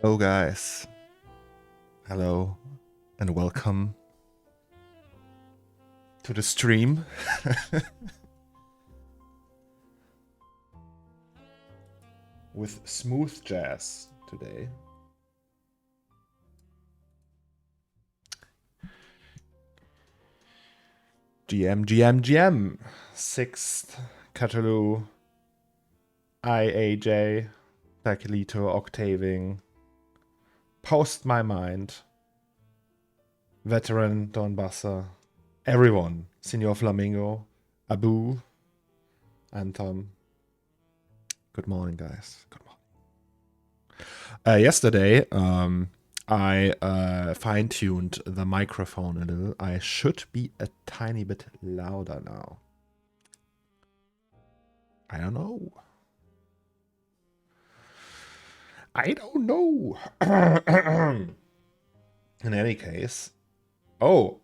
Hello guys, hello and welcome to the stream. With smooth jazz today. GM 6th Catalu IAJ Bakelito Octaving Post My Mind Veteran Donbasser, everyone, Senor Flamingo, Abu, Anton. Good morning, guys. Good morning. Yesterday, I fine-tuned the microphone a little. I should be a tiny bit louder now. I don't know. In any case. Oh.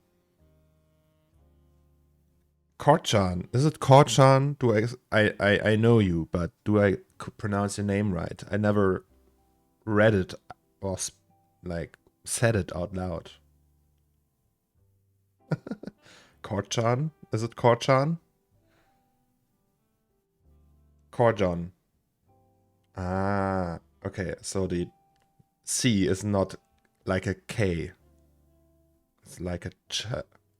Korchan. Is it Korchan? I know you, but do I pronounce your name right? I never read it or like said it out loud. Korchan? Is it Korchan? Korjon. Ah, okay. So the C is not like a K. It's like a ch.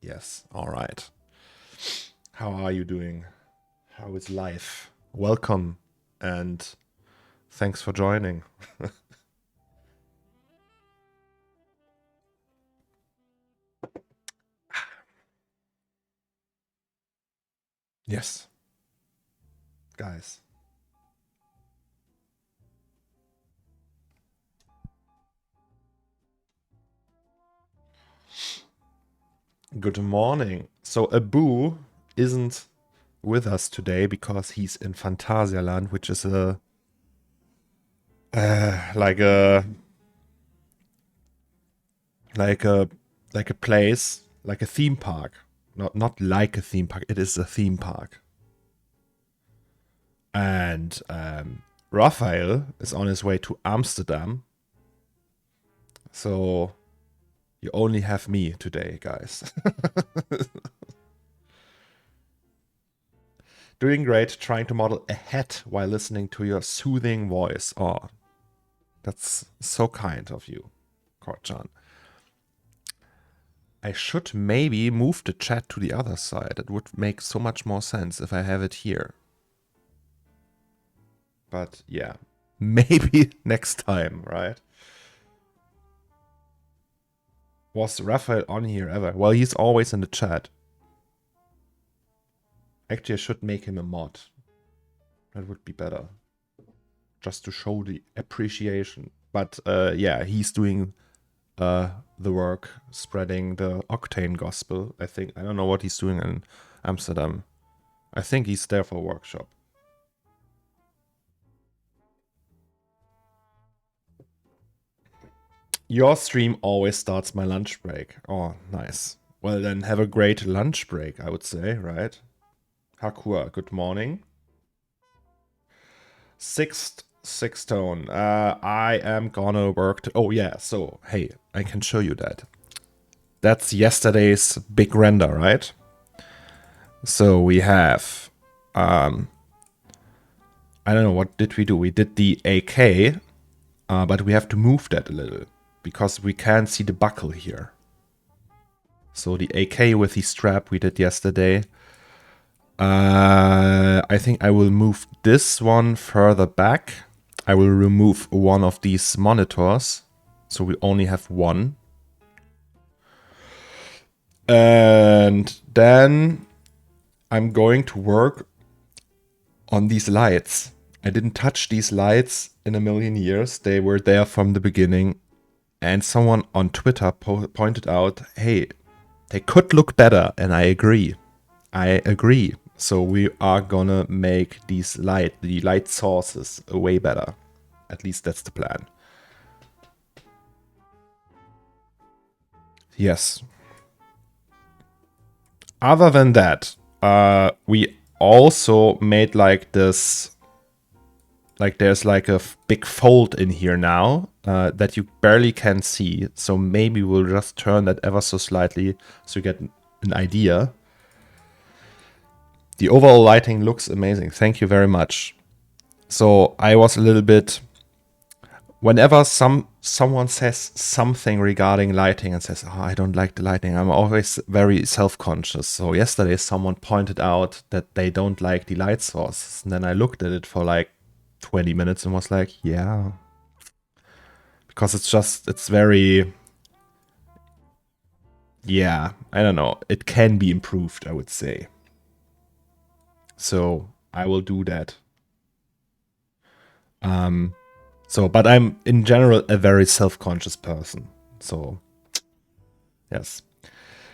Yes, all right. How are you doing? How is life? Welcome and thanks for joining. Yes. Guys. Good morning. So Abu isn't with us today because he's in Phantasialand, which is like a place, like a theme park. Not like a theme park. It is a theme park. And Raphael is on his way to Amsterdam. So you only have me today, guys. Doing great, trying to model a hat while listening to your soothing voice. Oh, that's so kind of you, Korchan. I should maybe move the chat to the other side. It would make so much more sense if I have it here. But yeah, maybe next time, right? Was Raphael on here ever? Well, he's always in the chat. Actually, I should make him a mod. That would be better. Just to show the appreciation. But yeah, he's doing the work, spreading the Octane gospel, I think. I don't know what he's doing in Amsterdam. I think he's there for a workshop. Your stream always starts my lunch break. Oh, nice. Well, then have a great lunch break, I would say, right? Hakua, good morning. Sixth tone. I am gonna work. Oh, yeah. So, hey, I can show you that. That's yesterday's big render, right? So we have, I don't know, what did we do? We did the AK, but we have to move that a little because we can't see the buckle here. So the AK with the strap we did yesterday. I think I will move this one further back. I will remove one of these monitors. So we only have one. And then I'm going to work on these lights. I didn't touch these lights in a million years. They were there from the beginning. And someone on Twitter pointed out, hey, they could look better. And I agree. So we are gonna make the light sources way better. At least that's the plan. Yes. Other than that, we also made like this, like there's like a big fold in here now, that you barely can see. So maybe we'll just turn that ever so slightly so you get an idea. The overall lighting looks amazing. Thank you very much. So I was a little bit... Whenever someone says something regarding lighting and says, oh, I don't like the lighting, I'm always very self-conscious. So yesterday someone pointed out that they don't like the light sources. And then I looked at it for like 20 minutes and was like, yeah. Because it's very... Yeah, I don't know. It can be improved, I would say. So I will do that. But I'm in general a very self-conscious person. So, yes.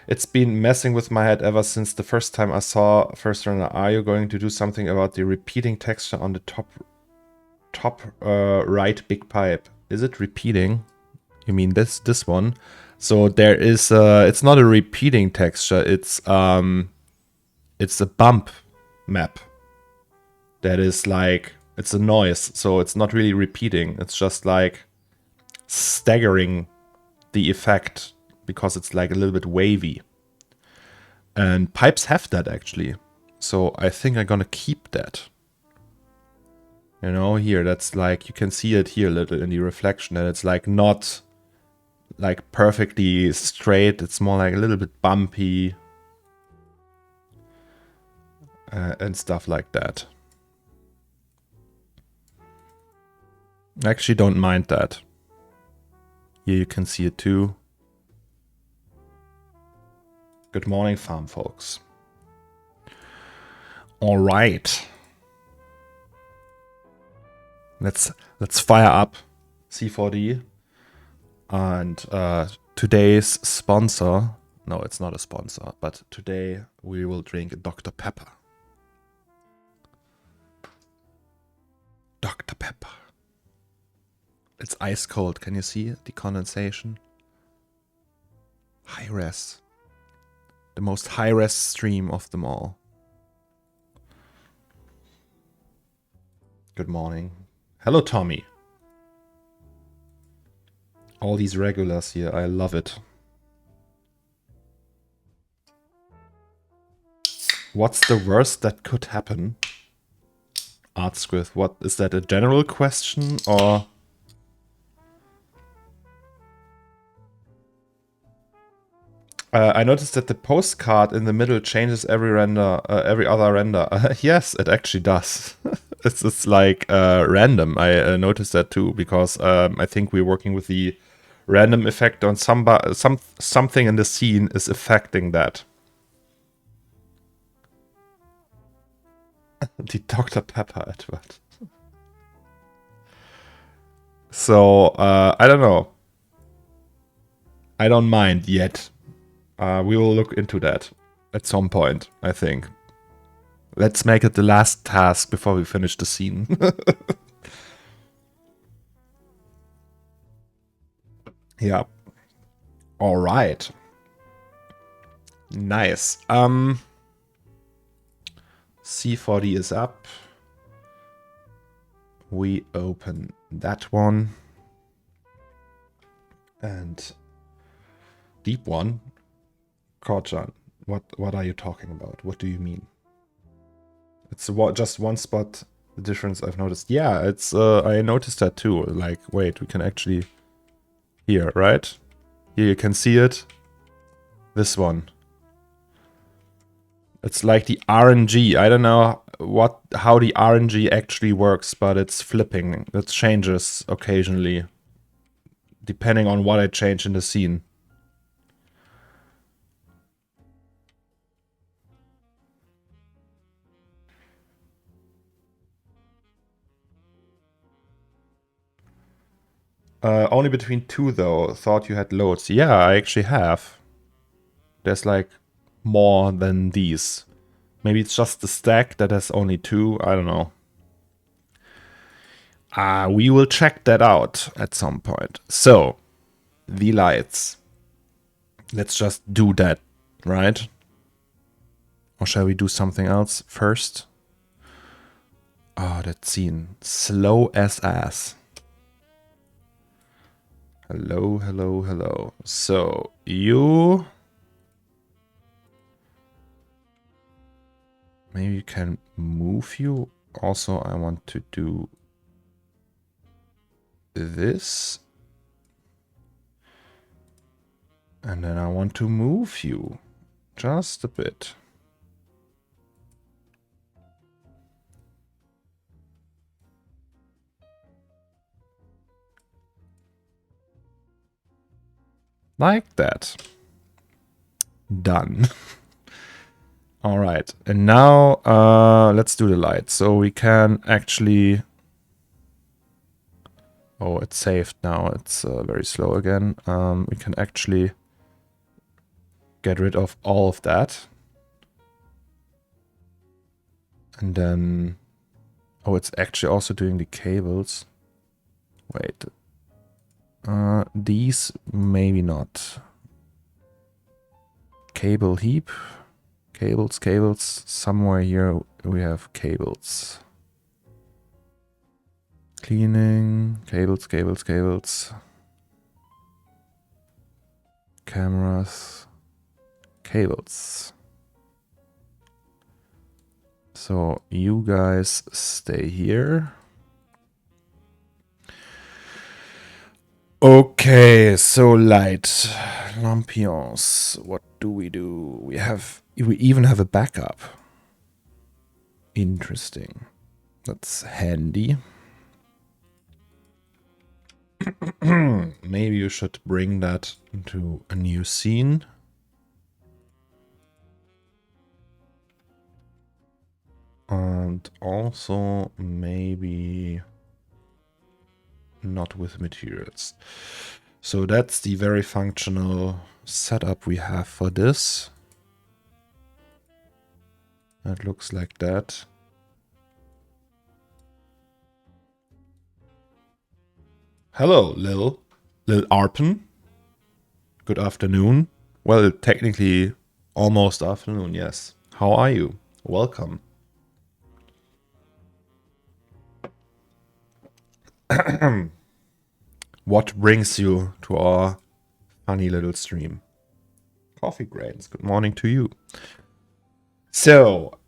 It's been messing with my head ever since the first time I saw First Render. Are you going to do something about the repeating texture on the top right big pipe? Is it repeating? You mean this one? So there is it's not a repeating texture. It's a bump map. That is like, it's a noise, so it's not really repeating. It's just like staggering the effect because it's like a little bit wavy. And pipes have that actually. So I think I'm gonna keep that. You know, here, that's like, you can see it here a little in the reflection, and it's like not like perfectly straight. It's more like a little bit bumpy. And stuff like that. I actually don't mind that. Here you can see it too. Good morning, farm folks. All right. Let's fire up C4D. And today's sponsor, no, it's not a sponsor, but today we will drink Dr. Pepper. Dr. Pepper. It's ice cold. Can you see the condensation? High res. The most high res stream of them all. Good morning. Hello, Tommy. All these regulars here. I love it. What's the worst that could happen? Artscript. What is that? A general question or? I noticed that the postcard in the middle changes every render, every other render. Yes, it actually does. It's like random. I noticed that too because I think we're working with the random effect on something in the scene is affecting that. The Dr. Pepper advert. So I don't know. I don't mind yet. We will look into that at some point, I think. Let's make it the last task before we finish the scene. Yeah. All right. Nice. C40 is up. We open that one. And deep one. Korchan, what are you talking about? What do you mean? It's just one spot, the difference I've noticed. Yeah, it's I noticed that too. Like, wait, we can actually... Here, right? Here you can see it. This one. It's like the RNG. I don't know how the RNG actually works, but it's flipping. It changes occasionally. Depending on what I change in the scene. Only between two though. Thought you had loads. Yeah, I actually have. There's like more than these. Maybe it's just the stack that has only two. I don't know. We will check that out at some point. So, the lights. Let's just do that, right? Or shall we do something else first? Oh, that scene. Slow as ass. Hello, hello, hello. So, you... Maybe you can move you. Also, I want to do this. And then I want to move you just a bit. Like that. Done. All right. And now let's do the light. So we can actually... Oh, it's saved now. It's very slow again. We can actually get rid of all of that. And then... Oh, it's actually also doing the cables. Wait. These, maybe not. Cable heap. Cables, cables. Somewhere here we have cables. Cleaning. Cables, cables, cables. Cameras. Cables. So you guys stay here. Okay, so light. Lampions. What do? We even have a backup. Interesting. That's handy. Maybe you should bring that into a new scene. And also maybe not with materials. So that's the very functional setup we have for this. That looks like that. Hello, Lil Arpen. Good afternoon. Well, technically almost afternoon, yes. How are you? Welcome. What brings you to our funny little stream? Coffee grains. Good morning to you. So,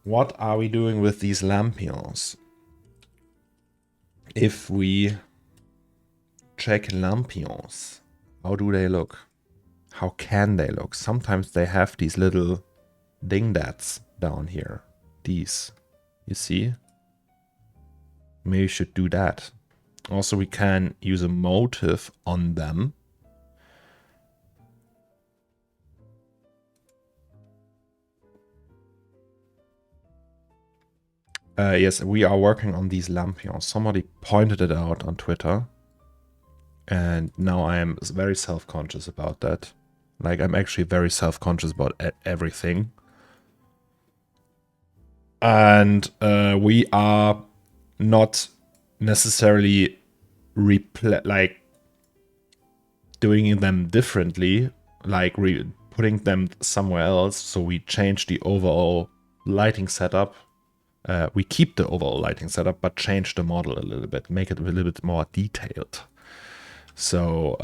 what are we doing with these lampions? If we check lampions, how do they look? How can they look? Sometimes they have these little dinglets down here. These, you see? Maybe you should do that. Also, we can use a motive on them. Yes, we are working on these lampions. Somebody pointed it out on Twitter. And now I am very self-conscious about that. Like, I'm actually very self-conscious about everything. And we are not necessarily doing them differently, like putting them somewhere else. So we change the overall lighting setup. We keep the overall lighting setup, but change the model a little bit, make it a little bit more detailed. So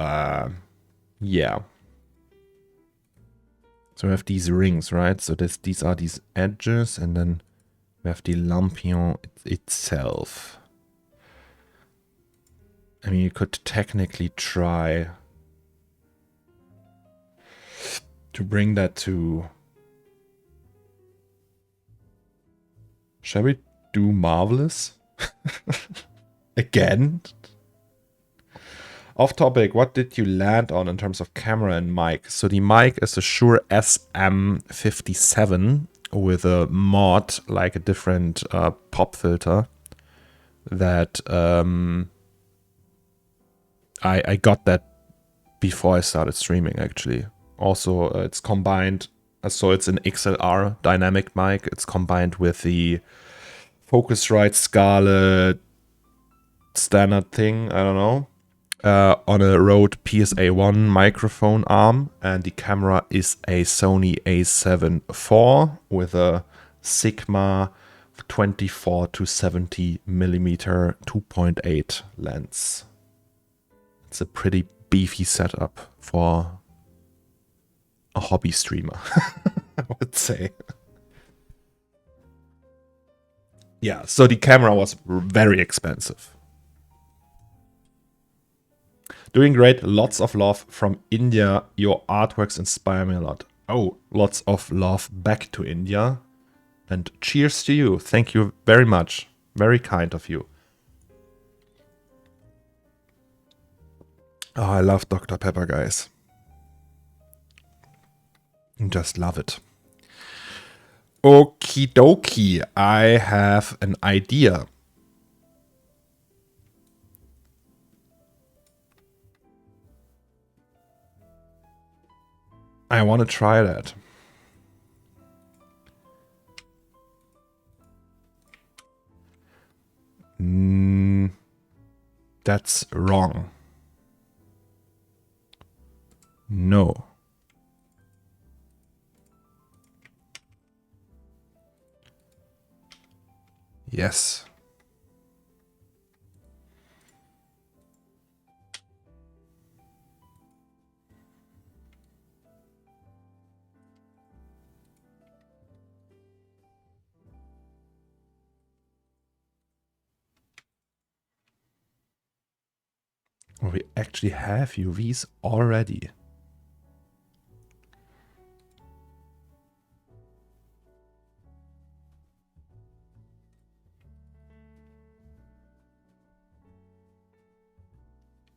yeah. So we have these rings, right? So these are these edges, and then we have the lampion itself. I mean, you could technically try to bring that to... Shall we do Marvelous? Again? Off topic, what did you land on in terms of camera and mic? So the mic is a Shure SM57 with a mod, like a different pop filter that I got that before I started streaming, actually. Also, it's combined, so it's an XLR dynamic mic. It's combined with the Focusrite Scarlett standard thing, I don't know, on a Rode PSA-1 microphone arm, and the camera is a Sony a7 IV with a Sigma 24 to 70 millimeter 2.8 lens. It's a pretty beefy setup for a hobby streamer, I would say. Yeah, so the camera was very expensive. Doing great, lots of love from India. Your artworks inspire me a lot. Oh, lots of love back to India. And cheers to you. Thank you very much. Very kind of you. Oh, I love Dr. Pepper, guys. Just love it. Okie dokie. I have an idea. I want to try that. That's wrong. No. Yes. We actually have UVs already.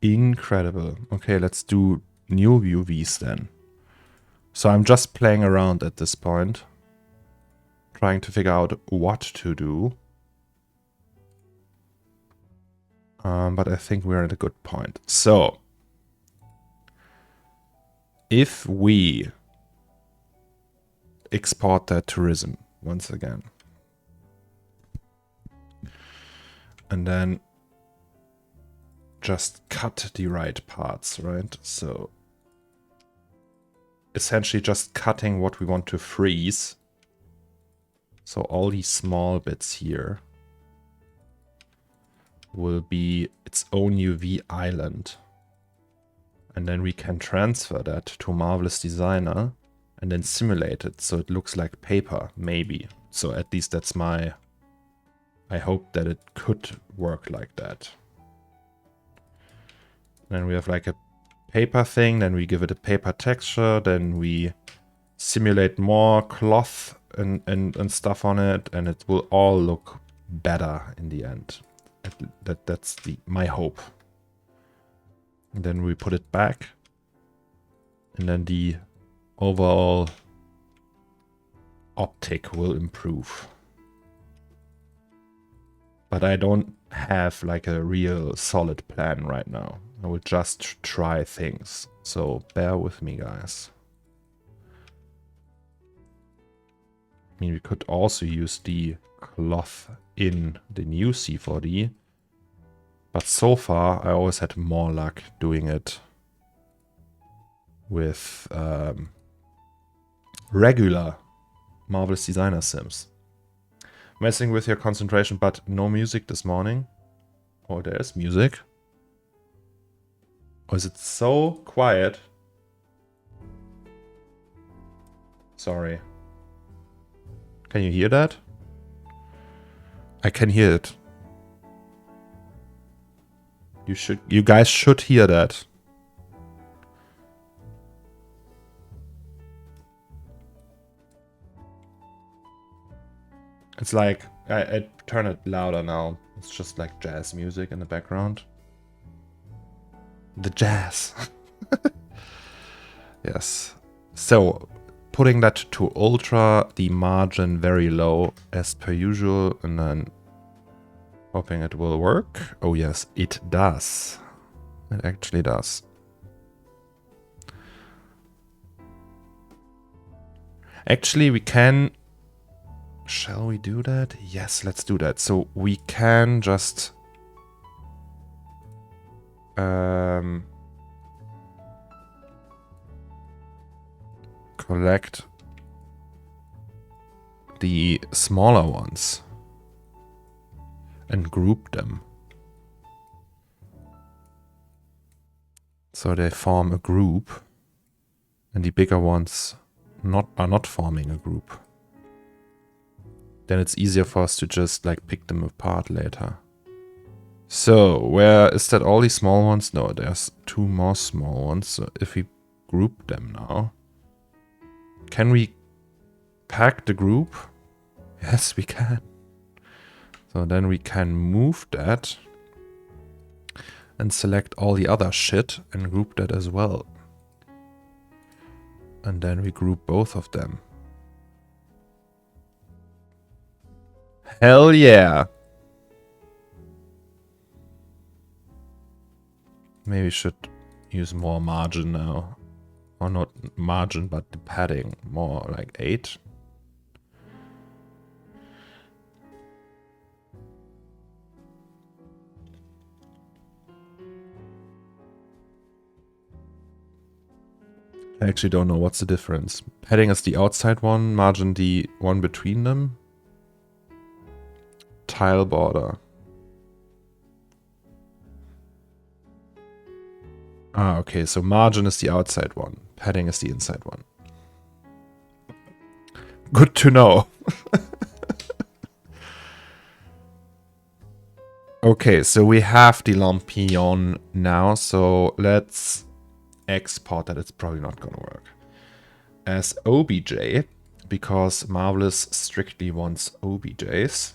Incredible. Okay, let's do new UVs then. So I'm just playing around at this point, trying to figure out what to do. But I think we're at a good point. So if we export that tourism once again, and then just cut the right parts, right? So essentially just cutting what we want to freeze. So all these small bits here will be its own UV island. And then we can transfer that to Marvelous Designer and then simulate it so it looks like paper, maybe. So at least that's my... I hope that it could work like that. Then we have like a paper thing, then we give it a paper texture, then we simulate more cloth and stuff on it, and it will all look better in the end. That's my hope. And then we put it back, and then the overall optic will improve. But I don't have like a real solid plan right now. I will just try things. So bear with me, guys. I mean, we could also use the cloth in the new C4D. But so far, I always had more luck doing it with regular Marvelous Designer sims. Messing with your concentration, but no music this morning. Oh, there's music. Or is it so quiet? Sorry. Can you hear that? I can hear it. You guys should hear that. It's like, I turn it louder now. It's just like jazz music in the background. The jazz. Yes. So, putting that to ultra, the margin very low as per usual, and then hoping it will work. Oh yes, it does. It actually does. Actually, we can... Shall we do that? Yes, let's do that. So we can just... collect the smaller ones and group them. So they form a group, and the bigger ones are not forming a group. Then it's easier for us to just like pick them apart later. So where is that all these small ones? No, there's 2 more small ones. So if we group them now, can we pack the group? Yes, we can. So then we can move that and select all the other shit and group that as well. And then we group both of them. Hell yeah! Maybe we should use more margin now. Or not margin, but the padding. More like 8. I actually don't know what's the difference. Padding is the outside one, margin the one between them. Tile border. Ah, okay, so margin is the outside one. Padding is the inside one. Good to know. Okay, so we have the lampion now, so let's export that. It's probably not gonna work. As OBJ, because Marvelous strictly wants OBJs.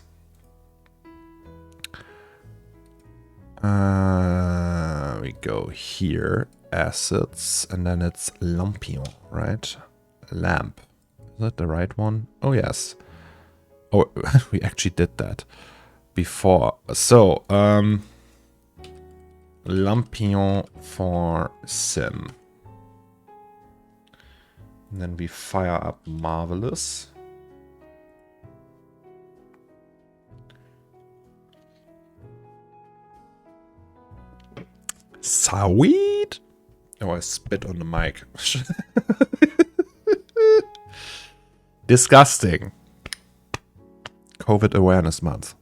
We go here, assets, and then it's lampion, right? Lamp. Is that the right one? Oh, yes. Oh, we actually did that before. So, lampion for sim. And then we fire up Marvelous. Sweet! Oh, I spit on the mic. Disgusting. COVID Awareness Month.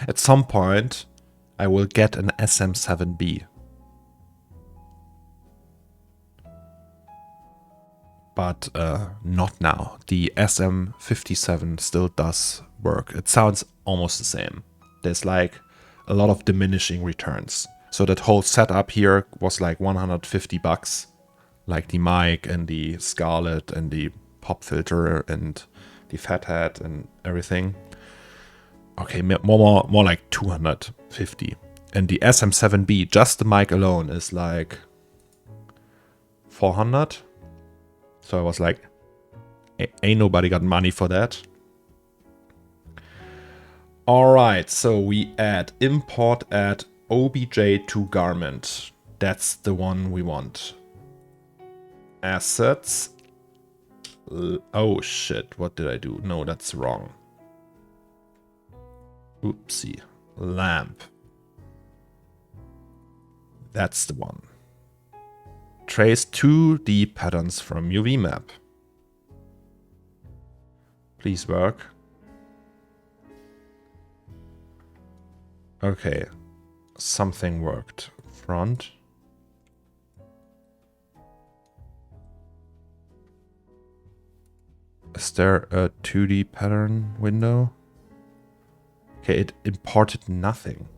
At some point, I will get an SM7B. But not now. The SM57 still does work. It sounds almost the same. There's like a lot of diminishing returns. So that whole setup here was like 150 bucks. Like the mic and the Scarlett and the pop filter and the fathead and everything. Okay, more like 250. And the SM7B, just the mic alone, is like 400. So I was like, ain't nobody got money for that. Alright, so we import add obj to garment. That's the one we want. Assets. Oh shit, what did I do? No, that's wrong. Oopsie. Lamp. That's the one. Trace 2D patterns from UV map. Please work. Okay. Something worked. Front. Is there a 2D pattern window? Okay, it imported nothing.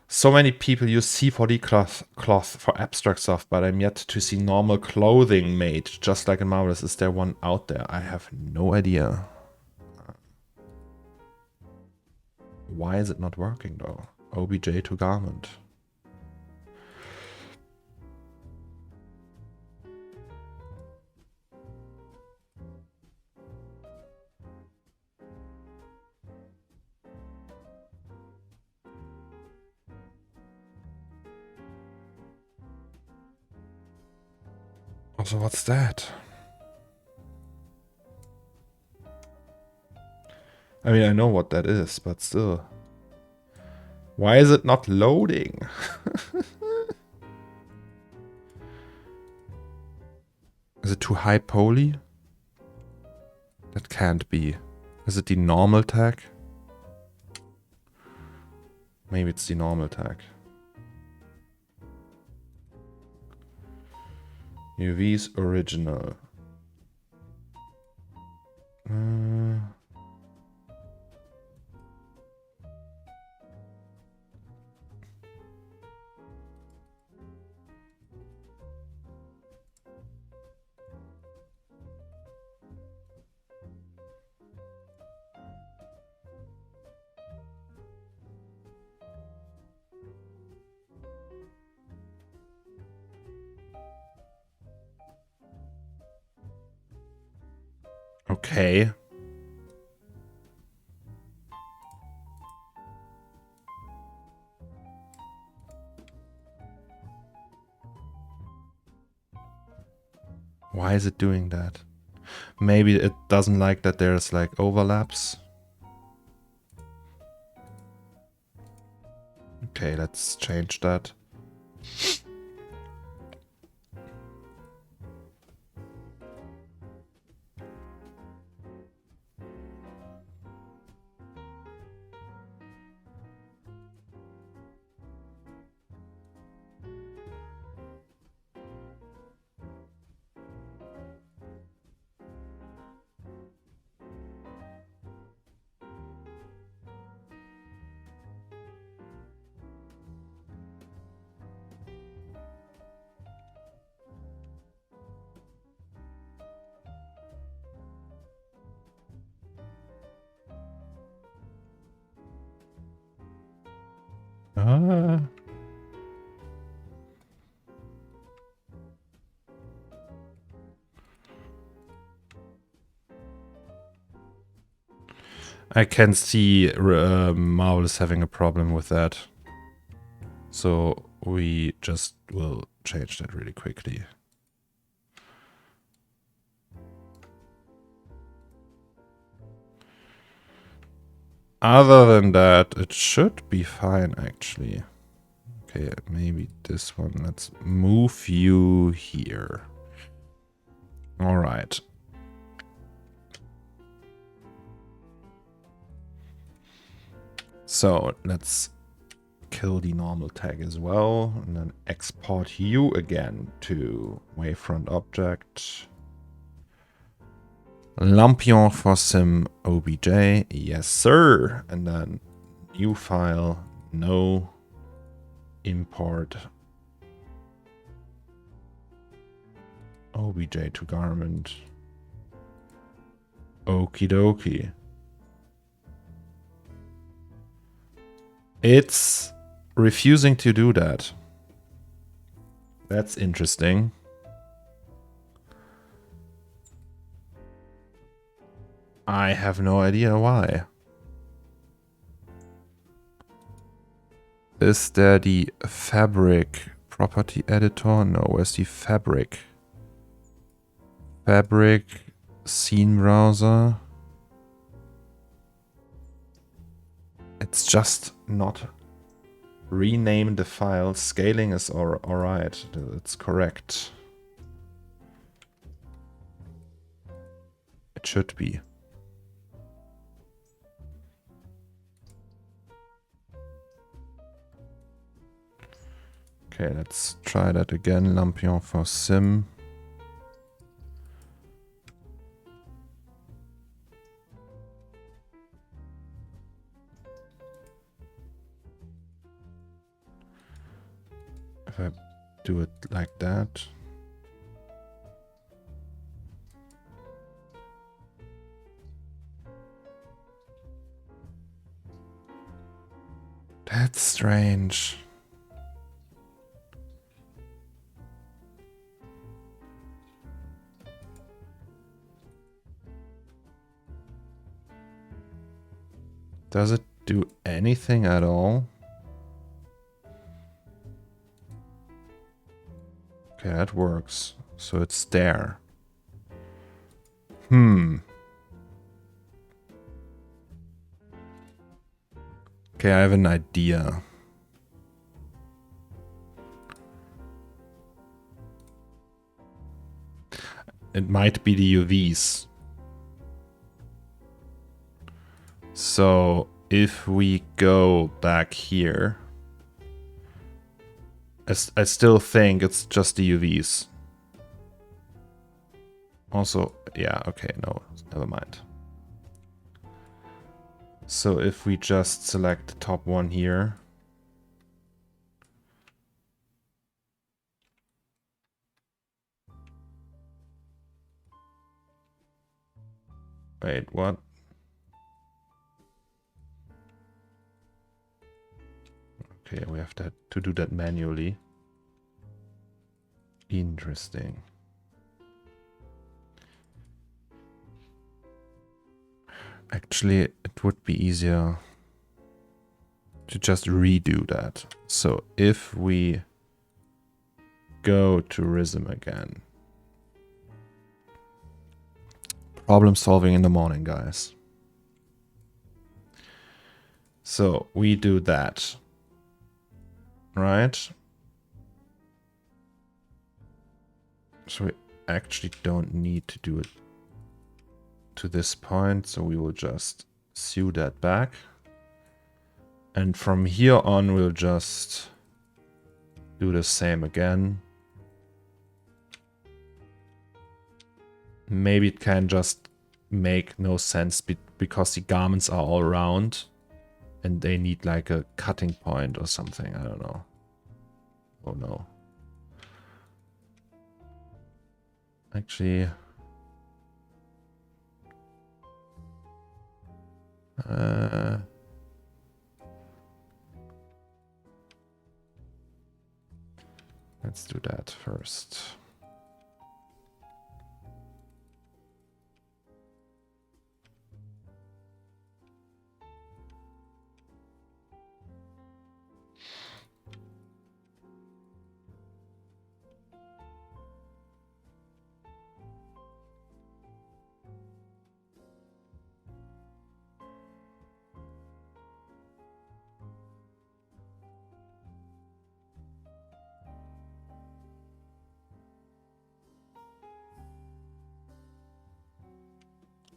So many people use C4D cloth for abstract stuff, but I'm yet to see normal clothing made, just like in Marvelous. Is there one out there? I have no idea. Why is it not working though? OBJ to garment. Also, what's that? I mean, I know what that is, but still. Why is it not loading? Is it too high poly? That can't be. Is it the normal tag? Maybe it's the normal tag. UV's original. Okay. Why is it doing that? Maybe it doesn't like that there's like overlaps. Okay, let's change that. I can see Marvel is having a problem with that. So we just will change that really quickly. Other than that, it should be fine actually. Okay, maybe this one. Let's move you here. All right. So let's kill the normal tag as well, and then export you again to wavefront object. Lampion for sim obj, yes sir, and then new file, no import obj to garment. Okie dokie. It's refusing to do that. That's interesting. I have no idea why. Is there the fabric property editor? No, where's the fabric? Fabric scene browser. It's just not rename the file. Scaling is alright. It's correct. It should be. Okay, let's try that again. Lampion for sim. If I do it like that. That's strange. Does it do anything at all? Okay, that works. So it's there. Okay, I have an idea. It might be the UVs. So if we go back here, I still think it's just the UVs. Also, yeah, okay, no, never mind. So if we just select the top one here. Wait, what? Okay, we have to do that manually. Interesting. Actually, it would be easier to just redo that. So if we go to Rhythm again. Problem solving in the morning, guys. So we do that. Right? So we actually don't need to do it to this point. So we will just sew that back. And from here on, we'll just do the same again. Maybe it can just make no sense because the garments are all round and they need like a cutting point or something. I don't know. Oh no. Actually, let's do that first.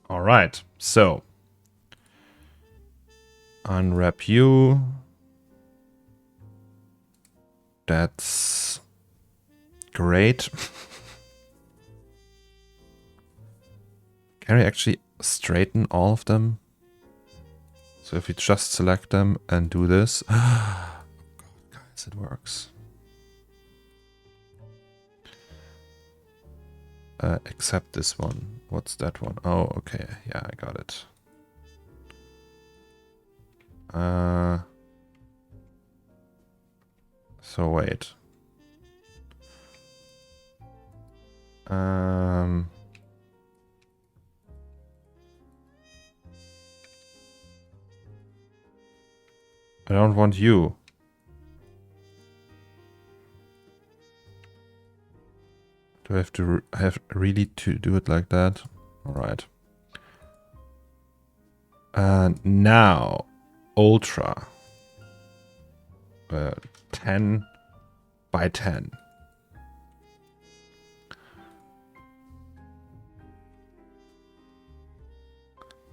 All right, so unwrap you. That's great. Can we actually straighten all of them? So if we just select them and do this, oh God, guys, it works. Except this one. What's that one? Oh, okay. Yeah, I got it. So wait. I don't want you. Do I have to really to do it like that? All right. Now, Ultra. 10 by 10.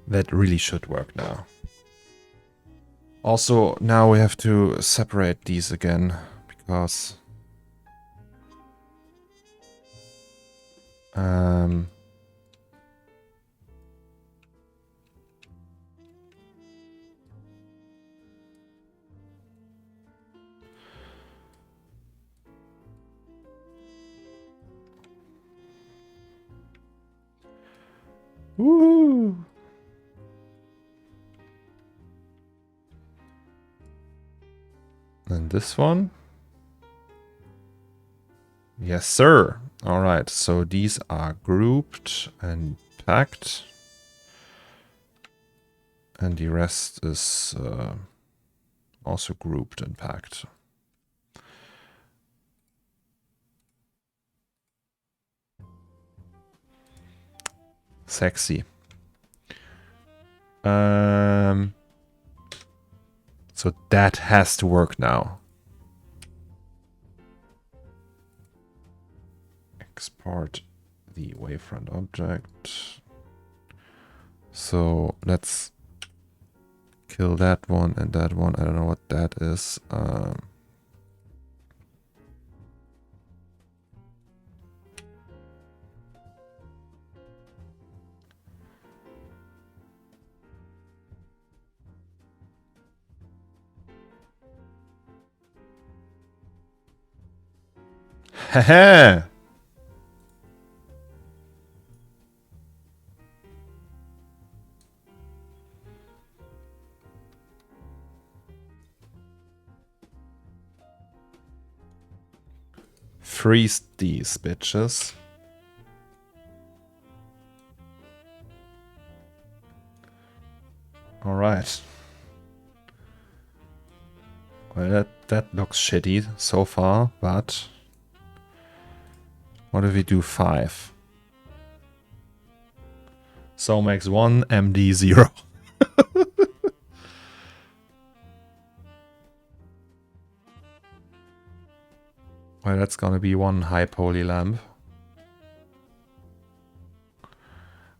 That really should work now. Also, now we have to separate these again because woo! And this one? Yes, sir. All right, so these are grouped and packed. And the rest is also grouped and packed. Sexy. So that has to work now. Export the wavefront object. So let's kill that one and that one. I don't know what that is. Haha! Freeze these bitches. Alright. Well, that looks shitty so far, but what if we do 5? So makes 1 MD 0. Well, that's gonna be 1 high poly lamp.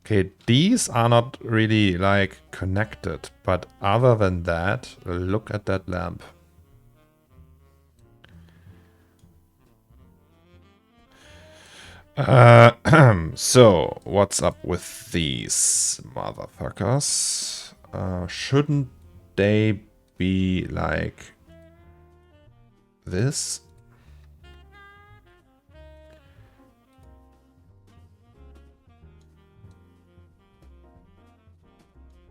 Okay, these are not really like connected, but other than that, look at that lamp. So, what's up with these motherfuckers? Shouldn't they be like this?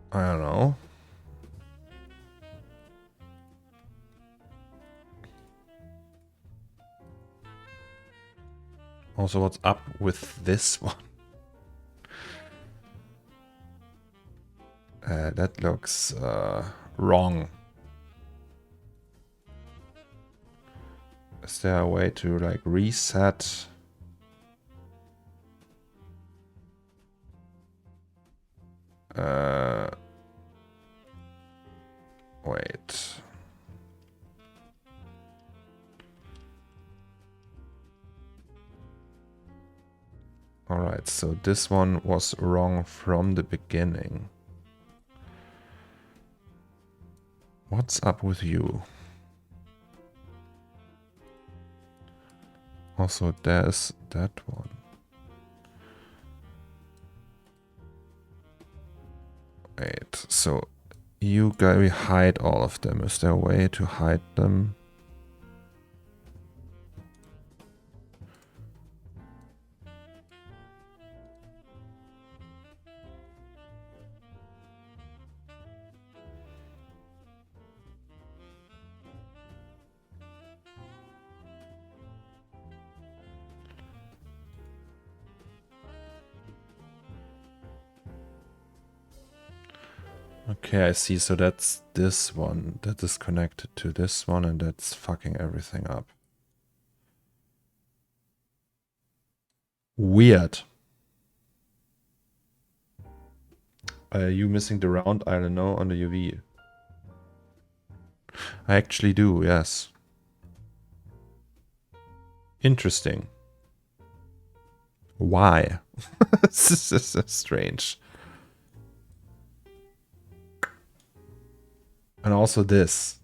I don't know. Also, what's up with this one? That looks wrong. Is there a way to like reset? Wait. Alright, so this one was wrong from the beginning. What's up with you? Also, there's that one. Wait, so you gotta hide all of them. Is there a way to hide them? Okay, I see. So that's this one that is connected to this one, and that's fucking everything up. Weird. Are you missing the round? I don't know, on the UV. I actually do, yes. Interesting. Why? This is so strange. And also this.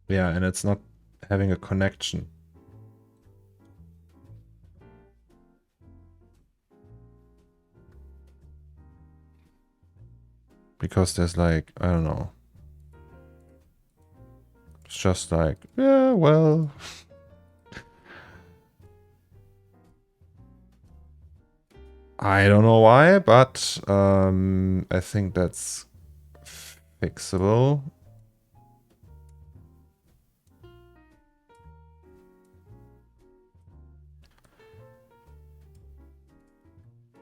Yeah, and it's not having a connection. Because there's like, I don't know. It's just like, yeah, well. I don't know why, but I think that's fixable.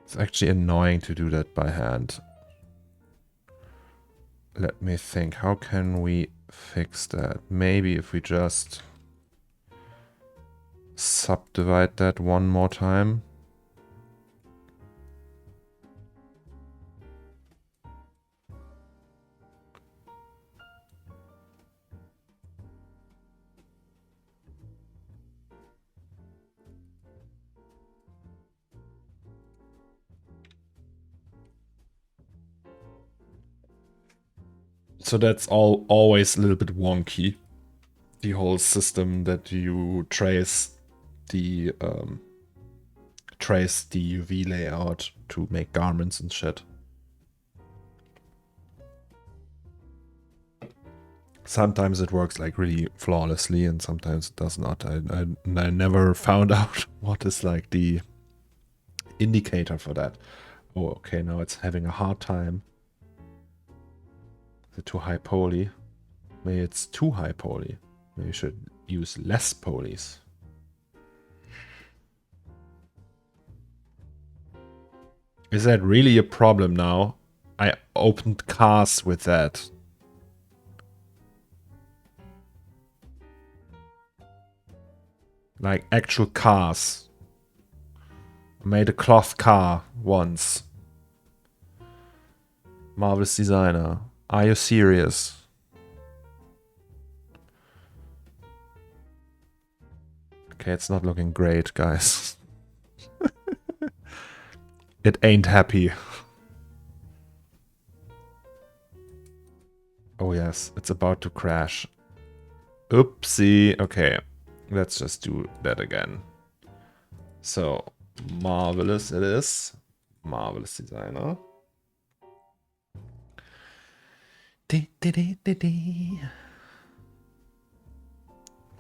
It's actually annoying to do that by hand. Let me think, how can we fix that? Maybe if we just subdivide that one more time. So that's always a little bit wonky. The whole system that you trace the UV layout to make garments and shit. Sometimes it works like really flawlessly and sometimes it does not. I never found out what is like the indicator for that. Oh, okay, now it's having a hard time. Is it too high poly? Maybe it's too high poly. Maybe you should use less polys. Is that really a problem now? I opened cars with that. Like actual cars. I made a cloth car once. Marvelous designer. Are you serious? Okay, it's not looking great, guys. It ain't happy. Oh yes, it's about to crash. Oopsie. Okay, let's just do that again. So, marvelous it is. Marvelous designer.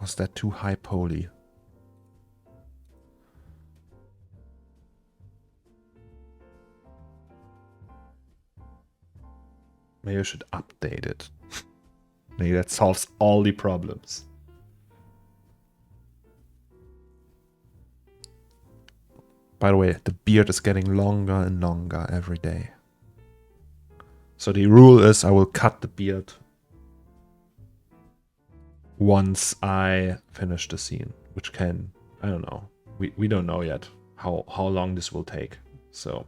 Was that too high poly? Maybe I should update it. Maybe that solves all the problems. By the way, the beard is getting longer and longer every day. So the rule is I will cut the beard once I finish the scene, which can, I don't know. We don't know yet how long this will take. So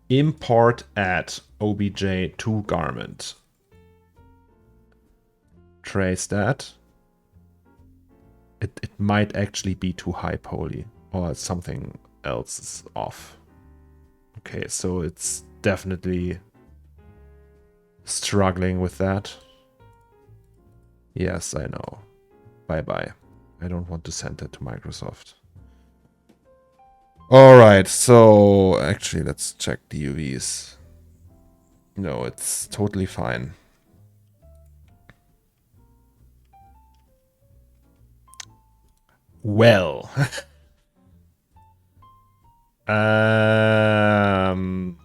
import add obj to garment. Trace that. It might actually be too high poly or something else is off. Okay, so it's definitely struggling with that. Yes, I know. Bye-bye. I don't want to send that to Microsoft. Alright, so actually let's check the UVs. No, it's totally fine. Well.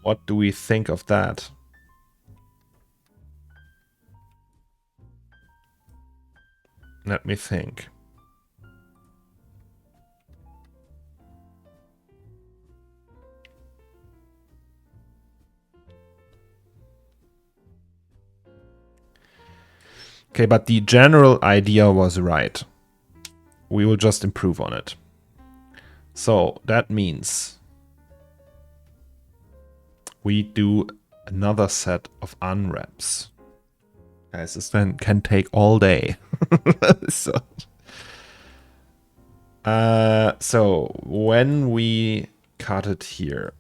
What do we think of that? Let me think. Okay, but the general idea was right. We will just improve on it. So that means we do another set of unwraps. Guys, this then can take all day. So when we cut it here,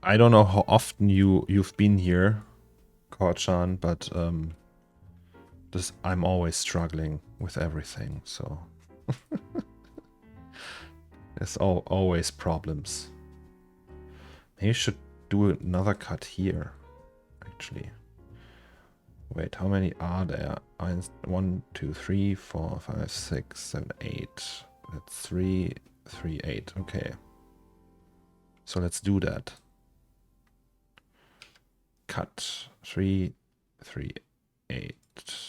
I don't know how often you've been here, Korchan, but I'm always struggling with everything, so there's always problems. Maybe you should do another cut here, actually. Wait, how many are there? 1, 2, 3, 4, 5, 6, 7, 8. That's 3, 3, 8. Okay. So let's do that. Cut 3, 3, 8.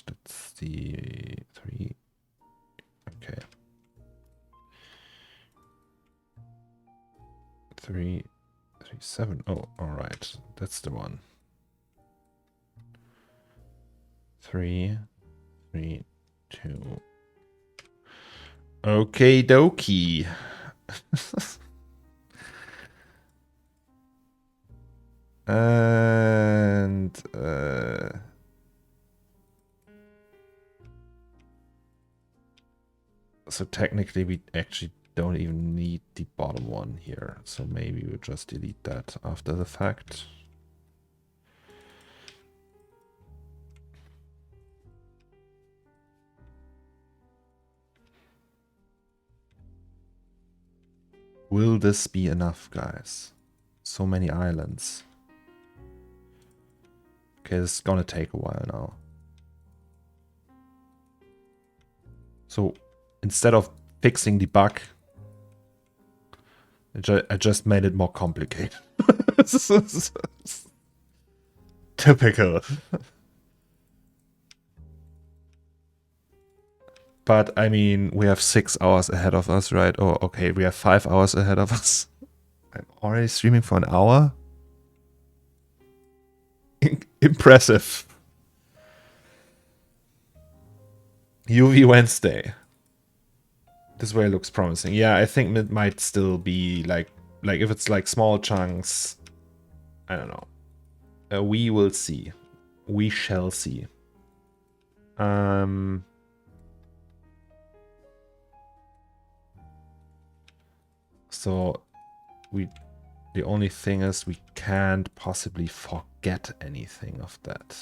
That's the 3. Okay. 3, 3, 7. Oh, all right. That's the one. 3, 3, 2. Okay, dokie. And so technically we actually don't even need the bottom one here. So maybe we'll just delete that after the fact. Will this be enough, guys? So many islands. Okay, this is gonna take a while now. So instead of fixing the bug, I just made it more complicated. Typical. But I mean, we have 6 hours ahead of us, right? Oh, okay, we have 5 hours ahead of us. I'm already streaming for an hour? Impressive. UV Wednesday. This way looks promising. Yeah, I think it might still be like if it's like small chunks, I don't know. We will see. We shall see. So the only thing is we can't possibly forget anything of that.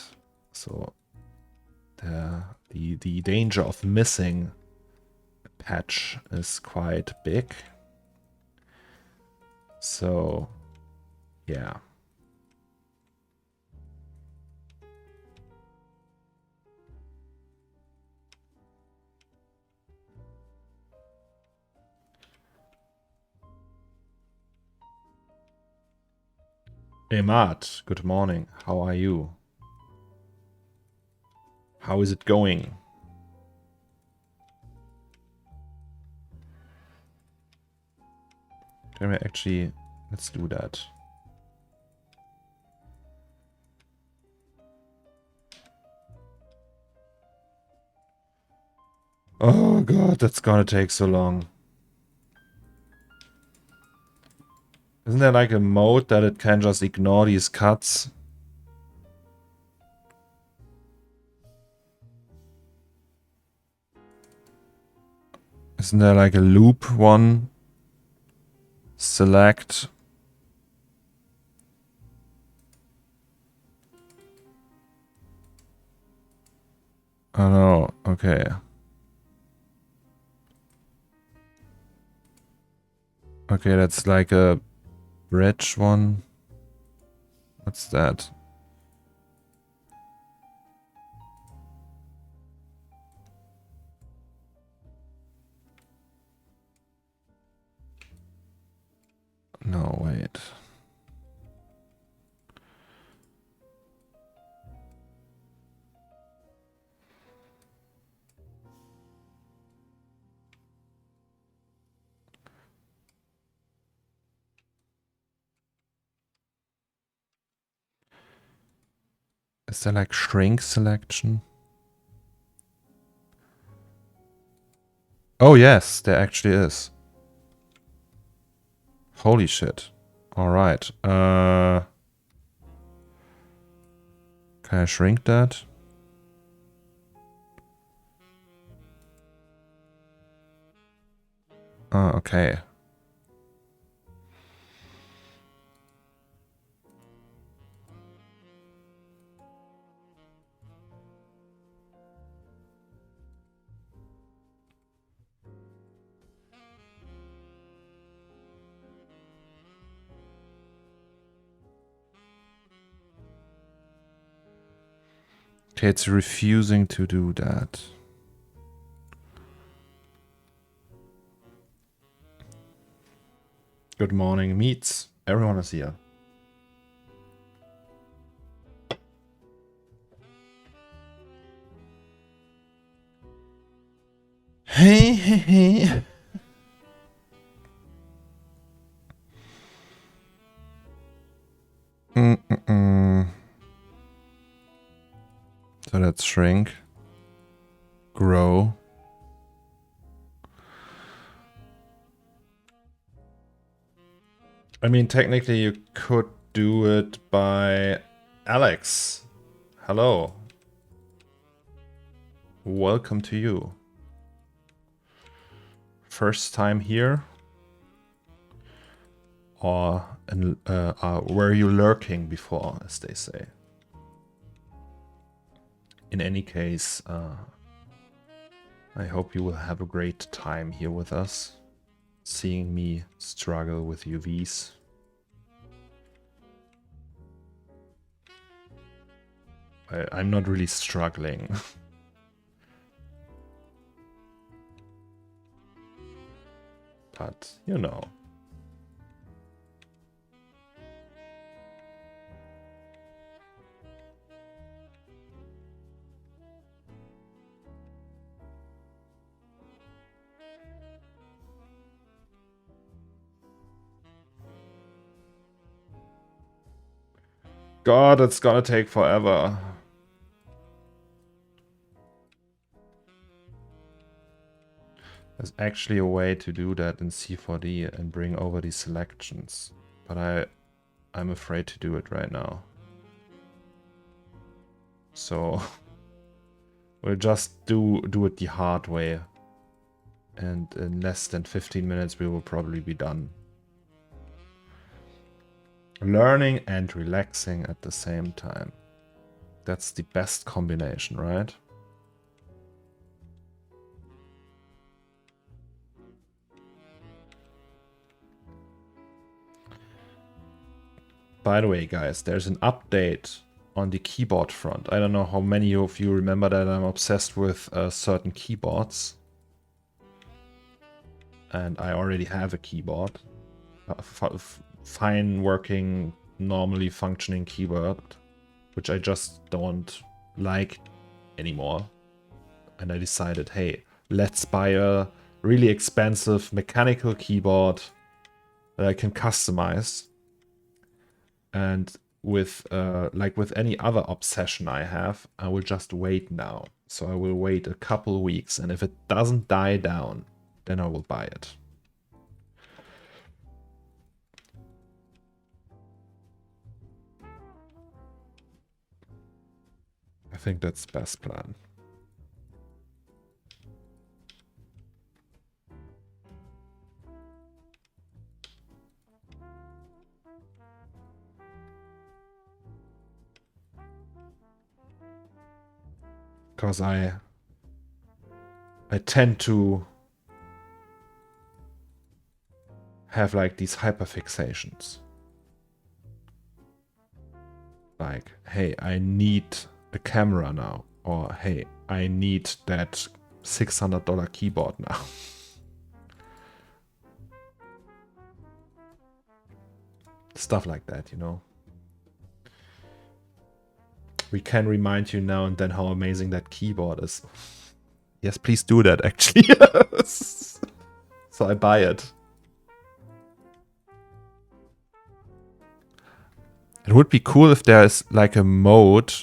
So the danger of missing a patch is quite big. So yeah. Hey Matt, good morning. How are you? How is it going? Can we actually... Let's do that. Oh god, that's gonna take so long. Isn't there like a mode that it can just ignore these cuts? Isn't there like a loop one? Select. Oh no, okay. Okay, that's like a bridge one. What's that? No, wait. Is there like shrink selection? Oh yes, there actually is. Holy shit. Alright. Can I shrink that? Oh, okay. Okay, it's refusing to do that. Good morning, meets. Everyone is here. Hey, hey, hey. So let's shrink, grow. I mean, technically you could do it by Alex. Hello. Welcome to you. First time here? Or were you lurking before, as they say? In any case, I hope you will have a great time here with us, seeing me struggle with UVs. I'm not really struggling. But, you know. God, it's gonna take forever. There's actually a way to do that in C4D and bring over these selections, but I'm afraid to do it right now. So we'll just do it the hard way, and in less than 15 minutes we will probably be done. Learning and relaxing at the same time. That's the best combination, right? By the way, guys, there's an update on the keyboard front. I don't know how many of you remember that I'm obsessed with certain keyboards. And I already have a keyboard. Fine working, normally functioning keyboard, which I just don't like anymore. And I decided, hey, let's buy a really expensive mechanical keyboard that I can customize. And with like with any other obsession I have, I will just wait now. So I will wait a couple weeks, and if it doesn't die down, then I will buy it. I think that's the best plan. Because I tend to have like these hyperfixations. Like, hey, I need a camera now. Or, hey, I need that $600 keyboard now. Stuff like that, you know. We can remind you now and then how amazing that keyboard is. Yes, please do that, actually. So I buy it. It would be cool if there's like a mode.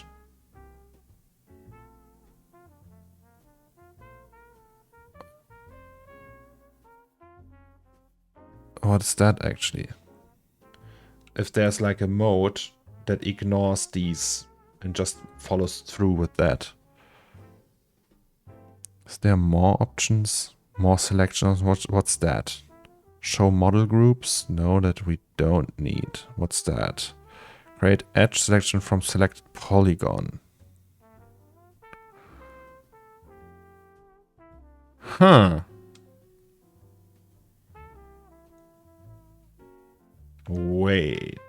What's that actually? If there's like a mode that ignores these and just follows through with that. Is there more options? More selections? What's that? Show model groups? No, that we don't need. What's that? Create edge selection from selected polygon. Huh. Wait.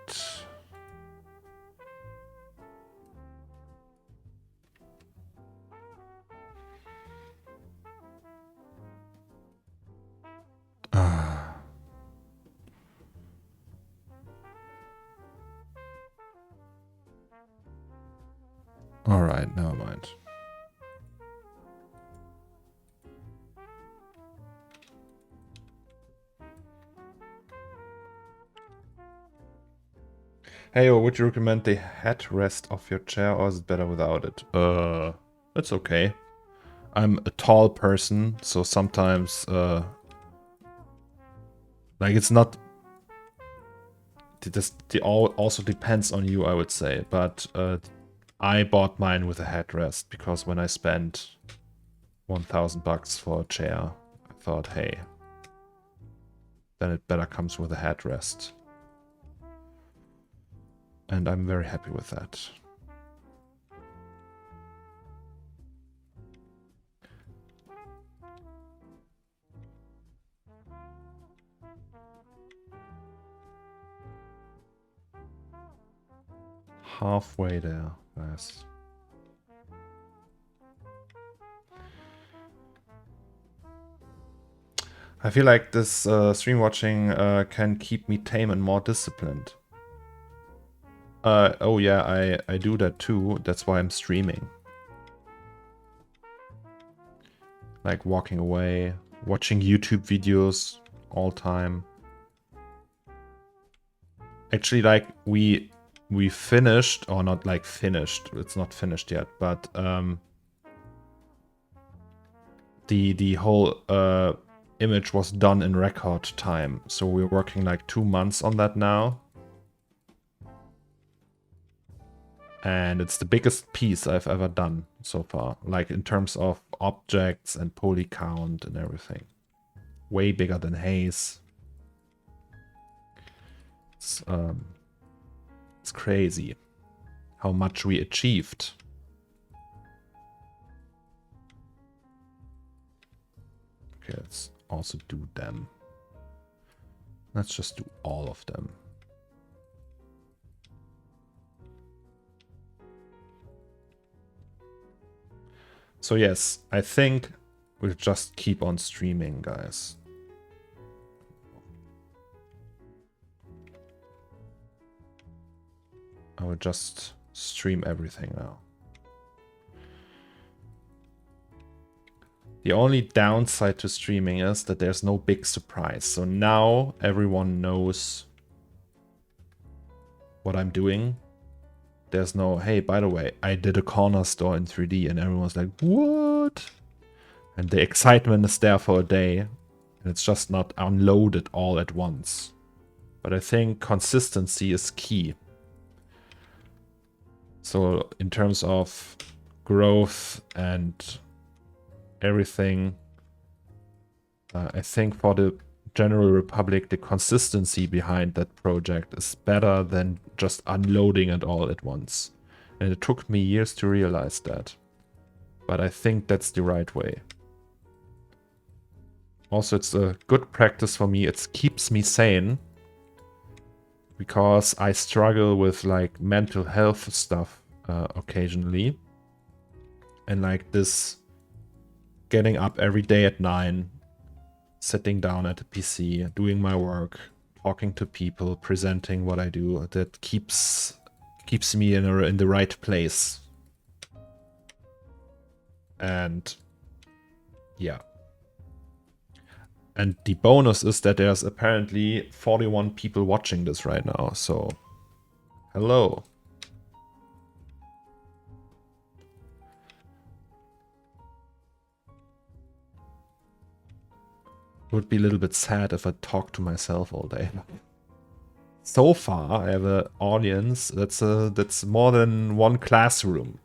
Alright, never mind. Hey, would you recommend the headrest of your chair, or is it better without it? It's okay. I'm a tall person, so sometimes, like, it's not... It also depends on you, I would say, but I bought mine with a headrest, because when I spent $1,000 for a chair, I thought, hey, then it better comes with a headrest. And I'm very happy with that. Halfway there, guys. I feel like this stream watching can keep me tame and more disciplined. Oh yeah, I do that too. That's why I'm streaming. Like walking away, watching YouTube videos all time. Actually, like we finished, or not like finished. It's not finished yet, but the whole image was done in record time. So we're working like 2 months on that now. And it's the biggest piece I've ever done so far, like in terms of objects and poly count and everything. Way bigger than Haze. It's crazy how much we achieved. Okay, let's also do them. Let's just do all of them. So yes, I think we'll just keep on streaming, guys. I will just stream everything now. The only downside to streaming is that there's no big surprise. So now everyone knows what I'm doing. There's no, hey, by the way, I did a Cornerstore in 3D, and everyone's like, what? And the excitement is there for a day, and it's just not unloaded all at once. But I think consistency is key. So in terms of growth and everything, I think for the general republic, the consistency behind that project is better than just unloading it all at once. And it took me years to realize that. But I think that's the right way. Also, it's a good practice for me. It keeps me sane. Because I struggle with like mental health stuff occasionally. And like this getting up every day at 9, sitting down at the PC, doing my work, talking to people, presenting what I do, that keeps me in the right place. And yeah. And the bonus is that there's apparently 41 people watching this right now, so hello. It would be a little bit sad if I talked to myself all day. So far, I have an audience that's more than one classroom.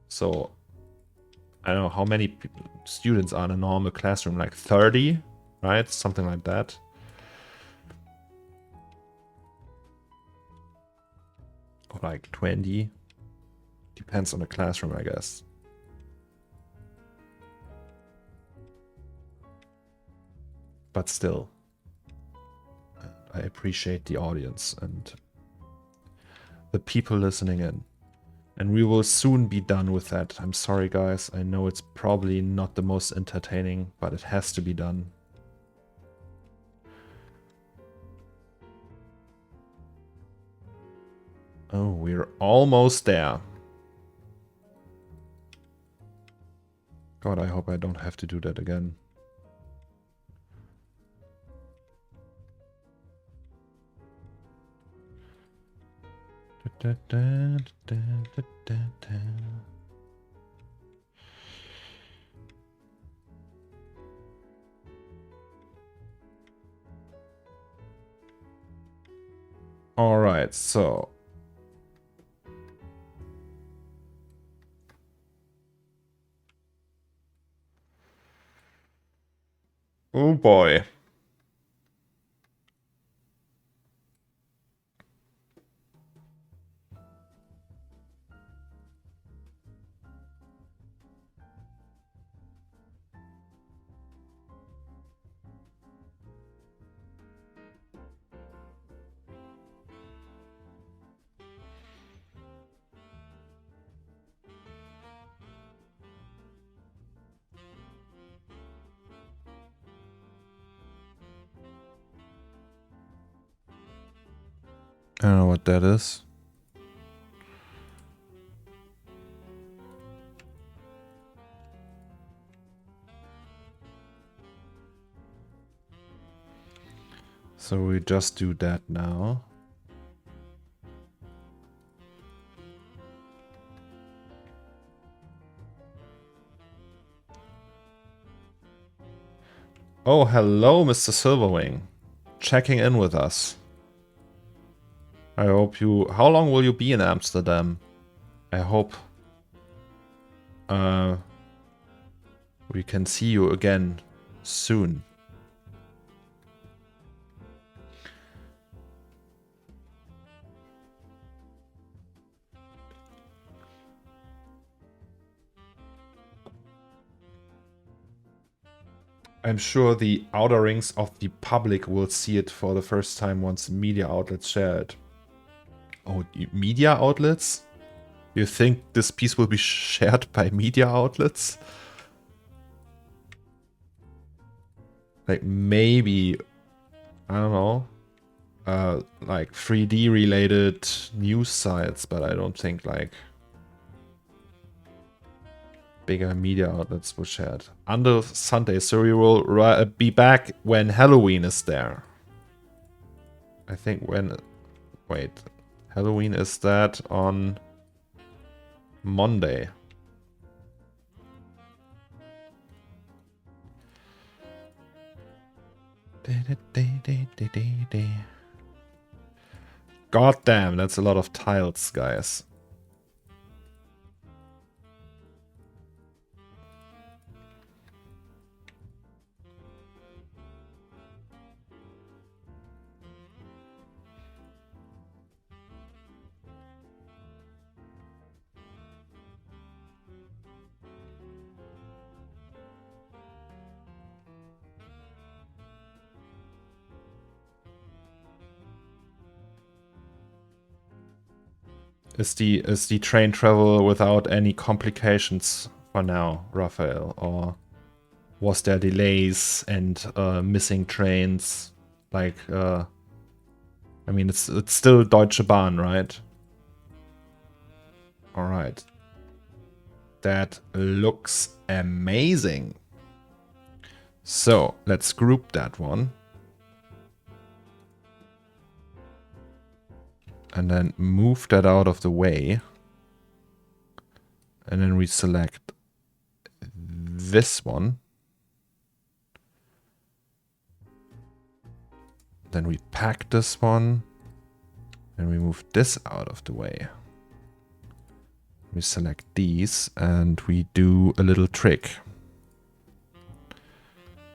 So I don't know how many students are in a normal classroom, like 30, right? Something like that. Or like 20. Depends on the classroom, I guess. But still, I appreciate the audience and the people listening in. And we will soon be done with that. I'm sorry, guys. I know it's probably not the most entertaining, but it has to be done. Oh, we're almost there. God, I hope I don't have to do that again. All right, so oh boy. I don't know what that is. So we just do that now. Oh, hello, Mr. Silverwing. Checking in with us. I hope you... How long will you be in Amsterdam? I hope we can see you again soon. I'm sure the outer rings of the public will see it for the first time once media outlets share it. Oh, media outlets? You think this piece will be shared by media outlets? Like maybe, I don't know, like 3D related news sites, but I don't think like bigger media outlets will share it. Under Sunday, so we will be back when Halloween is there. I think when... Wait, Halloween is that on Monday. God damn, that's a lot of tiles, guys. Is the train travel without any complications for now, Raphael? Or was there delays and missing trains? Like, I mean, it's still Deutsche Bahn, right? All right. That looks amazing. So let's group that one. And then move that out of the way. And then we select this one. Then we pack this one. And we move this out of the way. We select these and we do a little trick.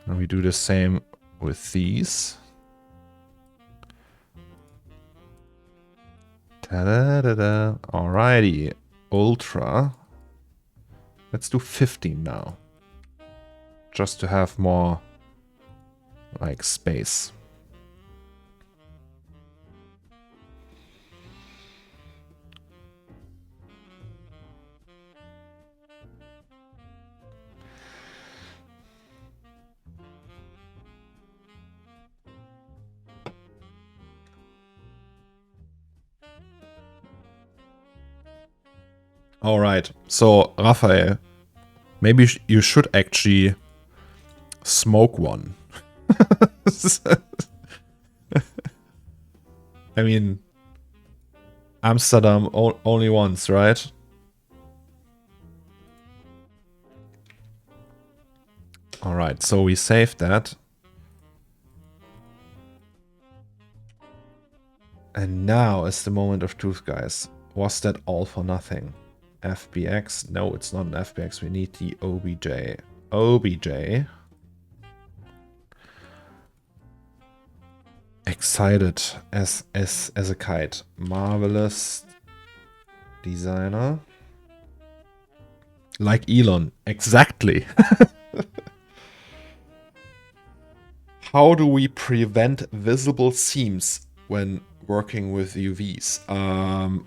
And we do the same with these. Ta-da-da-da. Alrighty. Ultra. Let's do 15 now. Just to have more, like, space. Alright, so Raphael, maybe you should actually smoke one. I mean, Amsterdam only once, right? Alright, so we saved that. And now is the moment of truth, guys. Was that all for nothing? FBX? No, it's not an FBX. We need the OBJ. OBJ. Excited as a kite. Marvelous designer. Like Elon. Exactly. How do we prevent visible seams when working with UVs?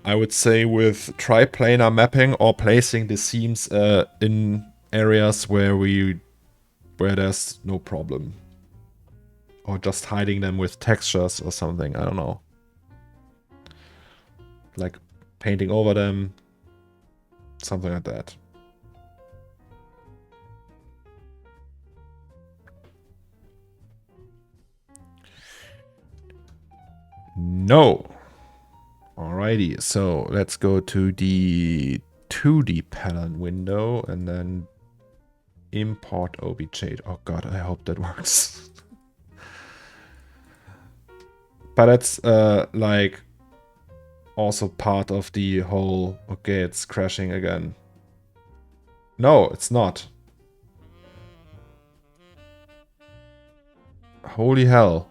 I would say with triplanar mapping or placing the seams in areas where there's no problem. Or just hiding them with textures or something, I don't know. Like painting over them, something like that. No. Alrighty, so let's go to the 2D pattern window and then import OBJ. Oh god, I hope that works. But it's like also part of the whole, okay, it's crashing again. No, it's not. Holy hell.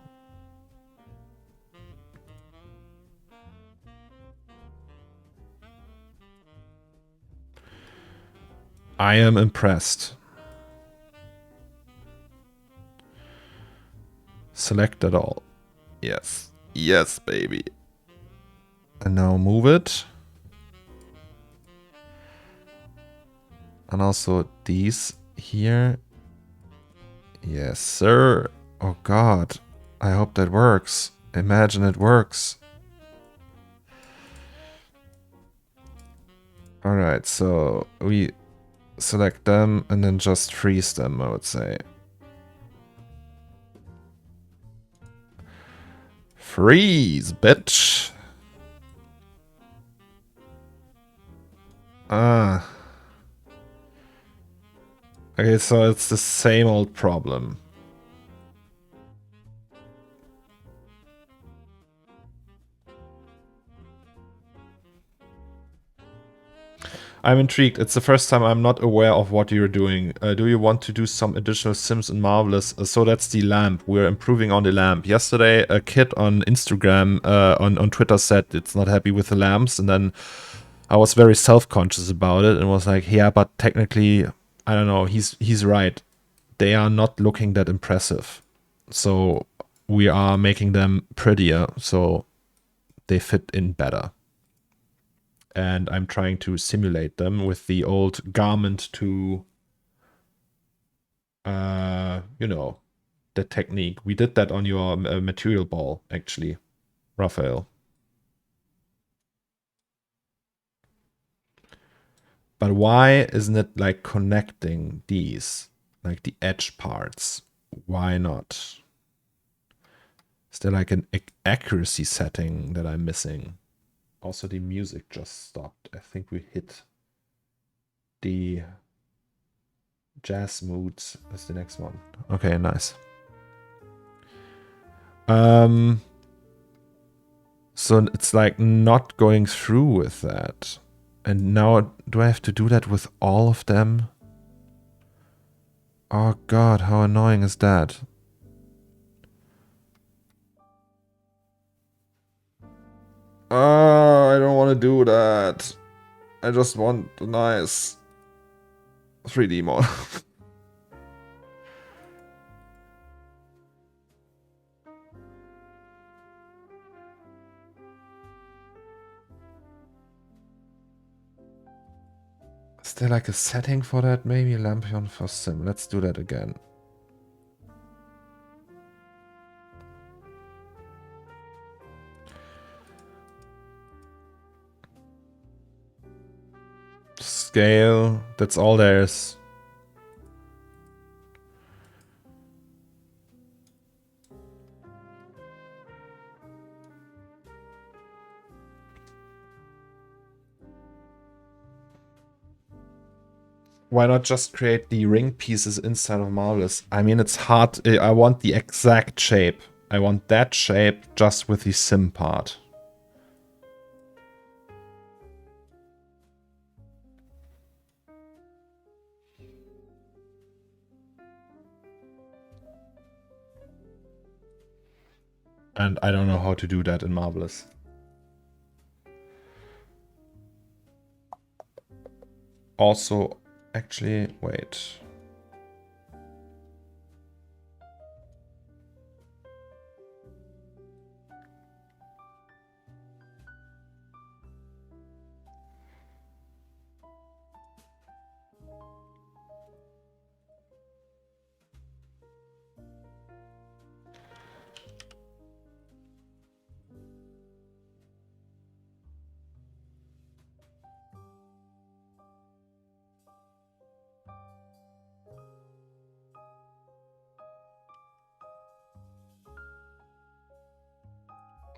I am impressed. Select it all. Yes. Yes, baby. And now move it. And also these here. Yes, sir. Oh god. I hope that works. Imagine it works. Alright, so we select them and then just freeze them, I would say. Freeze, bitch! Ah. Okay, so it's the same old problem. I'm intrigued. It's the first time I'm not aware of what you're doing. Do you want to do some additional sims in Marvelous? So that's the lamp. We're improving on the lamp. Yesterday, a kid on Instagram, on Twitter said it's not happy with the lamps. And then I was very self-conscious about it and was like, yeah, but technically, I don't know. He's right. They are not looking that impressive. So we are making them prettier so they fit in better. And I'm trying to simulate them with the old garment to, you know, the technique. We did that on your material ball, actually, Raphael. But why isn't it like connecting these, like the edge parts? Why not? Is there like an accuracy setting that I'm missing? Also, the music just stopped. I think we hit the jazz moods as the next one. Okay, nice. So it's like not going through with that. And now do I have to do that with all of them? Oh god, how annoying is that? Oh, I don't want to do that. I just want a nice 3D model. Is there like a setting for that? Maybe lampion for sim. Let's do that again. scale. That's all there is. Why not just create the ring pieces inside of Marvelous? I mean, it's hard. I want the exact shape. I want that shape just with the sim part. And I don't know how to do that in Marvelous. Also, actually, wait.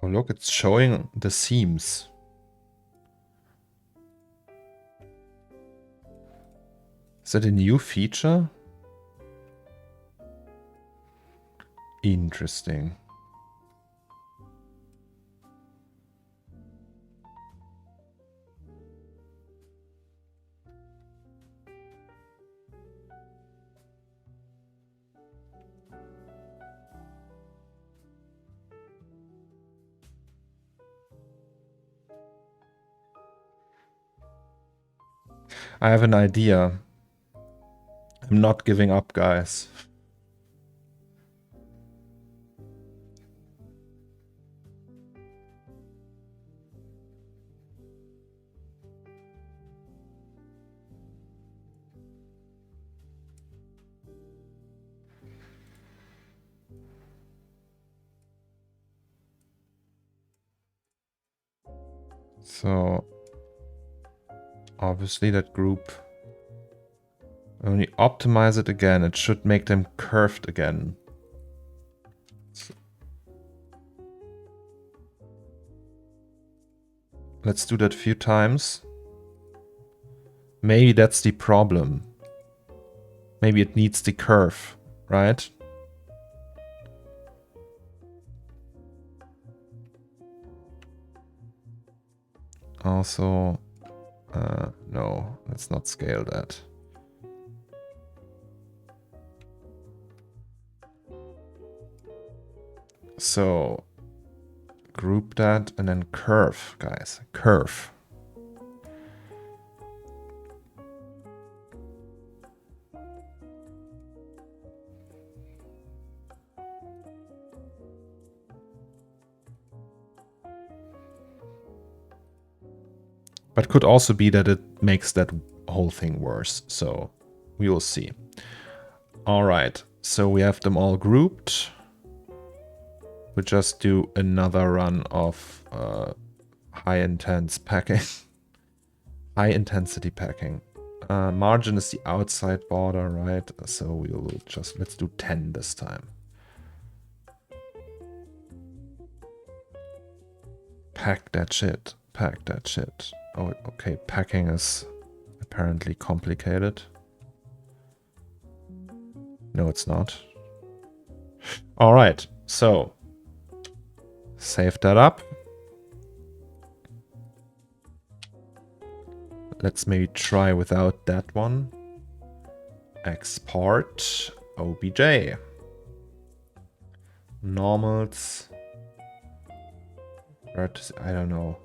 Oh, look, it's showing the seams. Is that a new feature? Interesting. I have an idea. I'm not giving up, guys. So, obviously that group, when we optimize it again, it should make them curved again. So, let's do that a few times. Maybe that's the problem. Maybe it needs the curve, right? Also, no, let's not scale that. So, group that and then curve, guys. Curve. But could also be that it makes that whole thing worse. So we will see. All right. So we have them all grouped. We'll just do another run of high intense packing. High intensity packing. Margin is the outside border, right? So we'll just, let's do 10 this time. Pack that shit. Pack that shit. Oh, okay. Packing is apparently complicated. No, it's not. All right. So save that up. Let's maybe try without that one. Export OBJ. Normals. I don't know.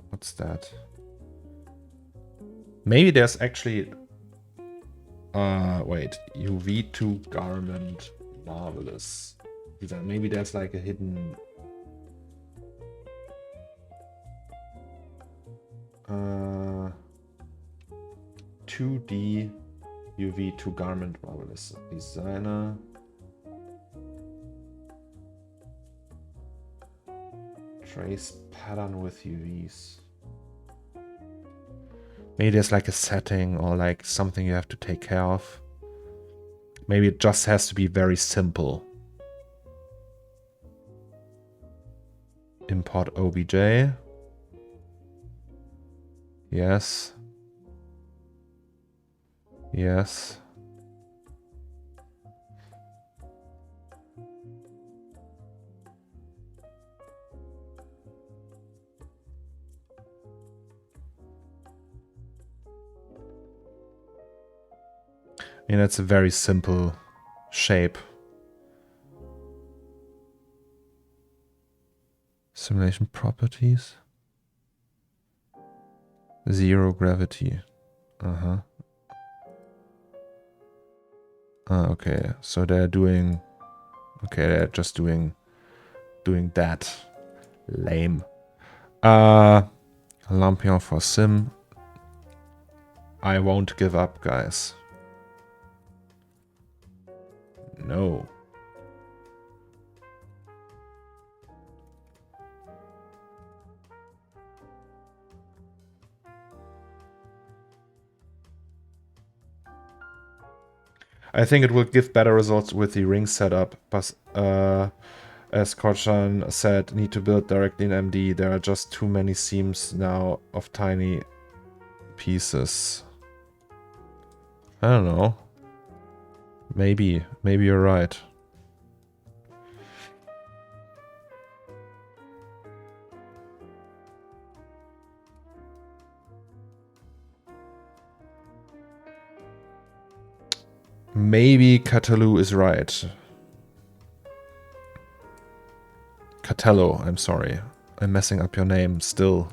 What's that? Maybe there's actually... wait. UV2 garment. Marvelous. Maybe there's like a hidden... 2D UV2 garment. Marvelous. Designer. Trace pattern with UVs. Maybe there's like a setting or like something you have to take care of. Maybe it just has to be very simple. Import OBJ. Yes. Yes. I mean, it's a very simple shape. Simulation properties. Zero gravity. Uh-huh. Okay, so they're doing... Okay, they're just doing that. Lame. Lampion for sim. I won't give up, guys. No. I think it will give better results with the ring setup, but as Korchan said, need to build directly in AMD. There are just too many seams now of tiny pieces. I don't know. Maybe you're right. Maybe Catalu is right. Catello, I'm sorry. I'm messing up your name still.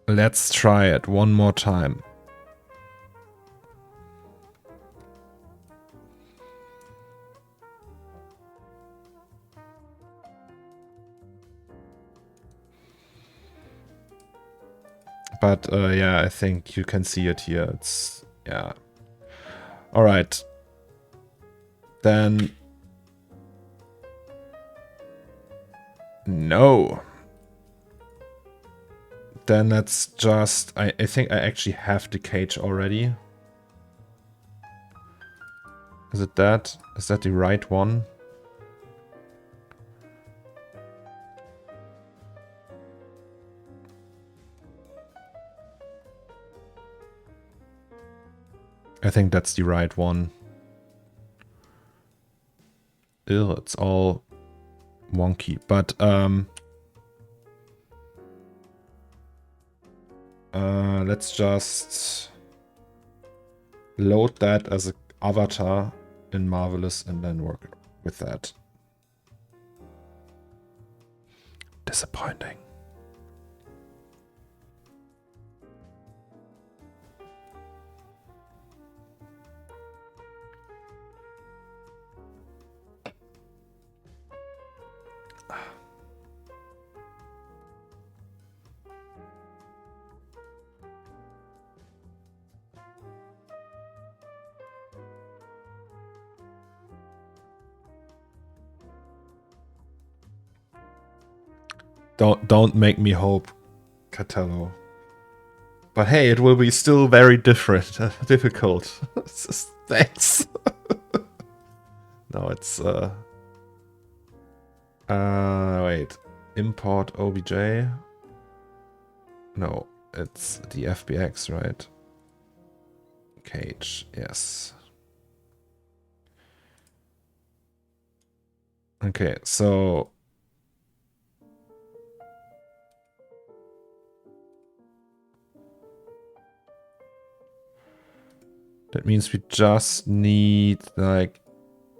Let's try it one more time. But yeah, I think you can see it here. It's, yeah. All right. Then... No. Then let's just... I think I actually have the cage already. Is it that? Is that the right one? I think that's the right one. Ew, it's all wonky. But let's just load that as an avatar in Marvelous and then work with that. Disappointing. Don't make me hope, Catello. But hey, it will be still very different, difficult. Thanks. No, it's wait. Import OBJ. No, it's the FBX, right? Cage, yes. Okay, so that means we just need like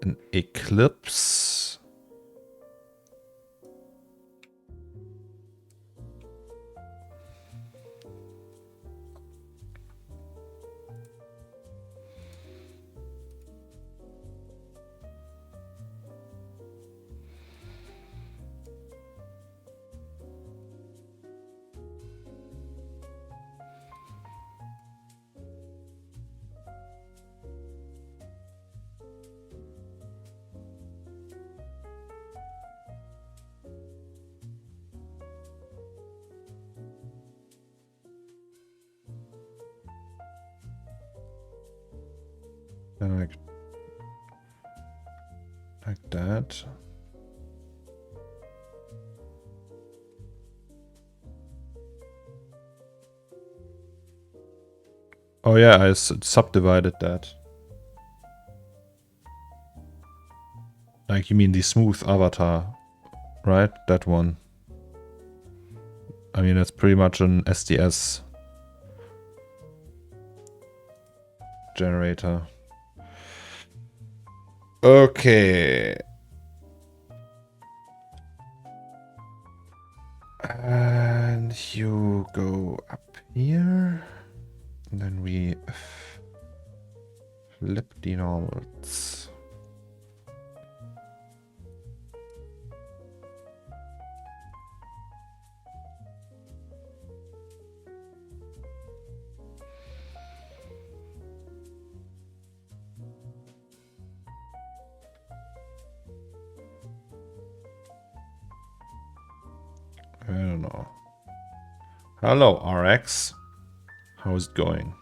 an eclipse. And like that. Oh yeah, I subdivided that. Like you mean the smooth avatar, right? That one. I mean, that's pretty much an SDS generator. Okay. And you go up here. And then we flip the normals. I don't know. Hello, RX. How's it going?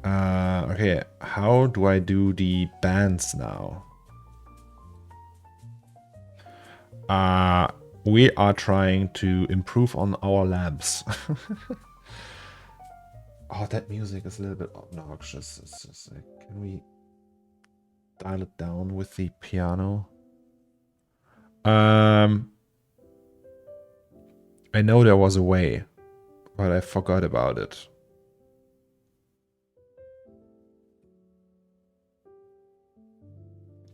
Okay, how do I do the bands now? We are trying to improve on our lamps. Oh, that music is a little bit obnoxious. It's just like, can we dial it down with the piano? I know there was a way, but I forgot about it.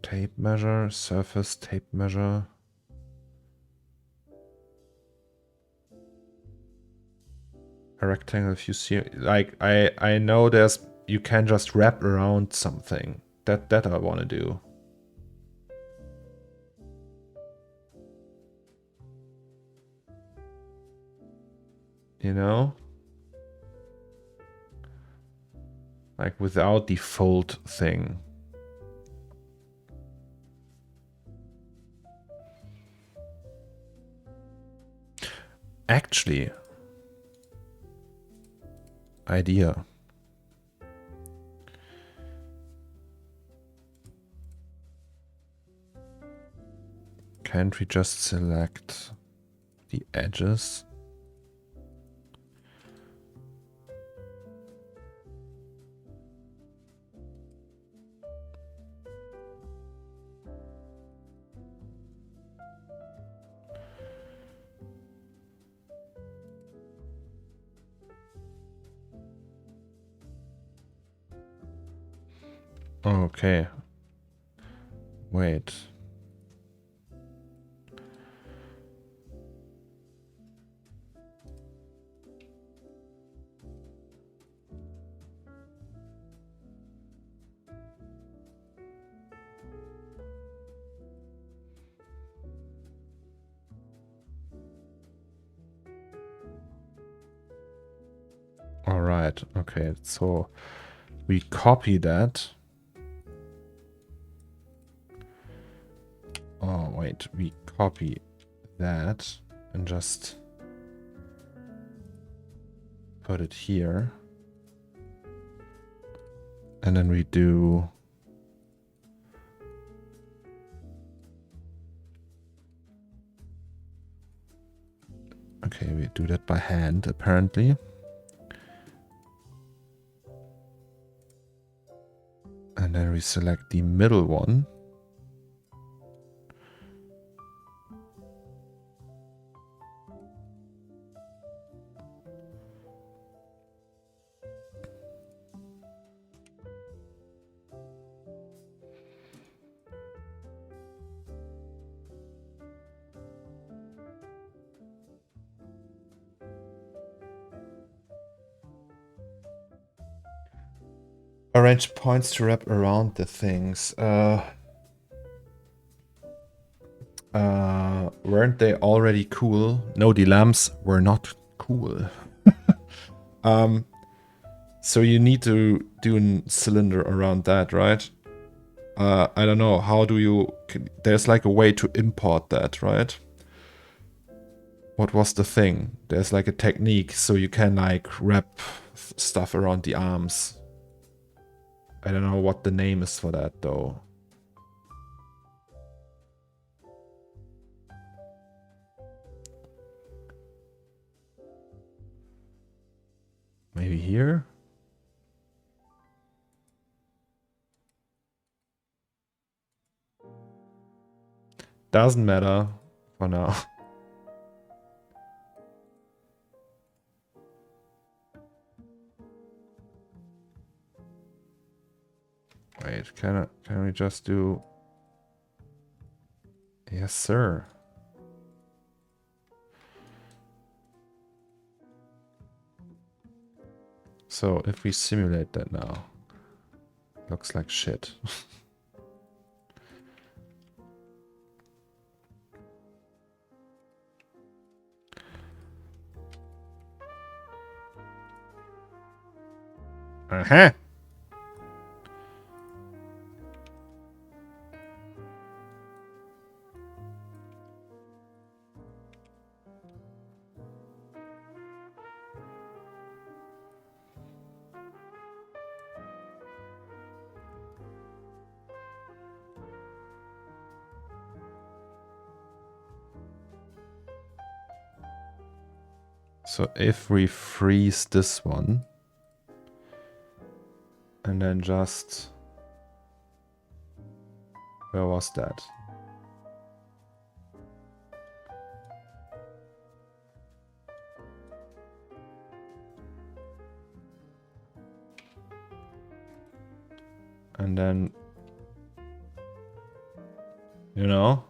Tape measure, surface tape measure. A rectangle, if you see, like, I know there's, you can just wrap around something. That I want to do. You know? Like without the fold thing. Actually, idea. Can't we just select the edges? Okay. Wait. All right. Okay. So we copy that. Oh, wait. We copy that and just put it here. And then we do... Okay, we do that by hand, apparently. And then we select the middle one. Arrange points to wrap around the things. Weren't they already cool? No, the lamps were not cool. So you need to do a cylinder around that, right? I don't know. How do you... There's like a way to import that, right? What was the thing? There's like a technique so you can like wrap stuff around the arms. I don't know what the name is for that though. Maybe here? Doesn't matter for now. Wait, can we just do... Yes, sir. So if we simulate that now, looks like shit. Uh-huh. So if we freeze this one and then just, where was that? And then, you know,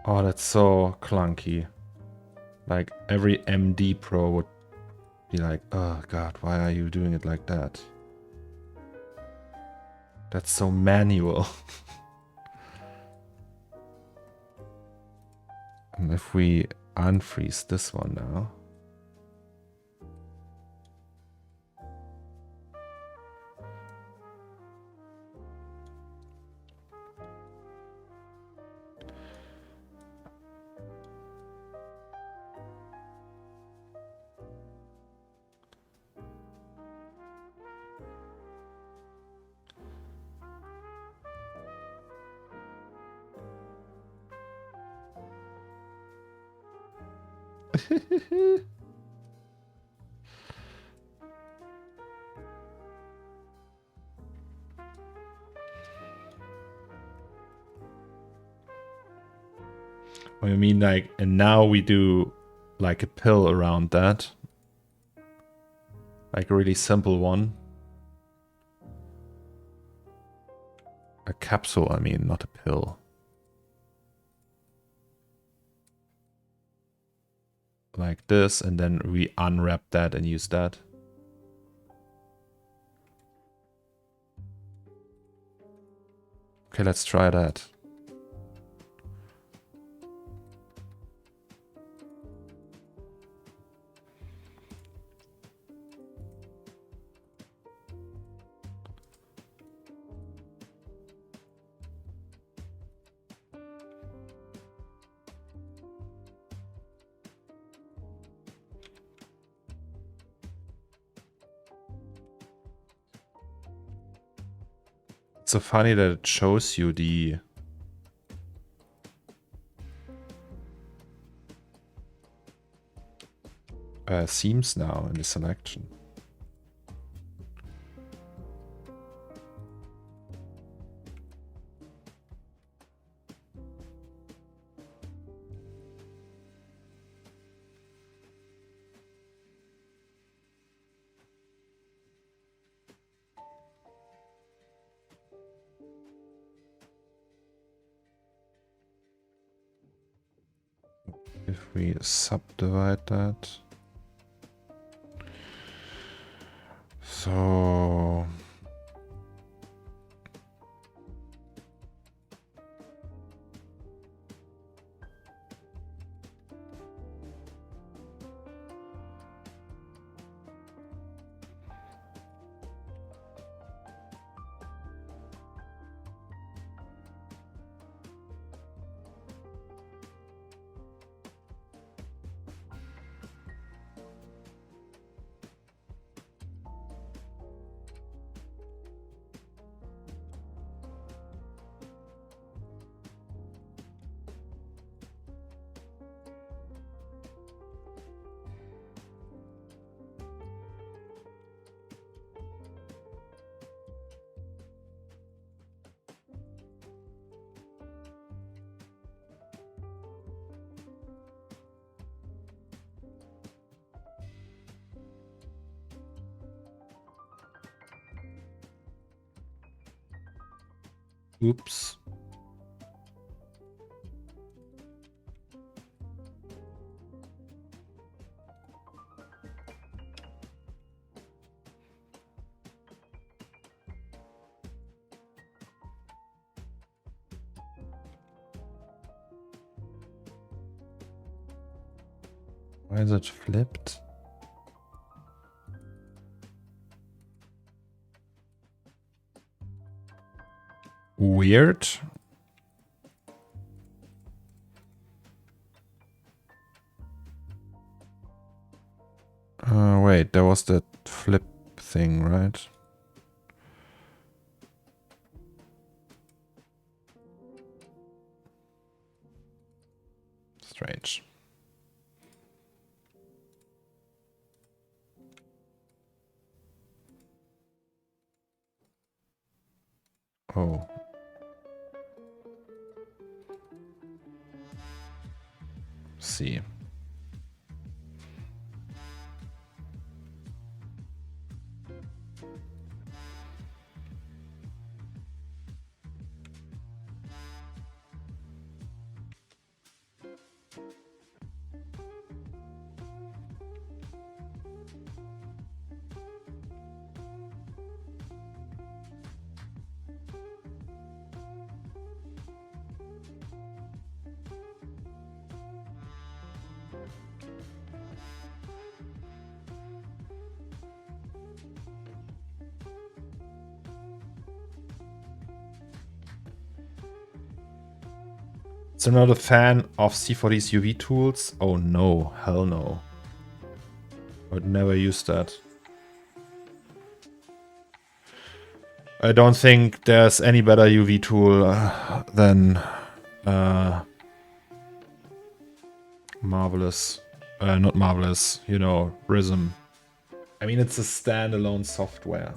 oh, that's so clunky. Like every MD Pro would be like, oh god, why are you doing it like that? That's so manual. And if we unfreeze this one now. I mean, like, and now we do like a pill around that. Like a really simple one. A capsule, I mean, not a pill. Like this, and then we unwrap that and use that. Okay, let's try that. It's so funny that it shows you the seams now in the selection. If we subdivide that. So Oops. Why is it flipped? Weird. Wait, there was that flip thing, right? Strange. Oh. See. So I'm not a fan of C4D's UV tools. Oh no, hell no. I would never use that. I don't think there's any better UV tool than Marvelous. Not Marvelous, you know, Prism. I mean, it's a standalone software.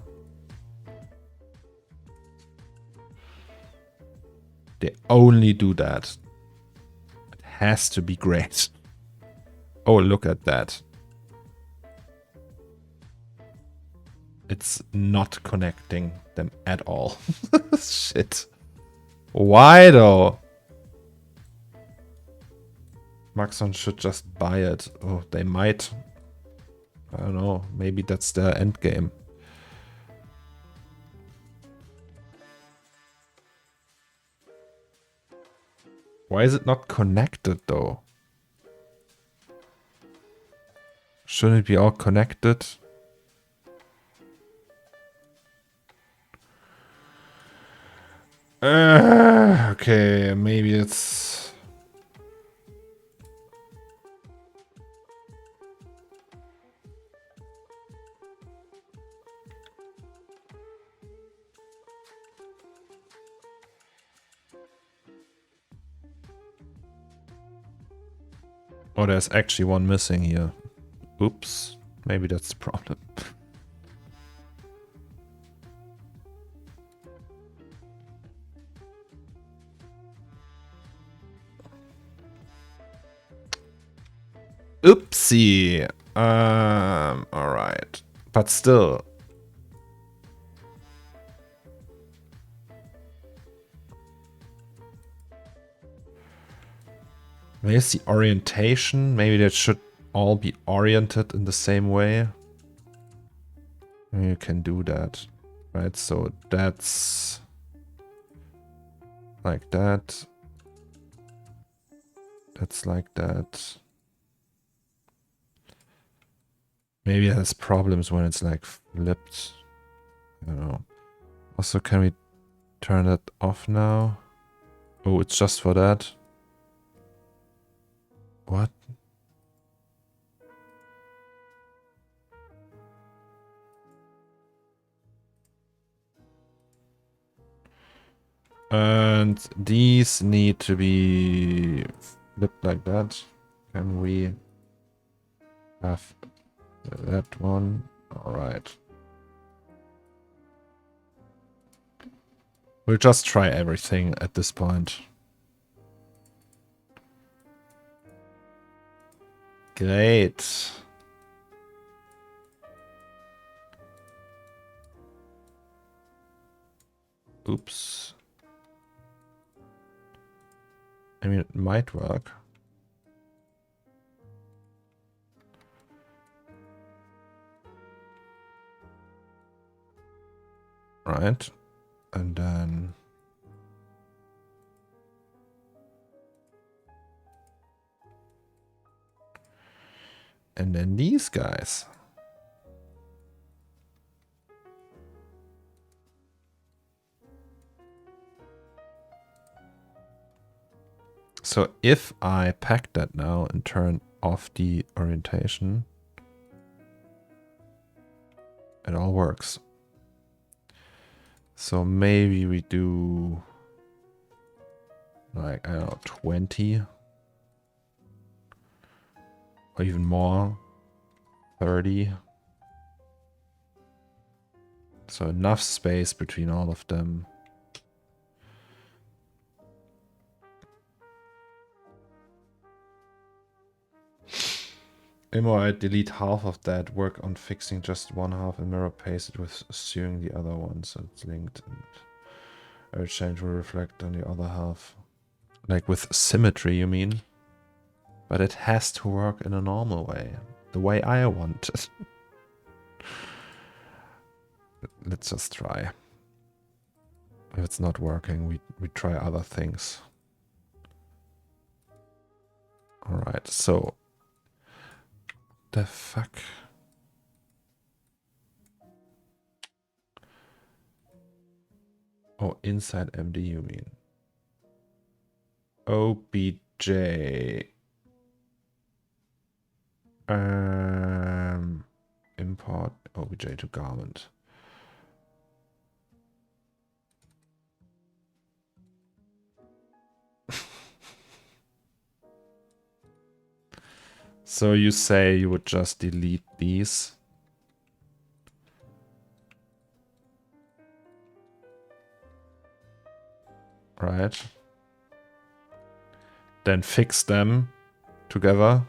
They only do that. It has to be great. Oh, look at that. It's not connecting them at all. Shit. Why though? Maxon should just buy it. Oh, they might. I don't know. Maybe that's their end game. Why is it not connected though? Shouldn't it be all connected? Okay, maybe it's... Oh, there's actually one missing here. Oops. Maybe that's the problem. Oopsie. Alright. But still. Where's the orientation? Maybe that should all be oriented in the same way. You can do that. Right, so that's like that. That's like that. Maybe it has problems when it's like flipped. I don't know. Also, can we turn that off now? Oh, it's just for that. What? And these need to be flipped like that. Can we have that one? All right. We'll just try everything at this point. Great. Oops. I mean, it might work. Right. And then... And then these guys. So if I pack that now and turn off the orientation, it all works. So maybe we do like, I don't know, 20 or even more, 30. So enough space between all of them. I delete half of that, work on fixing just one half and mirror paste it with sewing the other one so it's linked, and every change will reflect on the other half. Like with symmetry, you mean? But it has to work in a normal way, the way I want it. Let's just try. If it's not working, we try other things. Alright, so... The fuck? Oh, inside MD you mean? OBJ. Import OBJ to garment. So you say you would just delete these? Right. Then fix them together.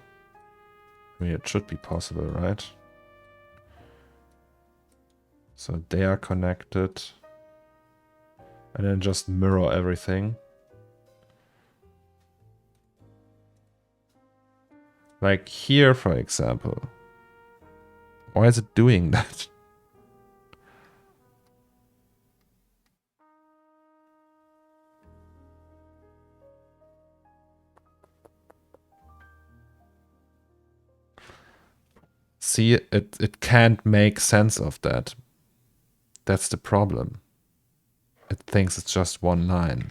I mean, it should be possible, right? So they are connected. And then just mirror everything. Like here, for example. Why is it doing that? See, it can't make sense of that. That's the problem. It thinks it's just one line.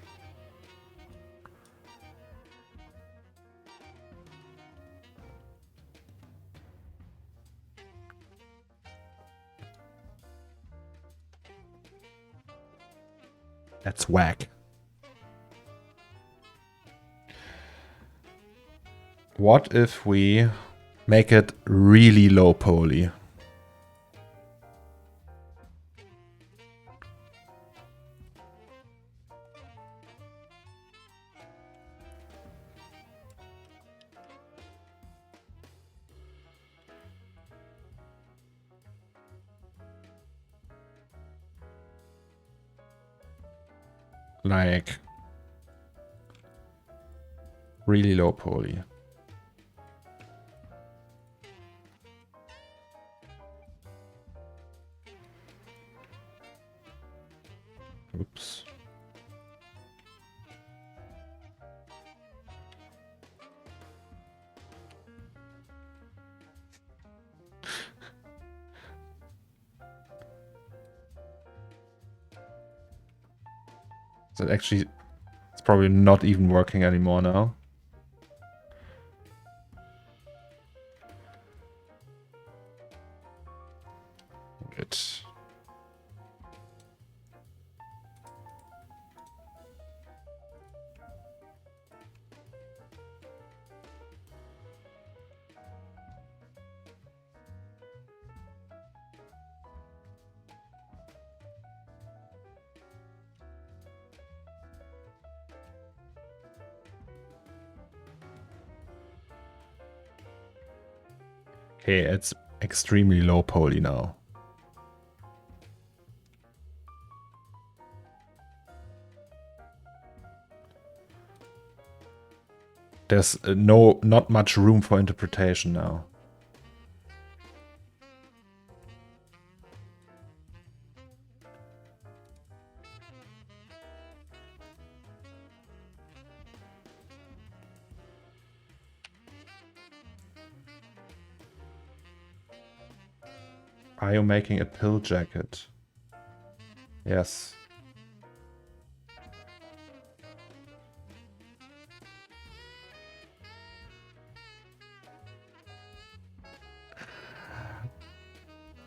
That's whack. What if we make it really low poly? Like really low poly. Oops. So actually, it's probably not even working anymore now. Good. Okay, it's extremely low poly now. There's not much room for interpretation now. Are you making a pill jacket? Yes.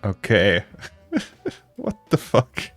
Okay. What the fuck?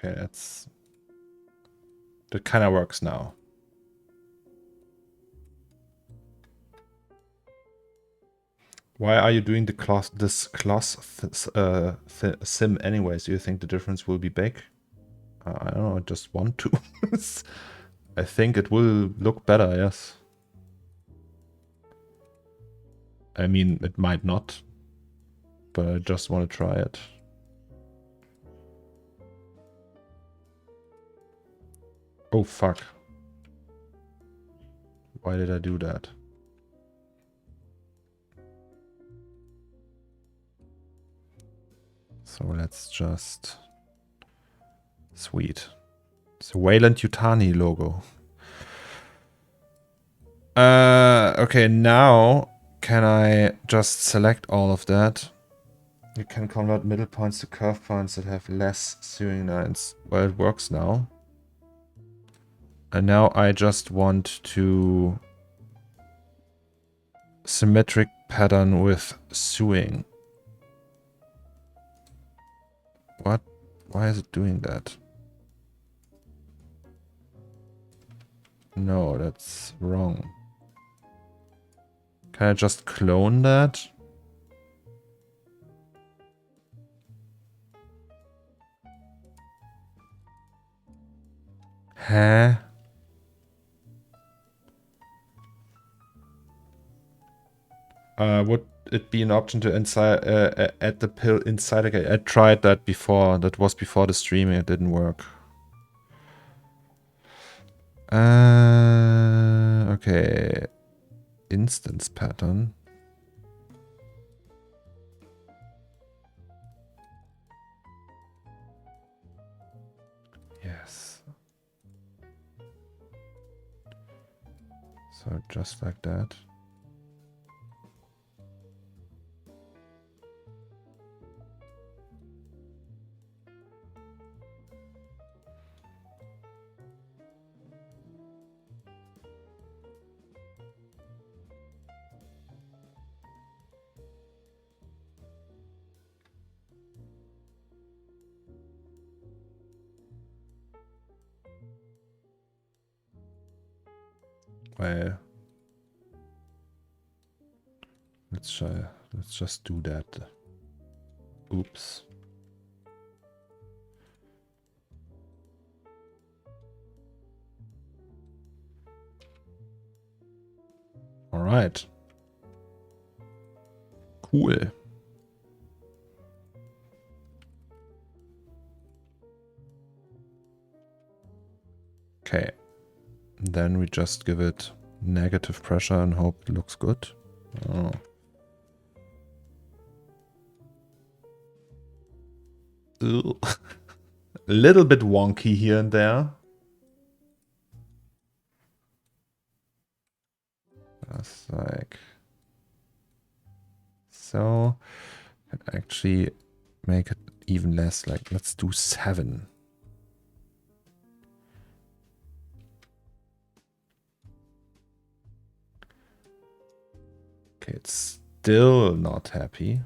Okay, that kind of works now. Why are you doing this class sim anyways? Do you think the difference will be big? I don't know, I just want to. I think it will look better, yes. I mean, it might not, but I just want to try it. Oh, fuck. Why did I do that? So let's just... Sweet. It's a Wayland-Yutani logo. Okay, now can I just select all of that? You can convert middle points to curve points that have less sewing lines. Well, it works now. And now I just want to... Symmetric pattern with sewing. What? Why is it doing that? No, that's wrong. Can I just clone that? Huh? Would it be an option to add the pill inside again? I tried that before. That was before the streaming. It didn't work. Okay. Instance pattern. Yes. So just like that. Well, let's just do that. Oops. All right. Cool. Okay. Then we just give it negative pressure and hope it looks good. Oh. A little bit wonky here and there. That's like so. And actually make it even less. Like, let's do 7. Okay, it's still not happy.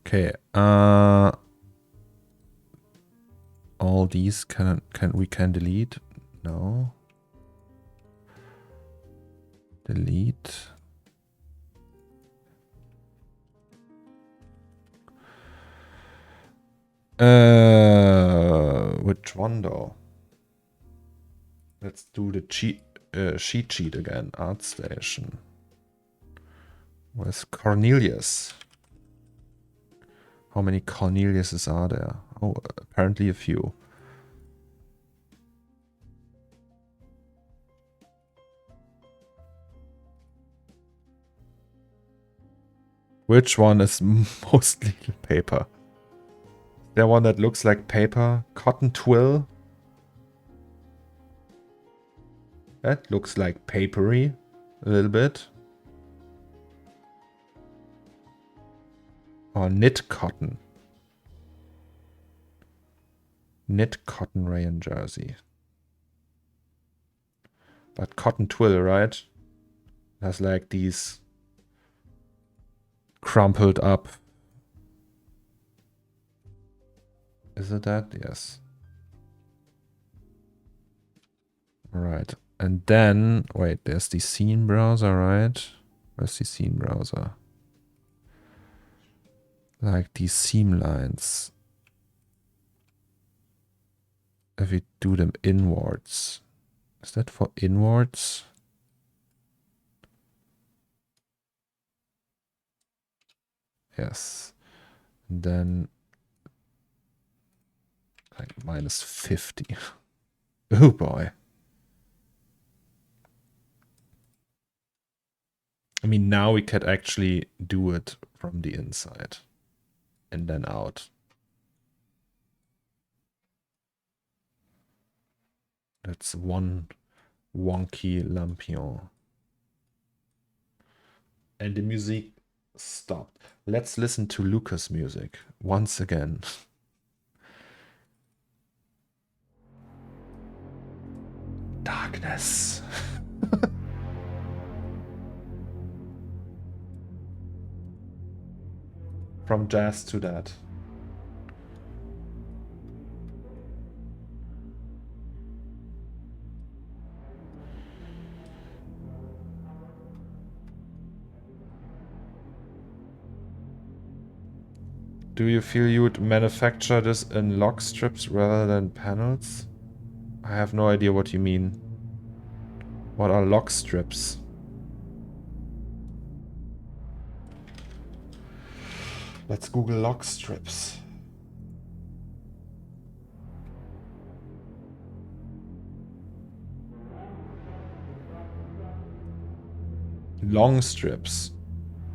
Okay, all these we can delete. No. Delete. Which one though? Let's do the cheat sheet again. ArtStation. Where's Cornelius? How many Corneliuses are there? Oh, apparently a few. Which one is mostly paper? There one that looks like paper? Cotton twill? That looks like papery a little bit. Or knit cotton. Knit cotton rayon jersey. But cotton twill, right? Has like these crumpled up. Is it that? Yes. Alright. And then, wait, there's the scene browser, right? Where's the scene browser? Like these seam lines. If we do them inwards. Is that for inwards? Yes. And then like minus 50. Oh boy. I mean, now we could actually do it from the inside and then out. That's one wonky lampion. And the music stopped. Let's listen to Lucas' music once again. Darkness. From jazz to that. Do you feel you would manufacture this in lock strips rather than panels? I have no idea what you mean. What are lock strips? Let's Google lock strips. Long strips.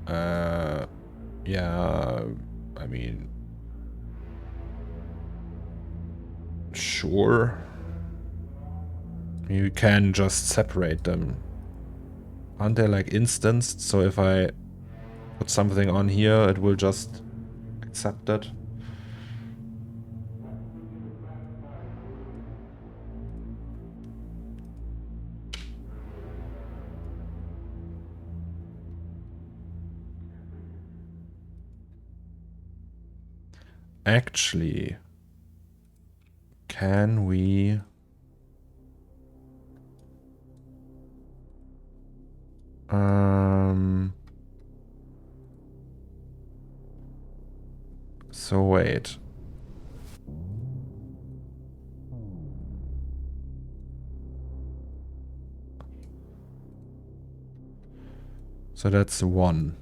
Yeah, I mean, sure. You can just separate them. Aren't they like instanced? So if I put something on here, it will just accept it. Actually, can we... So wait. So that's 1.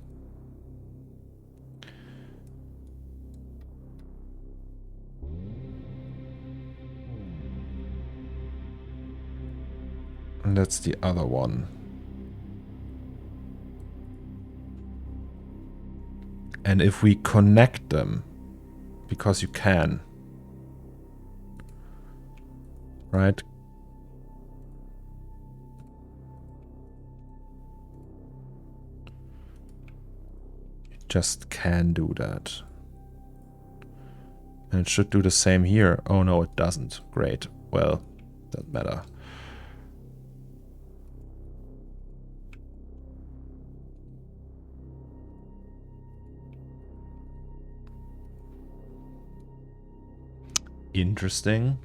And that's the other one. And if we connect them, because you can, right? You just can do that. And it should do the same here. Oh no, it doesn't. Great. Well, doesn't matter. Interesting.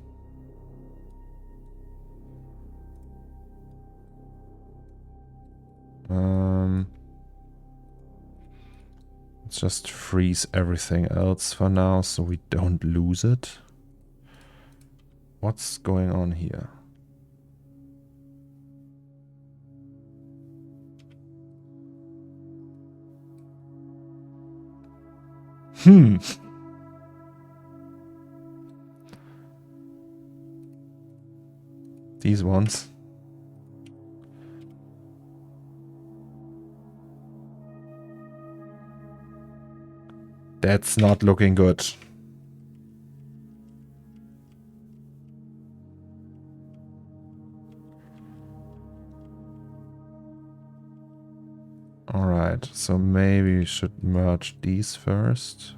Let's just freeze everything else for now so we don't lose it. What's going on here? These ones. That's not looking good. Alright, so maybe we should merge these first.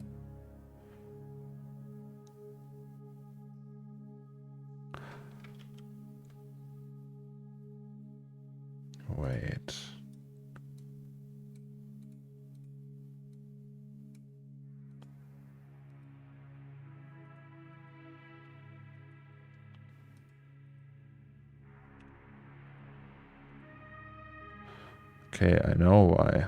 Wait. Okay, I know why.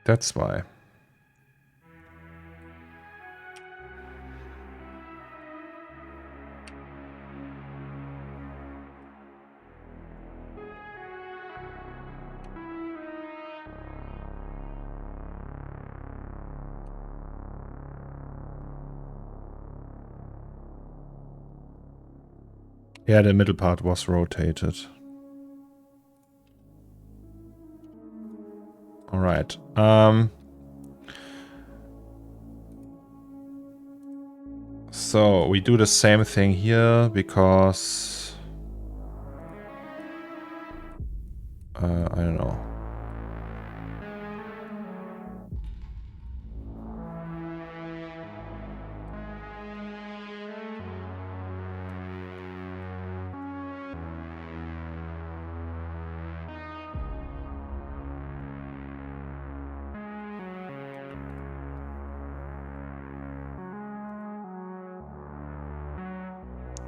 That's why. Yeah, the middle part was rotated. All right. So we do the same thing here because I don't know.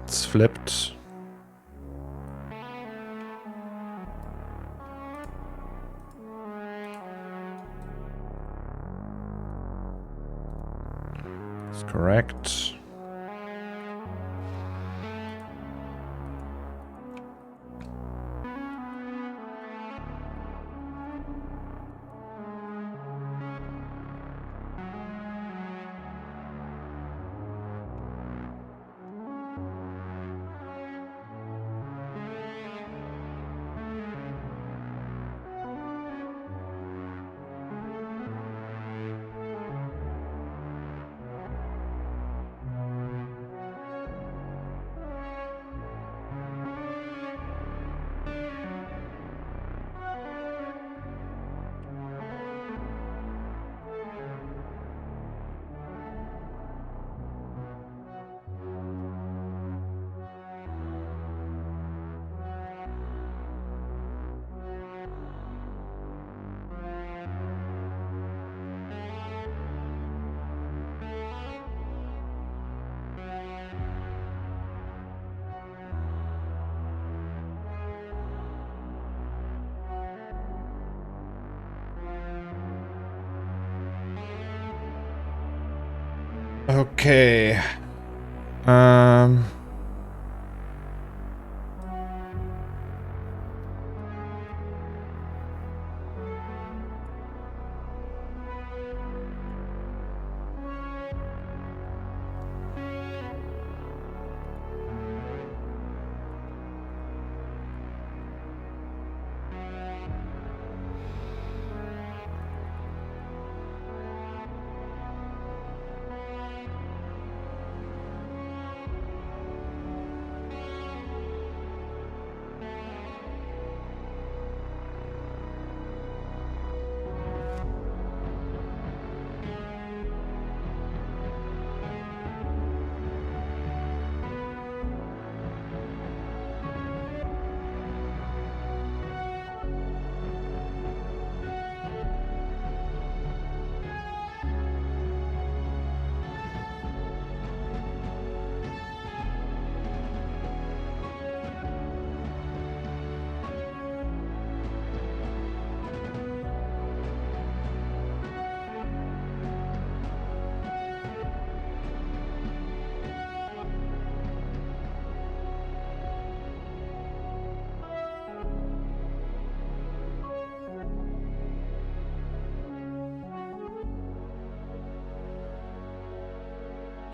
It's flipped. It's correct. Okay.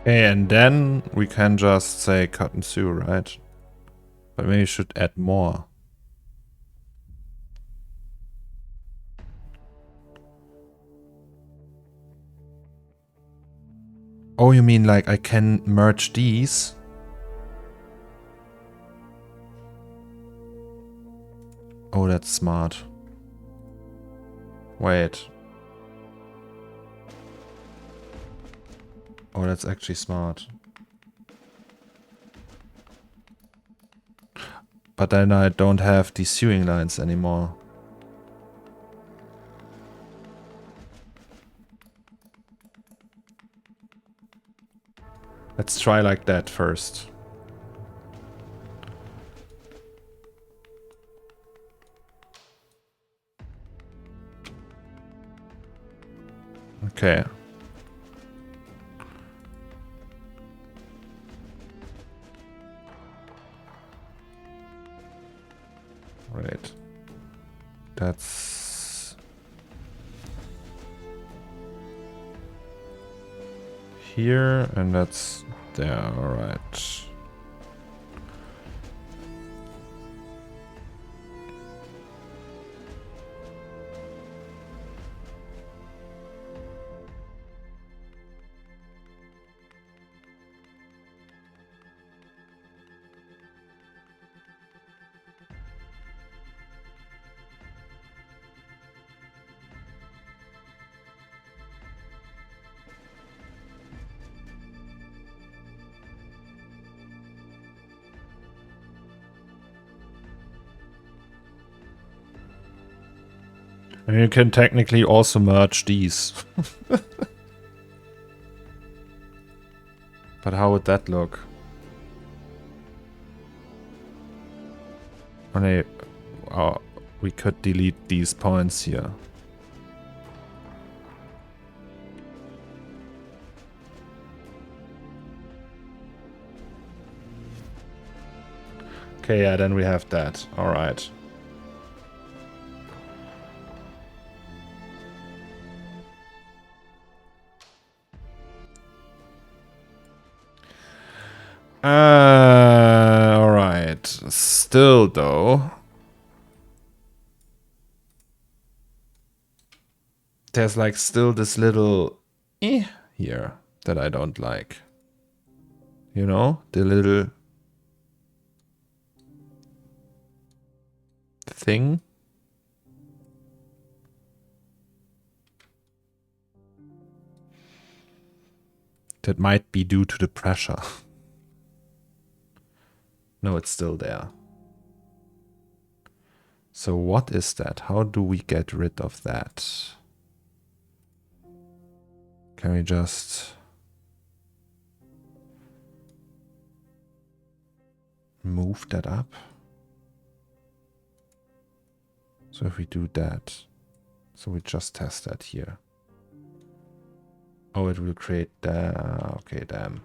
Okay, and then we can just say cut and sew, right? But maybe we should add more. Oh, you mean like I can merge these? Oh, that's smart. Wait. Oh, that's actually smart. But then I don't have these sewing lines anymore. Let's try like that first. Okay. Right. That's here and that's there. All right. And you can technically also merge these. But how would that look? We could delete these points here. Okay, yeah, then we have that. All right. All right. Still, though, there's like still this little here that I don't like. You know, the little thing. That might be due to the pressure. No, it's still there. So what is that? How do we get rid of that? Can we just move that up? So if we do that, so we just test that here. Oh, it will create the... Okay, damn.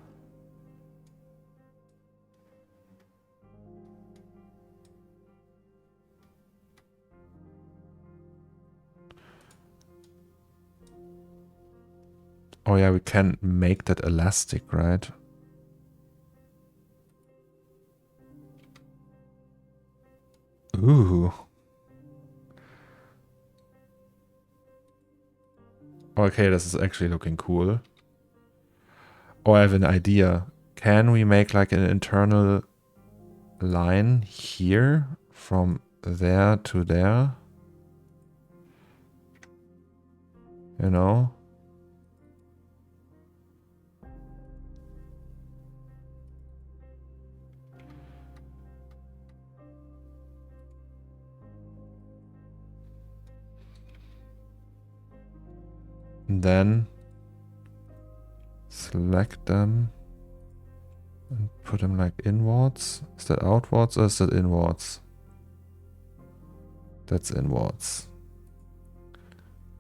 Oh yeah, we can make that elastic, right? Ooh. Okay, this is actually looking cool. Oh, I have an idea. Can we make like an internal line here from there to there? You know? And then select them and put them like inwards. Is that outwards or is that inwards? That's inwards.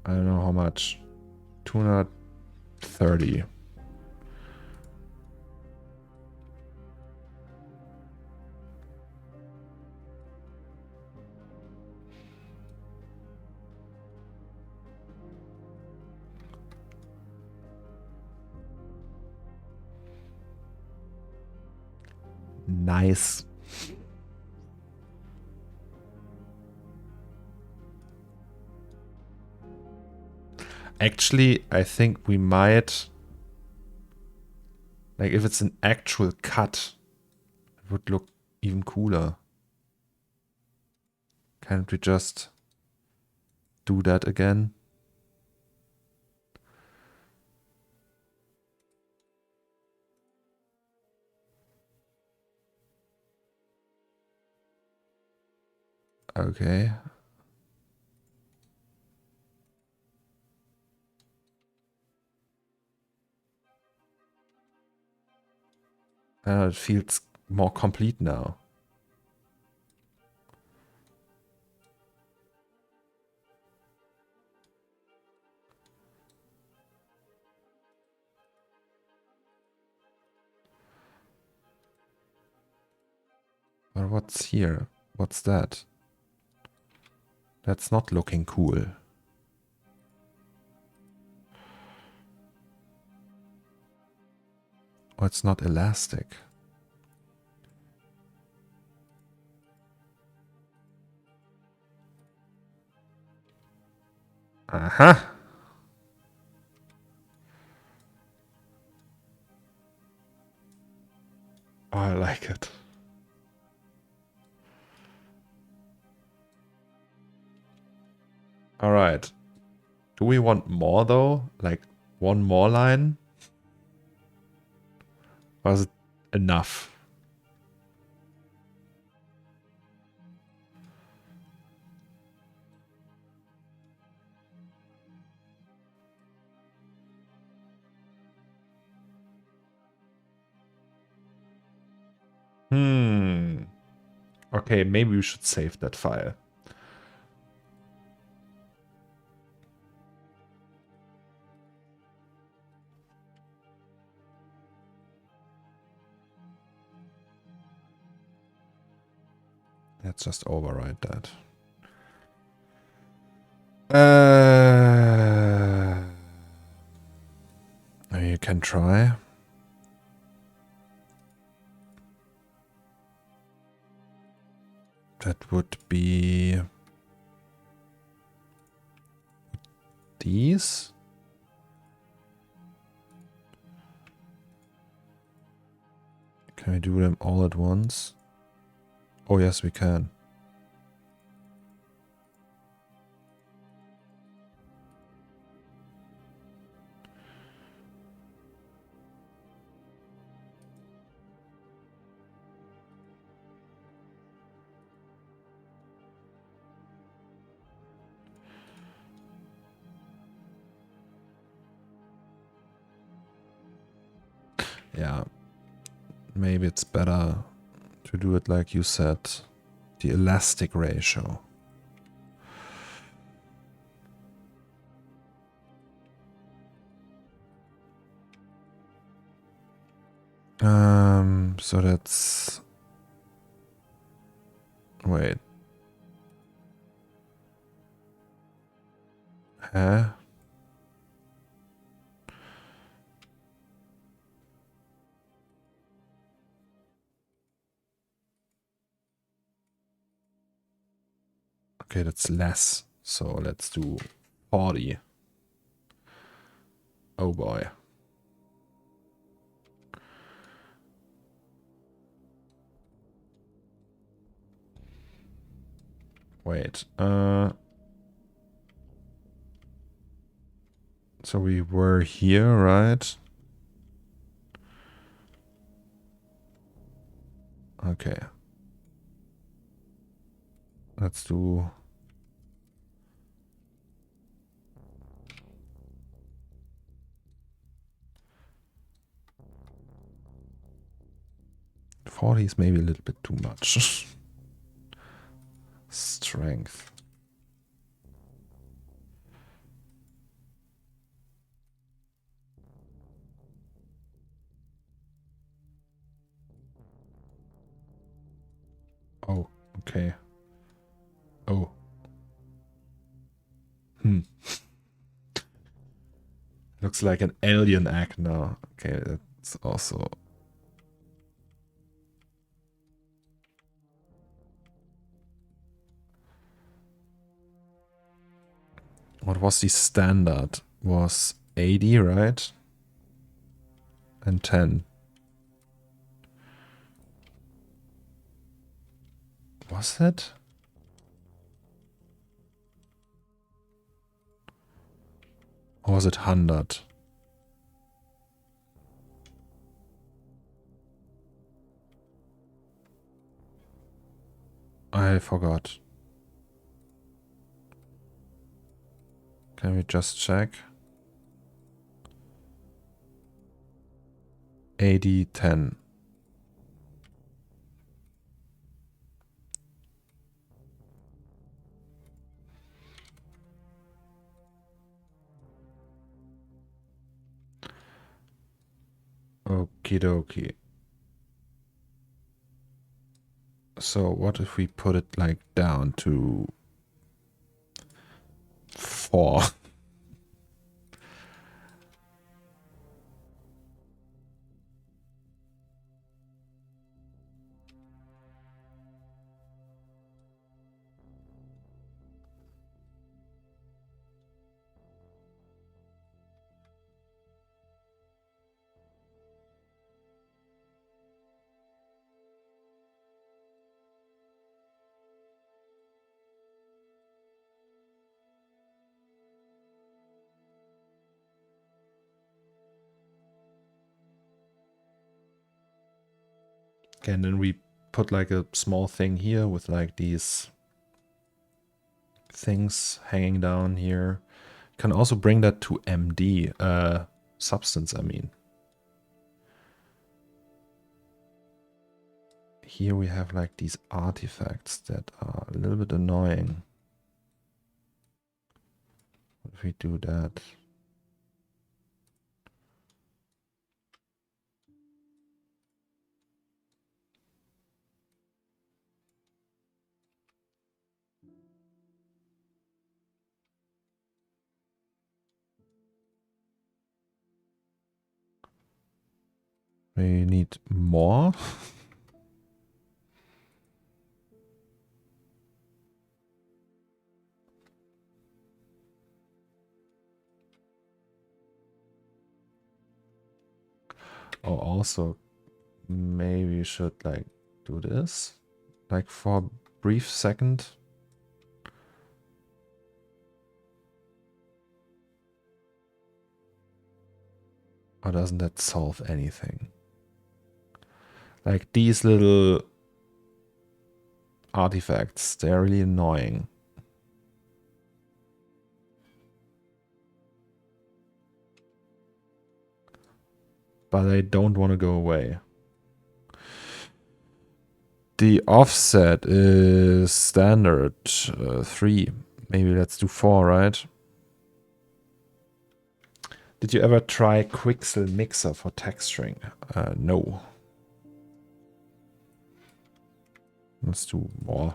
I don't know how much. 230. Nice. Actually, I think we might... Like, if it's an actual cut, it would look even cooler. Can't we just do that again? Okay. It feels more complete now. But what's here? What's that? That's not looking cool. Oh, it's not elastic. Aha! Oh, I like it. Alright. Do we want more though? Like one more line? Or is it enough? Okay, maybe we should save that file. Let's just override that. You can try. That would be these. Can we do them all at once? Oh yes, we can. Yeah, maybe it's better to do it like you said, the elastic ratio. So that's... Wait. Huh? Okay, that's less. So let's do 40. Oh boy. Wait. So we were here, right? Okay. Let's do... $40 is maybe a little bit too much. Strength. Oh, okay. Oh. Looks like an alien egg now. Okay, that's also... What was the standard? Was 80, right? And 10. Was it? Or was it 100? I forgot. Can we just check? 80, 10. Okie dokie. So what if we put it like down to 4? Okay, and then we put like a small thing here with like these things hanging down here. Can also bring that to MD, substance, I mean. Here we have like these artifacts that are a little bit annoying. What if we do that? We need more. Oh, also, maybe we should like do this, like for a brief second. Or doesn't that solve anything? Like these little artifacts, they're really annoying. But I don't want to go away. The offset is standard 3. Maybe let's do 4, right? Did you ever try Quixel Mixer for texturing? No. Let's do more.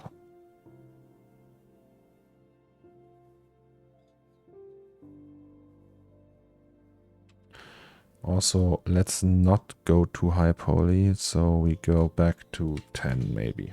Also, let's not go too high poly, so we go back to 10 maybe.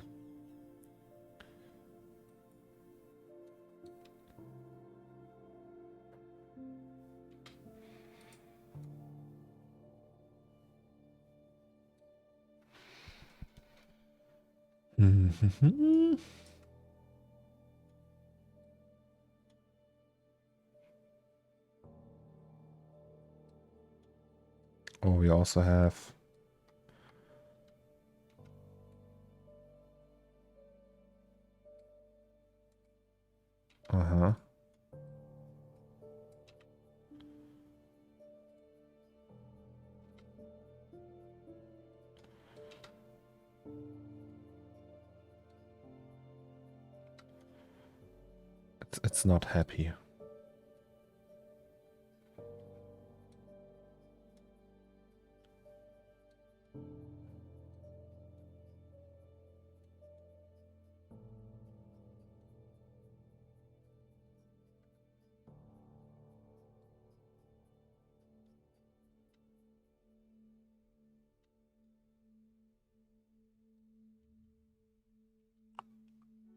Oh, we also have it's not happy.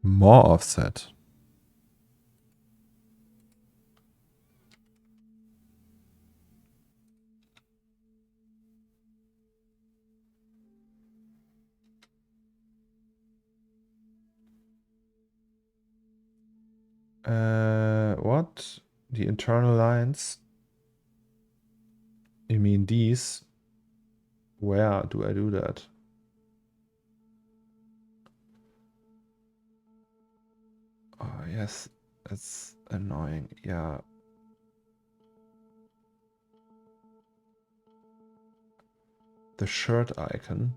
More offset. What? The internal lines? You mean these? Where do I do that? Oh, yes, that's annoying. Yeah. The shirt icon.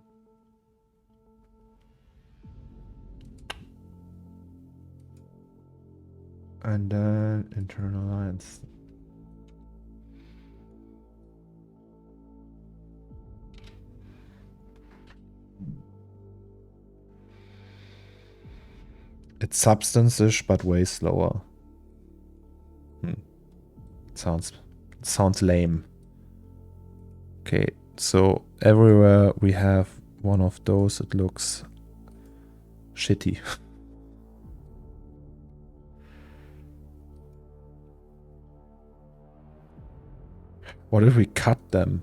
And then internal lines. It's substance-ish, but way slower. Sounds lame. Okay, so everywhere we have one of those, it looks shitty. What if we cut them?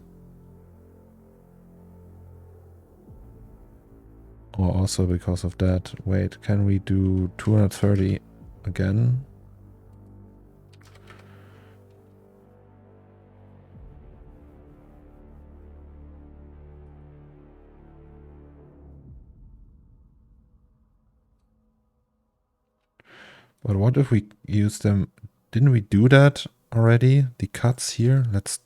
Or also because of that. Wait, can we do 230 again? But what if we use them? Didn't we do that already? The cuts here? Let's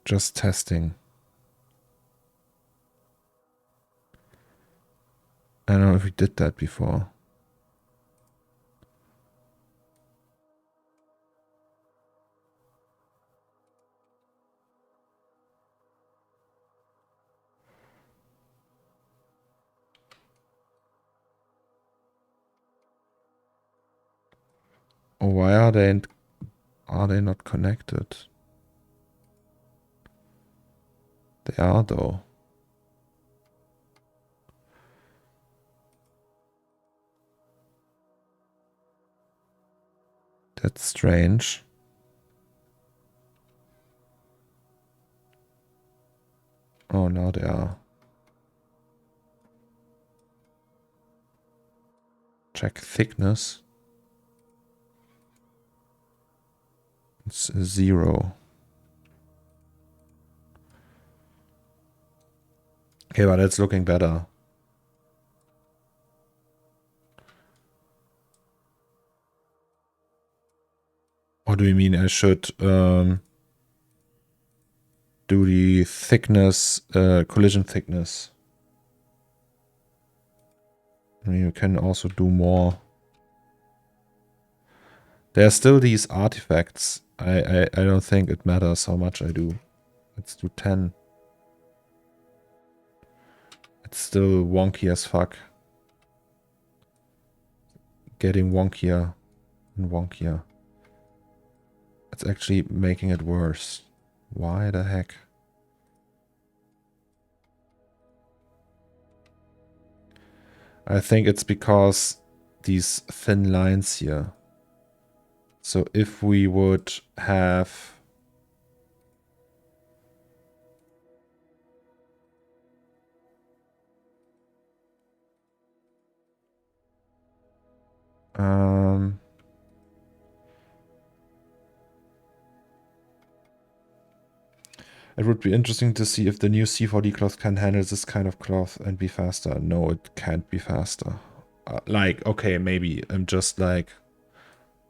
just testing. I don't know if we did that before. Oh, why are they not connected? They are though. That's strange. Oh, now they are. Check thickness. It's 0. Okay, but it's looking better. What do you mean I should do the thickness, collision thickness? I mean, you can also do more. There are still these artifacts. I don't think it matters how much I do. Let's do 10. It's still wonky as fuck. Getting wonkier and wonkier. It's actually making it worse. Why the heck? I think it's because these thin lines here. So if we would have it would be interesting to see if the new C4D cloth can handle this kind of cloth and be faster. No, it can't be faster. Like, okay, maybe I'm just like,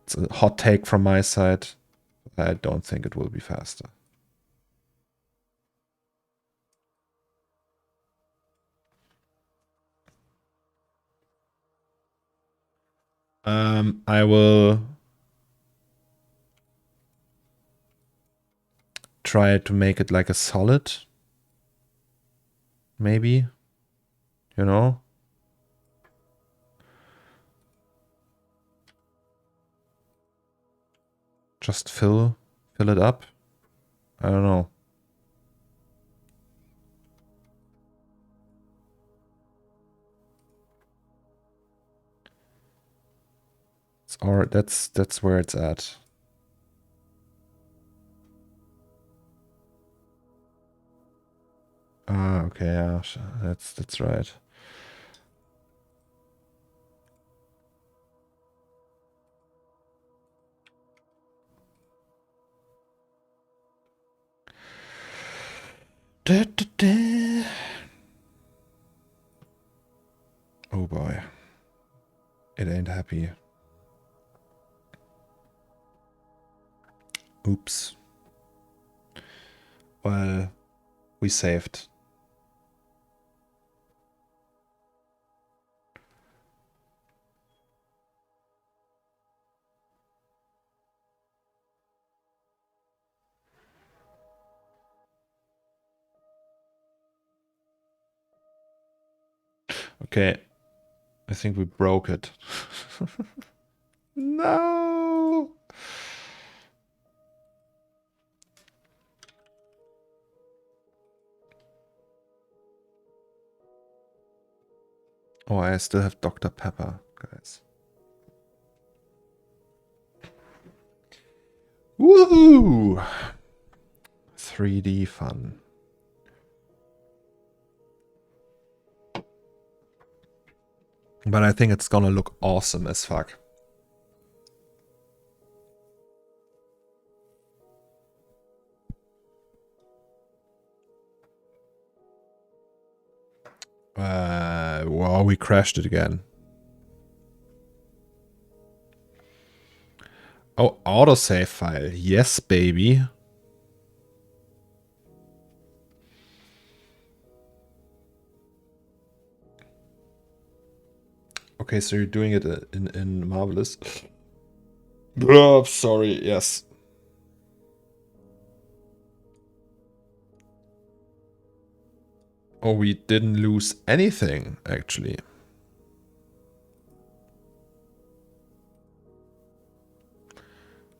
it's a hot take from my side. I don't think it will be faster. I will try to make it like a solid. Maybe. You know? Just fill it up. I don't know. It's all that's where it's at. Ah, okay, yeah, that's right. Da, da, da. Oh boy. It ain't happy. Oops. Well, we saved. Okay. I think we broke it. No. Oh, I still have Dr. Pepper, guys. Woohoo! 3D fun. But I think it's gonna look awesome as fuck. Wow, we crashed it again. Oh, autosave file. Yes, baby. Okay, so you're doing it in Marvelous. Oh, sorry, yes. Oh, we didn't lose anything, actually.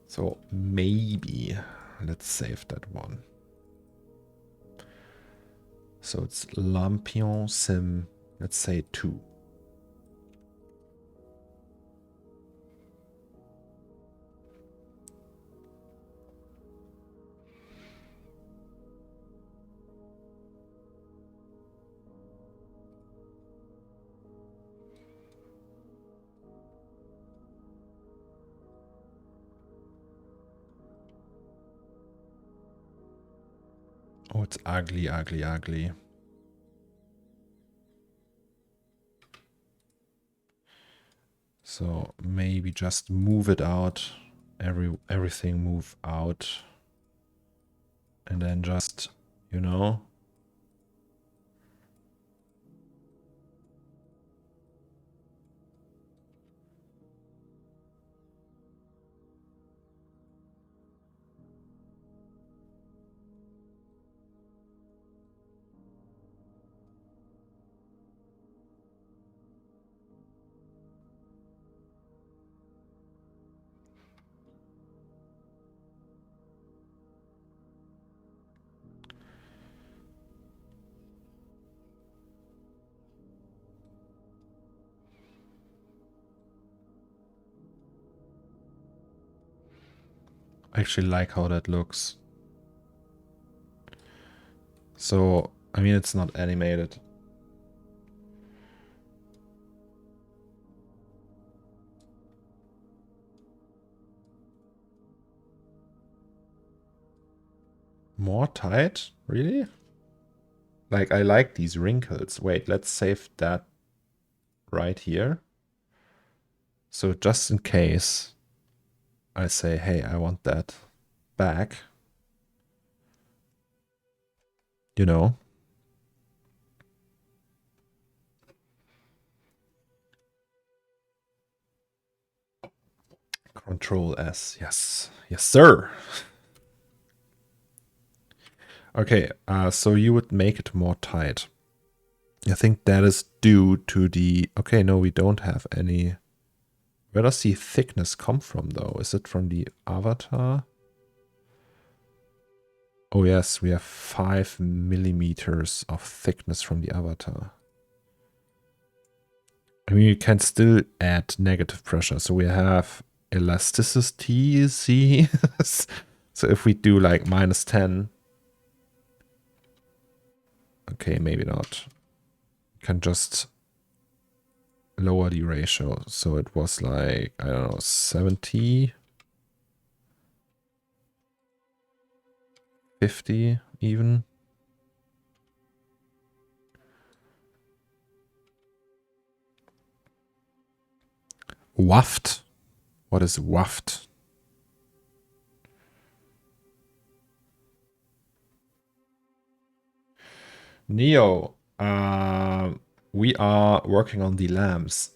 So maybe let's save that one. So it's Lampion Sim, let's say 2. Oh, it's ugly, ugly, ugly. So maybe just move it out. Everything move out. And then just, you know. I actually like how that looks. So, I mean, it's not animated. More tight? Really? Like, I like these wrinkles. Wait, let's save that right here. So just in case I say, hey, I want that back. You know. Control S. Yes. Yes, sir. Okay, so you would make it more tight. I think that is due to the... Okay, no, we don't have any... Where does the thickness come from, though? Is it from the avatar? Oh, yes, we have 5 millimeters of thickness from the avatar. I mean, you can still add negative pressure. So we have elasticity, see? So if we do like -10... Okay, maybe not. You can just lower the ratio. So it was like, I don't know, 70, 50 even. Waft? What is waft? Neo, we are working on the lamps.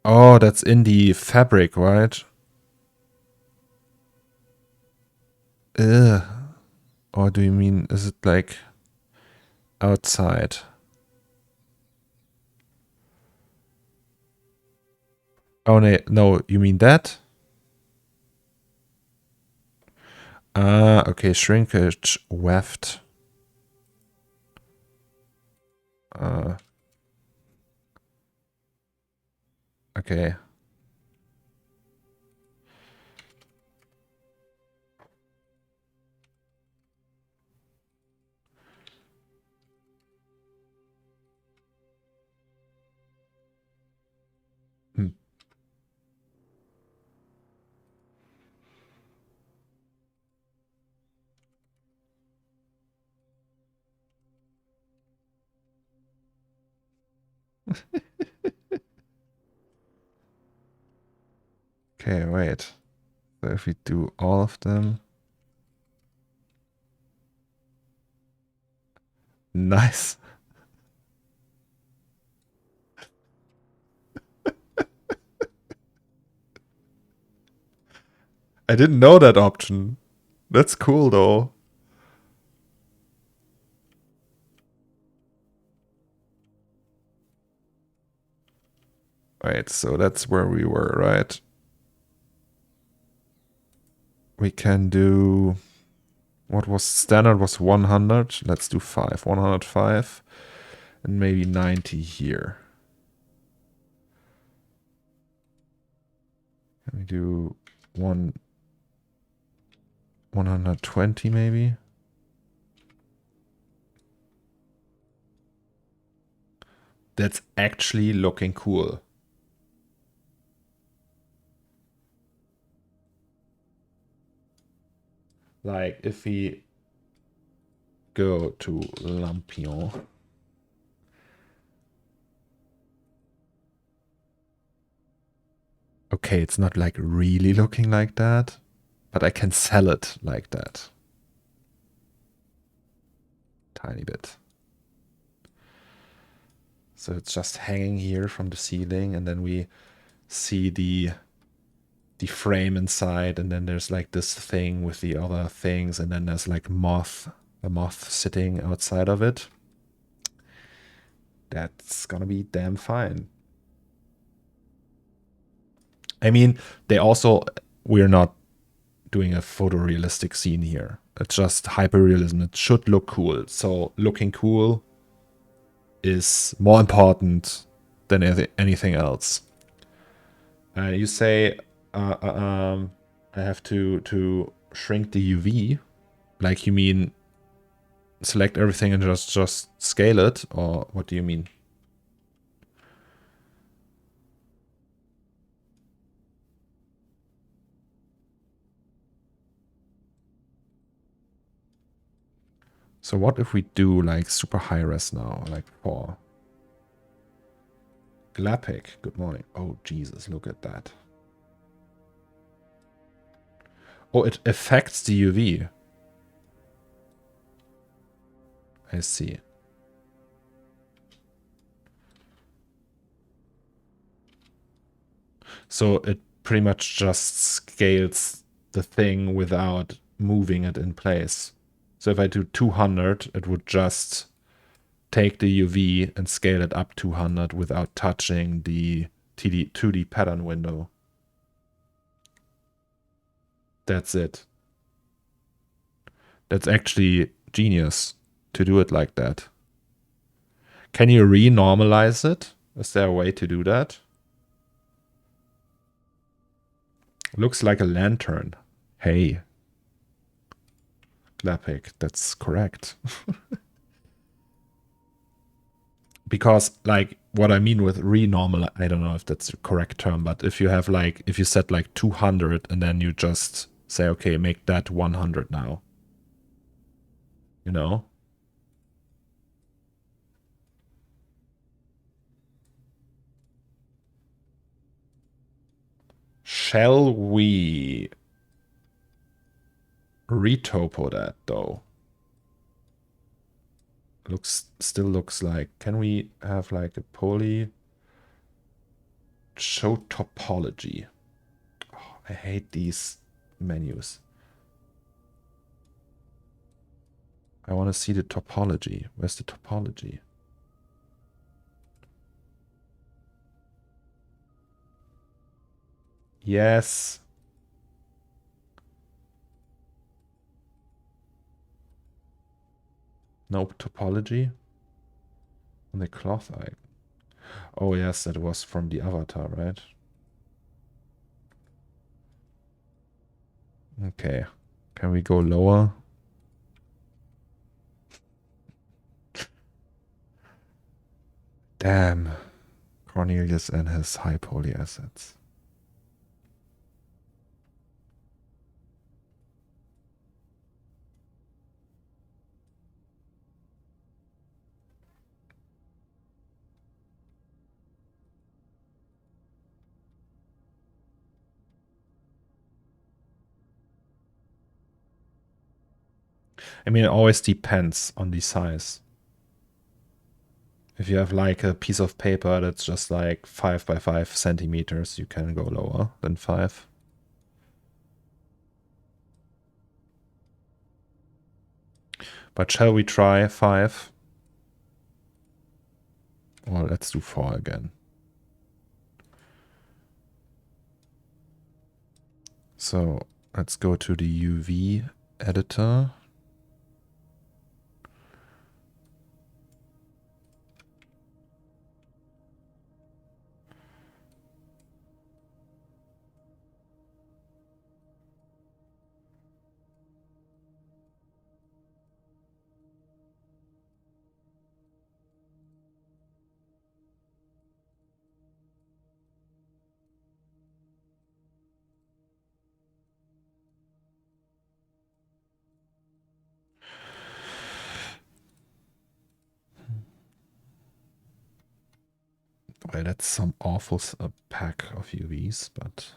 Oh, that's in the fabric, right? Ugh. Or do you mean, is it like outside? Oh, no, you mean that? Ah, okay, shrinkage, weft. Okay. Hmm. Okay, wait. So if we do all of them. Nice. I didn't know that option. That's cool though. Right, so that's where we were, right? We can do... What was standard was 100. Let's do 5. 105. And maybe 90 here. Can we do 120 maybe? That's actually looking cool. Like if we go to lampion. Okay, it's not like really looking like that, but I can sell it like that. Tiny bit. So it's just hanging here from the ceiling, and then we see the frame inside, and then there's like this thing with the other things, and then there's like a moth sitting outside of it. That's gonna be damn fine. I mean, we're not doing a photorealistic scene here. It's just hyperrealism. It should look cool. So looking cool is more important than anything else. You say I have to shrink the UV. Like, you mean select everything and just scale it, or what do you mean? So what if we do like super high res now, like 4? Glapic, good morning. Oh Jesus, look at that. Oh, it affects the UV. I see. So it pretty much just scales the thing without moving it in place. So if I do 200, it would just take the UV and scale it up 200 without touching the 2D pattern window. That's it. That's actually genius to do it like that. Can you re-normalize it? Is there a way to do that? Looks like a lantern. Hey. Glapic, that's correct. Because, like, what I mean with re-normal, I don't know if that's the correct term, but if you have, like, if you set, like, 200 and then you just say, okay, make that 100 now. You know? Shall we retopo that, though? Still looks like, can we have, like, a poly show topology? Oh, I hate these menus. I want to see the topology. Where's the topology? Yes. No topology on the cloth icon. Oh yes, that was from the avatar, right? Okay. Can we go lower? Damn. Cornelius and his high poly assets. I mean, it always depends on the size. If you have like a piece of paper that's just like 5 by 5 centimeters, you can go lower than 5. But shall we try 5? Or let's do 4 again. So let's go to the UV editor. Well, that's some awful pack of UVs, but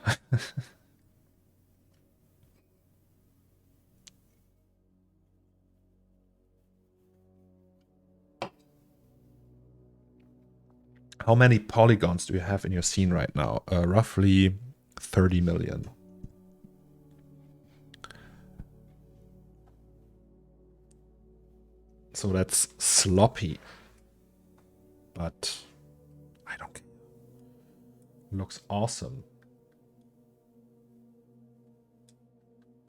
how many polygons do you have in your scene right now? Roughly 30 million. So that's sloppy, but I don't care. Looks awesome.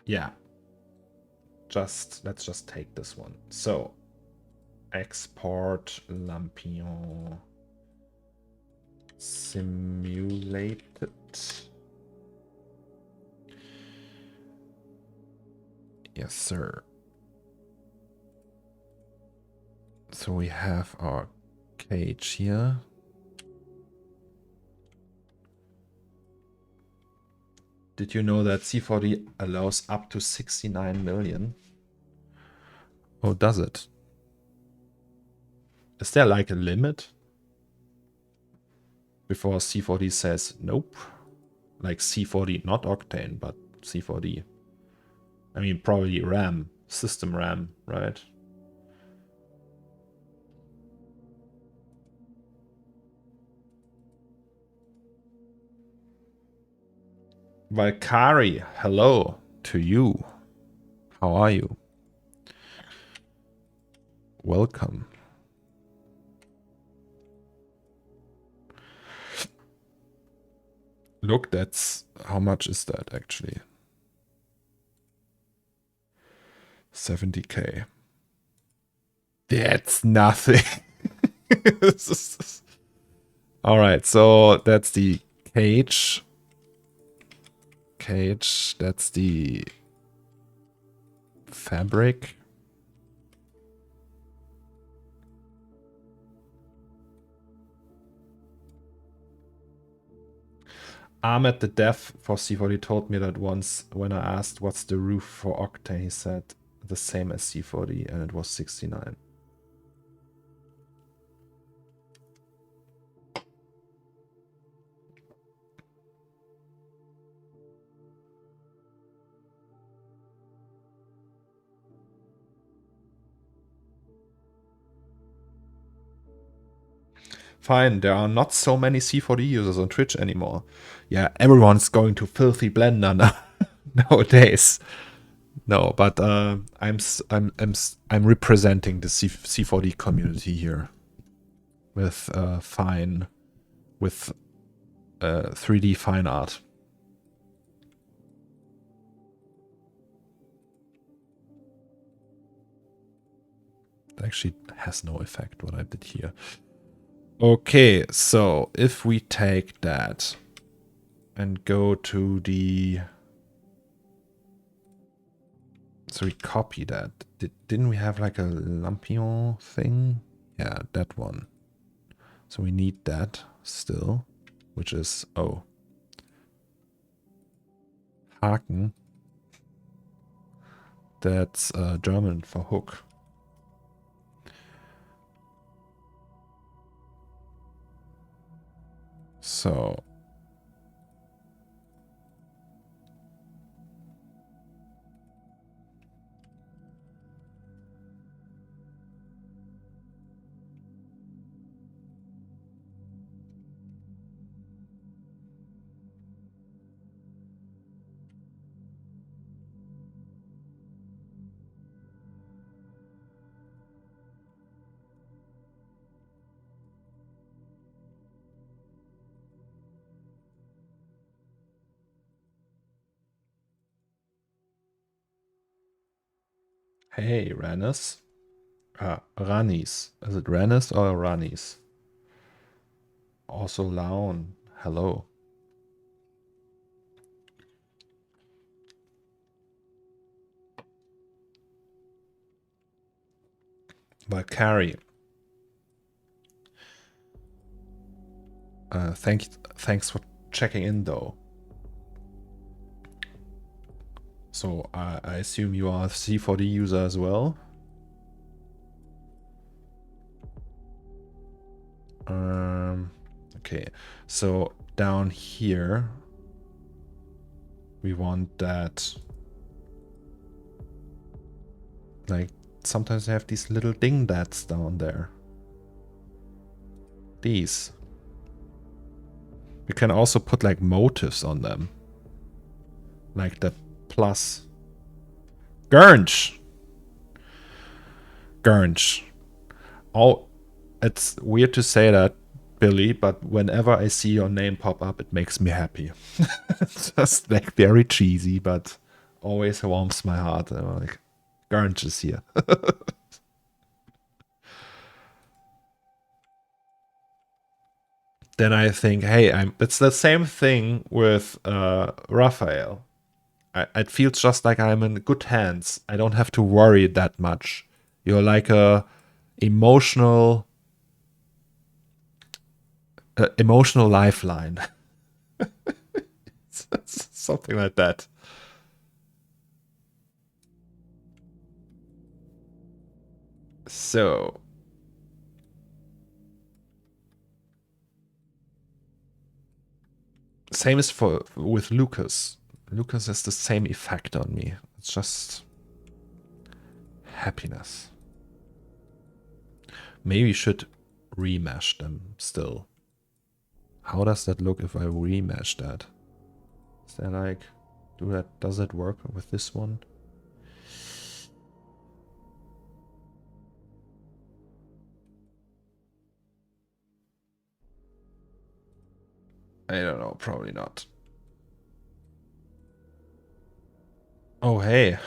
Yeah. Let's just take this one. So export lampion simulated. Yes, sir. So we have our cage here. Did you know that C40 allows up to 69 million? Oh, does it? Is there like a limit? Before C40 says nope. Like C40, not Octane, but C40. I mean, probably RAM, system RAM, right? Valkyrie, hello to you. How are you? Welcome. Look, that's... How much is that, actually? 70k. That's nothing. Alright, so that's the cage. Cage, that's the fabric. Ahmed, the dev for C40, told me that once when I asked what's the roof for Octane, he said the same as C40, and it was 69. Fine, there are not so many C40 users on Twitch anymore. Yeah, everyone's going to Filthy Blender now, nowadays. No, but I'm representing the C40 community here with 3D fine art. It actually has no effect what I did here. Okay, so if we take that and go to the... So we copy that. Didn't we have like a lampion thing? Yeah, that one. So we need that still, which is, oh. Haken. That's German for hook. So hey, Ranis. Ranis. Is it Ranis or Ranis? Also Laon. Hello. Valkyrie. Thanks for checking in though. So I assume you are a C40 user as well. Okay, so down here we want that, like, sometimes they have these little dinglets down there. These. We can also put like motifs on them. Like that plus. Gurnch! Gurnch. Oh, it's weird to say that, Billy, but whenever I see your name pop up, it makes me happy. It's just like very cheesy, but always warms my heart. I'm like, Gurnch is here. Then I think, hey, it's the same thing with Raphael. It feels just like I'm in good hands. I don't have to worry that much. You're like a emotional emotional lifeline. Something like that. So same as with Lucas. Lucas has the same effect on me. It's just happiness. Maybe you should remesh them still. How does that look if I remesh that? Is that like, does that work with this one? I don't know, probably not. Oh, hey.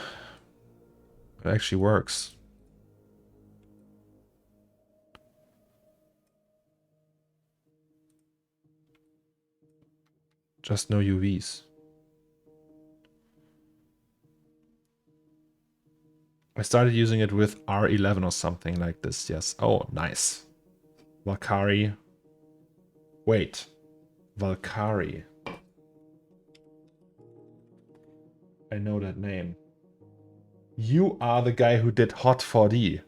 It actually works. Just no UVs. I started using it with R11 or something like this, yes. Oh, nice. Valkyrie. Wait. Valkyrie. I know that name. You are the guy who did Hot 4D.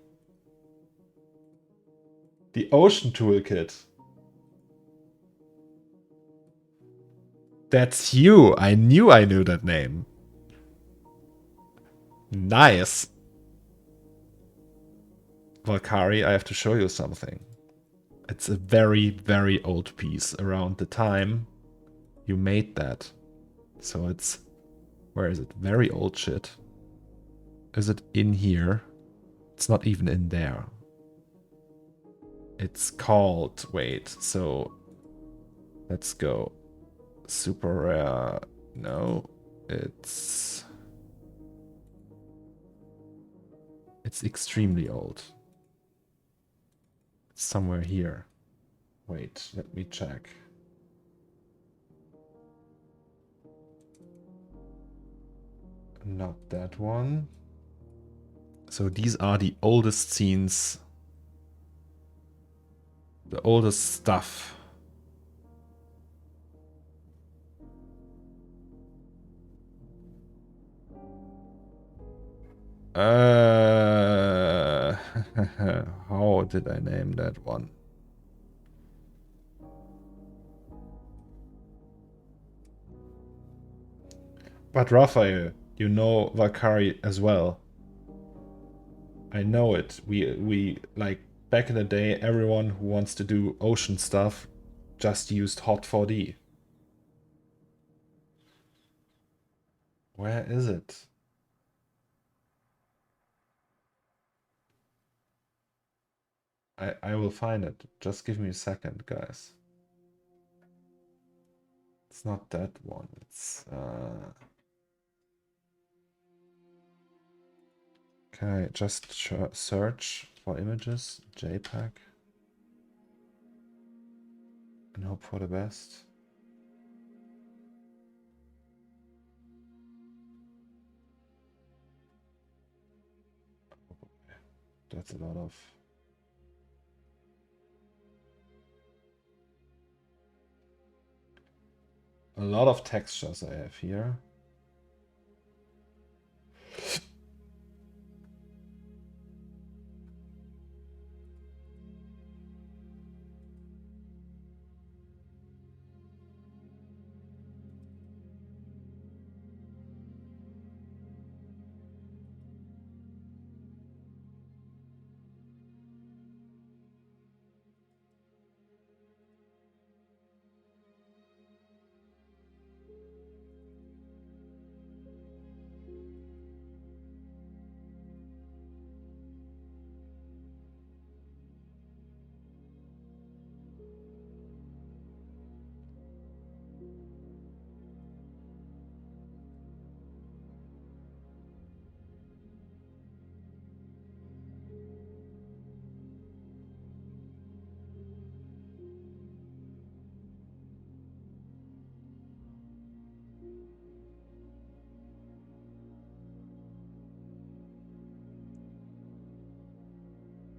The Ocean Toolkit. That's you. I knew that name. Nice. Valkyrie, I have to show you something. It's a very, very old piece around the time you made that. So it's... Where is it? Very old shit. Is it in here? It's not even in there. It's called... Wait, so... Let's go. Super rare... No. It's extremely old. It's somewhere here. Wait, let me check. Not that one. So these are the oldest scenes. The oldest stuff. How did I name that one? But Raphael, you know Valkyrie as well. I know it. We like back in the day, everyone who wants to do ocean stuff just used Hot 4D. Where is it? I will find it. Just give me a second, guys. It's not that one. It's okay, just search for images, JPEG, and hope for the best. That's a lot of textures I have here.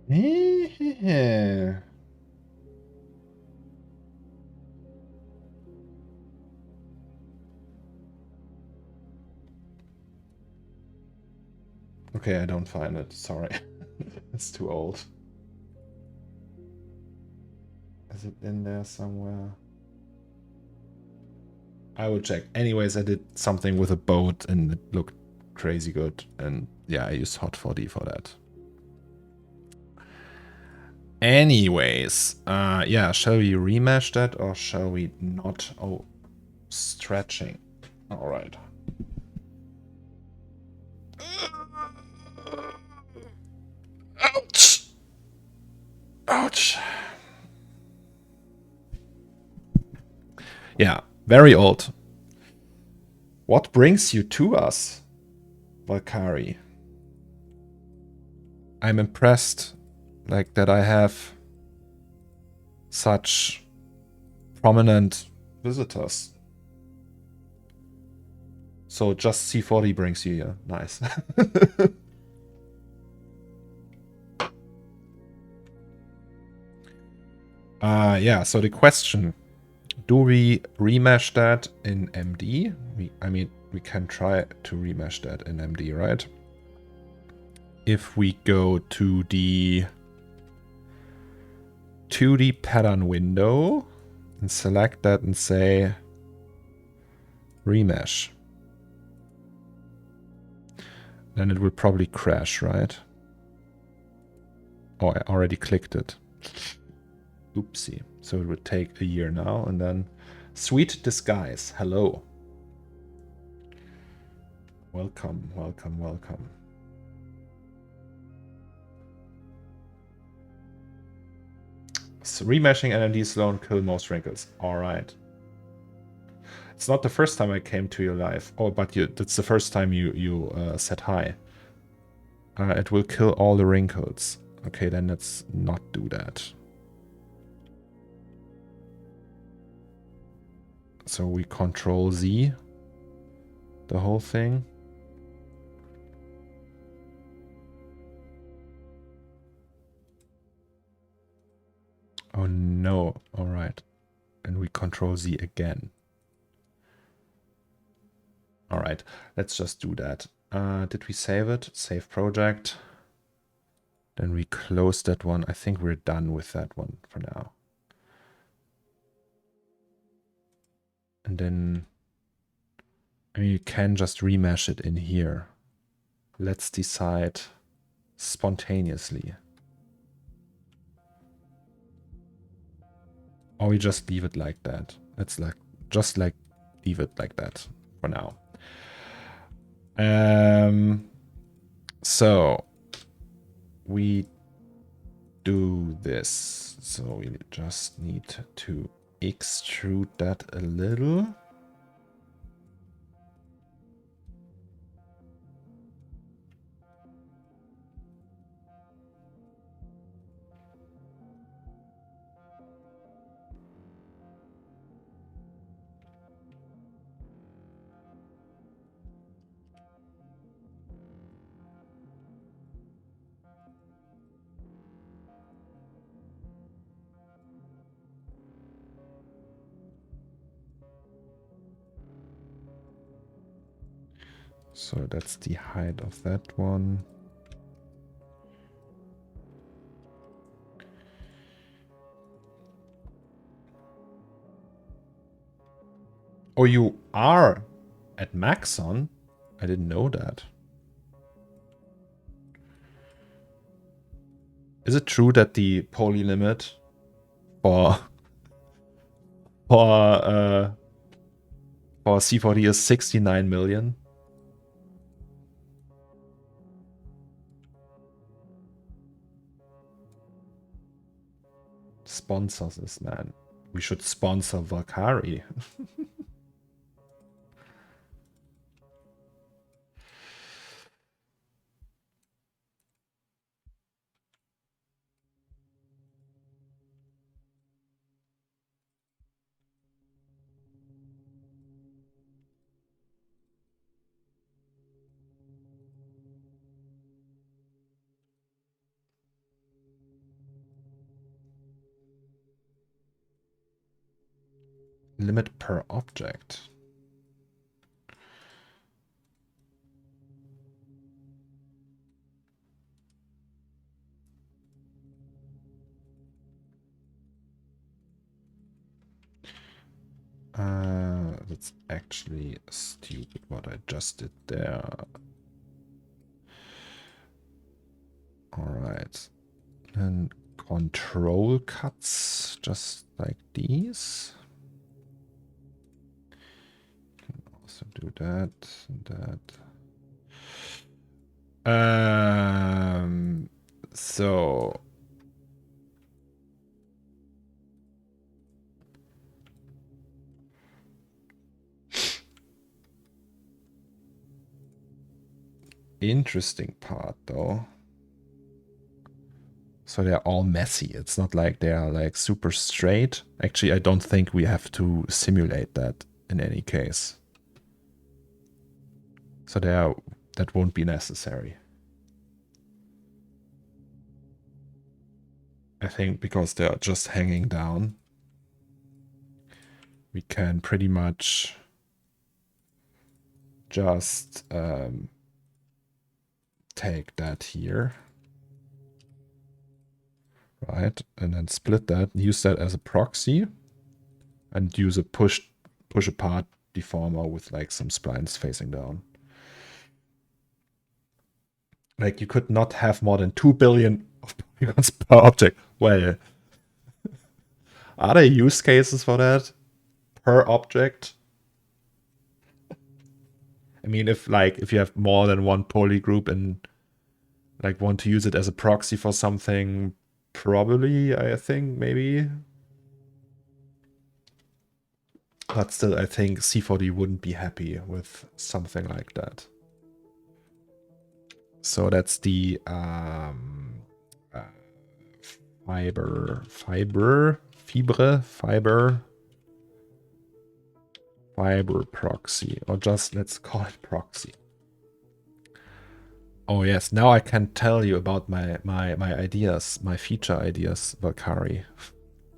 Okay, I don't find it. Sorry. It's too old. Is it in there somewhere? I will check. Anyways, I did something with a boat and it looked crazy good. And yeah, I used Hot4D for that. Anyways, yeah, shall we remesh that or shall we not? Oh, stretching. All right. Ouch! Ouch! Yeah, very old. What brings you to us, Valkyrie? I'm impressed, like, that I have such prominent visitors. So just C40 brings you here. Nice. Yeah, so the question, do we remesh that in MD? I mean, we can try to remesh that in MD, right? If we go to the 2D pattern window and select that and say remesh, then it will probably crash, right? Oh, I already clicked it. Oopsie. So it would take a year now, and then sweet disguise. Hello. Welcome, welcome, welcome. So remeshing NMD Sloan kill most wrinkles. Alright. It's not the first time I came to your live. Oh, but that's the first time you said hi. It will kill all the wrinkles. Okay, then let's not do that. So we Control Z the whole thing. Oh no, alright. And we Control Z again. Alright, let's just do that. Did we save it? Save project. Then we close that one. I think we're done with that one for now. And then, I mean, you can just remesh it in here. Let's decide spontaneously. Or we just leave it like that. Let's just leave it like that for now. So we do this. So we just need to extrude that a little. So that's the height of that one. Oh, you are at Maxon? I didn't know that. Is it true that the poly limit for C40 is 69 million? Sponsors this, man. We should sponsor Valkyrie. Limit per object. That's actually stupid what I just did there. Alright. And control cuts, just like these. Can also do that and that. So interesting part though. So they're all messy. It's not like they are like super straight. Actually, I don't think we have to simulate that in any case. So that won't be necessary. I think because they're just hanging down, we can pretty much just take that here. Right, and then split that, use that as a proxy, and use a push apart deformer with like some splines facing down. Like you could not have more than 2 billion of polygons per object. Well, are there use cases for that per object? I mean, if you have more than one poly group and like want to use it as a proxy for something, probably, I think, maybe. But still, I think C4D wouldn't be happy with something like that. So that's the fiber proxy, or just let's call it proxy. Oh yes, now I can tell you about my ideas, my feature ideas, Valkyrie.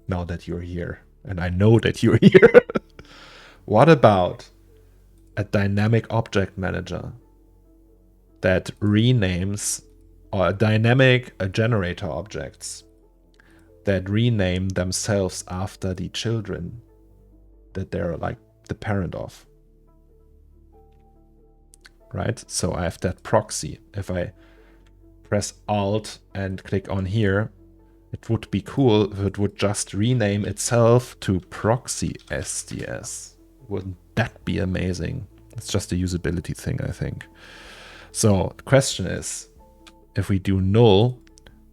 Now that you're here, and I know that you're here. What about a dynamic object manager that renames, or a dynamic generator objects that rename themselves after the children that they're like the parent of? Right? So I have that proxy. If I press Alt and click on here, it would be cool if it would just rename itself to proxy SDS. Wouldn't that be amazing? It's just a usability thing, I think. So the question is, if we do null,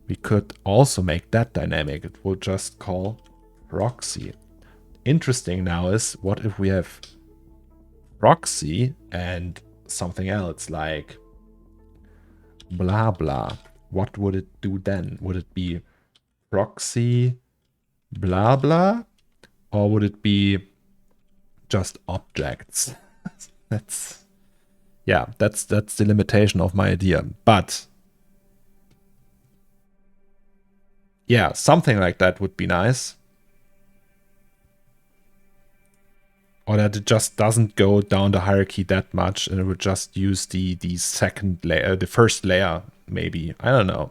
we could also make that dynamic. It will just call proxy. Interesting now is, what if we have proxy and something else like blah blah? What would it do then? Would it be proxy blah blah, or would it be just objects? that's the limitation of my idea. But yeah, something like that would be nice. Or that it just doesn't go down the hierarchy that much, and it would just use the second layer, the first layer, maybe. I don't know.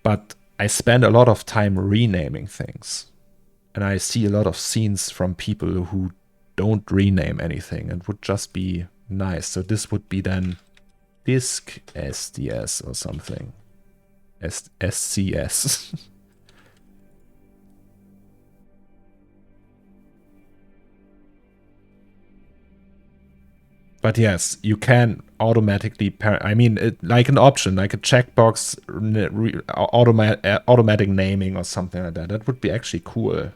But I spend a lot of time renaming things. And I see a lot of scenes from people who don't rename anything, and would just be nice. So this would be then disk SDS or something. SCS. But yes, you can automatically, I mean, like an option, like a checkbox, automatic naming or something like that. That would be actually cool.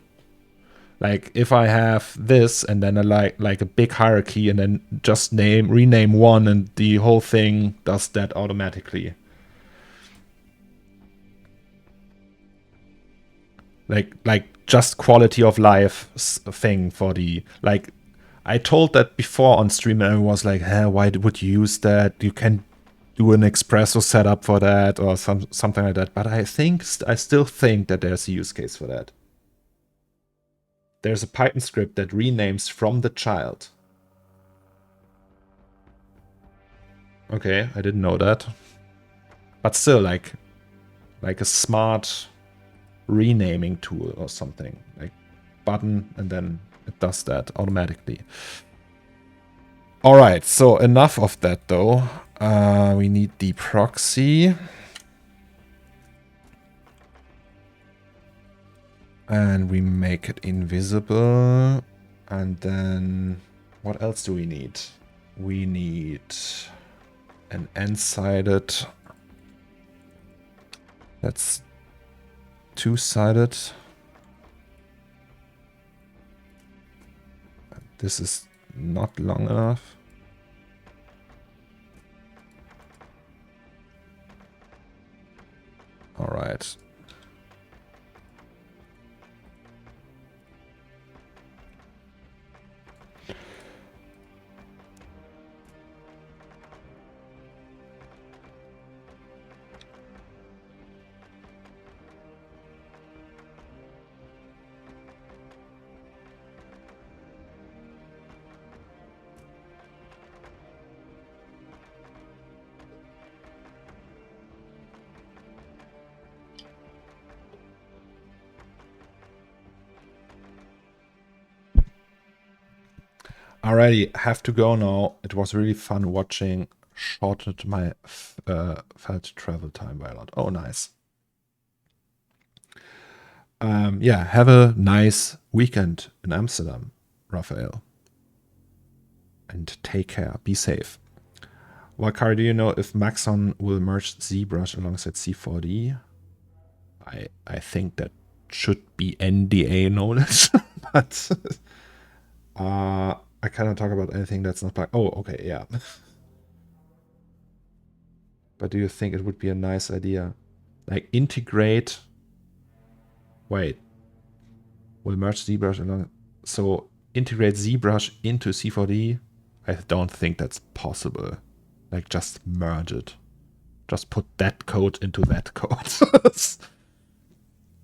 Like if I have this and then like a big hierarchy and then just rename one and the whole thing does that automatically. Like just quality of life thing for the, like, I told that before on stream and I was like, hey, why would you use that? You can do an espresso setup for that or something like that. But I still think that there's a use case for that. there's a Python script that renames from the child. Okay, I didn't know that. But still, like a smart renaming tool or something. Like button, and then it does that automatically. Alright, so enough of that though. We need the proxy. And we make it invisible. And then what else do we need? We need an n-sided. That's two-sided. This is not long enough. All right. Alrighty, have to go now. It was really fun watching. Shortened my felt travel time by a lot. Oh, nice. Yeah, have a nice weekend in Amsterdam, Raphael. And take care. Be safe. Wakari, do you know if Maxon will merge ZBrush alongside C4D? I think that should be NDA knowledge, but I cannot talk about anything that's not black. Oh, okay, yeah. But do you think it would be a nice idea? Like integrate... Wait. Will merge ZBrush along... So integrate ZBrush into C4D? I don't think that's possible. Like just merge it. Just put that code into that code.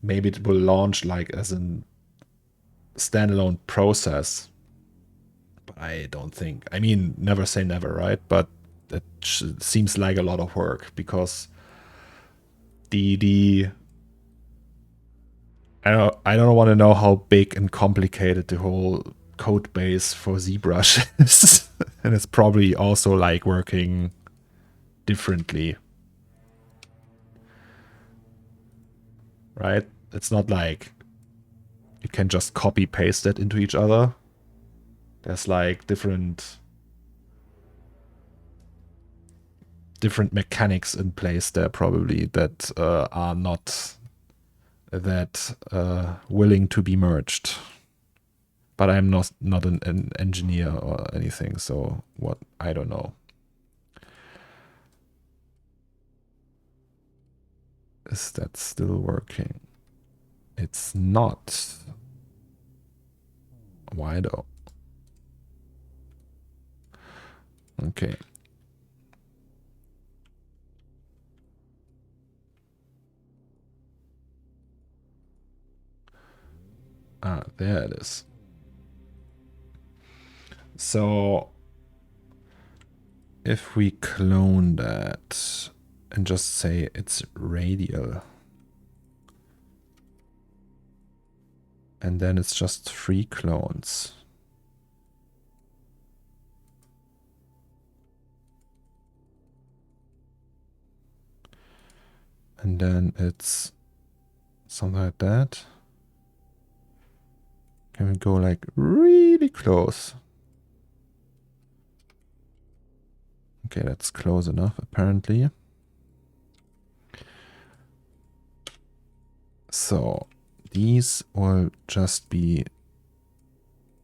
Maybe it will launch like as a standalone process. But I don't think. I mean, never say never, right? But it seems like a lot of work because I don't want to know how big and complicated the whole code base for ZBrush is. And it's probably also like working differently. Right? It's not like you can just copy paste that into each other. There's like different mechanics in place there probably that are not that willing to be merged. But I'm not an engineer or anything, so what I don't know. Is that still working? It's not. Why though? Okay. Ah, there it is. So if we clone that and just say it's radial, and then it's just 3 clones. And then it's something like that. Can we go like really close? Okay, that's close enough apparently. So these will just be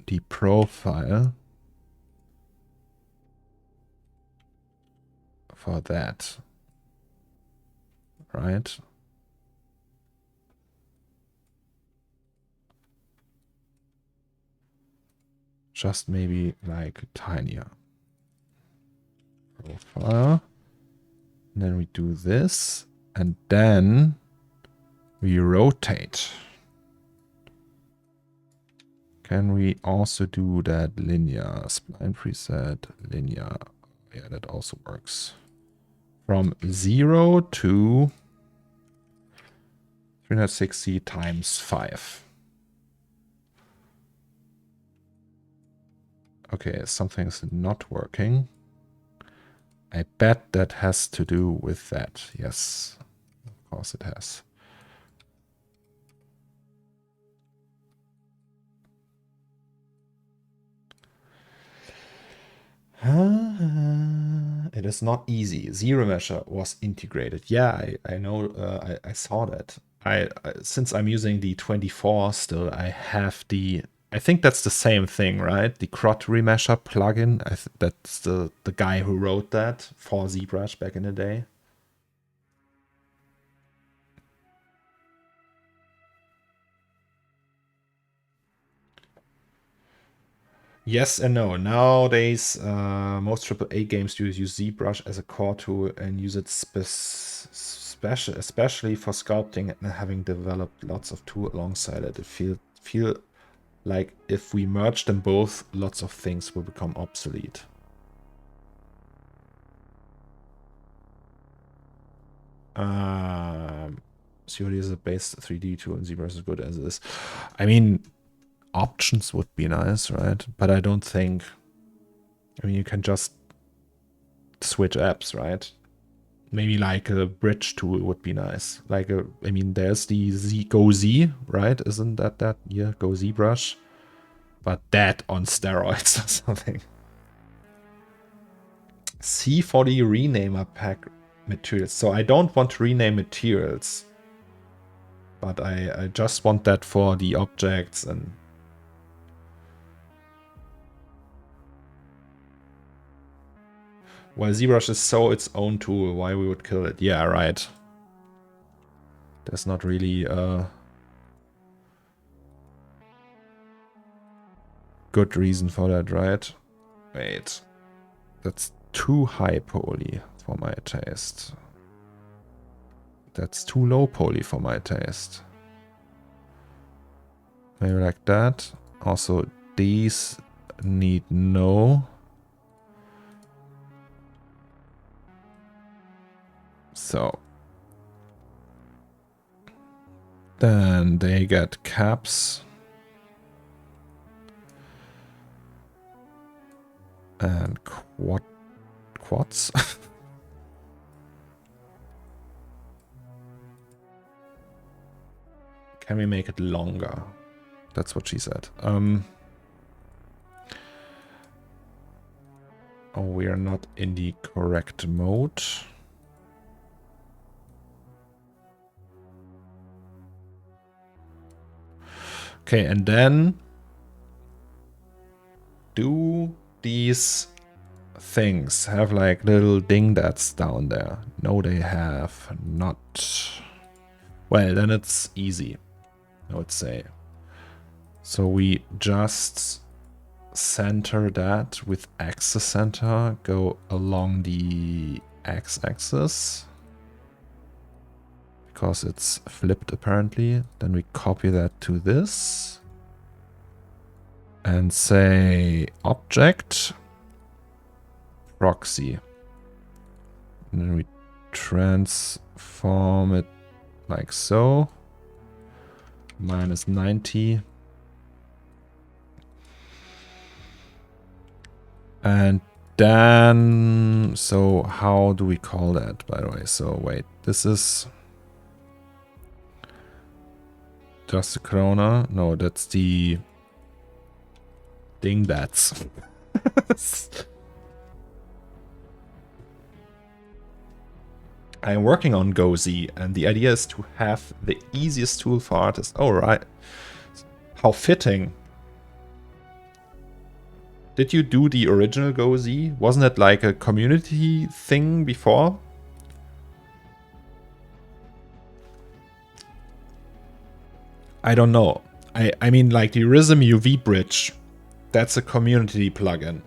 the profile for that, right? Just maybe like tinier profile. And then we do this, and then we rotate. Can we also do that linear? Spline preset, linear. Yeah, that also works. From 0 to 360 times 5. Okay, something's not working. I bet that has to do with that. Yes, of course it has. It is not easy. Zero measure was integrated. Yeah, I know. I saw that. Since I'm using the 24 still, I have the. I think that's the same thing, right? The crot remesher plugin. That's the guy who wrote that for ZBrush back in the day. Yes and no. Nowadays, most AAA games use ZBrush as a core tool and use it especially for sculpting, and having developed lots of tools alongside it. It feel like if we merge them both, lots of things will become obsolete. COD is a base 3D tool and ZBrush is good as it is. I mean, options would be nice, right? But I don't think. I mean, you can just switch apps, right? Maybe like a bridge tool would be nice. Like I mean, there's the Go Z, right? Isn't that? Yeah, Go ZBrush. But that on steroids or something. C for the renamer pack materials. So I don't want to rename materials. But I just want that for the objects and... While ZBrush is so its own tool, why we would kill it? Yeah, right. There's not really a good reason for that, right? Wait. That's too high poly for my taste. That's too low poly for my taste. Maybe like that. Also, these need no. So. Then they get caps. And quads. Can we make it longer? That's what she said. Oh, we are not in the correct mode. Okay, and then do these things have like little dinglets down there? No, they have not. Well, then it's easy, I would say. So we just center that with axis center, go along the x-axis. Because it's flipped apparently. Then we copy that to this. And say object proxy. And then we transform it like so. -90. And then, so how do we call that, by the way? So wait, this is just the corona. No, that's the dinglets. I'm working on GoZ, and the idea is to have the easiest tool for artists. Oh, right. How fitting. Did you do the original GoZ? Wasn't it like a community thing before? I don't know. I mean, like the Rhythm UV bridge, that's a community plugin.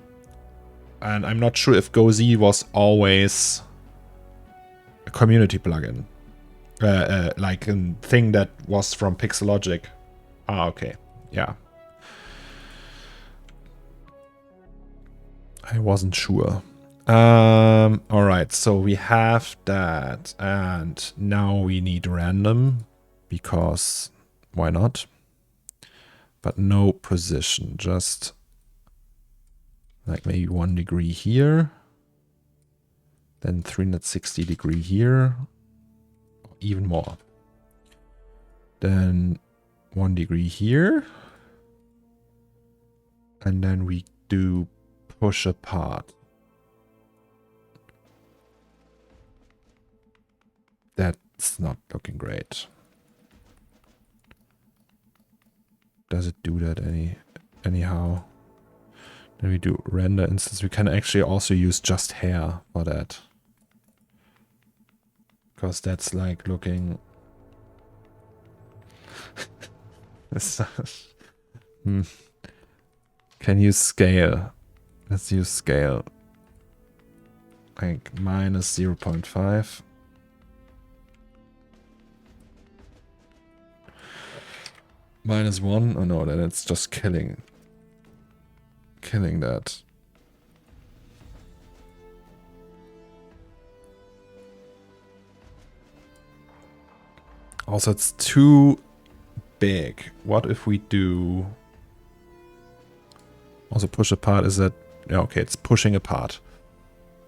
And I'm not sure if GoZ was always a community plugin. Like a thing that was from Pixelogic. Ah, okay. Yeah. I wasn't sure. All right, so we have that, and now we need random because why not? But no position, just like maybe 1 degree here, then 360 degree here, even more. Then 1 degree here, and then we do push apart. That's not looking great. Does it do that anyhow? Then we do render instance. We can actually also use just hair for that. Because that's like looking... Can use scale. Let's use scale. Like minus 0.5. Minus 1? Oh no, then it's just killing that. Also, it's too big. What if we do... Also push apart, is that... Yeah, okay, it's pushing apart.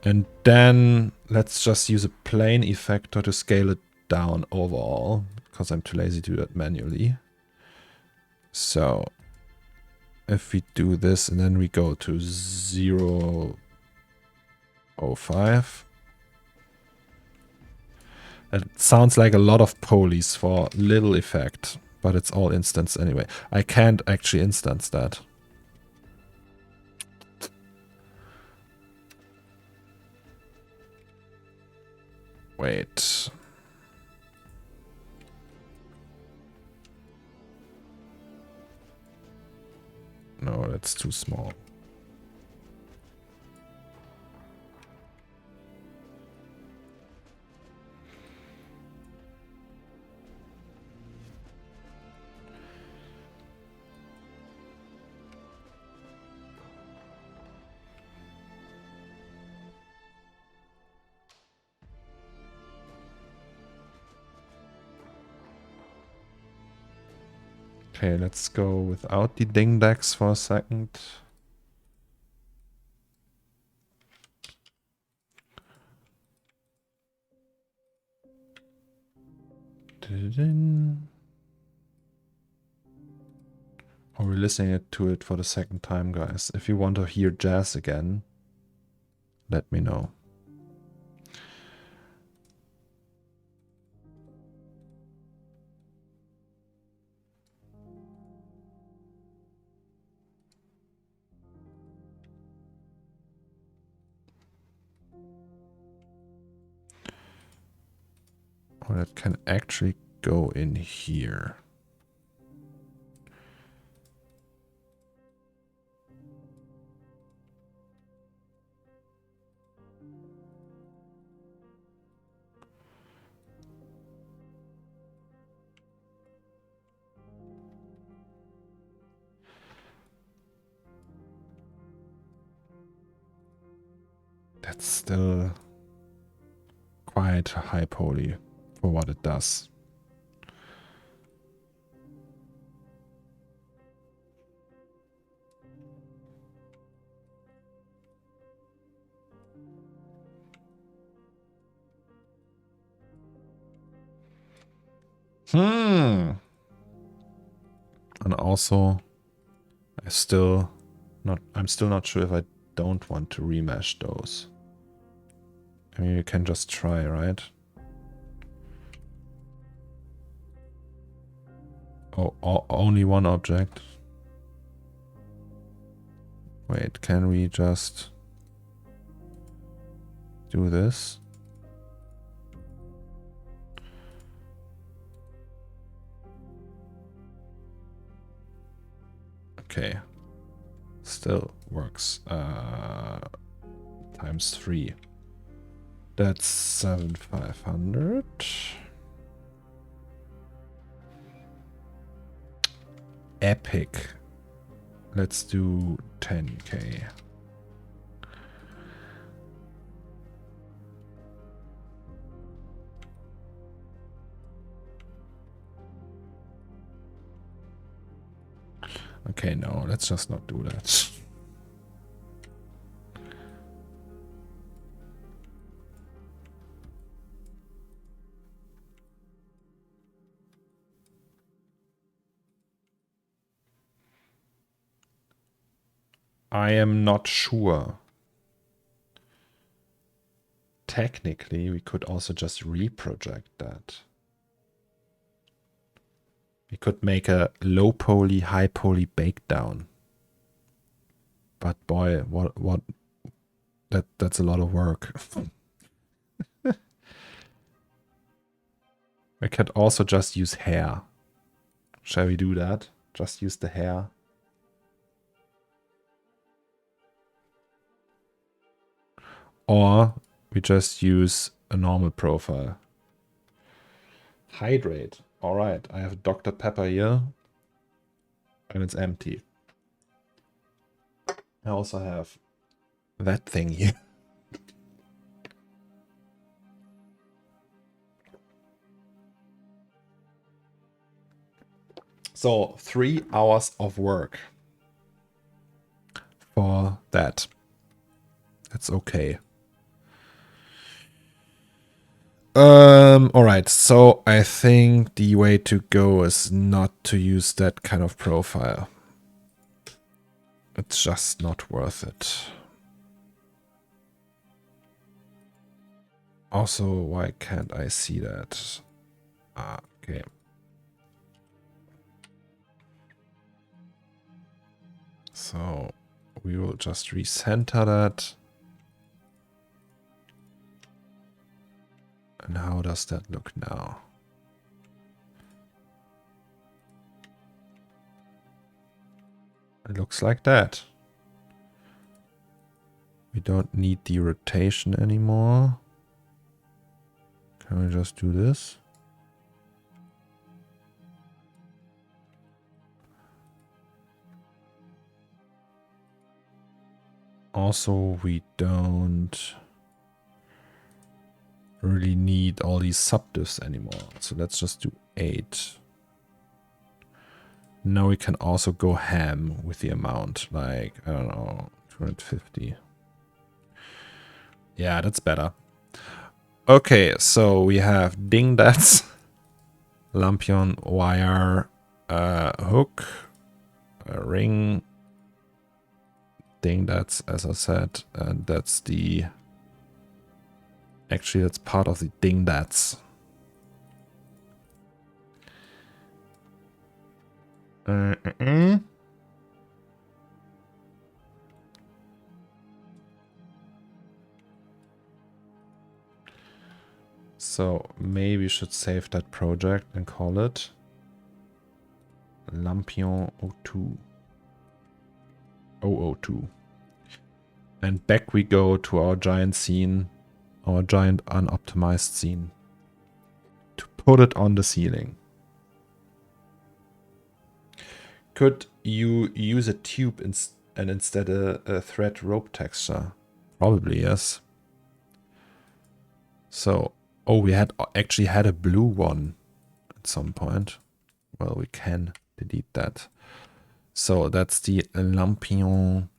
And then let's just use a plane effector to scale it down overall, because I'm too lazy to do that manually. So if we do this and then we go to 0.05. It sounds like a lot of polys for little effect, but it's all instance anyway. I can't actually instance that. Wait. No, that's too small. Okay, let's go without the dingdacks for a second. Or we're listening to it for the second time, guys. If you want to hear jazz again, let me know. Or that can actually go in here. That's still quite high poly for what it does. And also, I'm still not sure if I don't want to remesh those. I mean, you can just try, right? Oh, only one object. Wait, can we just do this? Okay. Still works. Times 3. That's 7,500. Epic. Let's do 10k. Okay, no, let's just not do that. I am not sure. Technically, we could also just reproject that. We could make a low poly, high poly bake down. But boy, that's a lot of work. I could also just use hair. Shall we do that? Just use the hair. Or we just use a normal profile. Hydrate. All right, I have Dr. Pepper here. And it's empty. I also have that thing here. So 3 hours of work for that. That's okay. All right. So I think the way to go is not to use that kind of profile. It's just not worth it. Also, why can't I see that? Ah, okay. So we will just recenter that. And how does that look now? It looks like that. We don't need the rotation anymore. Can we just do this? Also, we don't really need all these subdifs anymore. So let's just do 8. Now we can also go ham with the amount, like, I don't know, 250. Yeah, that's better. Okay, so we have dinglets, lampion, wire, hook, a ring, dinglets, as I said, and that's the... Actually, that's part of the dinglets. So maybe we should save that project and call it Lampion 02. 002. And back we go to our giant scene, our giant unoptimized scene, to put it on the ceiling. Could you use a tube and instead a thread rope texture? Probably, yes. So, oh, we had actually had a blue one at some point. Well, we can delete that. So that's the Lampion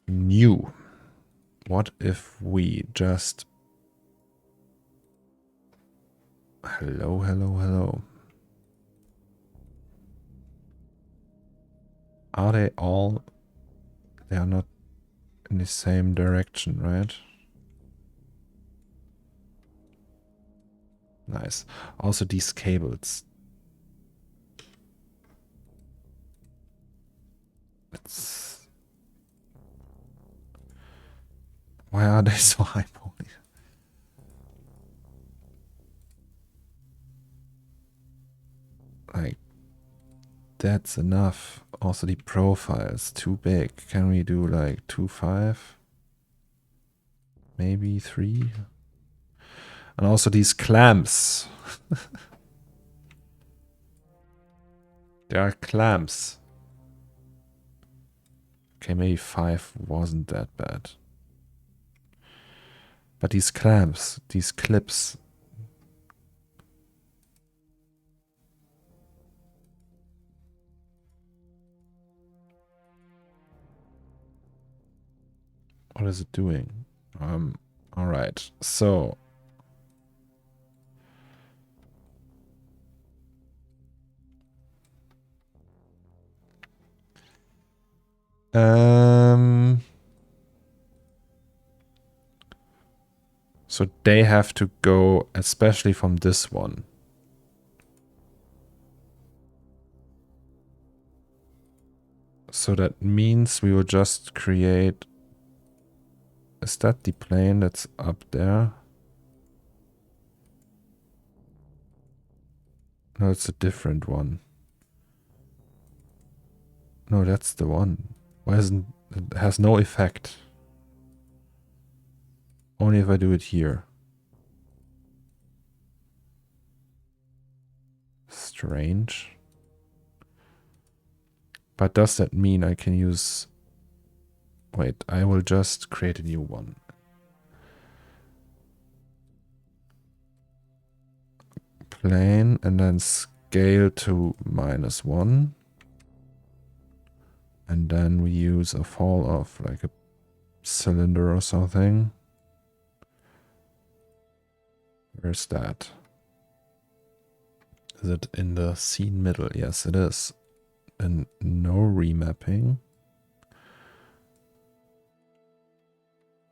new. What if we just... Hello, hello, hello. Are they all... They are not in the same direction, right? Nice. Also these cables. It's... Why are they so high poly? Like, that's enough. Also the profile is too big. Can we do like 2.5? Maybe 3? And also these clamps. There are clamps. Okay, maybe 5 wasn't that bad. But these clamps, these clips. What is it doing? All right. So so they have to go, especially from this one. So that means we will just create... Is that the plane that's up there? No, it's a different one. No, that's the one. Why isn't... It has no effect. Only if I do it here. Strange. But does that mean I can use... Wait, I will just create a new one. Plane and then scale to -1. And then we use a fall of like a cylinder or something. Where's that? Is it in the scene middle? Yes, it is. And no remapping.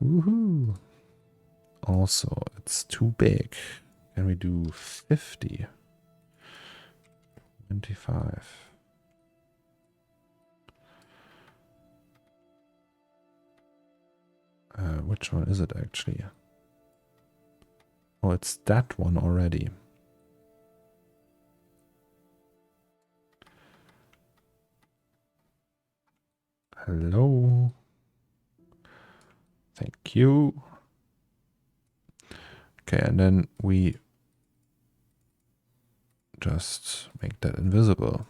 Woohoo! Also, it's too big. Can we do 50? 25. Which one is it actually? Oh, it's that one already. Hello. Thank you. Okay, and then we just make that invisible.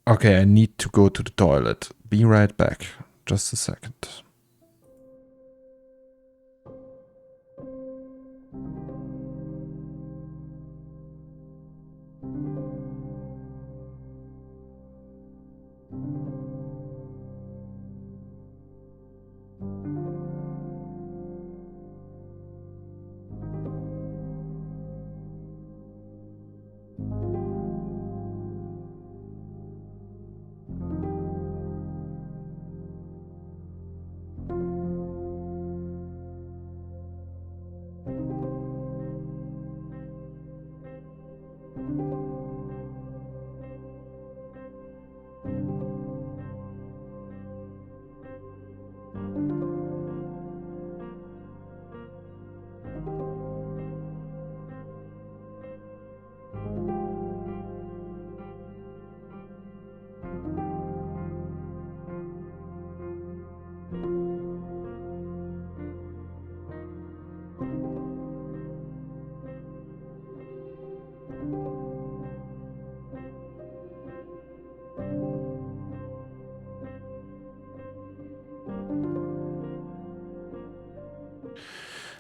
Okay, I need to go to the toilet. Be right back. Just a second.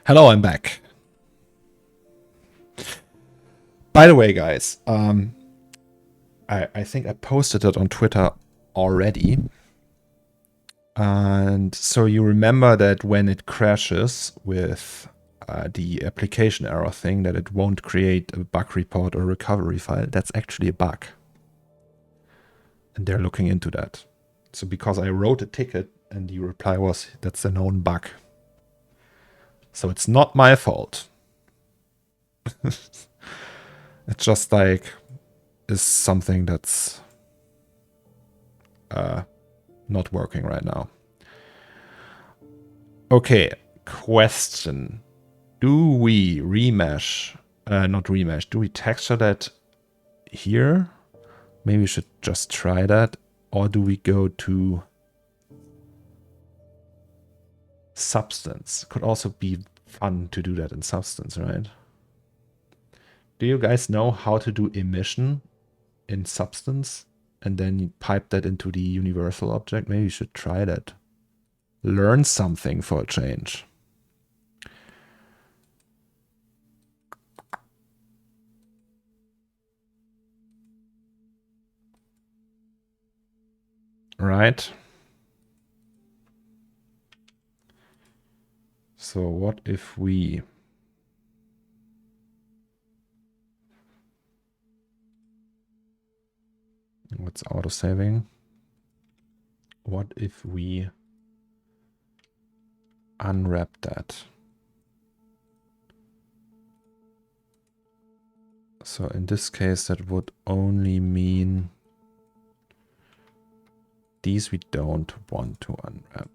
Hello, I'm back. By the way, guys, I think I posted it on Twitter already. And so you remember that when it crashes with the application error thing, that it won't create a bug report or recovery file. That's actually a bug. And they're looking into that. So because I wrote a ticket and the reply was, that's a known bug. So it's not my fault. It's just like, is something that's not working right now. Okay, question. Do we remesh, not remesh, do we texture that here? Maybe we should just try that. Or do we go to Substance? Could also be fun to do that in Substance, right? Do you guys know how to do emission in Substance? And then you pipe that into the universal object? Maybe you should try that. Learn something for a change. right? So what if we... What's auto-saving? What if we unwrap that? So in this case, that would only mean these we don't want to unwrap.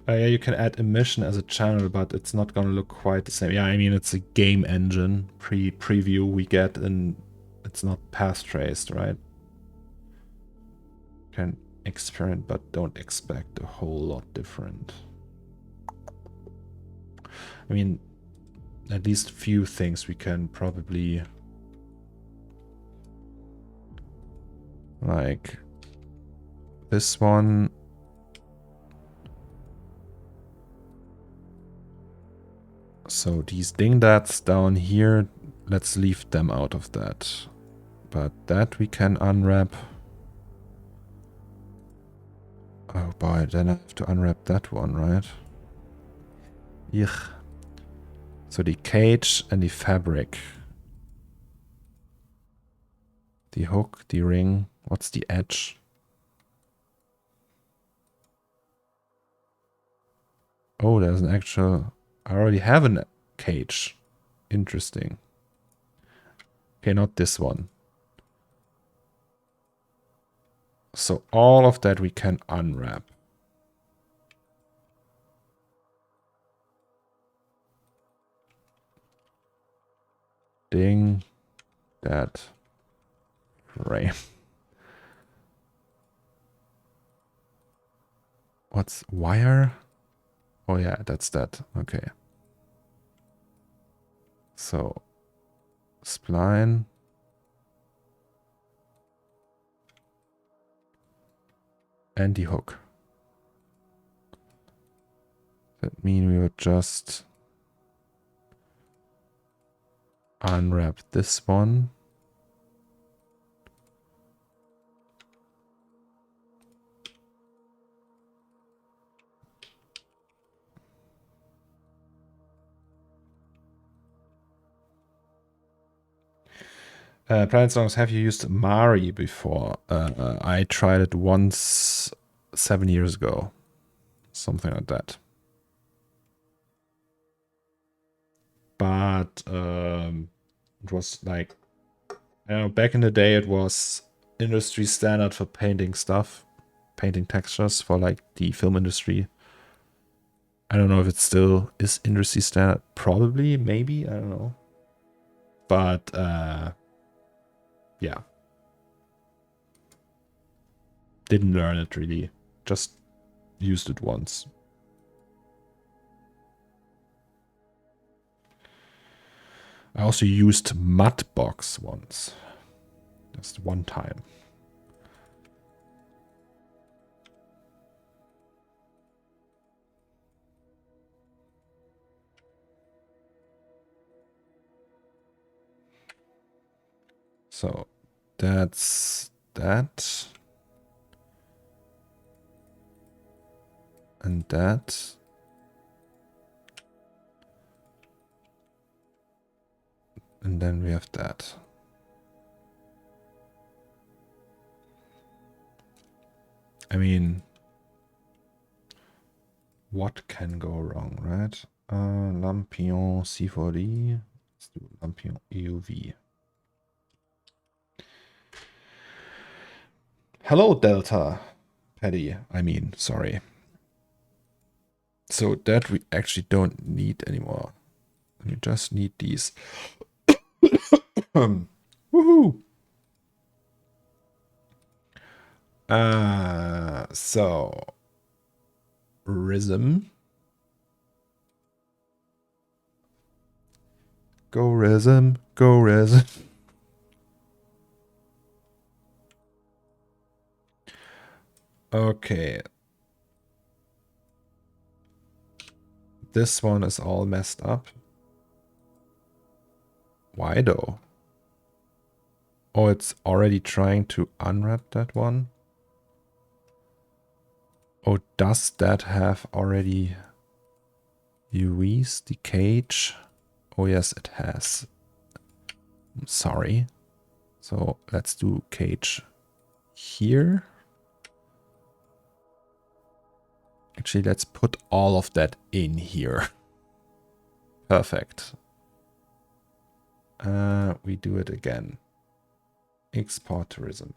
Yeah, you can add emission as a channel, but it's not going to look quite the same. Yeah, I mean, it's a game engine preview we get, and it's not path traced, right? Can experiment, but don't expect a whole lot different. I mean, at least a few things we can probably... Like this one. So these dinglets down here, let's leave them out of that. But that we can unwrap. Oh boy, then I have to unwrap that one, right? Yuck. So the cage and the fabric. The hook, the ring. What's the edge? Oh, there's an actual... I already have a cage. Interesting. Okay, not this one. So all of that we can unwrap. Ding. That frame. What's wire? Oh yeah, that's that. Okay. So spline. And the hook. That means we would just unwrap this one. Planet Songs, have you used Mari before? I tried it once 7 years ago. Something like that. But it was like, I don't know, back in the day it was industry standard for painting stuff. Painting textures for like the film industry. I don't know if it still is industry standard. Probably, maybe, I don't know. But yeah. Didn't learn it really. Just used it once. I also used Mudbox once. Just one time. So that's that. And that. And then we have that. I mean, what can go wrong, right? Lampion C4D. Let's do Lampion EUV. Hello, Delta. Paddy, I mean, sorry. So that we actually don't need anymore. We just need these. Woohoo! So Rhythm. Go Rhythm, go Rhythm. Okay. this one is all messed up. Why though? Oh, it's already trying to unwrap that one. Oh, does that have already UVs, the cage? Oh yes, it has. I'm sorry. So let's do cage here. Actually, let's put all of that in here. Perfect. We do it again. Export to RISM.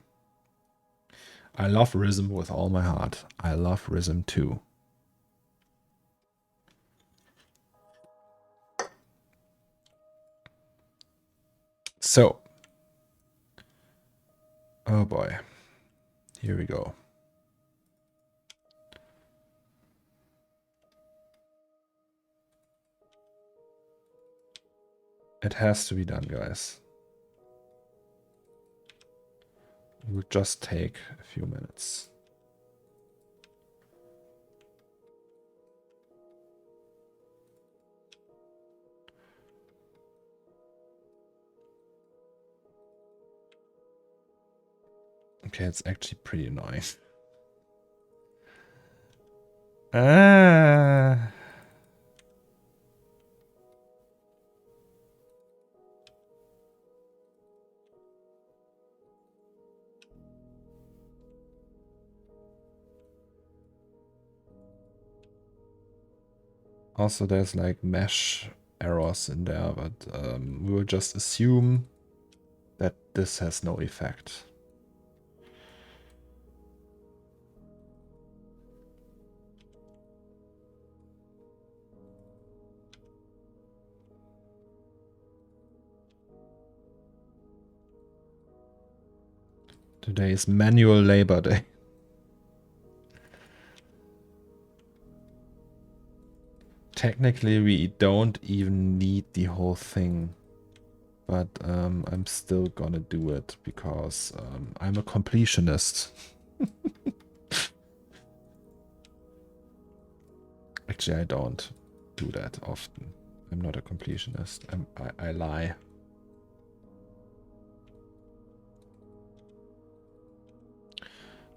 I love RISM with all my heart. I love RISM too. So, oh boy, here we go. It has to be done, guys. It will just take a few minutes. Okay, it's actually pretty annoying. Also, there's like mesh errors in there, but we will just assume that this has no effect. Today is manual labor day. Technically, we don't even need the whole thing, but I'm still gonna do it because I'm a completionist. Actually, I don't do that often. I'm not a completionist. I lie.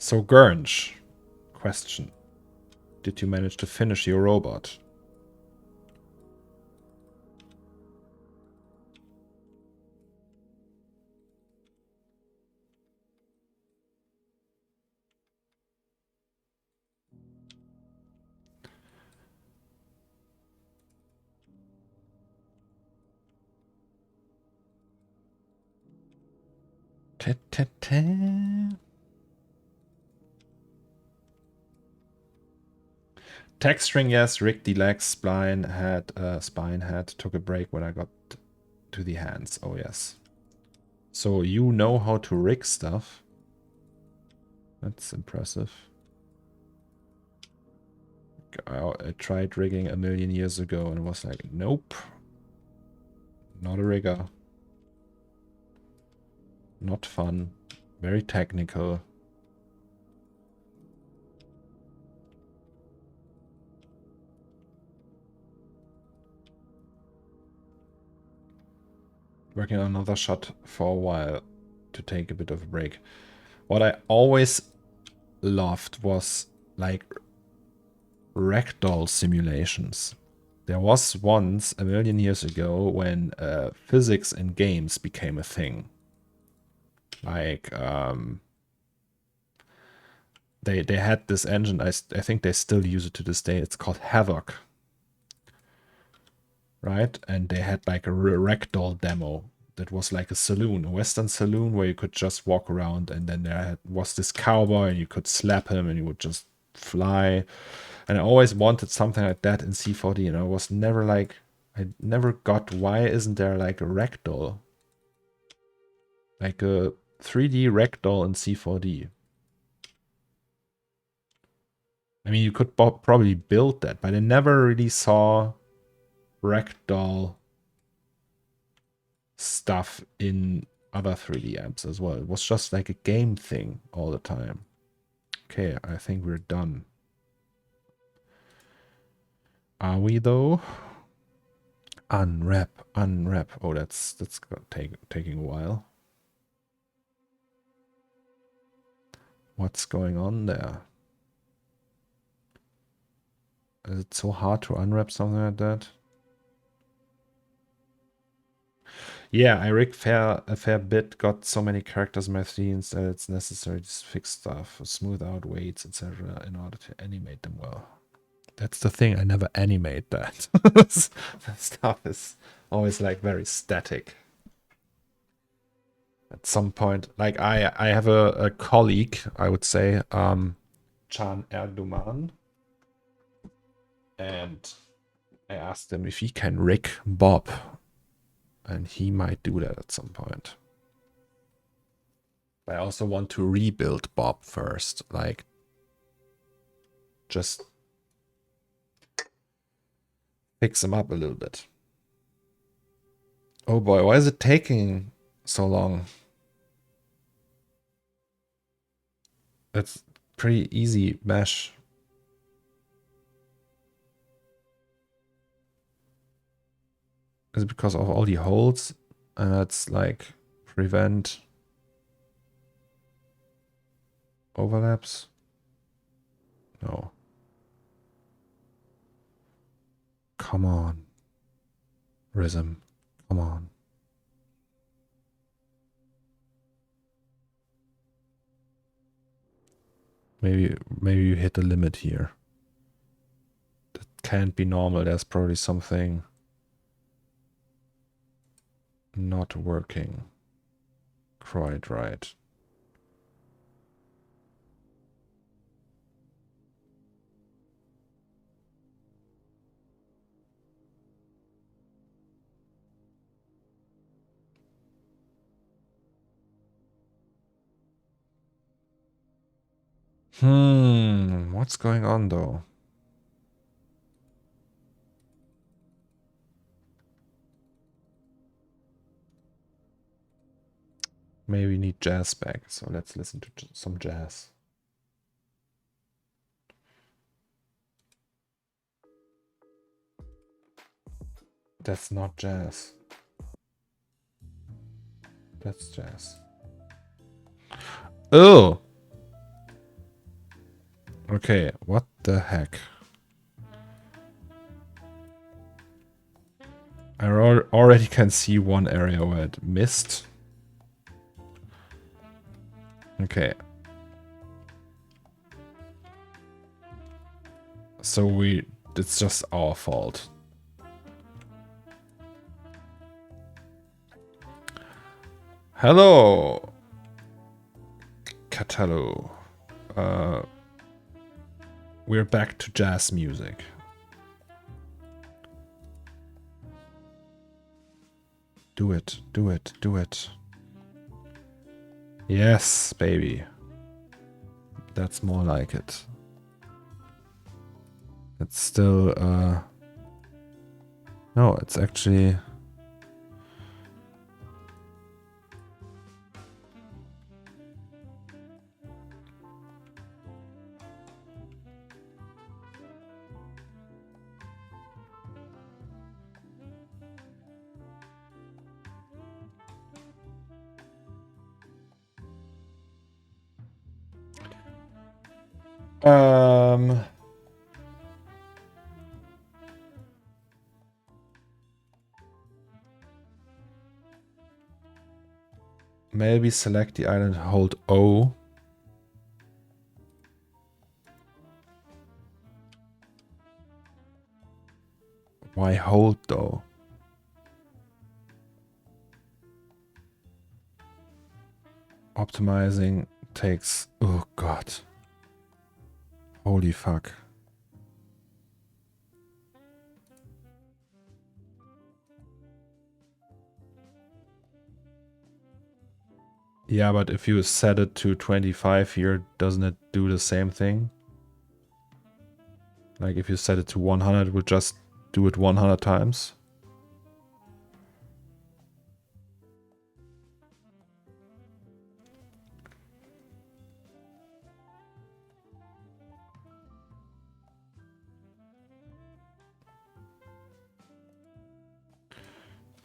So Gurnch, question. Did you manage to finish your robot? Text string, yes. Rick the legs, spine head took a break when I got to the hands. Oh yes. So you know how to rig stuff. That's impressive. I tried rigging a million years ago and was like, nope. Not a rigger. Not fun. Very technical. Working on another shot for a while to take a bit of a break. What I always loved was like ragdoll simulations. There was once a million years ago when physics in games became a thing. Like they had this engine. I think they still use it to this day. It's called Havoc, right? And they had like a ragdoll demo that was like a saloon, a Western saloon where you could just walk around, and then there was this cowboy, and you could slap him, and he would just fly. And I always wanted something like that in C4D, and I was never like, I never got why isn't there like a ragdoll, like a 3D ragdoll in C4D. I mean, you could probably build that, but I never really saw ragdoll stuff in other 3D apps as well. It was just like a game thing all the time. Okay, I think we're done. Are we though? Unwrap, unwrap. Oh, that's taking a while. What's going on there? Is it so hard to unwrap something like that? Yeah, I rigged a fair bit, got so many characters in my scenes that it's necessary to fix stuff, smooth out weights, etc. in order to animate them well. That's the thing, I never animate that. That stuff is always like very static. At some point, like I have a colleague, I would say, Can Erduman, and I asked him if he can rig Bob, and he might do that at some point. But I also want to rebuild Bob first, like just fix him up a little bit. Oh boy, why is it taking so long? It's pretty easy mesh. Is it because of all the holes? And that's like prevent overlaps? No. Come on. Rhythm. Come on. Maybe you hit the limit here. That can't be normal. There's probably something not working quite right. What's going on though? Maybe we need jazz back, so let's listen to some jazz. That's not jazz. That's jazz. Oh! Okay, what the heck? I already can see one area where it missed. Okay. So it's just our fault. Hello, Catalu. We're back to jazz music. Do it, do it, do it. Yes, baby. That's more like it. It's still, no, it's actually... Maybe select the island, hold O. Why hold though? Optimizing takes... Oh god. Holy fuck. Yeah, but if you set it to 25 here, doesn't it do the same thing? Like if you set it to 100, it would just do it 100 times?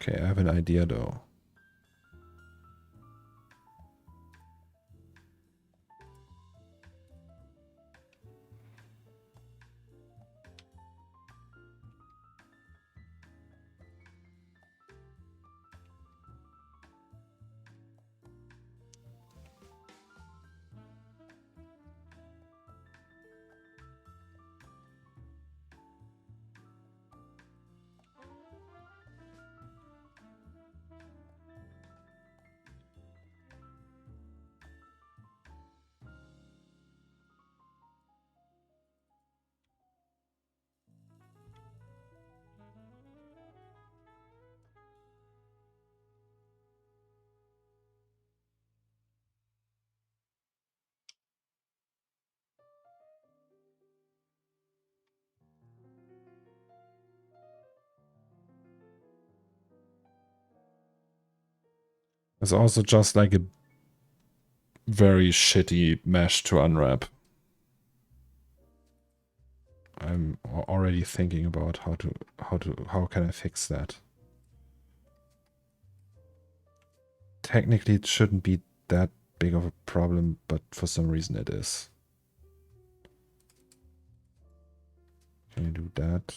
Okay, I have an idea though. It's also just like a very shitty mesh to unwrap. I'm already thinking about how can I fix that. Technically, it shouldn't be that big of a problem, but for some reason it is. Can you do that?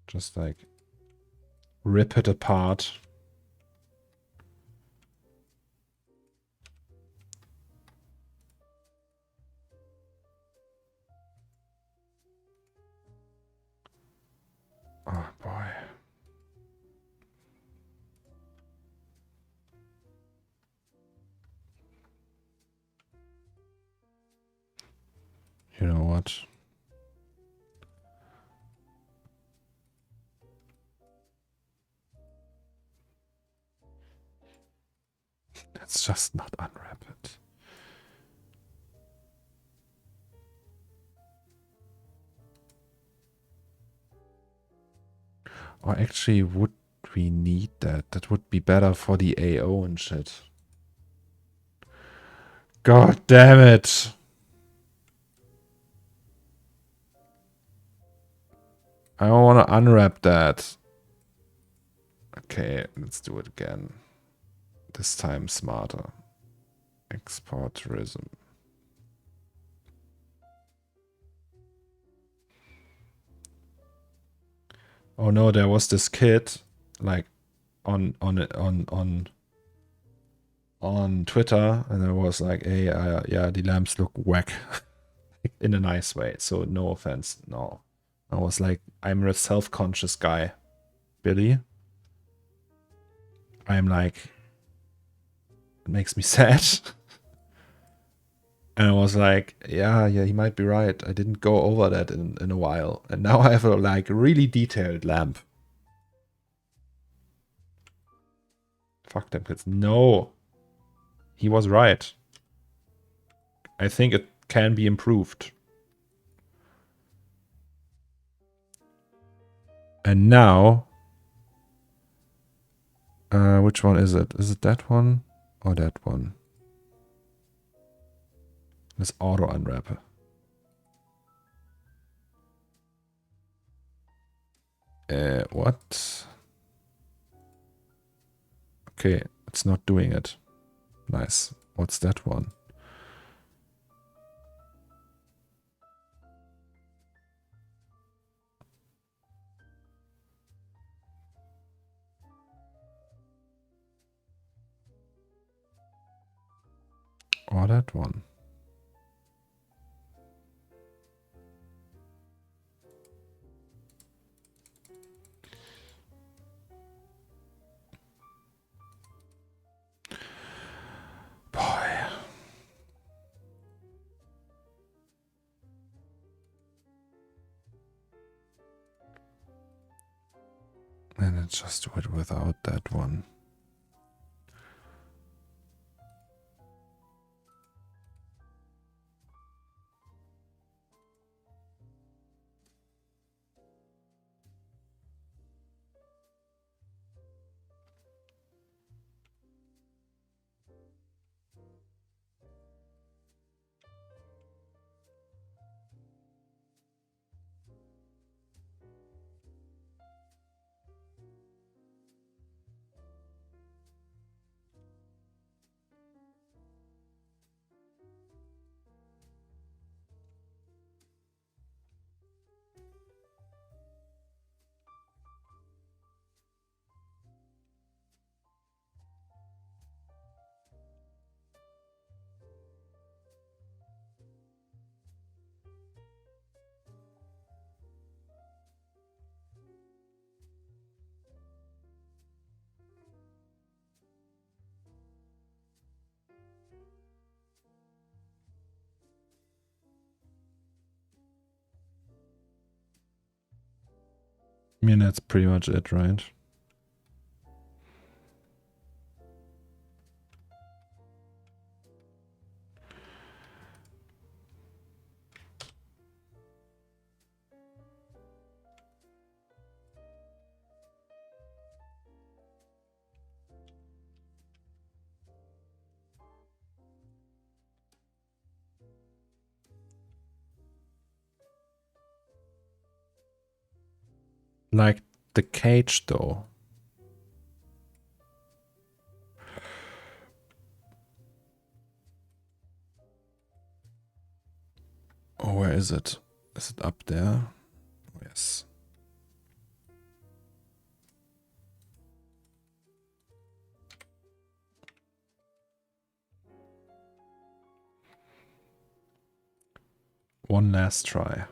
Just like rip it apart. Oh boy. You know what? Let's just not unwrap it. Or actually, would we need that? That would be better for the AO and shit. God damn it! I don't want to unwrap that. Okay, let's do it again. This time smarter. Export tourism. Oh no, there was this kid, like on Twitter, and I was like, hey, yeah, the lamps look whack in a nice way. So no offense, no. I was like, I'm a self-conscious guy, Billy. I'm like, it makes me sad. And I was like, yeah, he might be right. I didn't go over that in a while. And now I have a like really detailed lamp. Fuck them kids. No. He was right. I think it can be improved. And now, which one is it? Is it that one or that one? This auto unwrapper. What? Okay, it's not doing it. Nice. What's that one? Or that one. Boy. And it's just do it without that one. I mean, that's pretty much it, right? Like the cage, though. Oh, where is it? Is it up there? Yes. One last try.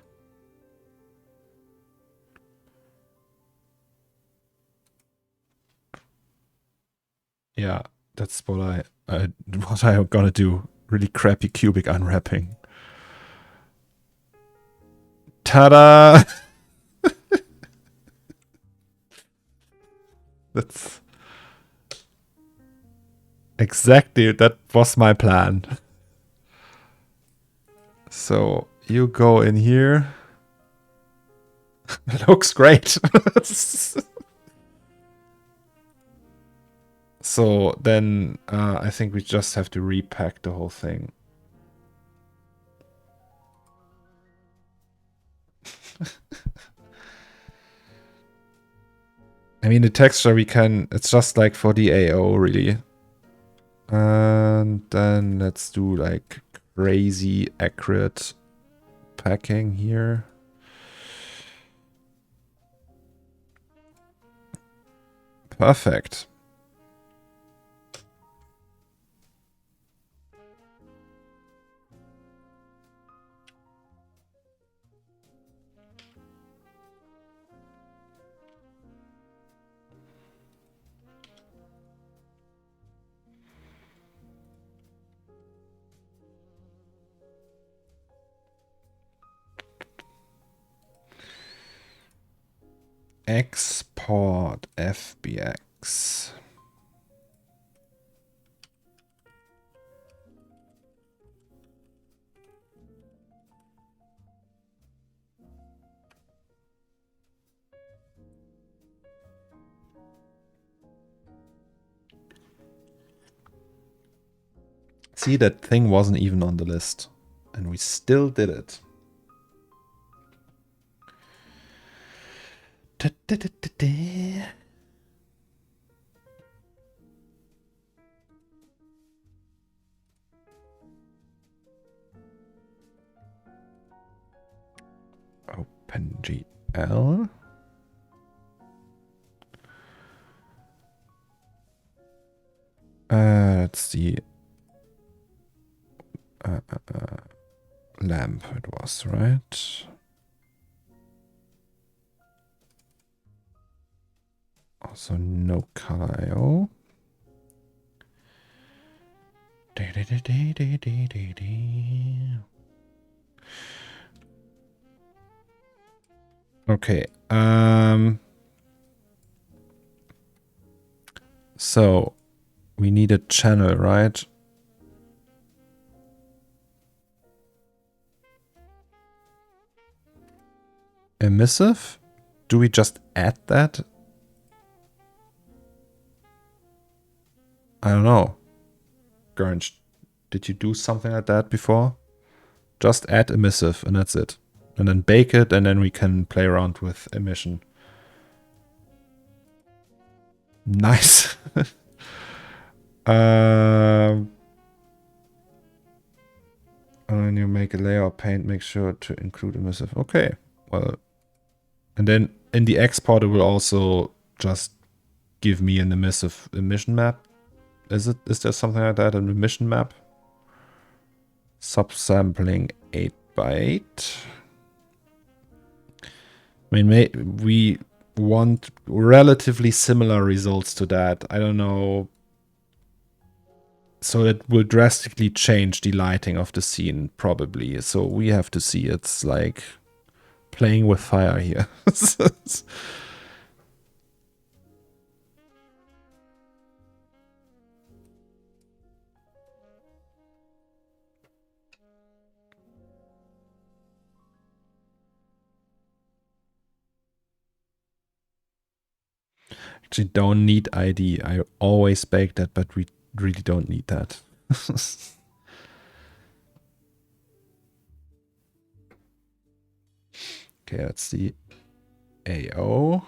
Yeah, that's what I'm gonna do. Really crappy cubic unwrapping. Ta-da! That's exactly, that was my plan. So you go in here. Looks great. So then I think we just have to repack the whole thing. I mean, the texture we can, it's just like for the AO really. And then let's do like crazy accurate packing here. Perfect. Export FBX. See, that thing wasn't even on the list, and we still did it. OpenGL. Let's see. Lamp it was, right? Also no color IO. Okay. So we need a channel, right? Emissive? Do we just add that? I don't know. Gurnch, did you do something like that before? Just add emissive and that's it. And then bake it and then we can play around with emission. Nice. And then you make a layer of paint, make sure to include emissive. Okay, well, and then in the export it will also just give me an emissive emission map. Is there something like that, an emission map? Subsampling 8 by 8. I mean, we want relatively similar results to that. I don't know. So it will drastically change the lighting of the scene, probably. So we have to see. It's like playing with fire here. Actually don't need ID. I always bake that, but we really don't need that. Okay, let's see. AO.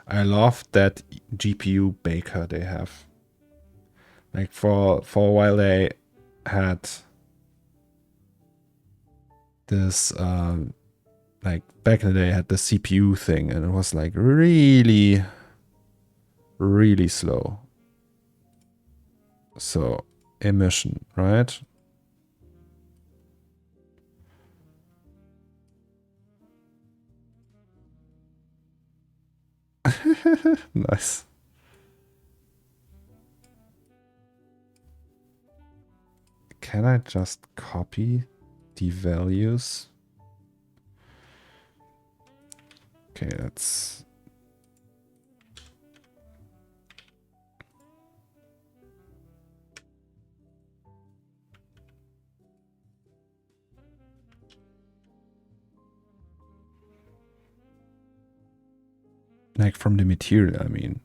I love that GPU baker they have. Like for a while they had this like back in the day had the CPU thing and it was like really slow. So emission, right? Nice. Can I just copy the values? Okay, that's like from the material, I mean,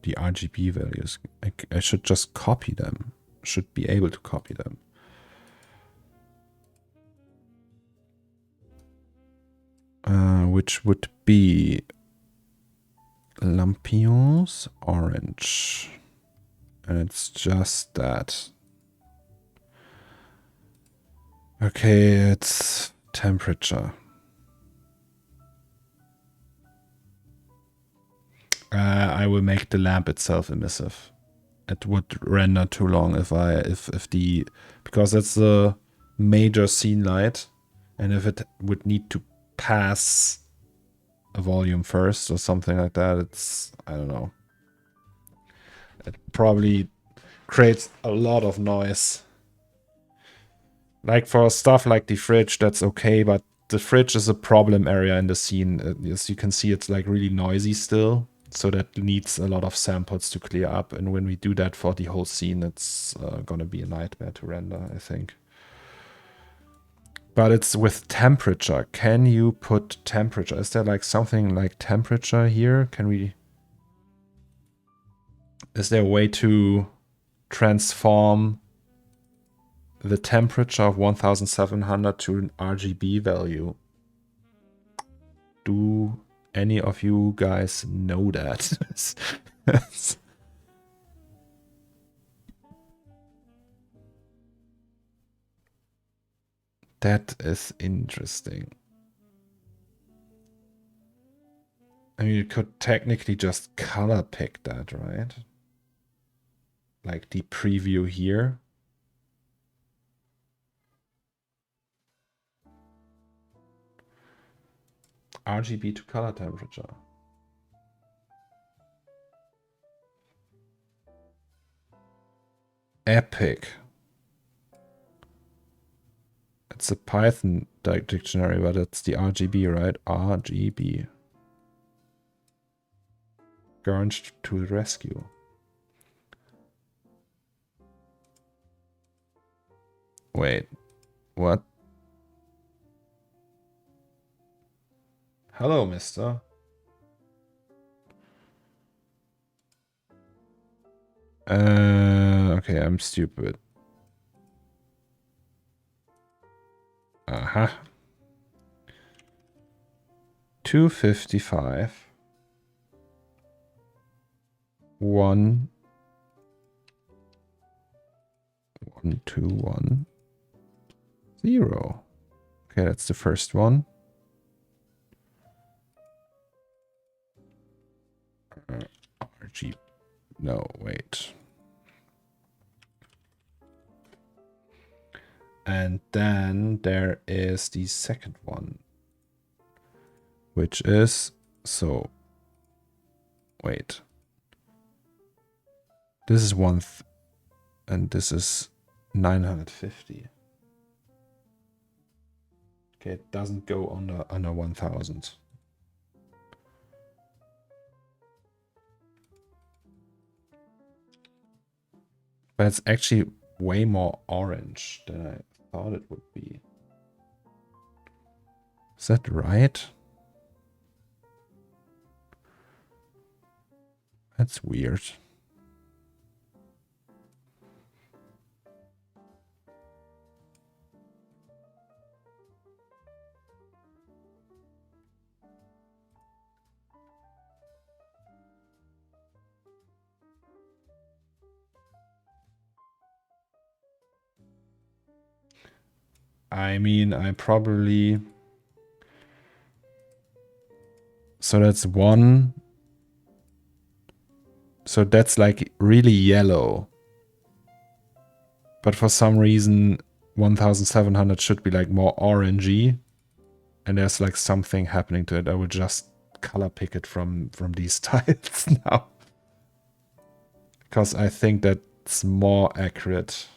the RGB values. I should just copy them. Should be able to copy them. Which would be lampions orange. And it's just that. Okay, it's temperature. I will make the lamp itself emissive. It would render too long if because it's a major scene light, and if it would need to pass a volume first or something like that, it's, I don't know. It probably creates a lot of noise. Like for stuff like the fridge, that's okay, but the fridge is a problem area in the scene. As you can see, it's like really noisy still. So that needs a lot of samples to clear up. And when we do that for the whole scene, it's gonna be a nightmare to render, I think. But it's with temperature. Can you put temperature? Is there like something like temperature here? Can we... Is there a way to transform the temperature of 1700 to an RGB value? Do any of you guys know that? That is interesting. I mean, you could technically just color pick that, right? Like the preview here. RGB to color temperature. Epic. It's a Python dictionary, but it's the RGB, right? RGB. Garnished to the rescue. Wait, what? Hello, mister. Okay, I'm stupid. Uh-huh. 255. 1 1 2 1 0. Okay, that's the first one. RG. No, wait. And then there is the second one, which is, so, wait. This is and this is 950. Okay, it doesn't go under 1000. But it's actually way more orange than I thought it would be. Is that right? That's weird. I mean, I probably... So that's one. So that's like really yellow. But for some reason, 1700 should be like more orangey. And there's like something happening to it. I will just color pick it from these tiles now. Because I think that's more accurate.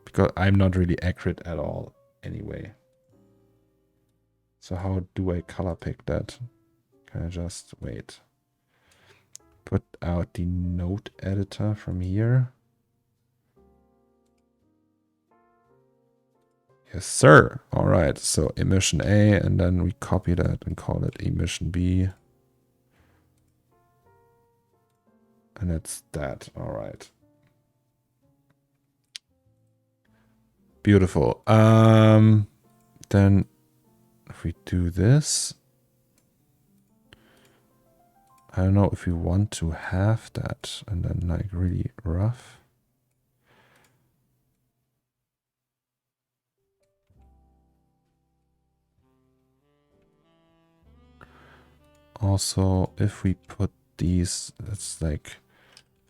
Because I'm not really accurate at all anyway. So how do I color pick that? Can I just wait? Put out the node editor from here. Yes, sir. All right. So emission A, and then we copy that and call it emission B. And it's that. All right. Beautiful. Then if we do this, I don't know if we want to have that and then like really rough. Also, if we put these, that's like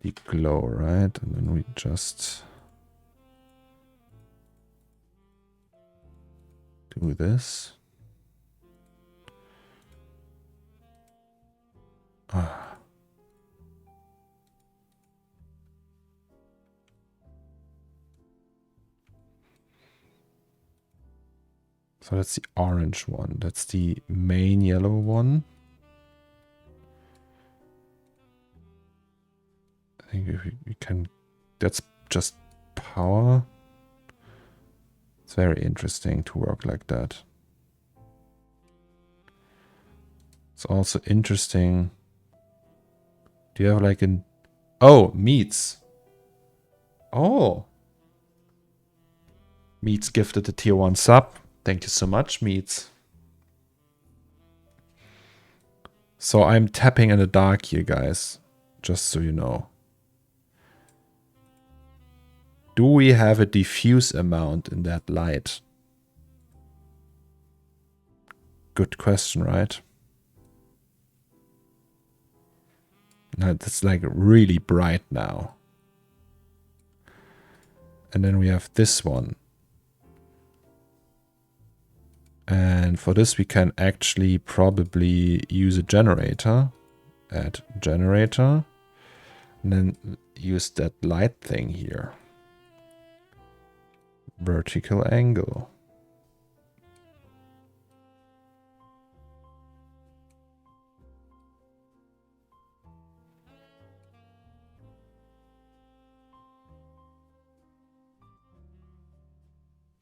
the glow, right? And then we just do this. Ah. So that's the orange one. That's the main yellow one. I think if we can, that's just power. It's very interesting to work like that. It's also interesting. Do you have like an, oh, meats. Oh. Meats gifted the tier 1 sub. Thank you so much, Meats. So I'm tapping in the dark here, guys. Just so you know. Do we have a diffuse amount in that light? Good question, right? Now it's like really bright now. And then we have this one. And for this we can actually probably use a generator. Add generator. And then use that light thing here. Vertical angle.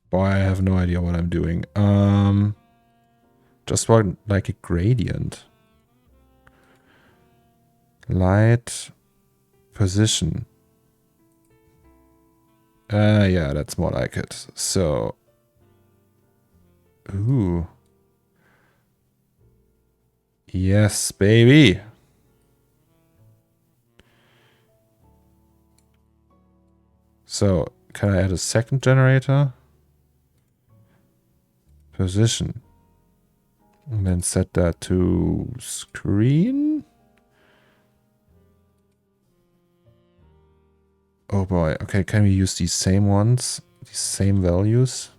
Boy, I have no idea what I'm doing. Just want like a gradient. Light position. Yeah, that's more like it. So, ooh. Yes, baby. So, can I add a second generator? Position. And then set that to screen. Oh boy. Okay, can we use these same ones? These same values?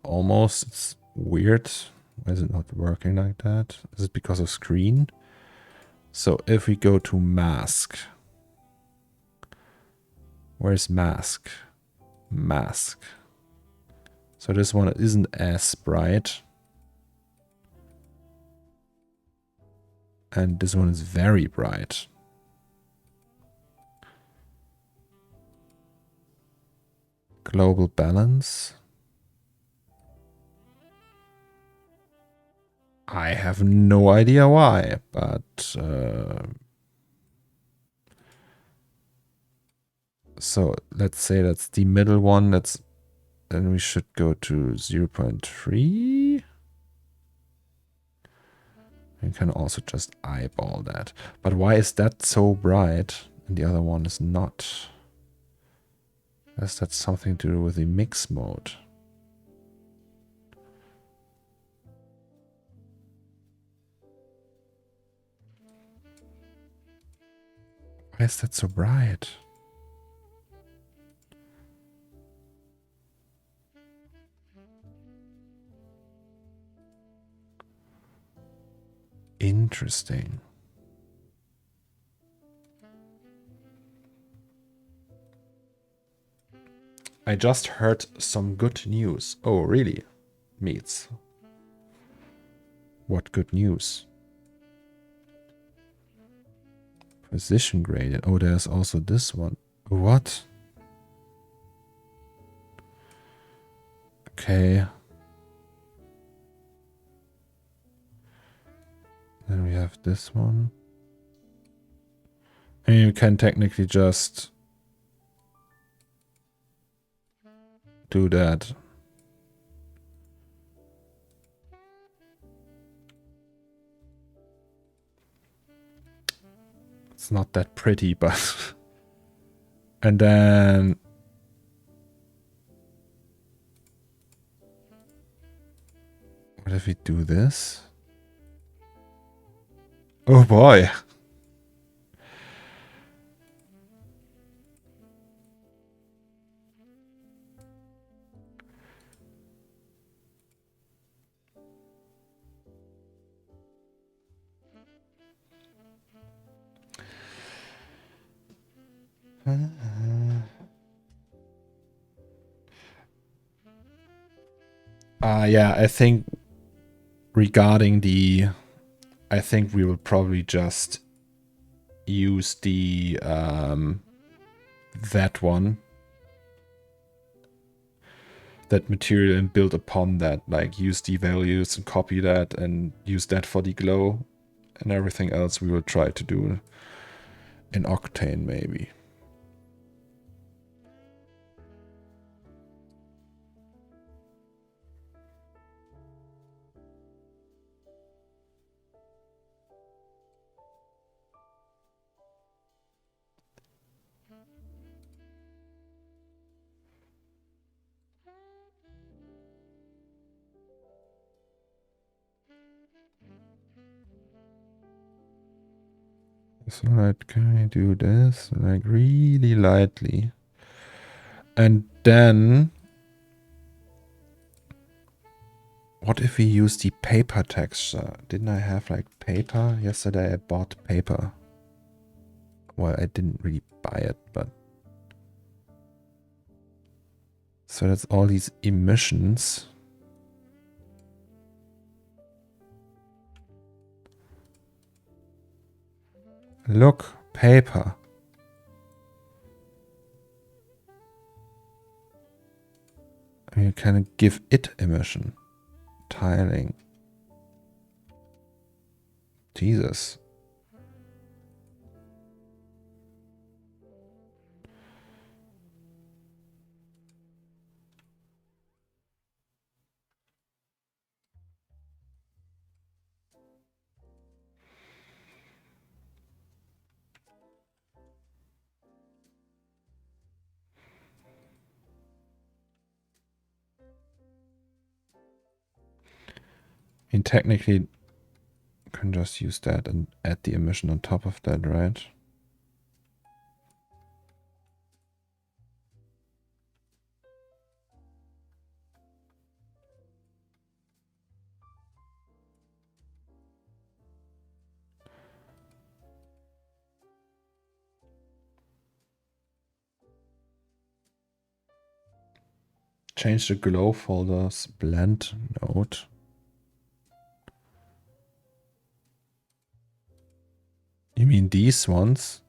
Almost. It's weird. Why is it not working like that? Is it because of screen? So if we go to mask. Where's mask? Mask. So this one isn't as bright. And this one is very bright. Global balance. I have no idea why, but so let's say that's the middle one. Then we should go to 0.3. You can also just eyeball that. But why is that so bright and the other one is not? Has that something to do with the mix mode? Why is that so bright? Interesting. I just heard some good news. Oh, really? Meets. What good news? Position gradient. Oh, there's also this one. What? Okay. Then we have this one. And you can technically just do that. It's not that pretty, but... And then... What if we do this? Oh boy! Yeah, I think regarding the... I think we will probably just use the that one, that material, and build upon that, like use the values and copy that and use that for the glow, and everything else we will try to do in Octane maybe. So like, can I do this like really lightly? And then what if we use the paper texture? Didn't I have like paper? Yesterday I bought paper. Well, I didn't really buy it, but... So that's all these emissions. Look, paper. You can give it emission. Tiling. Jesus. I mean, technically, you can just use that and add the emission on top of that, right? Change the glow folders blend node. You mean these ones?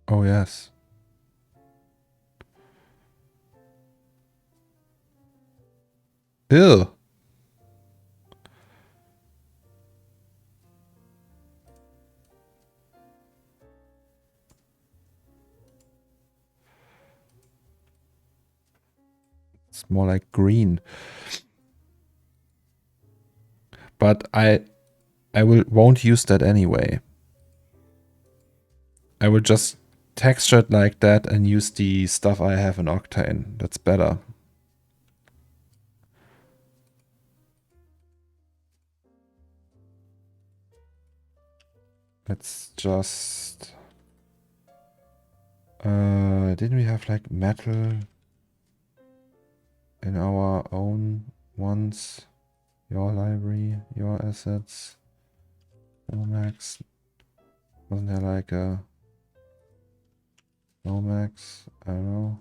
Oh, yes. Ew. It's more like green. But I won't use that anyway. I will just texture it like that and use the stuff I have in Octane. That's better. Let's just... didn't we have like metal in our own ones? Your library, your assets, Nomax. Wasn't there like a Nomax? I don't know.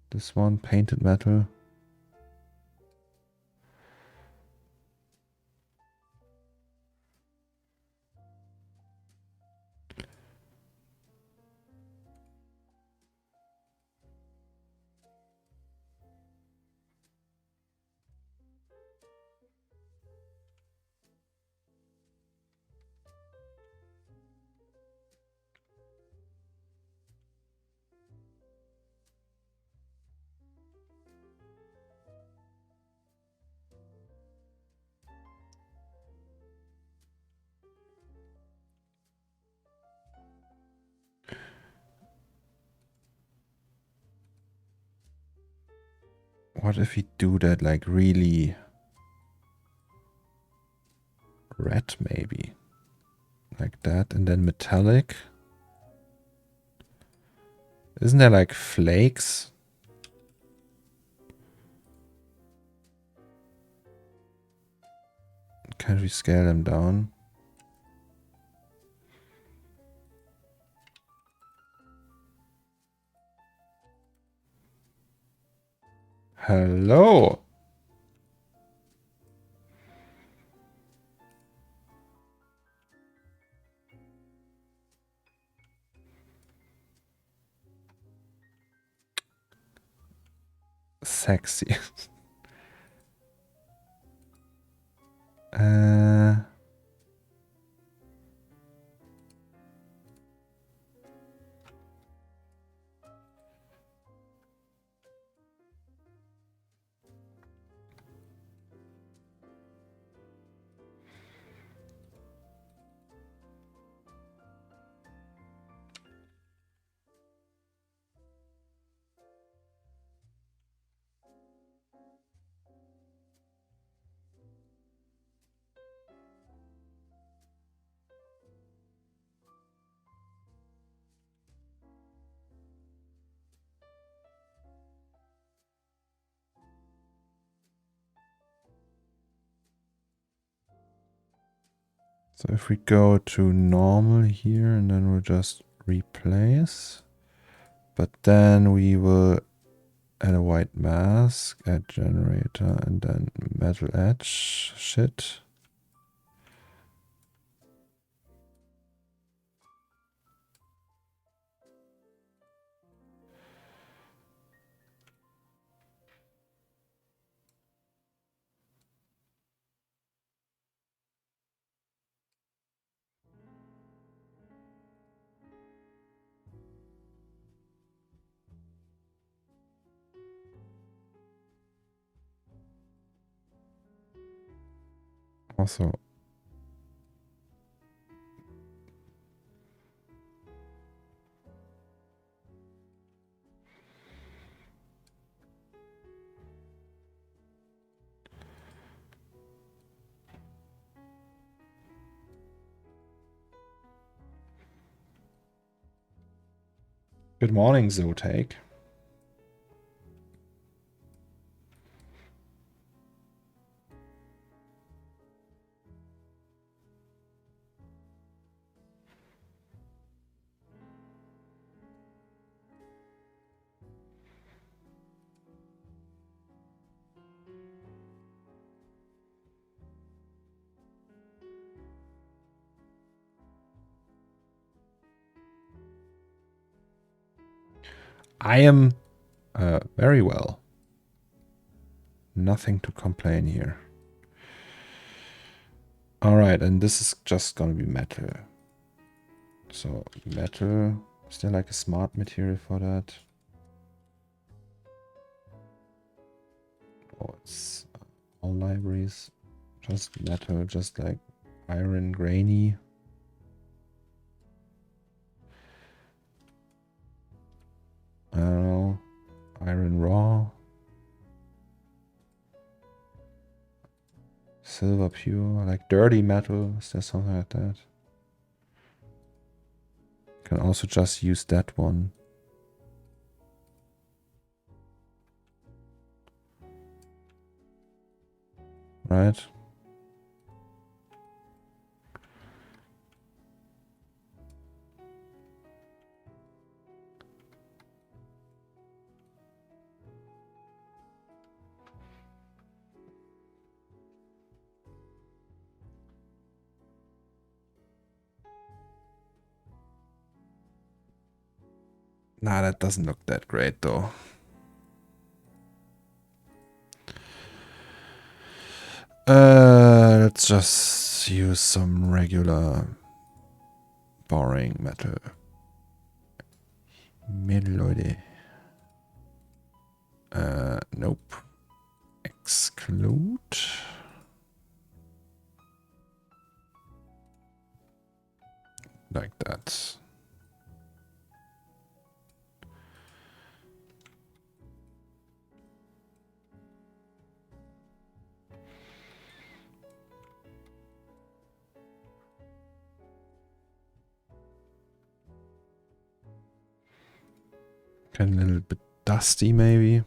This one, painted metal. What if we do that like really red maybe? Like that, and then metallic. Isn't there like flakes? Can't we scale them down? Hello. Sexy. So if we go to normal here and then we'll just replace, but then we will add a white mask, add generator, and then metal edge shit. Also, good morning, Zotake. I am very well. Nothing to complain here. All right, and this is just gonna be metal. So metal, is there like a smart material for that? Oh, it's all libraries. Just metal, just like iron grainy. I don't know. Iron raw. Silver pure, like dirty metal. Is there something like that? Can also just use that one. Right? Nah, that doesn't look that great though. Let's just use some regular boring metal. Leute. Nope. Exclude. Like that. A little bit dusty maybe.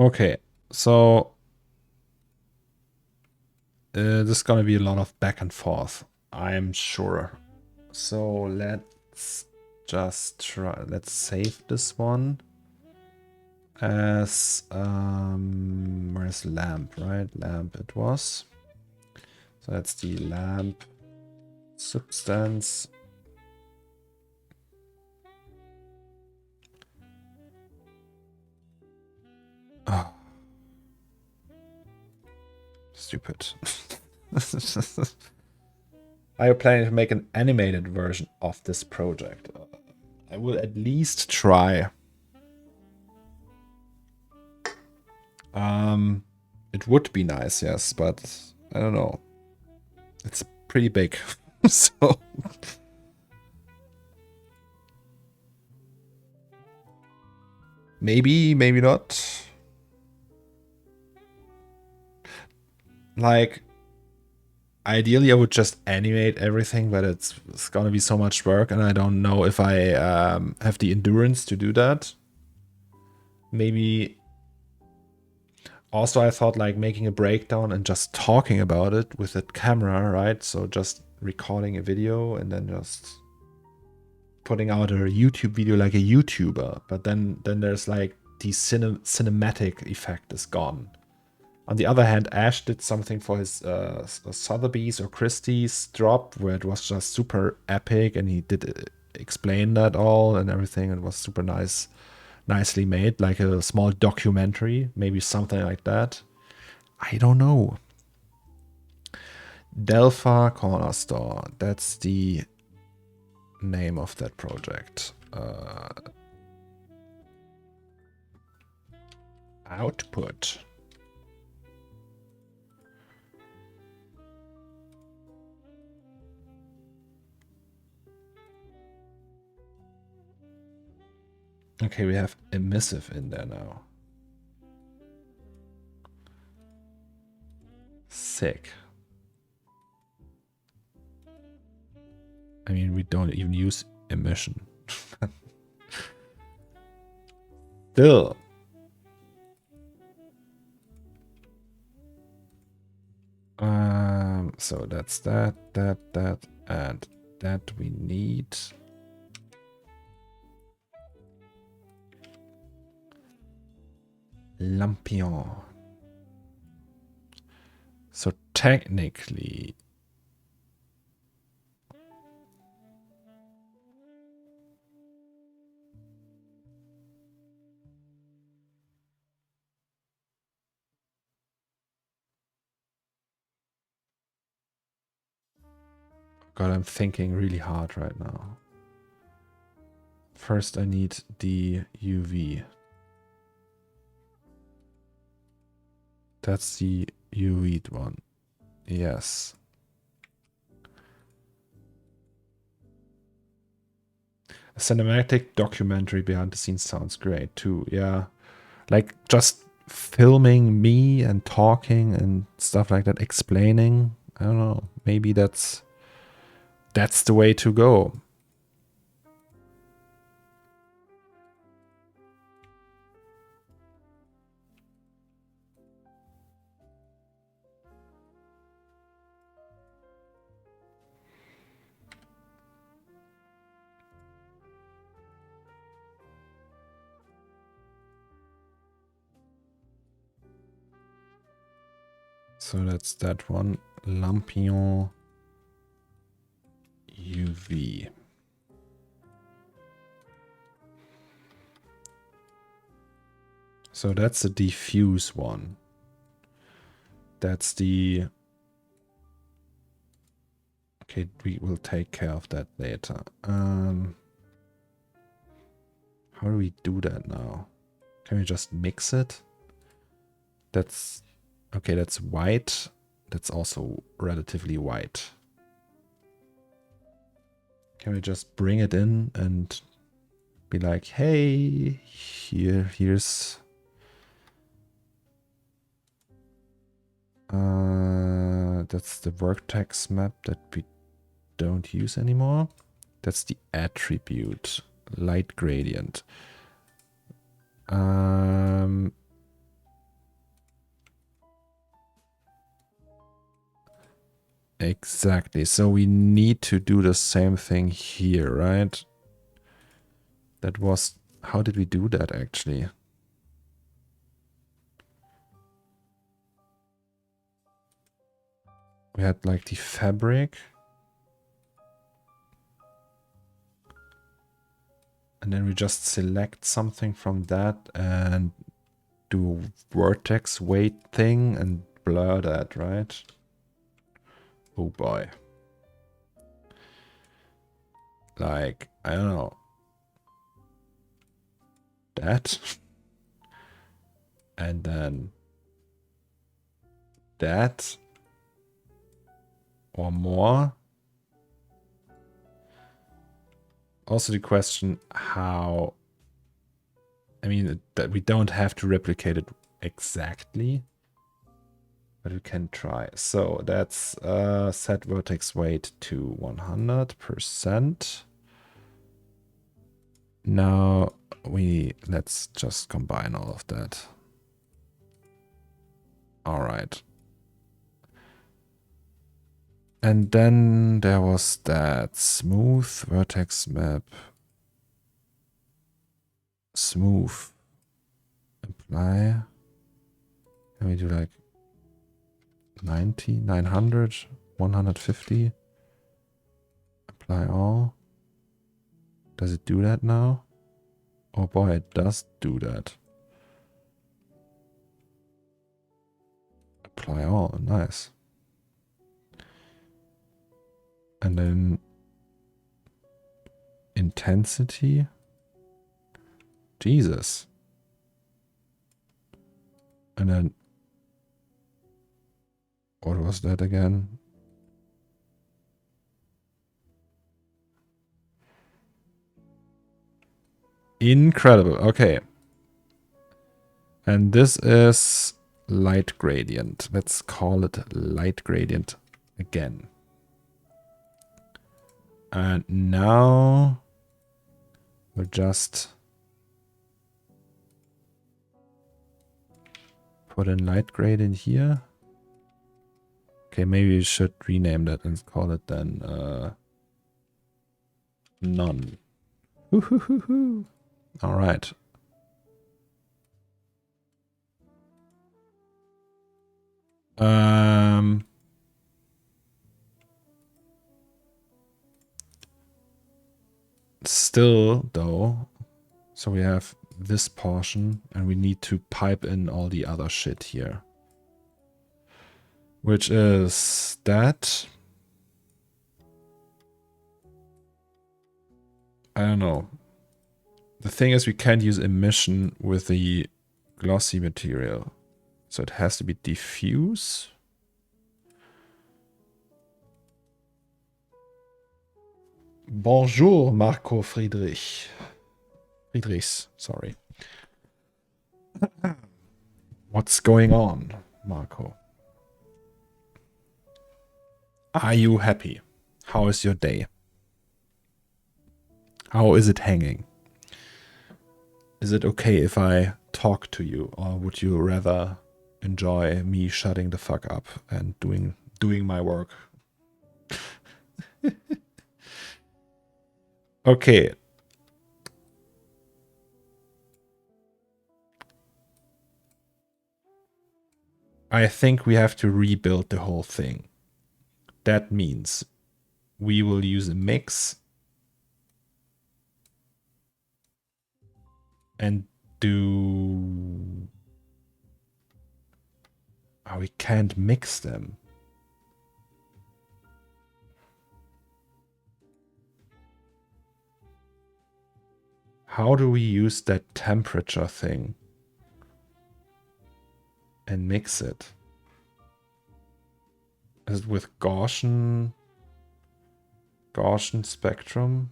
Okay, so this is gonna be a lot of back and forth, I'm sure. So let's just try, let's save this one as where's lamp, right? Lamp it was. So that's the lamp substance. Oh. Stupid. Are you planning to make an animated version of this project? I will at least try. It would be nice, yes, but I don't know. It's pretty big, so maybe, maybe not. Like, ideally, I would just animate everything, but it's gonna be so much work, and I don't know if I have the endurance to do that. Maybe. Also, I thought like making a breakdown and just talking about it with a camera, right? So just recording a video and then just putting out a YouTube video like a YouTuber. But then there's like the cinematic effect is gone. On the other hand, Ash did something for his Sotheby's or Christie's drop where it was just super epic, and he did explain that all and everything. It was super nice. Nicely made, like a small documentary, maybe something like that. I don't know. Delpha Cornerstore, that's the name of that project. Output. Okay, we have emissive in there now. Sick. I mean, we don't even use emission. Still. So that's that, and that we need. Lampion. So technically, God, I'm thinking really hard right now. First, I need the UV. That's the UV one. Yes. A cinematic documentary behind the scenes sounds great too. Yeah. Like just filming me and talking and stuff like that, explaining. I don't know. Maybe that's the way to go. So that's that one. Lampion UV. So that's the diffuse one. That's the... Okay, we will take care of that later. How do we do that now? Can we just mix it? That's... Okay, that's white. That's also relatively white. Can we just bring it in and be like, hey, here's... that's the vertex map that we don't use anymore. That's the attribute, light gradient. Exactly. So we need to do the same thing here, right? That was... How did we do that actually? We had like the fabric. And then we just select something from that and do vertex weight thing and blur that, right? Oh boy. Like, I don't know. That. And then that. Or more. Also the question how... I mean, that we don't have to replicate it exactly. But we can try. So that's set vertex weight to 100%. Now let's just combine all of that. All right. And then there was that smooth vertex map. Smooth. Apply. Can we do like 90, 900, 150? Apply all. Does it do that now? Oh boy, it does do that. Apply all, nice. And then intensity. Jesus. And then what was that again? Incredible. Okay. And this is light gradient. Let's call it light gradient again. And now we'll just put in light gradient here. Okay, maybe we should rename that and call it then none. All right. Still though, so we have this portion and we need to pipe in all the other shit here, which is that. I don't know. The thing is, we can't use emission with the glossy material, so it has to be diffuse. Bonjour, Marco Friedrichs, sorry. What's going on, Marco? Are you happy? How is your day? How is it hanging? Is it okay if I talk to you, or would you rather enjoy me shutting the fuck up and doing my work? Okay. I think we have to rebuild the whole thing. That means we will use a mix and do... Oh, we can't mix them. How do we use that temperature thing and mix it? Is it with Gaussian spectrum?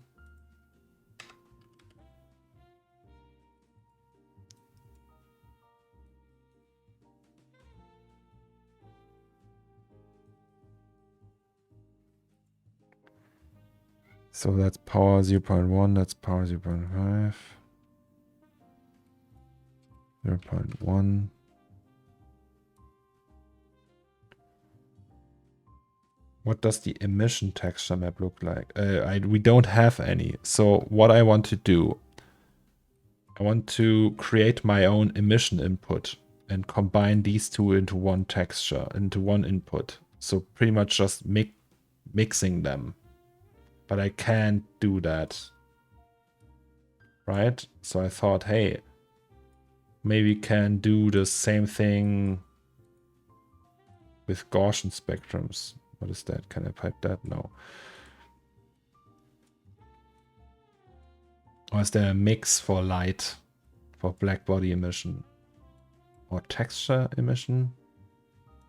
So that's power 0.1, that's power 0.5. 0.1. What does the emission texture map look like? We don't have any. So what I want to do, I want to create my own emission input and combine these two into one texture, into one input. So pretty much just mixing them. But I can't do that. Right? So I thought, hey, maybe we can do the same thing with Gaussian spectrums. What is that? Can I pipe that? No. Or is there a mix for light, for black body emission? Or texture emission?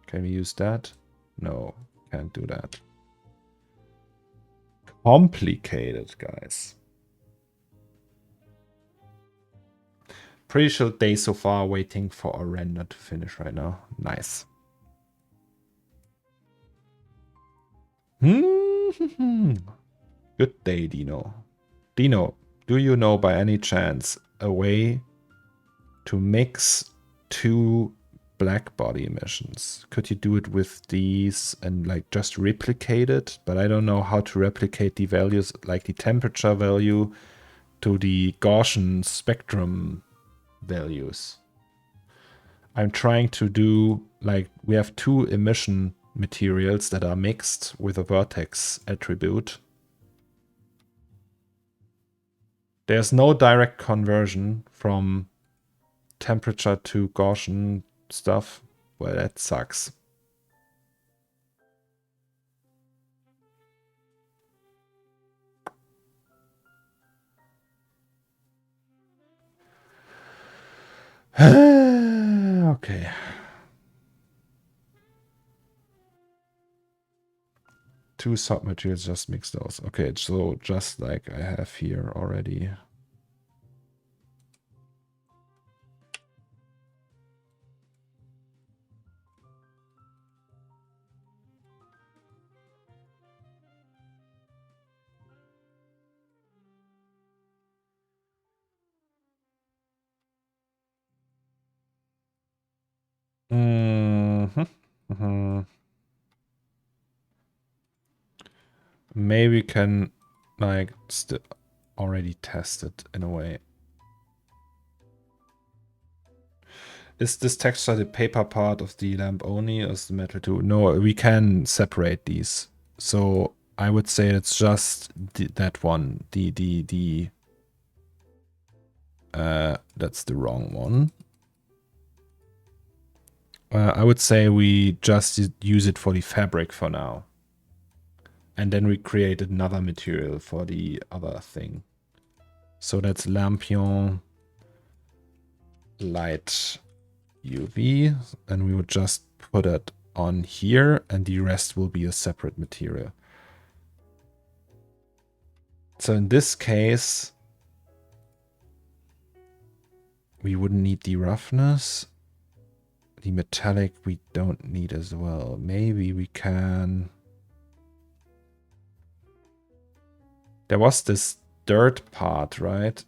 Can we use that? No, can't do that. Complicated, guys. Pretty sure day so far, waiting for a render to finish right now. Nice. Good day, Dino. Dino, do you know by any chance a way to mix two black body emissions? Could you do it with these and like just replicate it? But I don't know how to replicate the values, like the temperature value to the Gaussian spectrum values. I'm trying to do, like, we have two emission materials that are mixed with a vertex attribute. There's no direct conversion from temperature to Gaussian stuff. Well, that sucks. Okay. Two submaterials, just mix those. Okay, so just like I have here already. Maybe we can like already test it in a way. Is this texture the paper part of the lamp only, or is the metal too? No, we can separate these. So I would say it's just that one. That's the wrong one. I would say we just use it for the fabric for now. And then we create another material for the other thing. So that's lampion light UV, and we would just put it on here, and the rest will be a separate material. So in this case, we wouldn't need the roughness. The metallic we don't need as well. Maybe we can... There was this dirt part, right?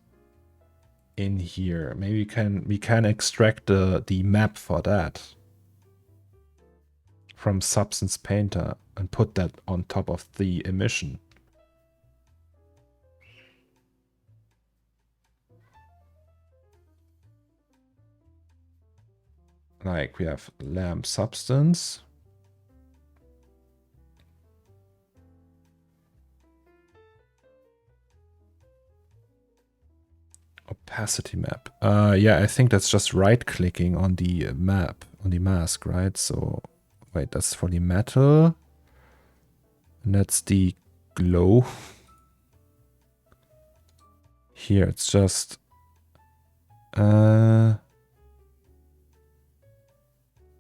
In here. Maybe we can extract the map for that from Substance Painter and put that on top of the emission. Like we have lamp substance. Opacity map. Yeah, I think that's just right clicking on the map, on the mask, right? So wait, that's for the metal. And that's the glow. Here it's just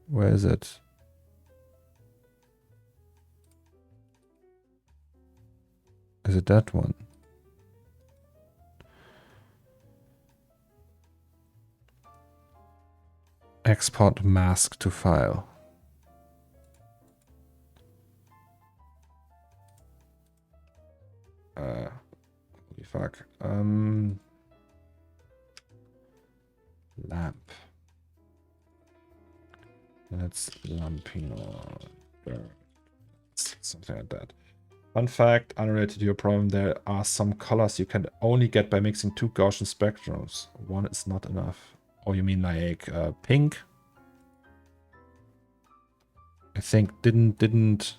where is it? Is it that one? Export mask to file. Holy fuck. Lamp. That's lampino. Something like that. Fun fact, unrelated to your problem, there are some colors you can only get by mixing two Gaussian spectrums. One is not enough. Oh, you mean like pink? I think didn't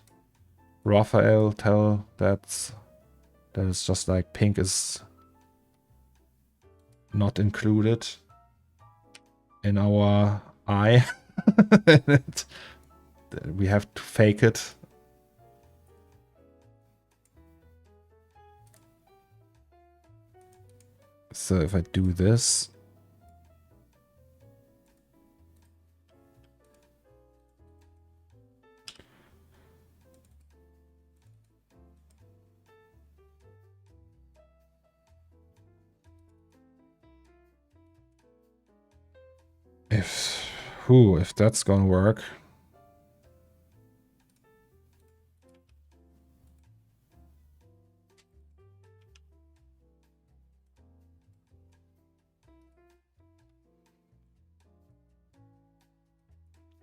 Raphael tell that is just like pink is not included in our eye. We have to fake it. So if I do this, if that's gonna work.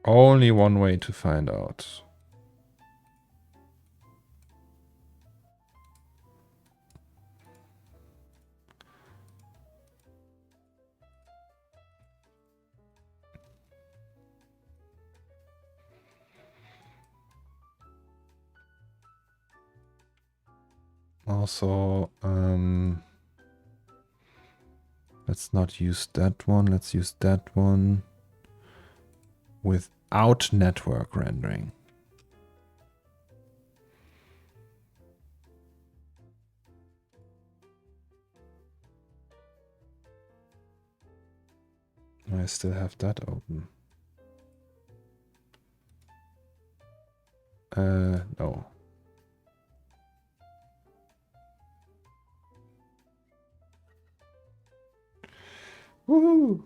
Only one way to find out. Also, let's not use that one. Let's use that one without network rendering. I still have that open. No. Woohoo!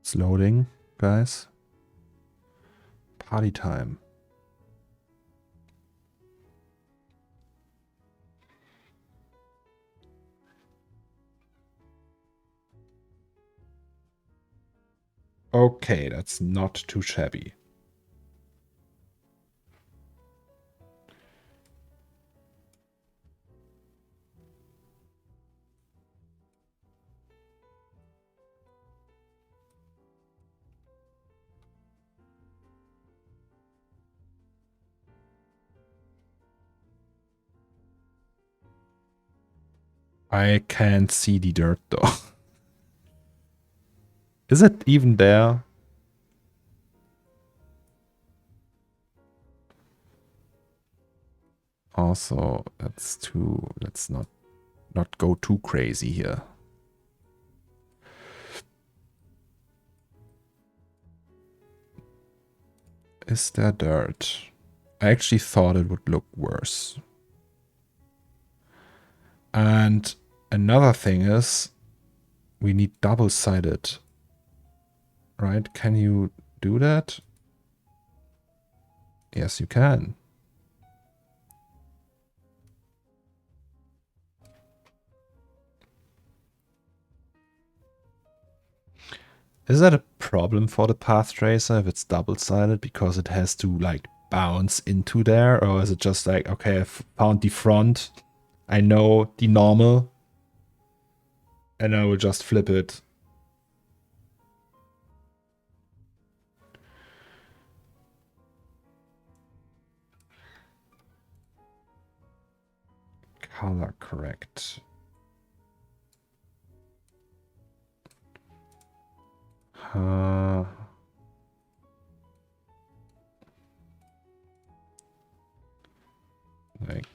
It's loading, guys. Party time. Okay, that's not too shabby. I can't see the dirt though. Is it even there? Also, let's not go too crazy here. Is there dirt? I actually thought it would look worse. And another thing is, we need double-sided, right? Can you do that? Yes, you can. Is that a problem for the path tracer if it's double-sided because it has to like bounce into there? Or is it just like, okay, I've found the front, I know the normal, and I will just flip it? Color correct. Like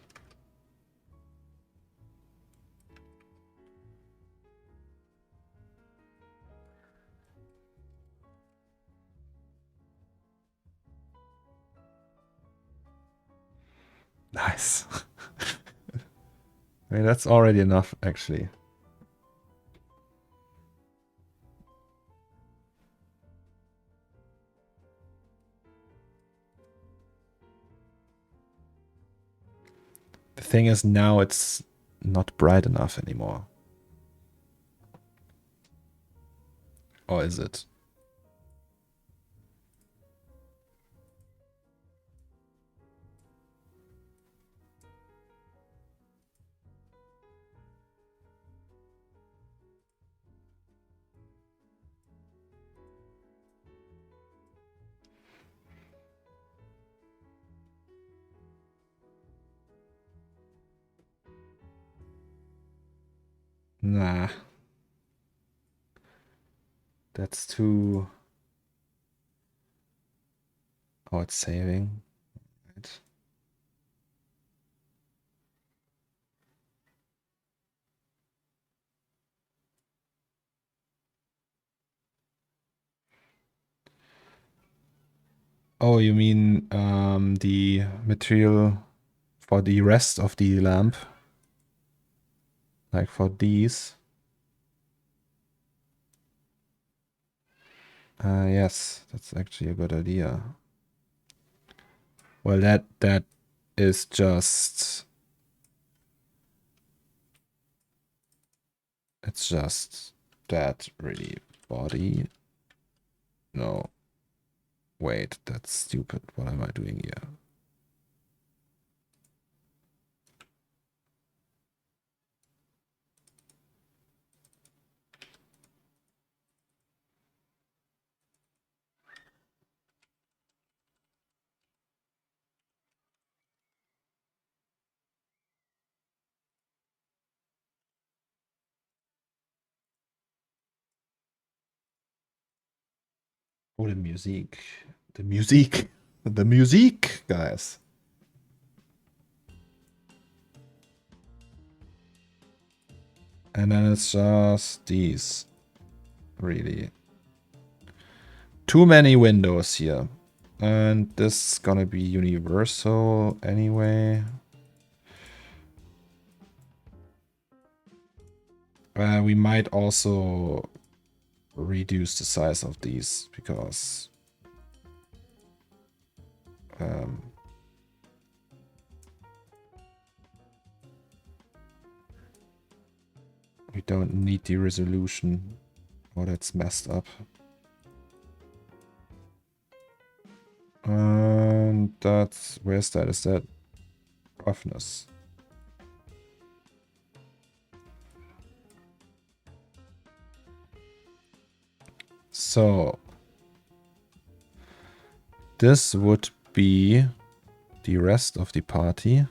nice. I mean, that's already enough, actually. The thing is, now it's not bright enough anymore. Or is it? Nah. That's too... Oh, it's saving. Right. Oh, you mean the material for the rest of the lamp? Like for these? Yes, that's actually a good idea. Well, that is just... It's just that really body. No. Wait, that's stupid. What am I doing here? Oh, the music. The music. The music, guys. And then it's just these. Really. Too many windows here. And this is gonna be universal anyway. We might also reduce the size of these because we don't need the resolution. Oh, that's messed up. And that's, where's that? Is that roughness? So this would be the rest of the party.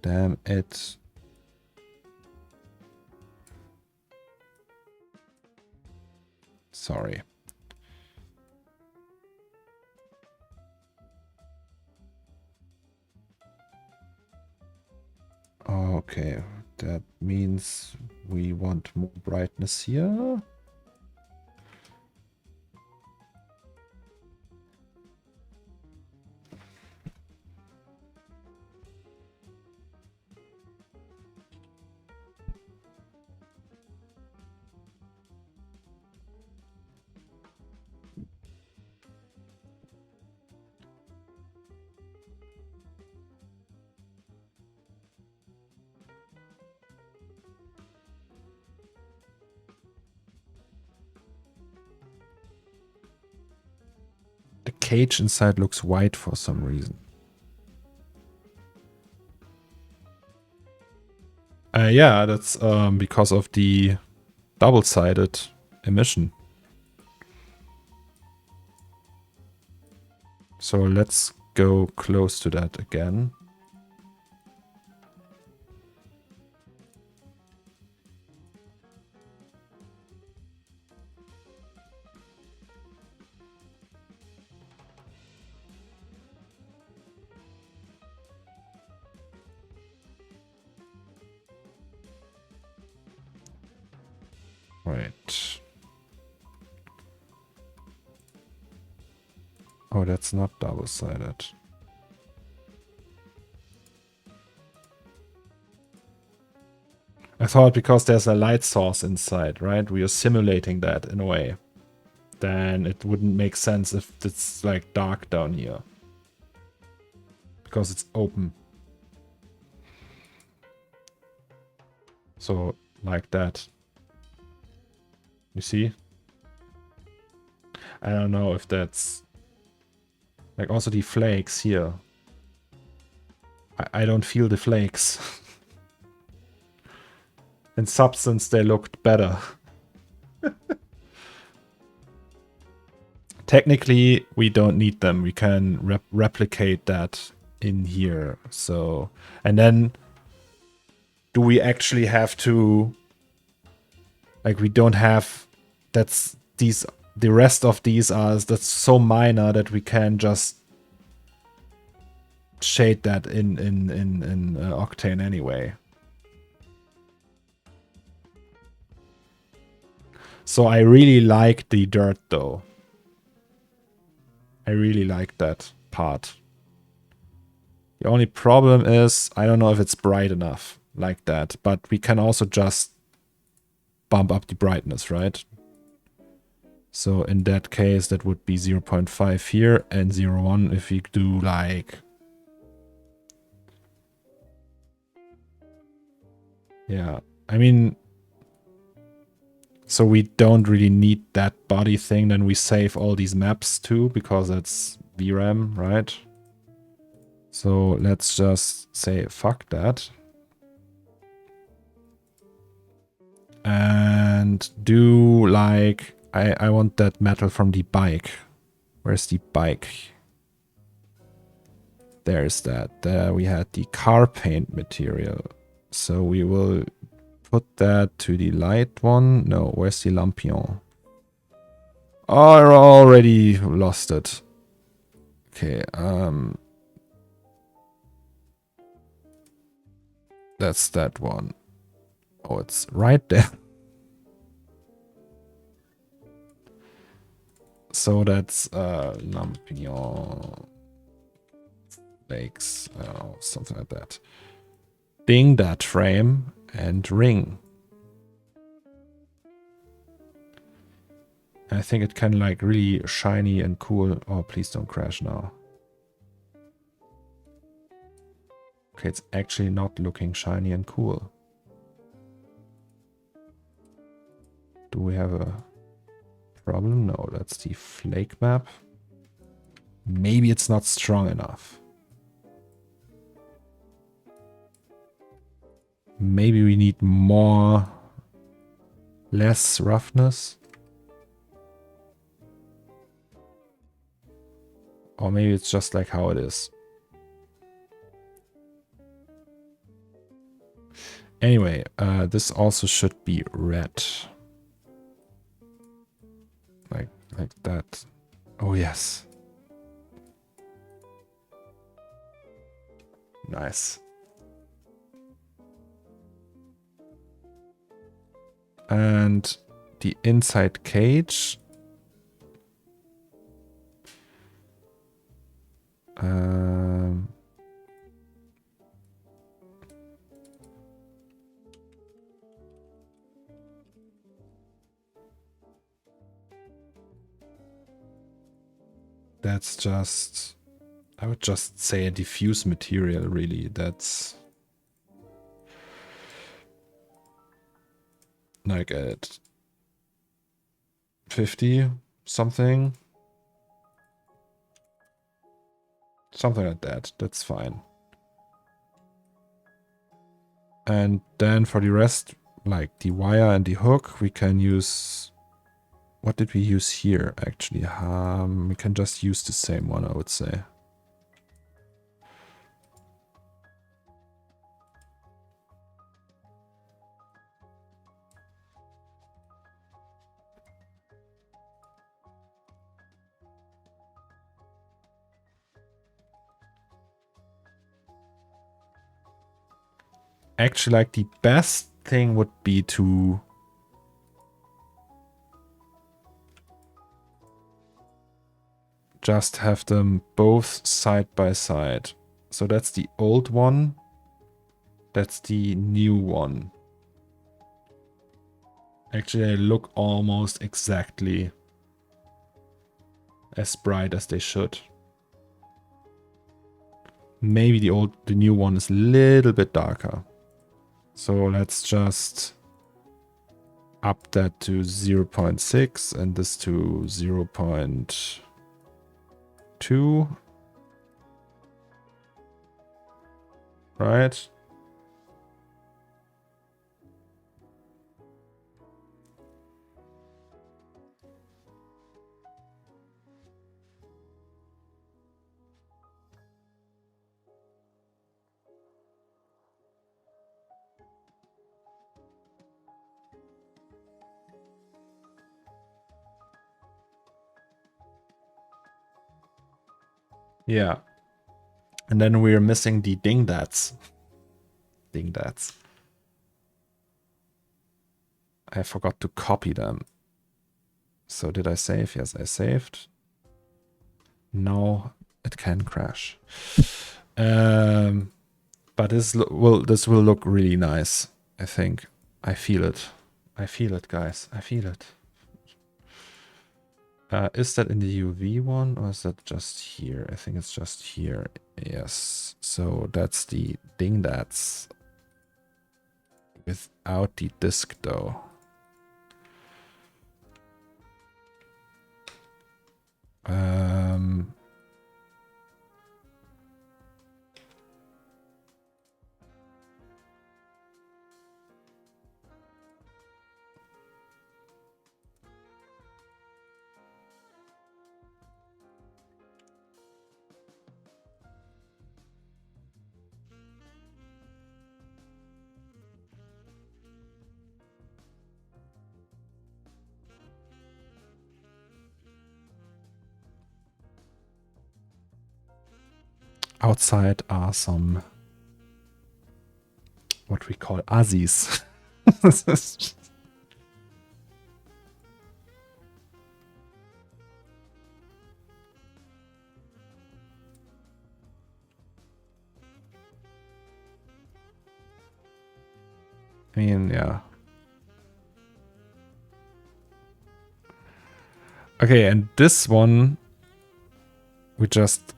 Damn it. Sorry. Okay, that means we want more brightness here. The cage inside looks white for some reason. Yeah, that's because of the double-sided emission. So let's go close to that again. Right. Oh, that's not double-sided. I thought because there's a light source inside, right? We are simulating that in a way. Then it wouldn't make sense if it's like dark down here. Because it's open. So, like that. You see? I don't know if that's... Like also the flakes here. I don't feel the flakes. In substance, they looked better. Technically, we don't need them. We can replicate that in here. So, and then do we actually have to, like, we don't have, that's these, the rest of these are, that's so minor that we can just shade that in Octane anyway. So I really like the dirt though. I really like that part. The only problem is, I don't know if it's bright enough like that, but we can also just bump up the brightness, right? So in that case, that would be 0.5 here and 0.1 if we do like... Yeah, I mean... So we don't really need that body thing, then we save all these maps too, because it's VRAM, right? So let's just say fuck that. And do like, I want that metal from the bike. Where's the bike? There's that. There we had the car paint material. So we will put that to the light one. No, where's the lampion? Oh, I already lost it. Okay, that's that one. Oh, it's right there. So that's lampion flakes, something like that. Ding that frame and ring. I think it can like really shiny and cool. Oh, please don't crash now. Okay, it's actually not looking shiny and cool. Do we have a problem? No, that's the flake map. Maybe it's not strong enough. Maybe we need less roughness. Or maybe it's just like how it is. Anyway, this also should be red. Like that. Oh yes. Nice. And the inside cage. That's just, I would just say a diffuse material, really. That's like at 50 something. Something like that. That's fine. And then for the rest, like the wire and the hook, we can use... What did we use here, actually? We can just use the same one, I would say. Actually, like, the best thing would be to... just have them both side by side. So that's the old one. That's the new one. Actually, they look almost exactly as bright as they should. Maybe the new one is a little bit darker. So let's just up that to 0.6 and this to 0.2. Right? Yeah. And then we're missing the dingdats. Dingdats. I forgot to copy them. So did I save? Yes, I saved. Now it can crash. But this will look really nice, I think. I feel it. I feel it, guys. I feel it. Is that in the UV one or is that just here? I think it's just here. Yes. So that's the dingdats without the disc though. Outside are some what we call Aussies. I mean, yeah. Okay, and this one, we just...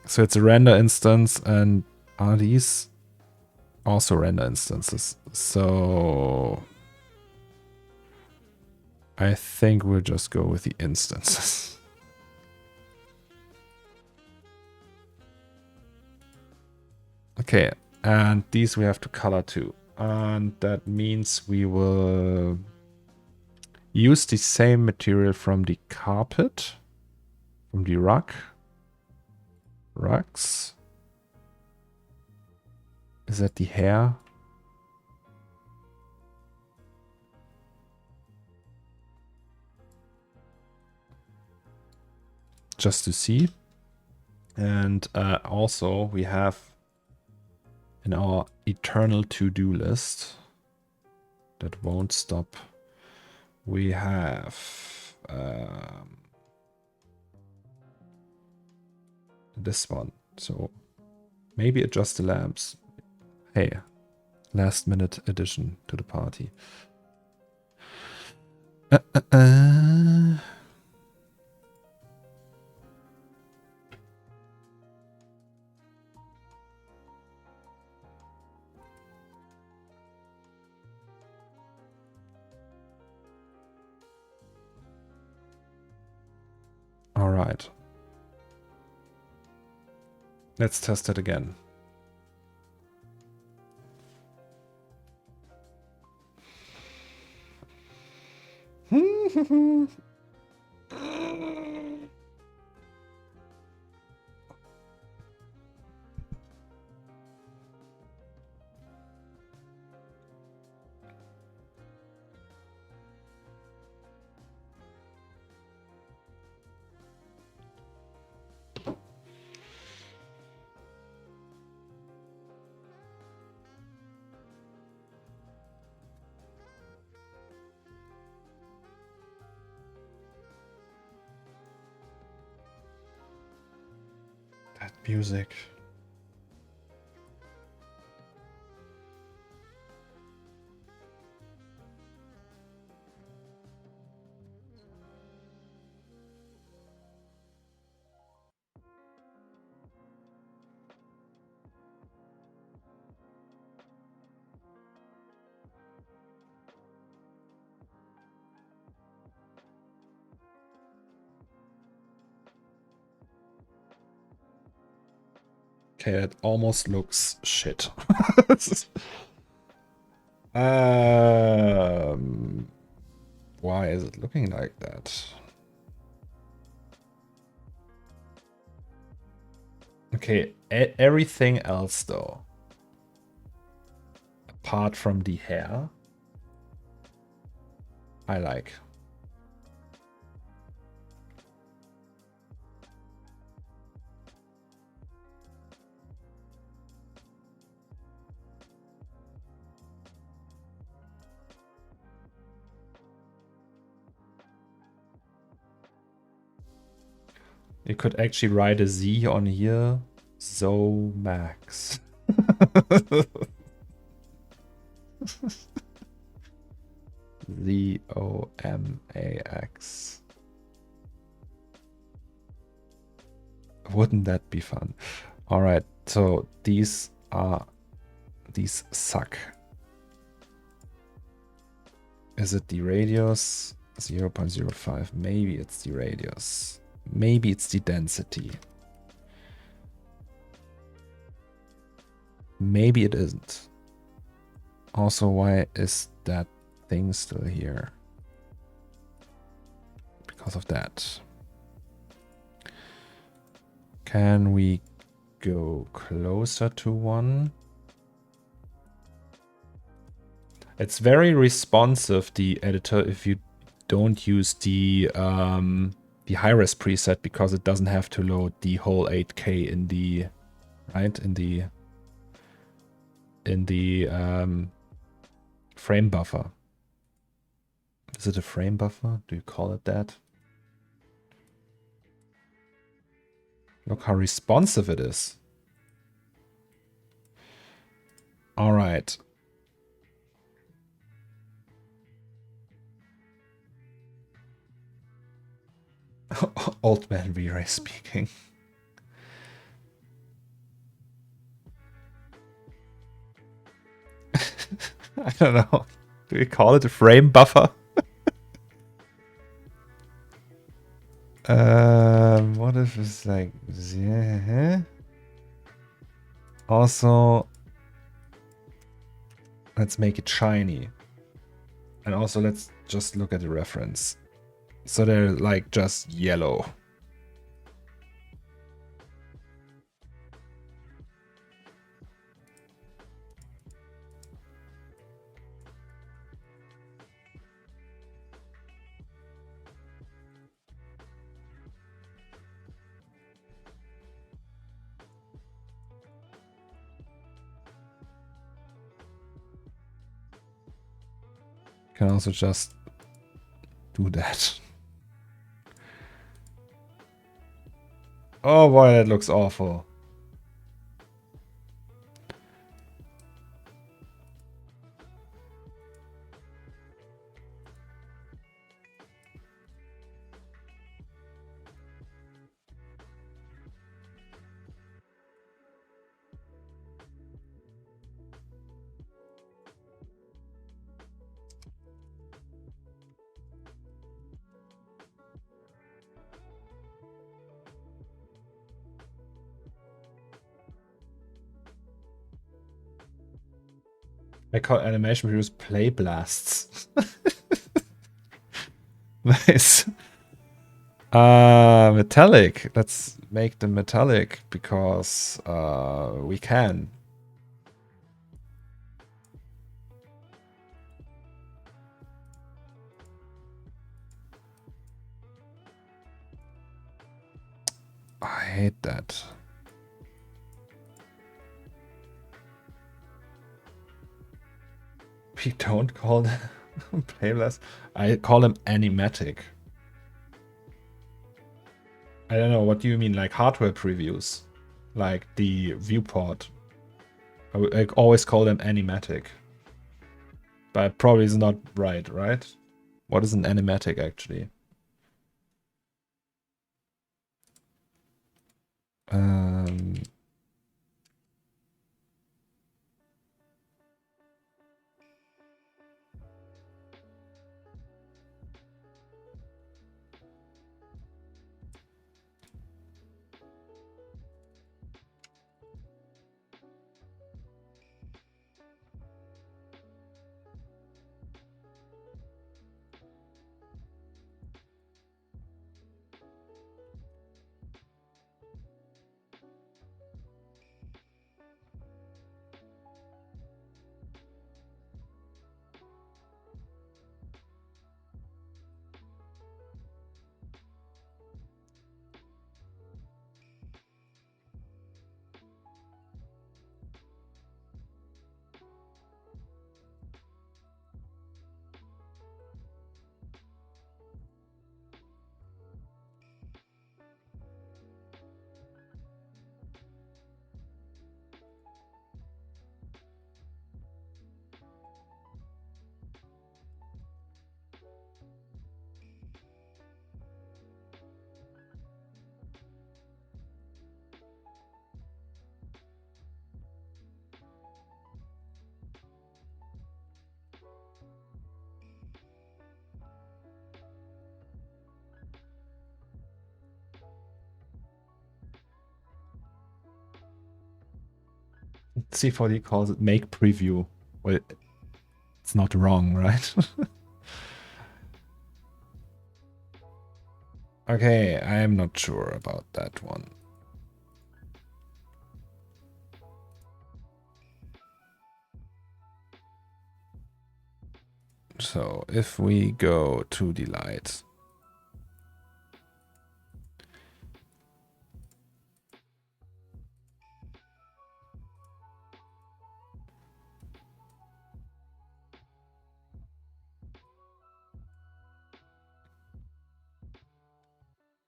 So it's a render instance, and are these also render instances? So I think we'll just go with the instances. Okay, and these we have to color too. And that means we will use the same material from the carpet, from the rugs. Is that the hair? Just to see. And also we have in our eternal to-do list that won't stop, we have this one. So maybe adjust the lamps. Hey, last minute addition to the party. All right. Let's test it again. That music. Okay, that almost looks shit. Why is it looking like that? Okay, everything else though, apart from the hair, I like. You could actually write a Z on here. Zomax. Z-O-M-A-X. Wouldn't that be fun? All right, so these suck. Is it the radius? 0.05. Maybe it's the radius. Maybe it's the density. Maybe it isn't. Also, why is that thing still here? Because of that. Can we go closer to one? It's very responsive, the editor, if you don't use the high-res preset, because it doesn't have to load the whole 8K in the frame buffer. Is it a frame buffer? Do you call it that? Look how responsive it is. All right. Old man V-Ray speaking. I don't know. Do we call it a frame buffer? What if it's like, yeah. Also, let's make it shiny. And also let's just look at the reference. So they're like just yellow. Can also just do that. Oh boy, that looks awful. I call animation videos play blasts. Nice. Metallic. Let's make them metallic because we can. I hate that. We don't call them playlist. I call them animatic. I don't know. What do you mean? Like hardware previews? Like the viewport? I always call them animatic. But probably is not right, right? What is an animatic actually? C4D calls it make preview. Well, it's not wrong, right? Okay, I'm not sure about that one. So if we go to the light,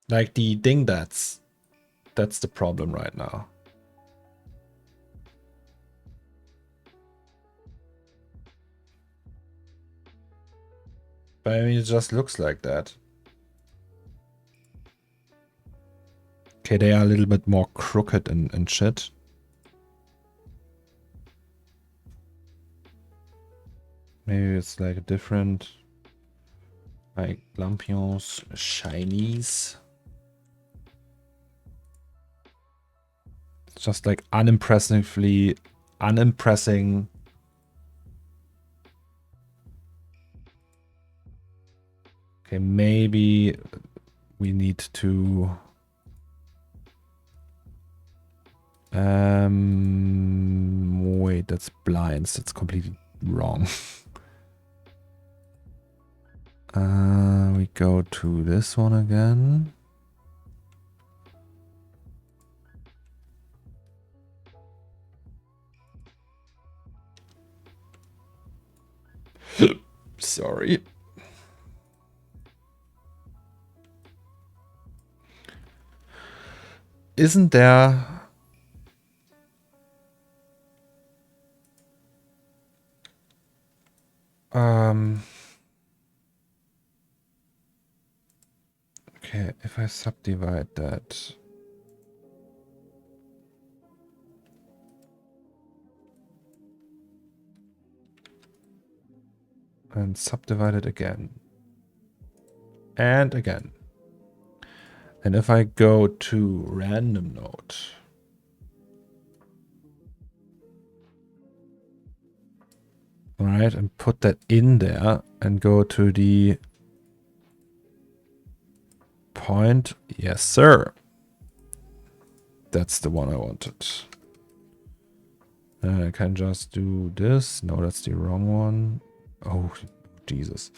like the ding that's the problem right now. But I mean, it just looks like that. Okay, they are a little bit more crooked and shit. Maybe it's like a different, like lampions, shinies. It's just like unimpressing. Okay, maybe we need to wait, that's blinds. That's completely wrong. We go to this one again. Sorry. Isn't there okay, if I subdivide that, and subdivide it again and again, and if I go to random node, right, and put that in there and go to the point, yes sir, that's the one I wanted. I can just do this. No, that's the wrong one. Oh Jesus.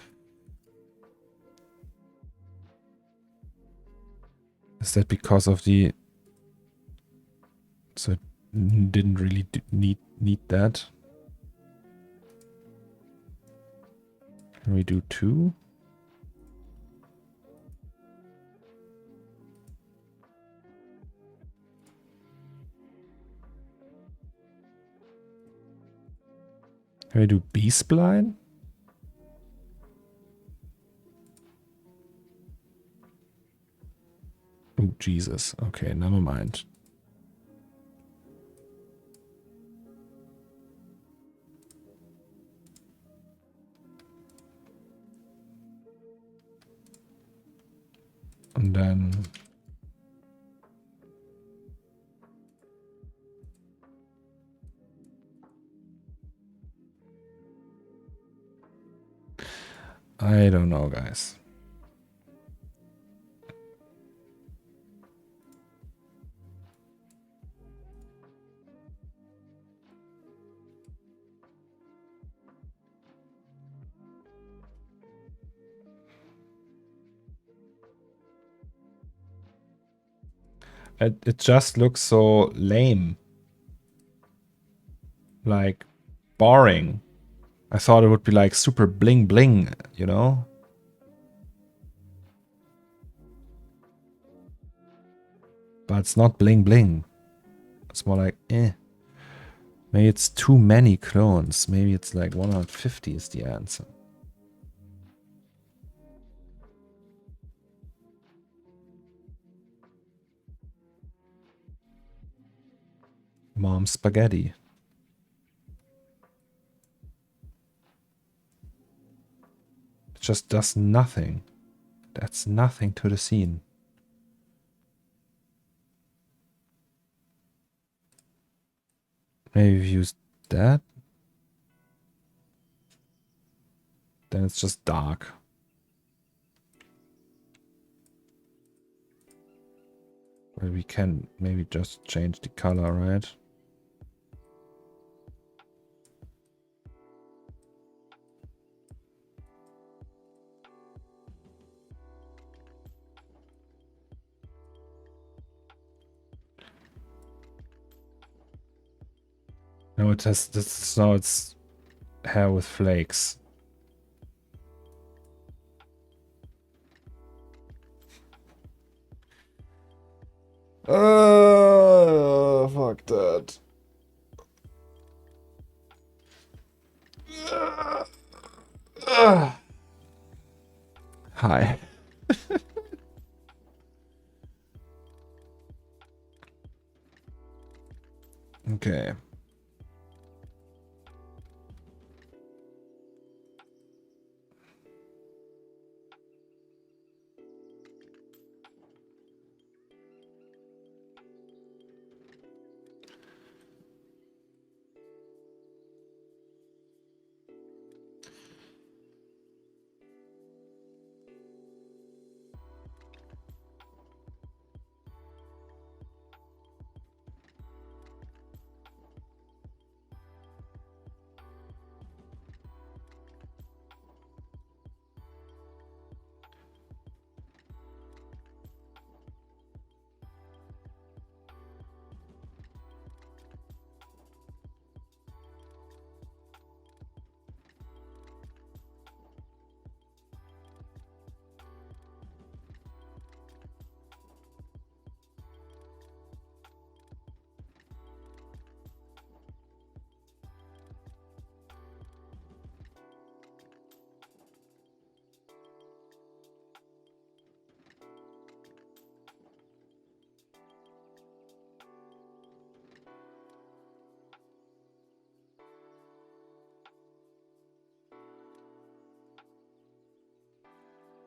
Is that because of the... So it didn't really need that. Can we do 2? Can we do B-spline? Oh Jesus. Okay, never mind. And then I don't know, guys. It just looks so lame. Like, boring. I thought it would be like super bling bling, you know? But it's not bling bling. It's more like, eh. Maybe it's too many clones. Maybe it's like 150 is the answer. Mom spaghetti. It just does nothing. That's nothing to the scene. Maybe if you use that, then it's just dark. Well, we can maybe just change the color, right? No, it has this. Now it's hair with flakes. Fuck that. Hi. Okay.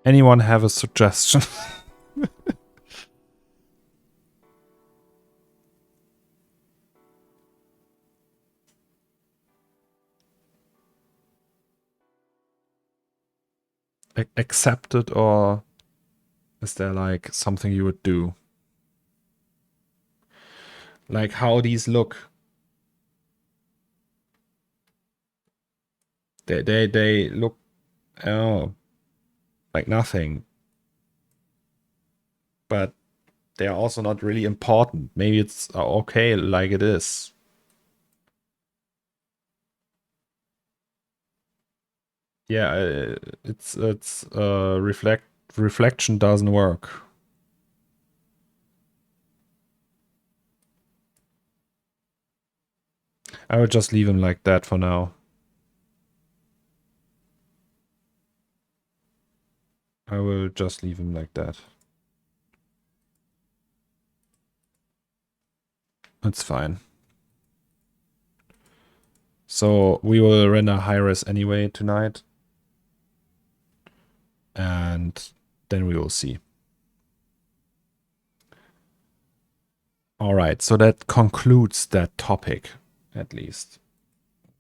Anyone have a suggestion? Accept it, or is there like something you would do? Like how these look. They look, oh, like nothing. But they are also not really important. Maybe it's okay like it is. Yeah, it's reflection doesn't work. I would just leave him like that for now. I will just leave him like that. That's fine. So we will render high-res anyway tonight. And then we will see. All right, so that concludes that topic, at least.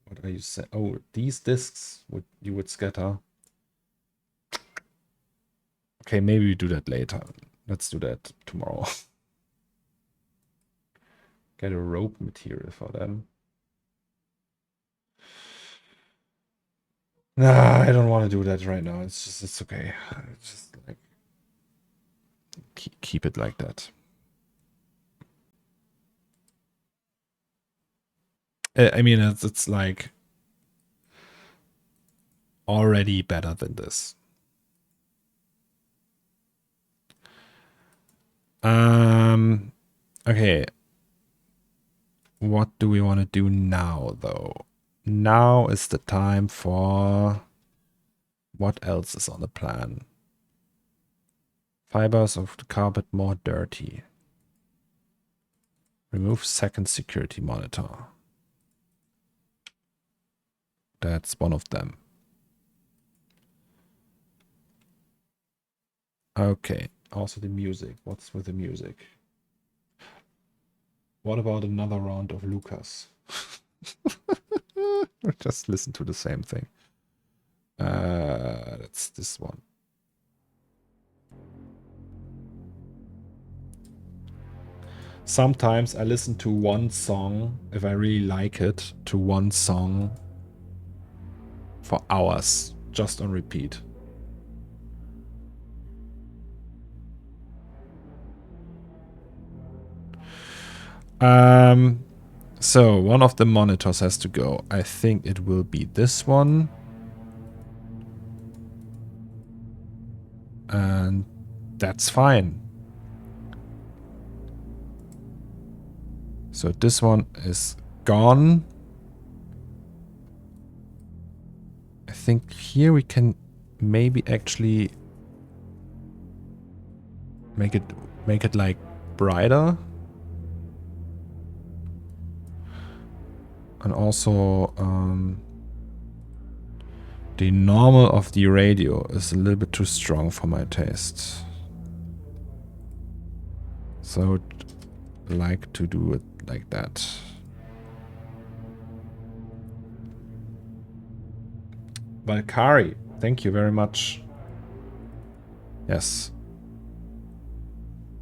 What are you saying? Oh, these discs you would scatter. Okay, maybe we do that later. Let's do that tomorrow. Get a rope material for them. Nah, I don't want to do that right now. It's okay. Just like keep it like that. I mean, it's like already better than this. Okay. What do we want to do now, though? Now is the time for... What else is on the plan? Fibers of the carpet more dirty. Remove second security monitor. That's one of them. Okay. Also the music. What's with the music? What about another round of Lucas? Just listen to the same thing. That's this one. Sometimes I listen to one song, if I really like it, to one song for hours, just on repeat. So one of the monitors has to go. I think it will be this one. And that's fine. So this one is gone. I think here we can maybe actually make it like brighter. And also the normal of the radio is a little bit too strong for my taste. So I would like to do it like that. Valkyrie, thank you very much. Yes.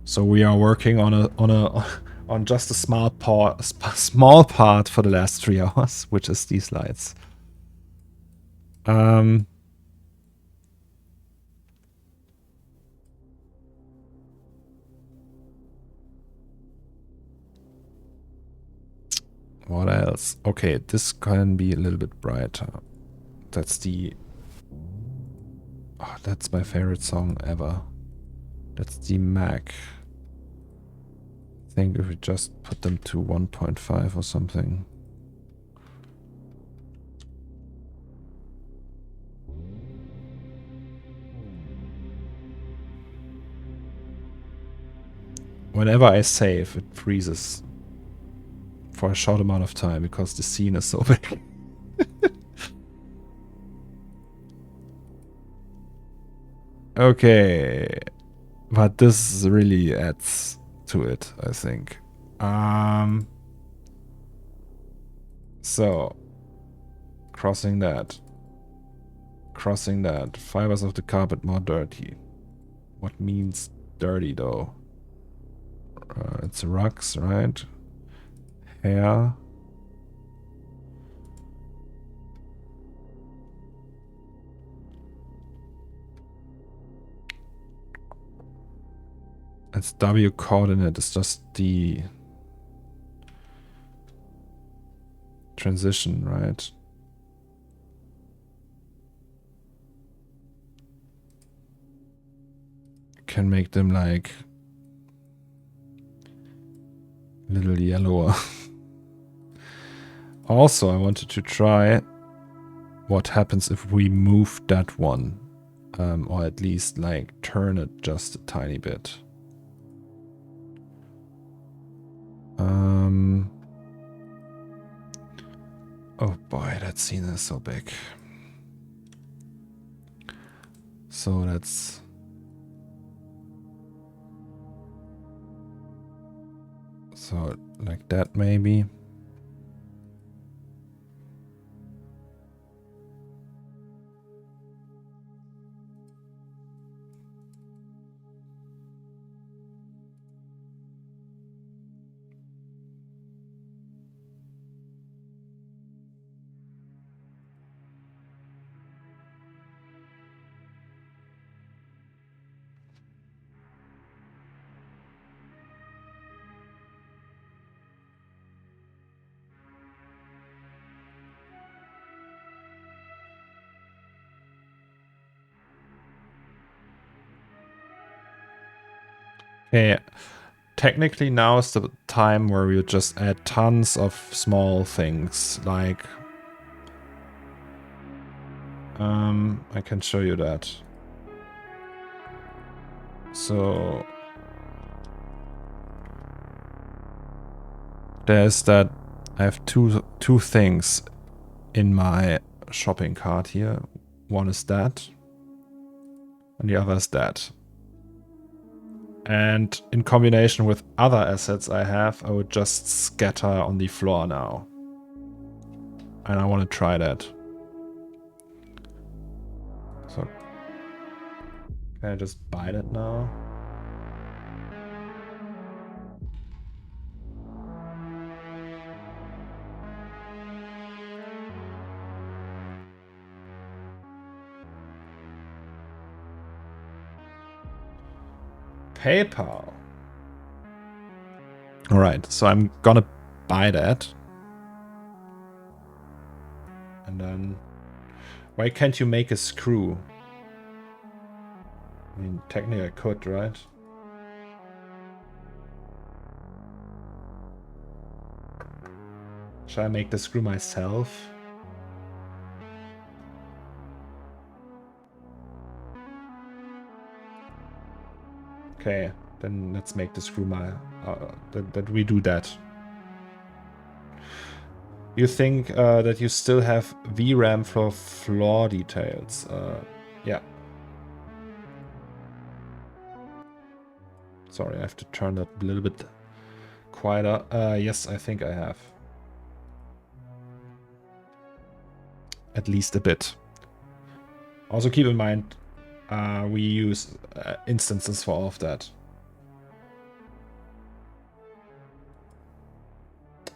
So we are working on just a small part for the last 3 hours, which is these lights. What else? Okay, this can be a little bit brighter. That's the... Oh, that's my favorite song ever. That's the Mac. I think if we just put them to 1.5 or something. Whenever I save, it freezes for a short amount of time because the scene is so big. Okay, but this really adds to it, I think. So crossing that, fibers of the carpet more dirty. What means dirty though? It's rugs, right? Hair. It's W coordinate. It's just the transition, right? Can make them like a little yellower. Also, I wanted to try what happens if we move that one, or at least like turn it just a tiny bit. Oh boy, that scene is so big. So that's... So like that maybe. Okay, technically now is the time where we just add tons of small things, like... I can show you that. So... There's that... I have two things in my shopping cart here. One is that, and the other is that. And in combination with other assets I have, I would just scatter on the floor now. And I want to try that. So, can I just buy that now? PayPal. Alright, so I'm gonna buy that. And then... Why can't you make a screw? I mean, technically I could, right? Should I make the screw myself? Okay, then let's make the screw that we do that. You think that you still have VRAM for floor details? Yeah. Sorry, I have to turn that a little bit quieter. Yes, I think I have. At least a bit. Also keep in mind, we use instances for all of that.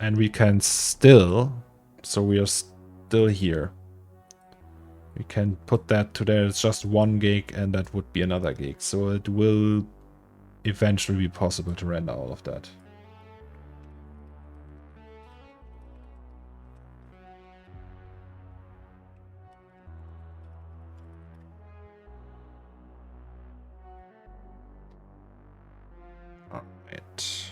And we can still, so we are still here. We can put that to there, it's just 1 gig and that would be another gig. So it will eventually be possible to render all of that. Alright.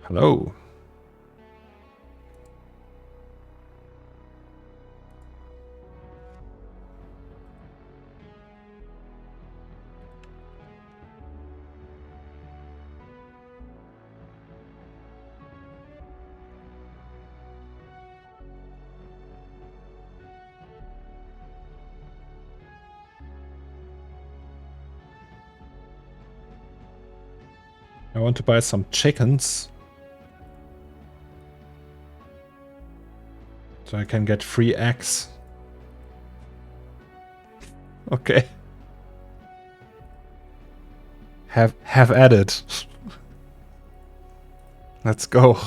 Hello. I want to buy some chickens. So I can get free eggs. Okay. Have at it. Let's go.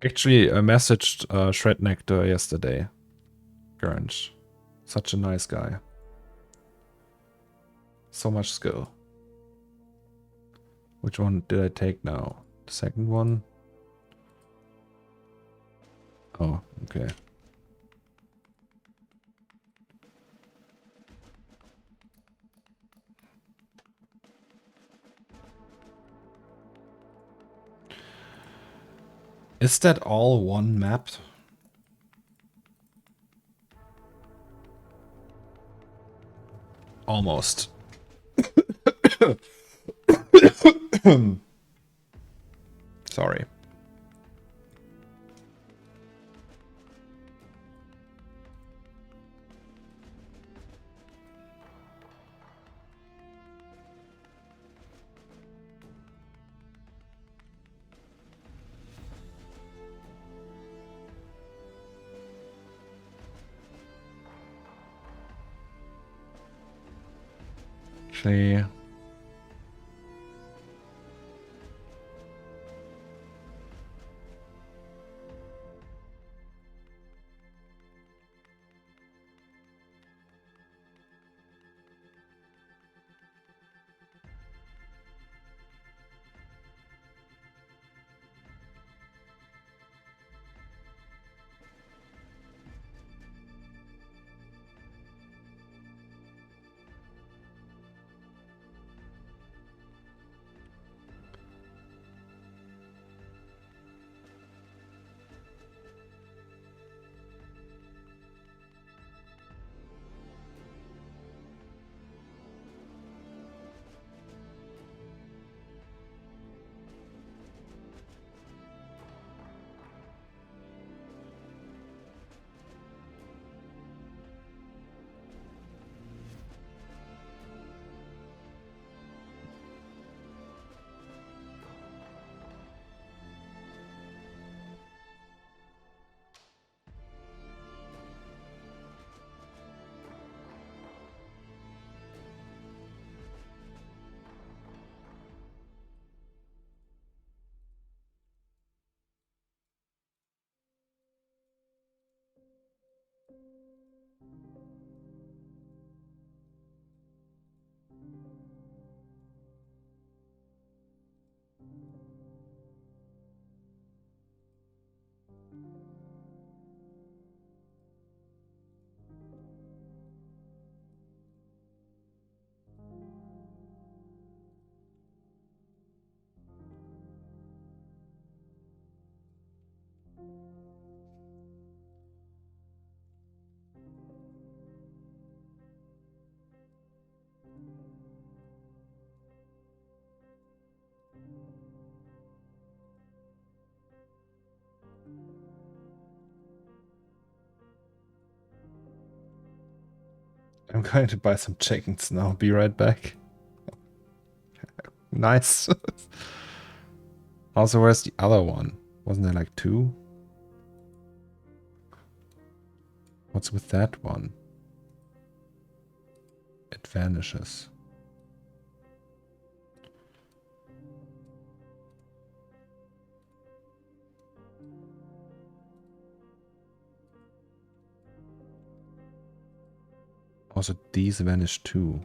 Actually, I messaged Shrednectar yesterday. Grange. Such a nice guy. So much skill. Which one did I take now? The second one? Oh, okay. Is that all one map? Almost. Sorry. Actually, I'm going to buy some chickens now. Be right back. Nice. Also, where's the other one? Wasn't there like 2? What's with that one? It vanishes. Also, these vanish too.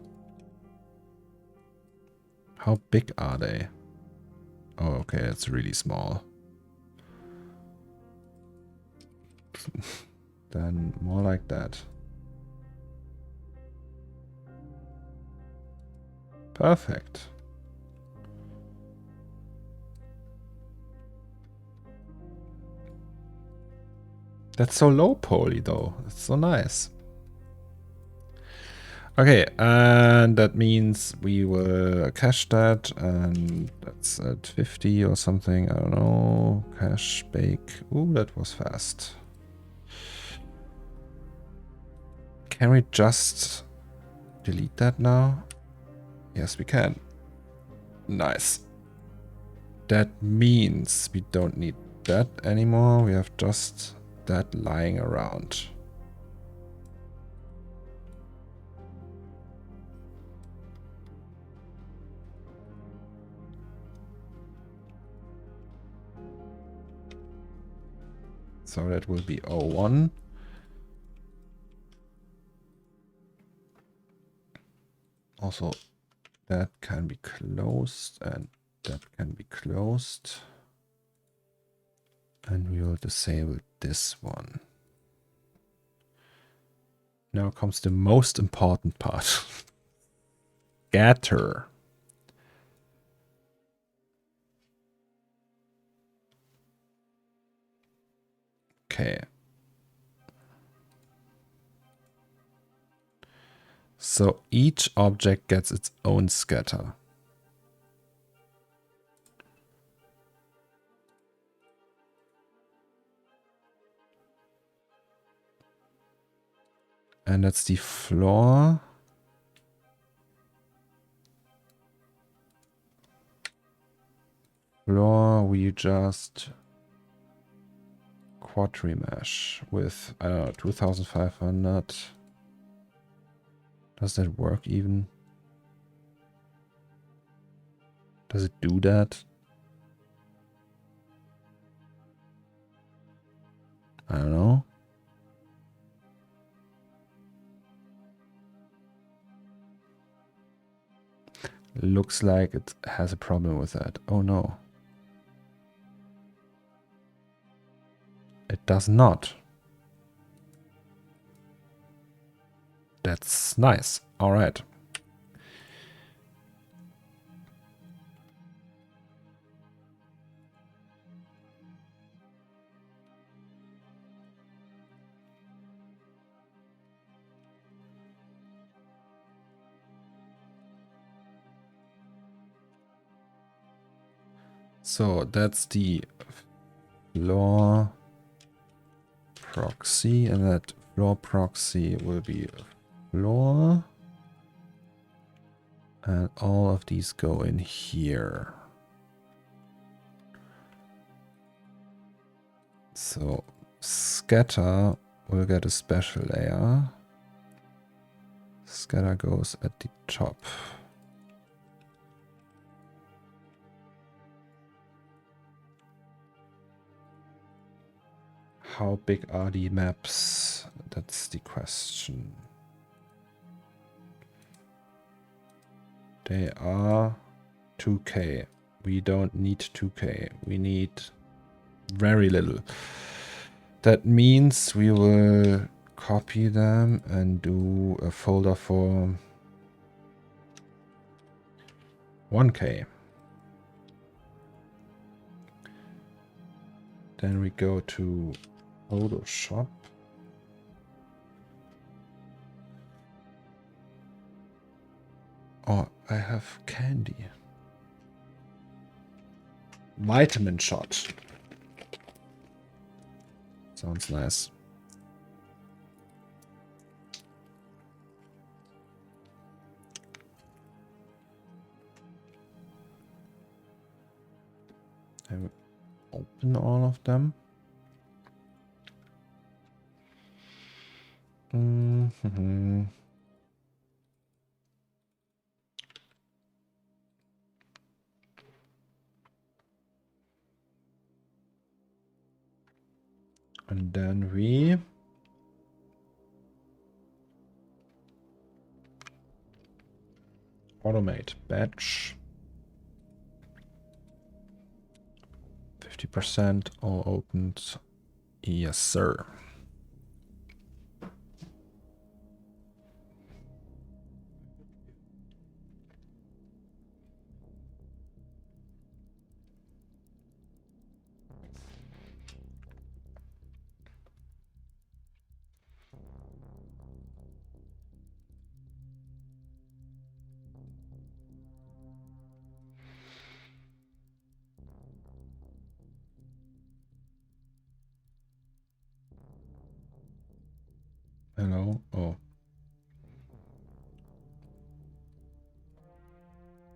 How big are they? Oh, okay, it's really small. Then more like that. Perfect. That's so low poly though. It's so nice. Okay, and that means we will cache that, and that's at 50 or something. I don't know. Cache, bake. Ooh, that was fast. Can we just delete that now? Yes, we can. Nice. That means we don't need that anymore. We have just that lying around. So that will be 01. Also, that can be closed and that can be closed. And we will disable this one. Now comes the most important part. Scatter. Okay. So each object gets its own scatter. And that's the floor. Floor, we just quadrimesh with, I don't know, 2500. Does that work even? Does it do that? I don't know. Looks like it has a problem with that. Oh no. It does not. That's nice. All right. So that's the floor proxy, and that floor proxy will be floor. And all of these go in here. So scatter will get a special layer. Scatter goes at the top. How big are the maps? That's the question. They are 2K. We don't need 2K. We need very little. That means we will copy them and do a folder for 1K. Then we go to Photoshop. Oh, I have candy. Vitamin shot. Sounds nice. Then open all of them. Mm-hmm. And then we automate batch 50% all opened. Yes, sir. Hello. Oh.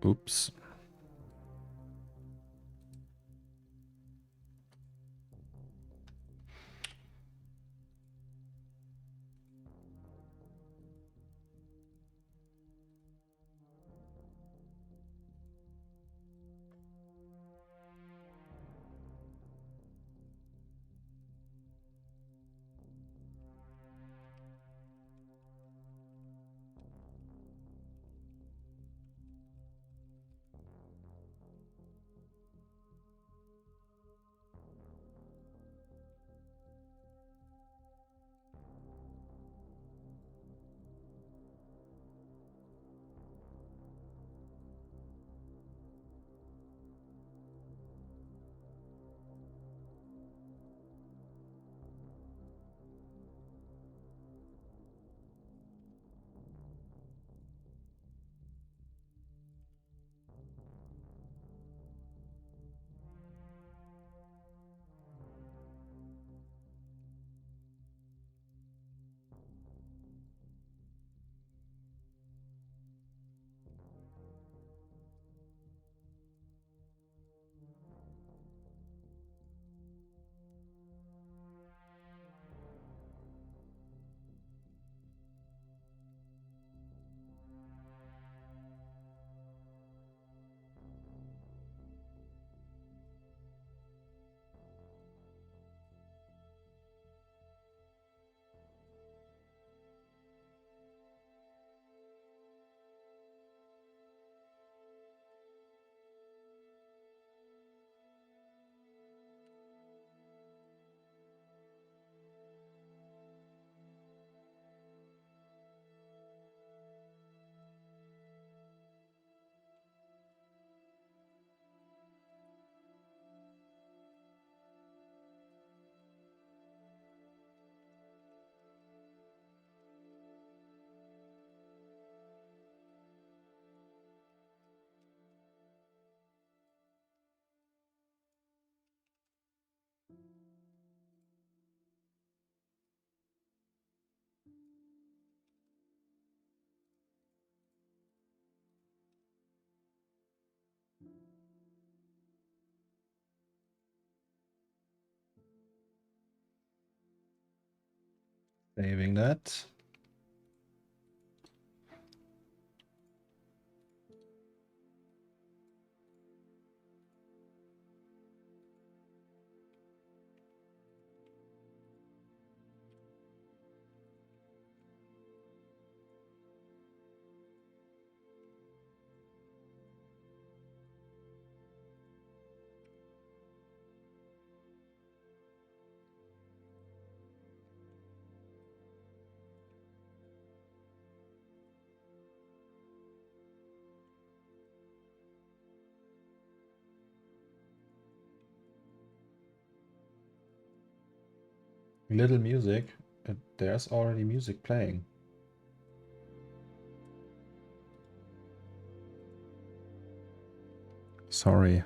Oops. Saving that. Little music. There's already music playing. Sorry.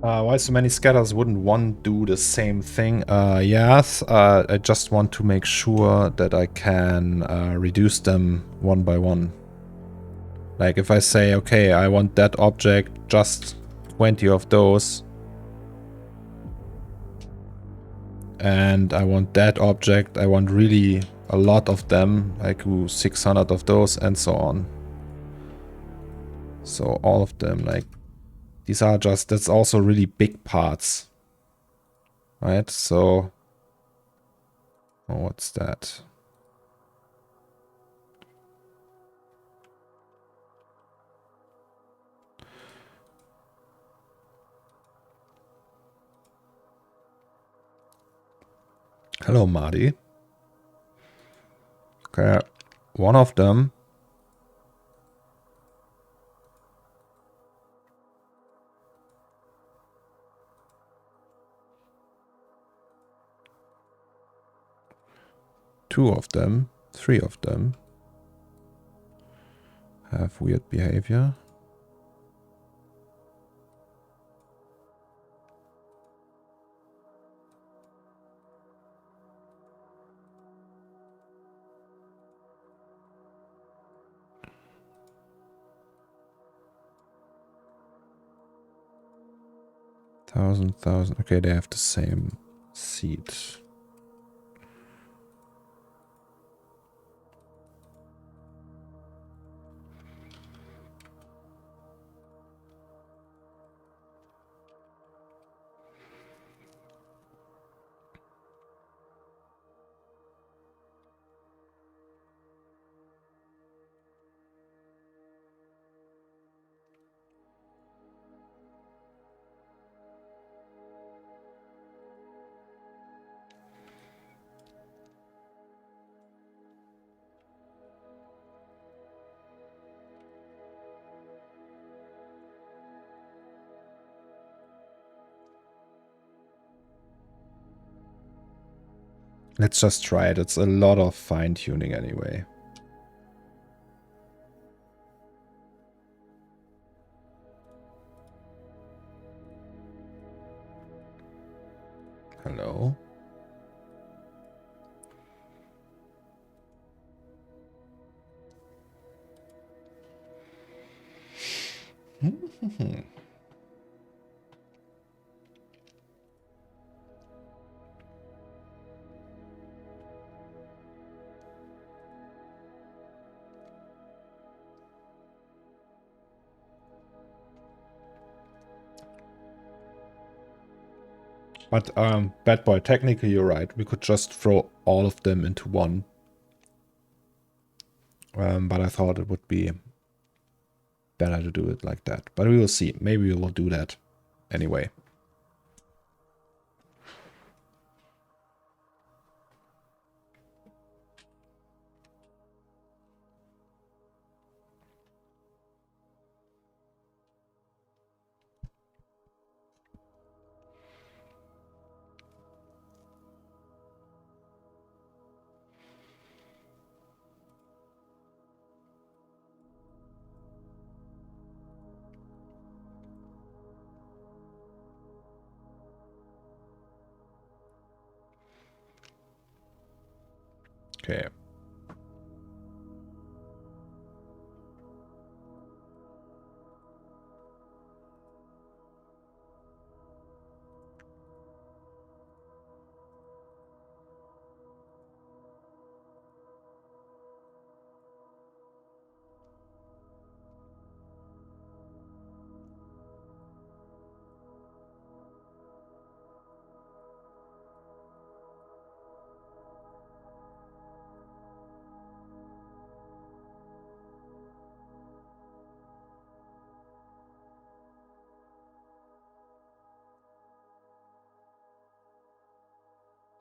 Why so many scatters? Wouldn't one do the same thing? Yes, I just want to make sure that I can reduce them one by one. Like if I say, okay, I want that object, just 20 of those. And I want that object, I want really a lot of them, like 600 of those and so on. So all of them, like, these are just, that's also really big parts. Right, so, oh, what's that? Hello, Marty. Okay, one of them. Two of them, three of them have weird behavior. Thousand. Okay, they have the same seed. Let's just try it. It's a lot of fine-tuning anyway. Hello? But, bad boy, technically you're right. We could just throw all of them into one. But I thought it would be better to do it like that. But we will see. Maybe we will do that anyway. Okay.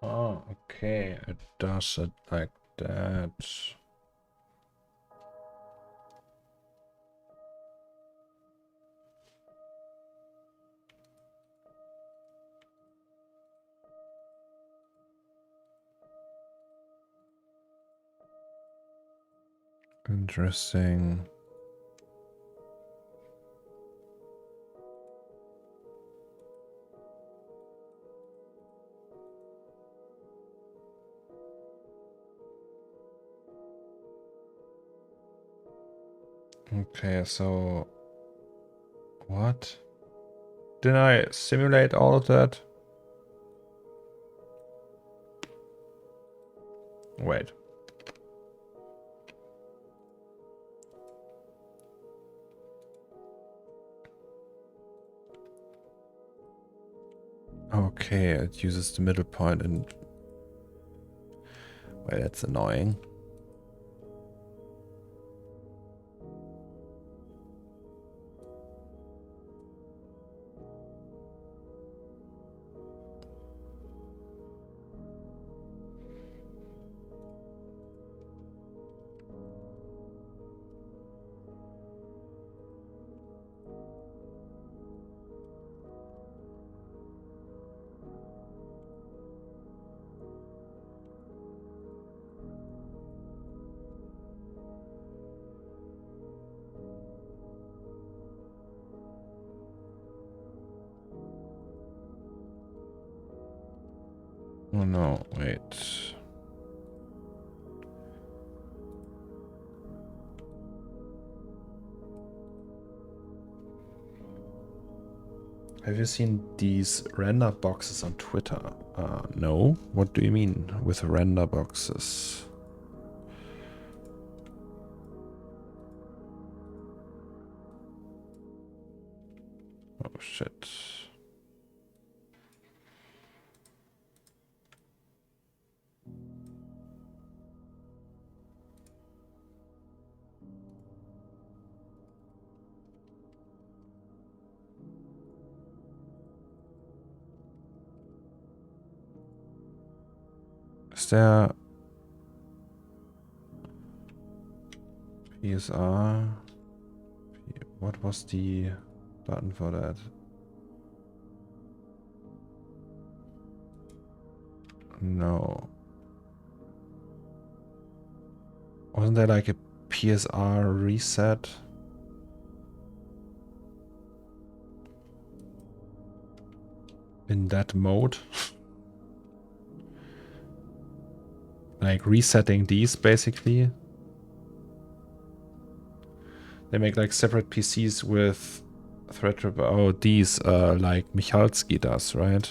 Oh, okay. It does it like that. Interesting. Okay, so what? Didn't I simulate all of that? Wait. Okay, it uses the middle point and... Wait, that's annoying. Oh no, wait. Have you seen these render boxes on Twitter? No. What do you mean with render boxes? Oh shit. Is there PSR? What was the button for that? No. Wasn't there like a PSR reset? In that mode? Like resetting these basically? They make like separate PCs with Threadripper. Oh, these like Michalski does, right?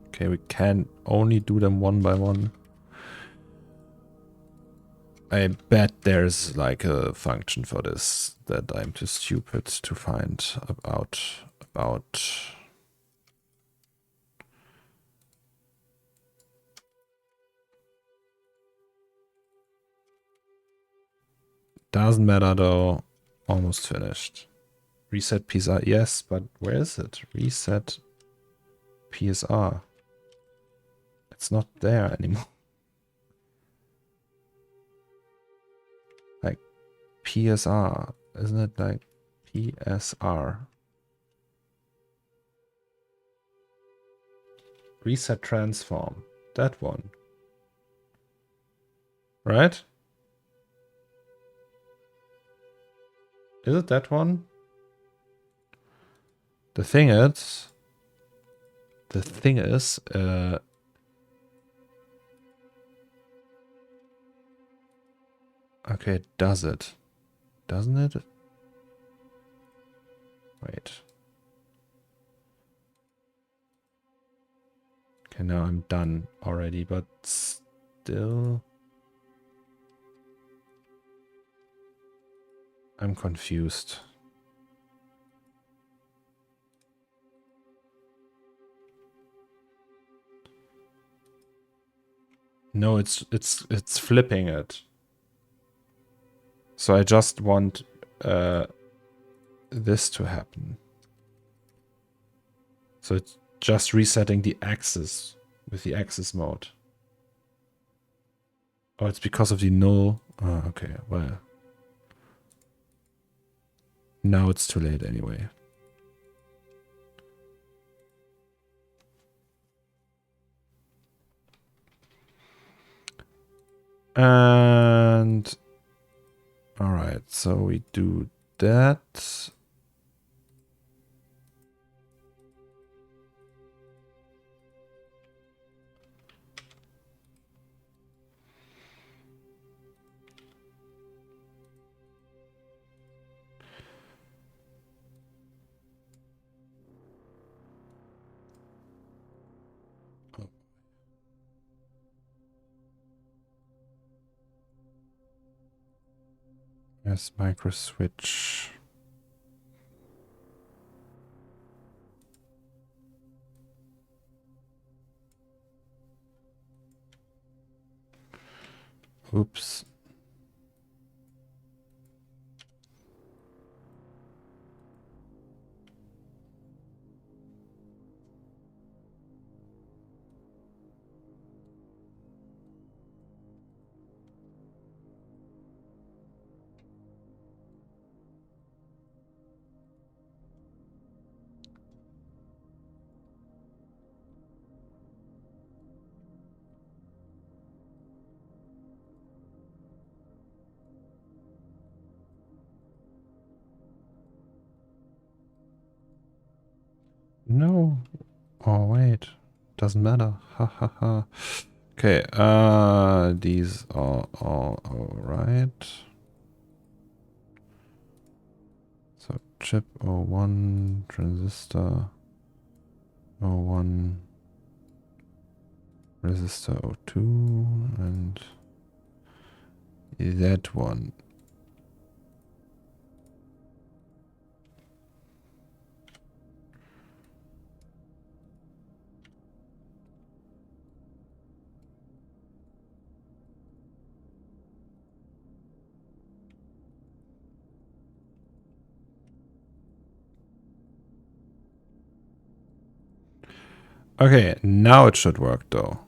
Okay, we can only do them one by one. I bet there's like a function for this that I'm too stupid to find about. Doesn't matter though. Almost finished. Reset PSR, yes, but where is it? Reset PSR. It's not there anymore. Like PSR, isn't it like PSR? Reset transform, that one. Right? Is it that one? The thing is, okay, it does it. Doesn't it? Wait. Okay, now I'm done already, but still... I'm confused. No, it's flipping it. So I just want this to happen. So it's just resetting the axis with the axis mode. Oh, it's because of the null. Oh, okay, well. Now it's too late anyway. And all right, so we do that. Yes, micro switch. Oops. No. Oh, wait. Doesn't matter. Ha ha ha. Okay, these are all alright. So chip 01, transistor 01, resistor 02, and that one. Okay, now it should work though.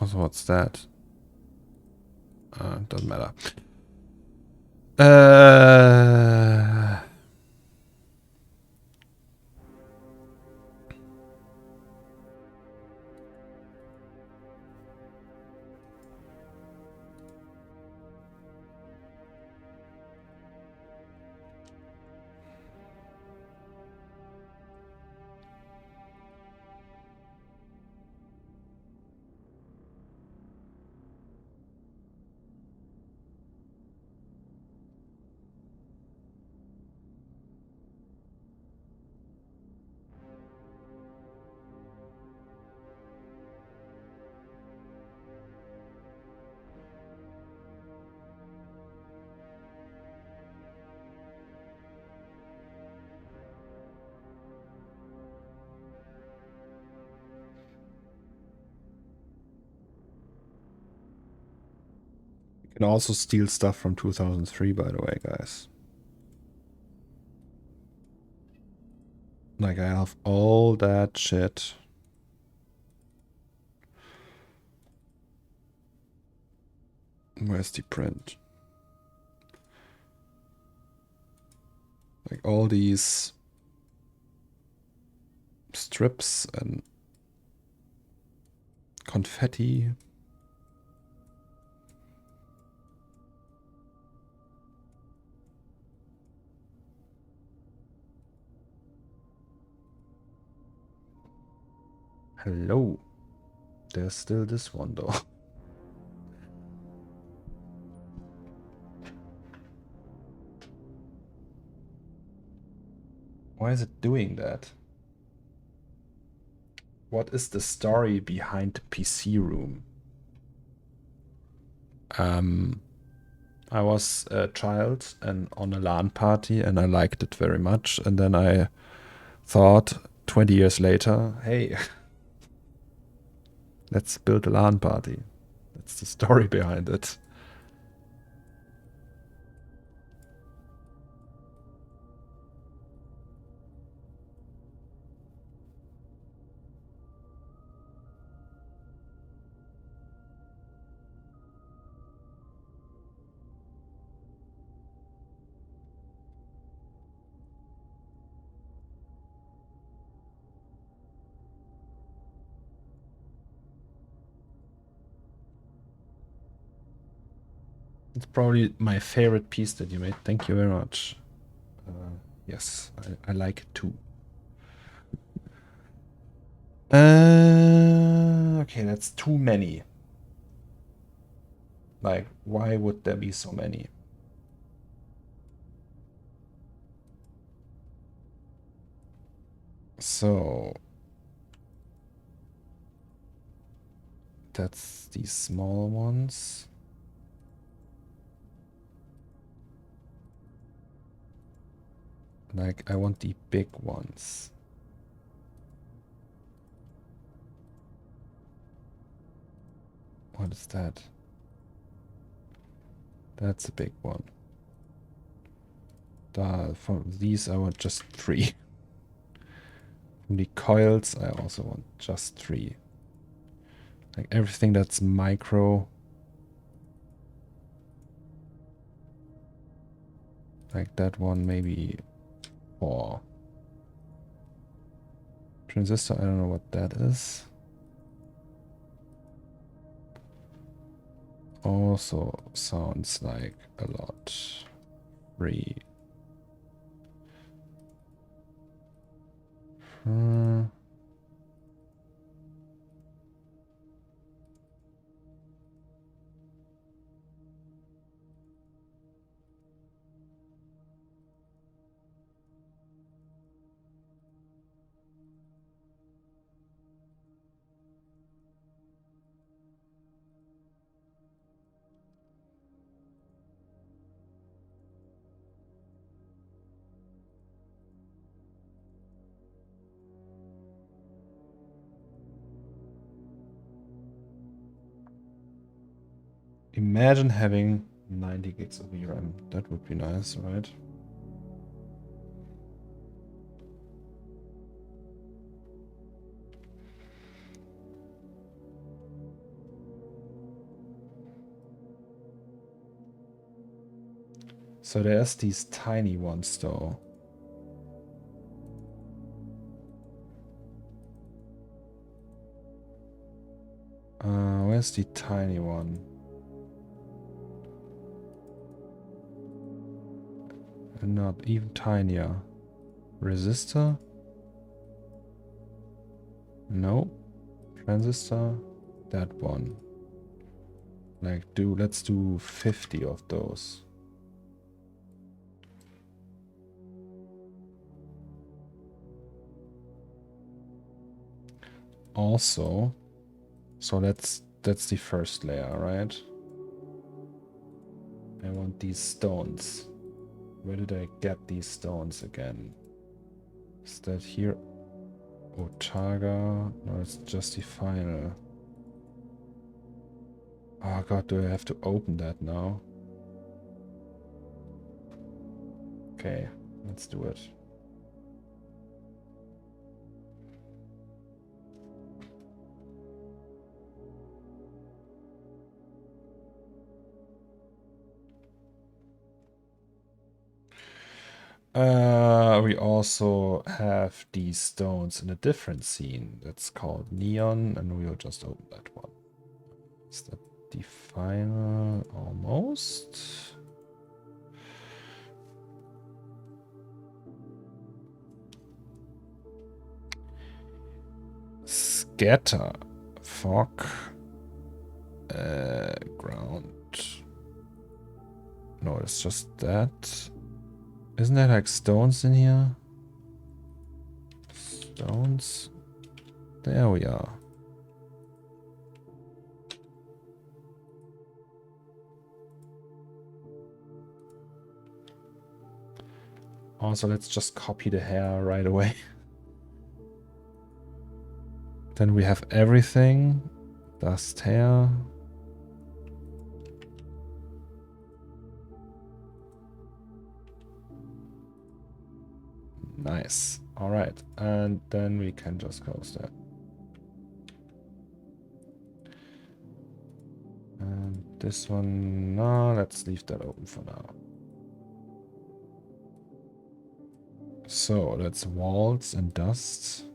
Also, what's that? Doesn't matter. You can also steal stuff from 2003, by the way, guys. Like, I have all that shit. Where's the print? Like, all these strips and confetti. Hello. There's still this one, though. Why is it doing that? What is the story behind the PC room? I was a child and on a LAN party and I liked it very much. And then I thought 20 years later, hey, let's build a LAN party. That's the story behind it. It's probably my favorite piece that you made. Thank you very much. Yes, I like it too. Okay, that's too many. Like, why would there be so many? So, that's these small ones. Like, I want the big ones. What is that? That's a big one. From these I want just 3. From the coils I also want just 3. Like everything that's micro. Like that one, maybe 4. Transistor, I don't know what that is. Also sounds like a lot. 3. Imagine having 90 gigs of VRAM. That would be nice, right? So there's these tiny ones though. Where's the tiny one? Not even tinier. Resistor? No. Transistor? That one. Like let's do 50 of those. Also, so that's the first layer, right? I want these stones. Where did I get these stones again? Is that here? Otaga? No, it's just the final. Oh god, do I have to open that now? Okay, let's do it. We also have these stones in a different scene that's called Neon, and we'll just open that one. Is that the final? Almost. Scatter. Fog. Ground. No, it's just that. Isn't there like stones in here? Stones. There we are. Also, let's just copy the hair right away. Then we have everything. Dust hair. Nice. All right. And then we can just close that. And this one, no, let's leave that open for now. So that's walls and dust.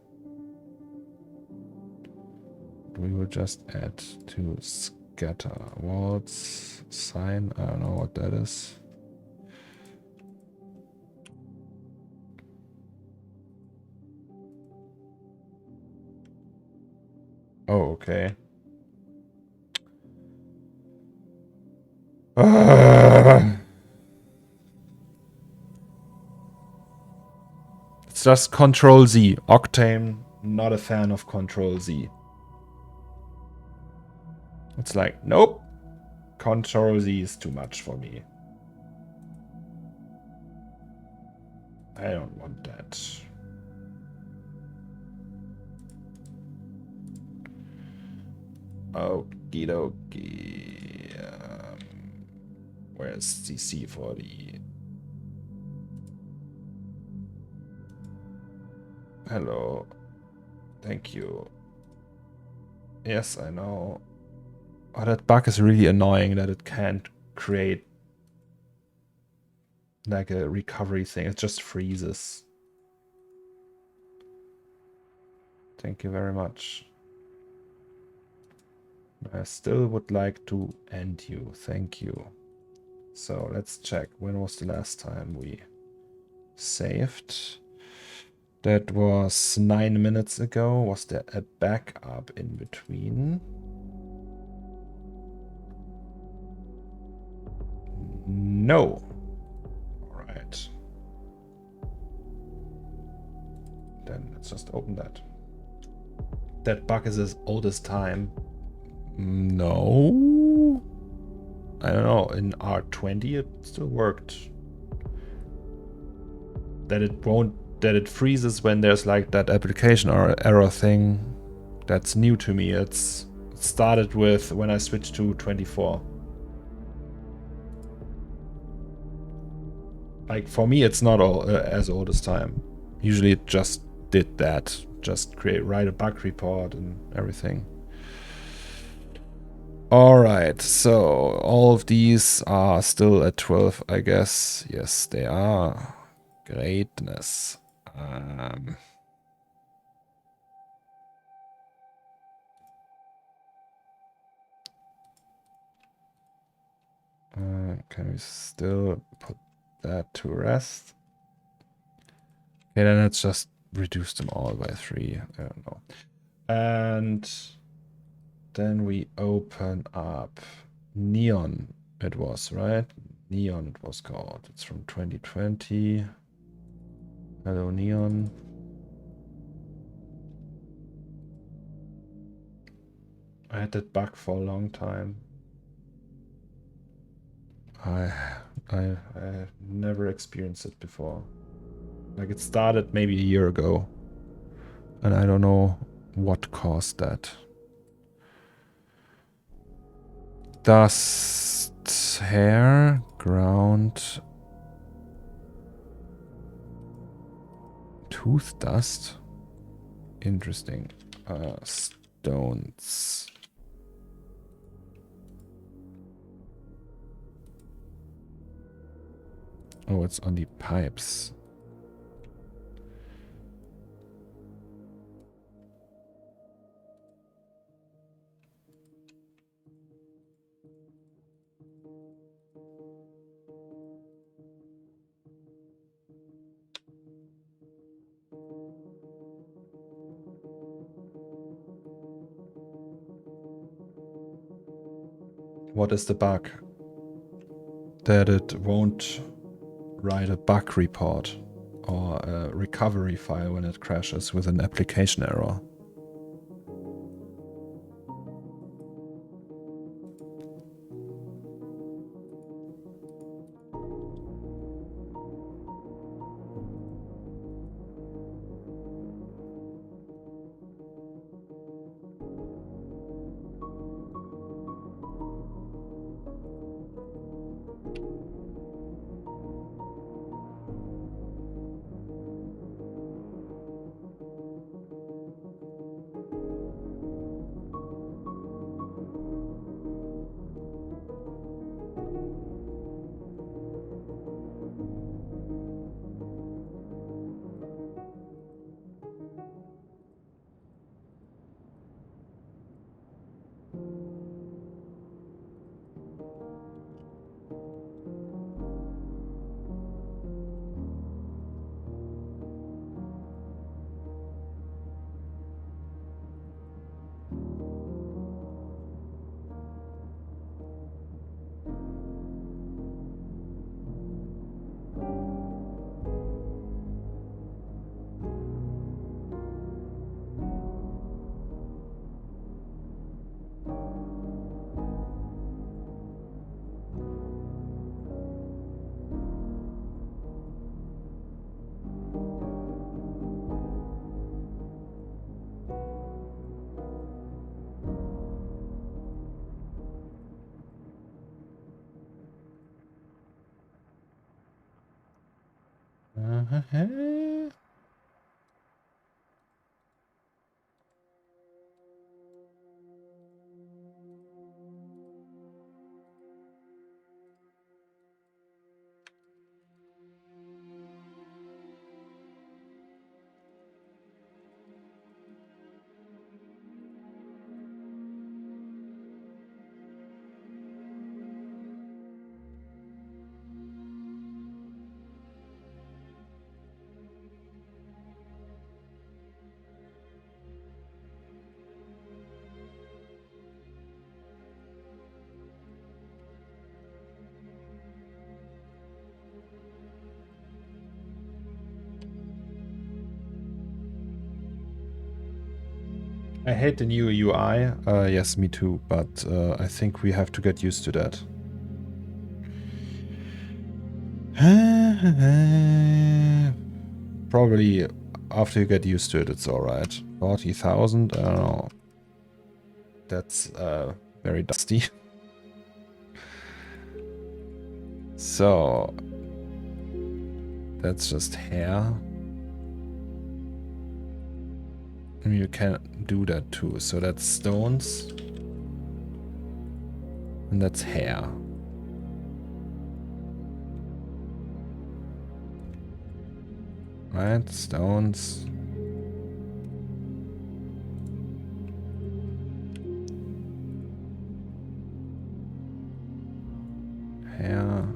We will just add to scatter. Walls, sign, I don't know what that is. Oh, okay. It's just Control Z. Octane, not a fan of Control Z. It's like, nope, Control Z is too much for me. I don't want that. Okie dokie. Where's the C40? Hello. Thank you. Yes, I know. Oh, that bug is really annoying that it can't create like a recovery thing. It just freezes. Thank you very much. I still would like to end you. Thank you. So let's check. When was the last time we saved? That was 9 minutes ago. Was there a backup in between? No. All right. Then let's just open that. That bug is as old as time. No. I don't know. In R20 it still worked. That it freezes when there's like that application or error thing. That's new to me. It started with when I switched to 24. Like for me, it's not as old as time. Usually it just did that. Just write a bug report and everything. Alright, so all of these are still at 12, I guess. Yes, they are. Greatness. Can we still put that to rest? Okay, then let's just reduce them all by 3. I don't know. And then we open up Neon. It was, right? Neon it was called. It's from 2020. Hello, Neon. I had that bug for a long time. I've never experienced it before. Like it started maybe a year ago. And I don't know what caused that. Dust, hair, ground, tooth dust. Interesting. Stones. Oh, it's on the pipes. What is the bug? That it won't write a bug report or a recovery file when it crashes with an application error. I hate the new UI. Yes, me too, but I think we have to get used to that. Probably after you get used to it, it's alright. 40,000? I don't know. That's very dusty. So, that's just hair. And you can do that too. So that's stones. And that's hair. Right, stones. Hair.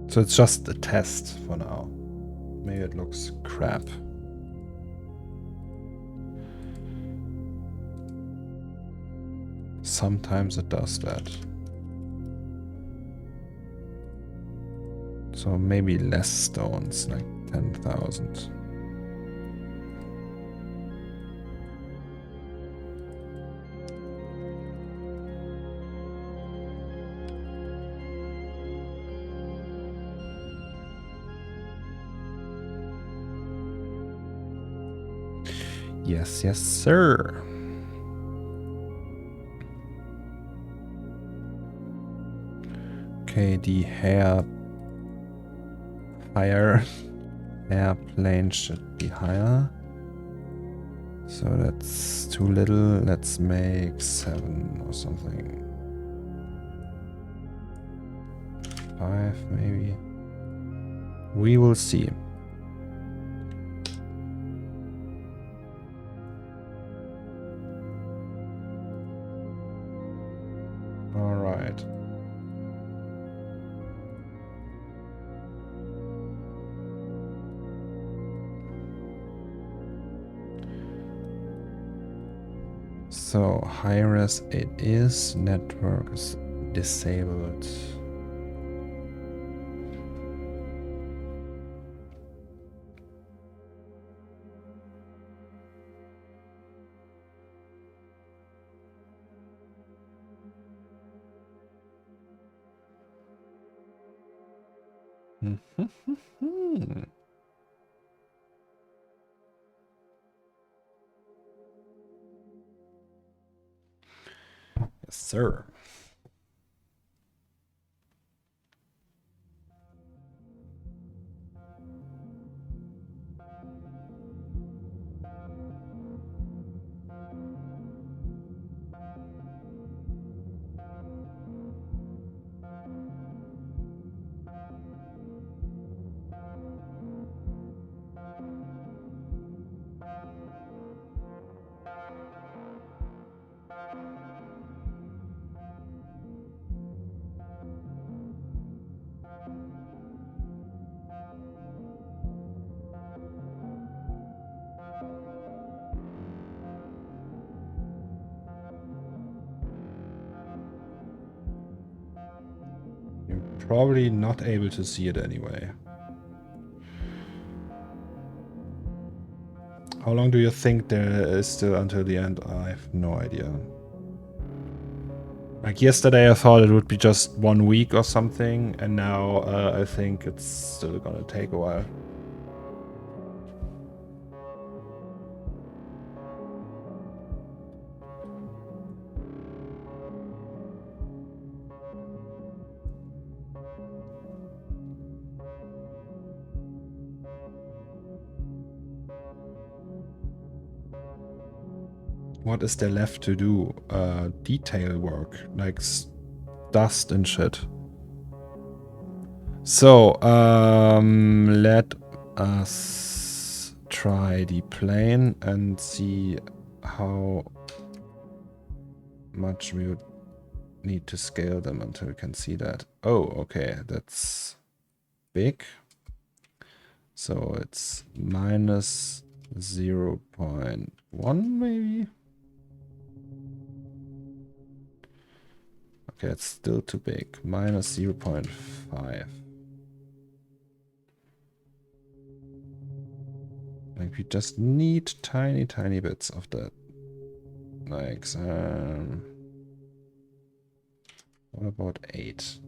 So it's just a test for now. Maybe it looks crap. Sometimes it does that. So maybe less stones, like 10,000. Yes, yes, sir. Okay, the airplane should be higher. So that's too little. Let's make 7 or something. 5 maybe. We will see. All right. So high res it is. Network is disabled. Yes, sir. probably not able to see it anyway. How long do you think there is still until the end? I have no idea. Like yesterday I thought it would be just 1 week or something, and now I think it's still gonna take a while. What is there left to do? Detail work, like dust and shit. So, let us try the plane and see how much we would need to scale them until we can see that. Oh, okay, that's big. So it's minus 0.1 maybe? Okay, it's still too big. Minus 0.5. Like we just need tiny, tiny bits of that. Like, what about 8?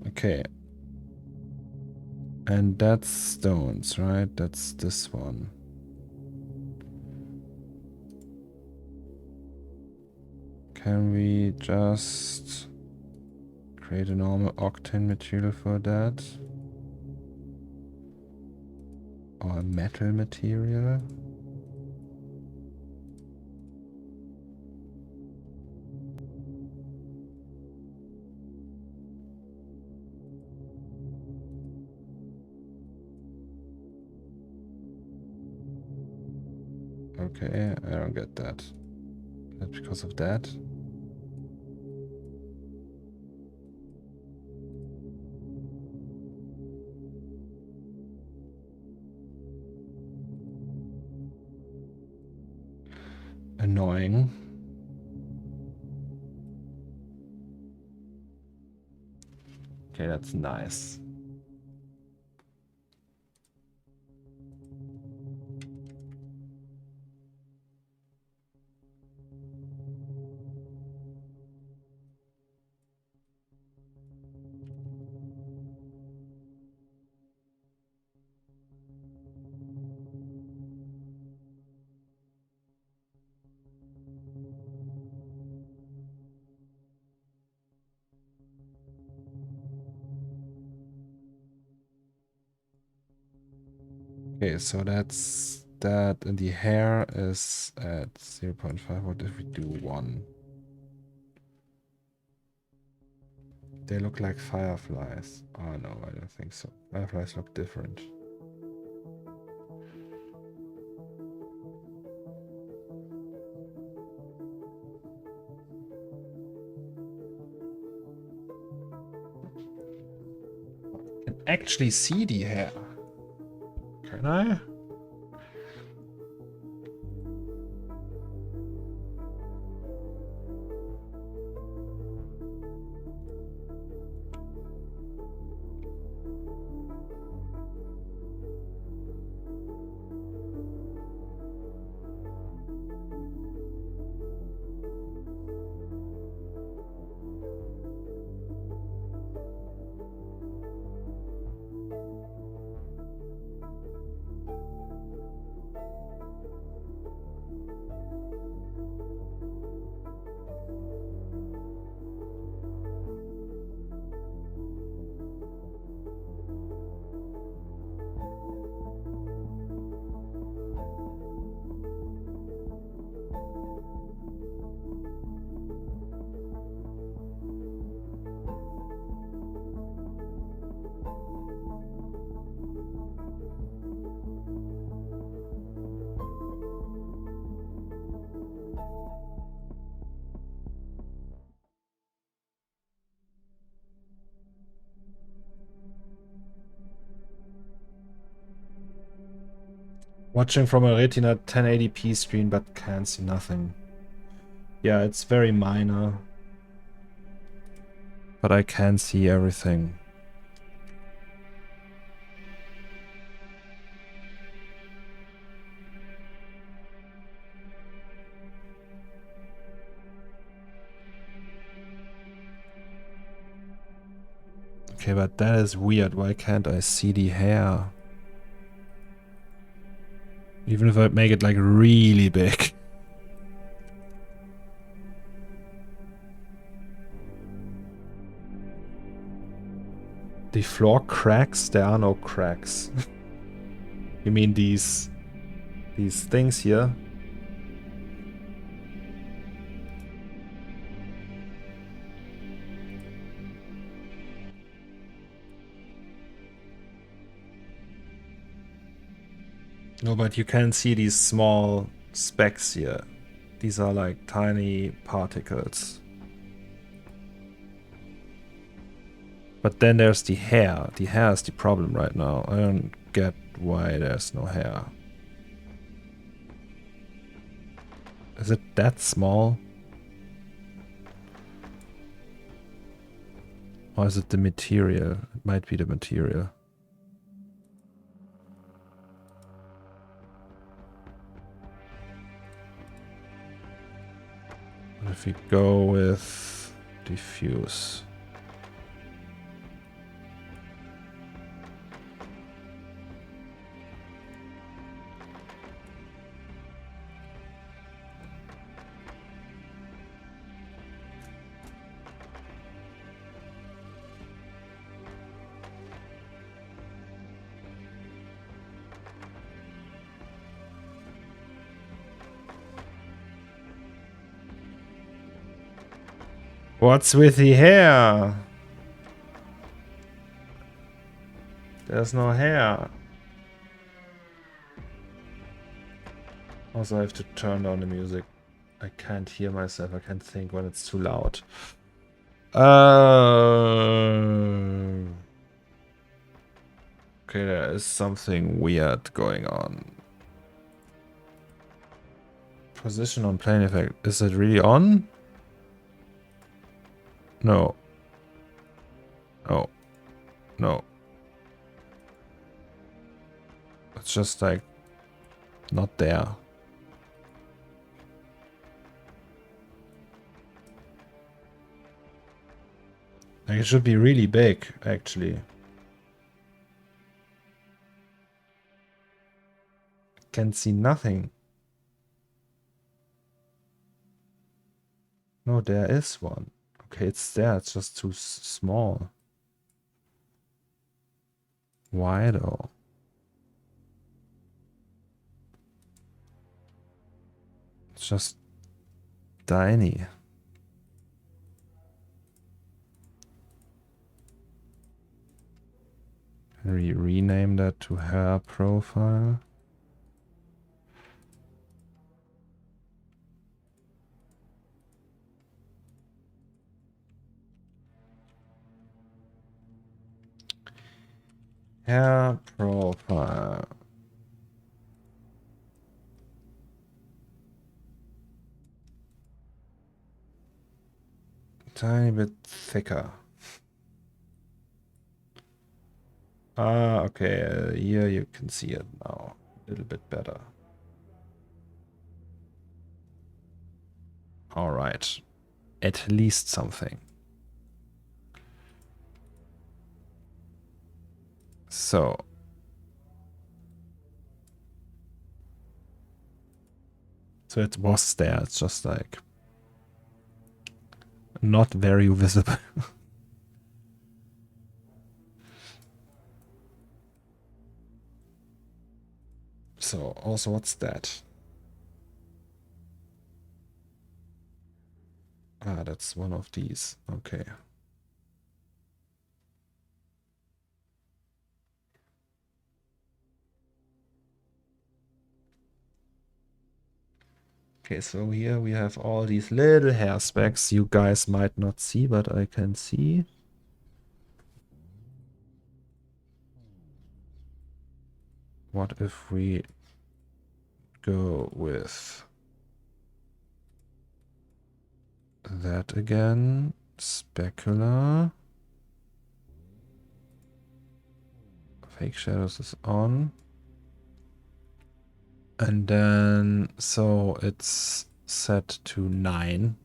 Okay. And that's stones, right? That's this one. Can we just create a normal octane material for that? Or a metal material? Okay, I don't get that. That's because of that. Annoying. Okay, that's nice. Okay, so that's that, and the hair is at 0.5. What if we do 1? They look like fireflies. Oh no, I don't think so. Fireflies look different. I can actually see the hair. Can I? Watching from a Retina 1080p screen but can't see nothing. Yeah, it's very minor. But I can see everything. Okay, but that is weird. Why can't I see the hair? Even if I make it like really big. The floor cracks? There are no cracks. You mean these things here? No, but you can see these small specks here. These are like tiny particles. But then there's the hair. The hair is the problem right now. I don't get why there's no hair. Is it that small? Or is it the material? It might be the material. If we go with diffuse. What's with the hair? There's no hair. Also, I have to turn down the music. I can't hear myself. I can't think when it's too loud. Okay, there is something weird going on. Position on plane effect. Is it really on? No. Oh. No. It's just like not there. Like it should be really big, actually. Can't see nothing. No, there is one. Okay, it's there. It's just too small. Why though? It's just tiny. Can we rename that to hair profile? Hair profile. Tiny bit thicker. Ah, okay. Here you can see it now. A little bit better. All right. At least something. So. So it was there. It's just like not very visible. So also, what's that? Ah, that's one of these. Okay. Okay, so here we have all these little hair specks you guys might not see, but I can see. What if we go with that again. Specular. Fake shadows is on. And then, so it's set to 9.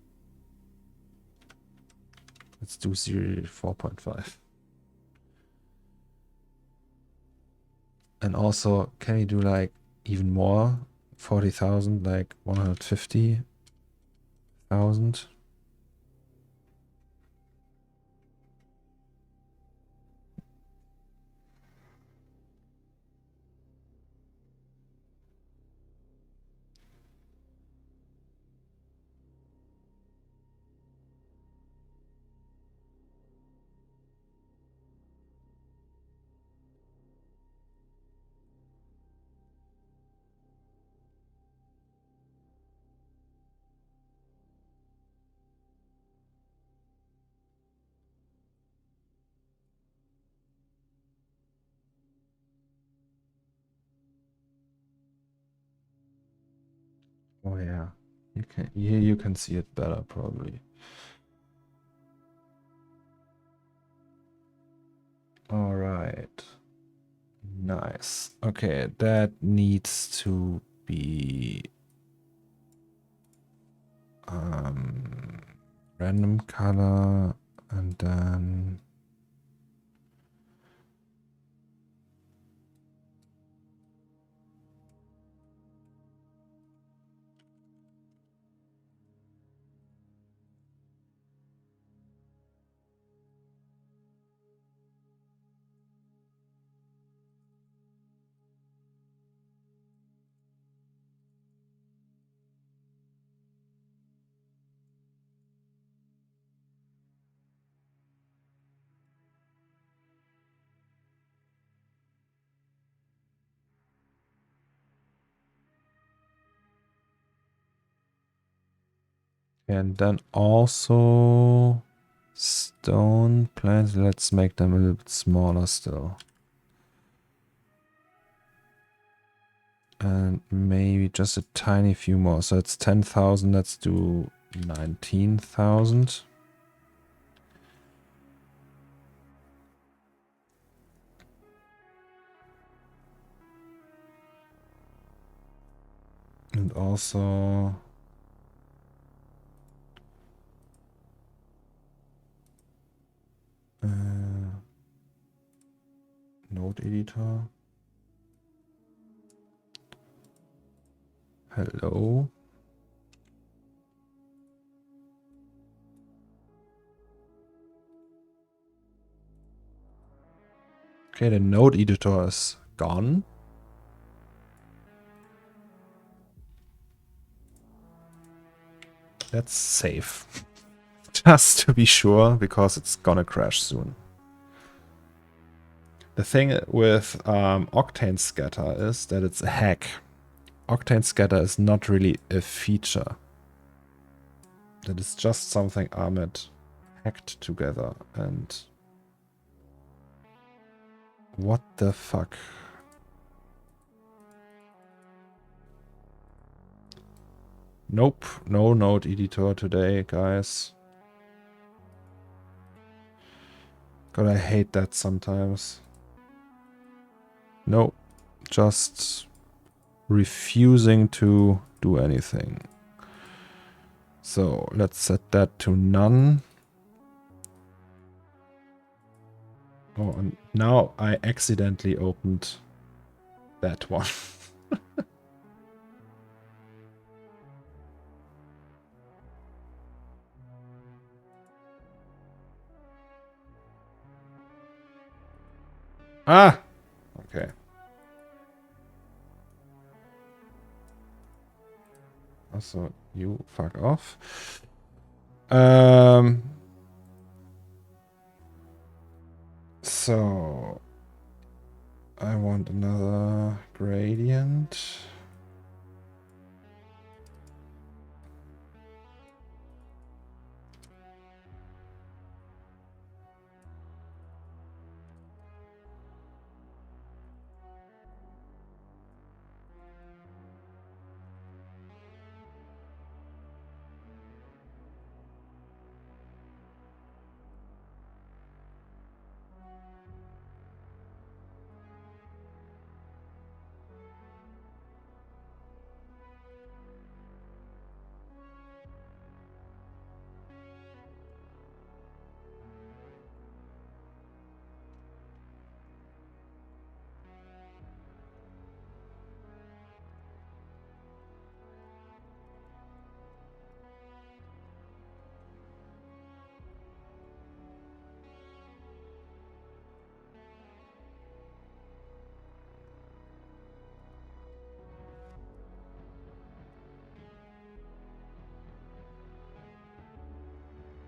Let's do 4.5. And also, can we do like even more? 40,000, like 150,000? Oh yeah, you can see it better probably. All right, nice. Okay, that needs to be random color, and then also stone plants. Let's make them a little bit smaller still. And maybe just a tiny few more. So it's 10,000. Let's do 19,000. And also node editor. Hello. Okay, the node editor is gone. Let's save. Just to be sure, because it's gonna crash soon. The thing with Octane Scatter is that it's a hack. Octane Scatter is not really a feature. That is just something Ahmed hacked together. And what the fuck? Nope, no node editor today, guys. God, I hate that sometimes. No, just refusing to do anything. So let's set that to none. Oh, and now I accidentally opened that one. Ah! Okay. Also, you fuck off. So I want another gradient.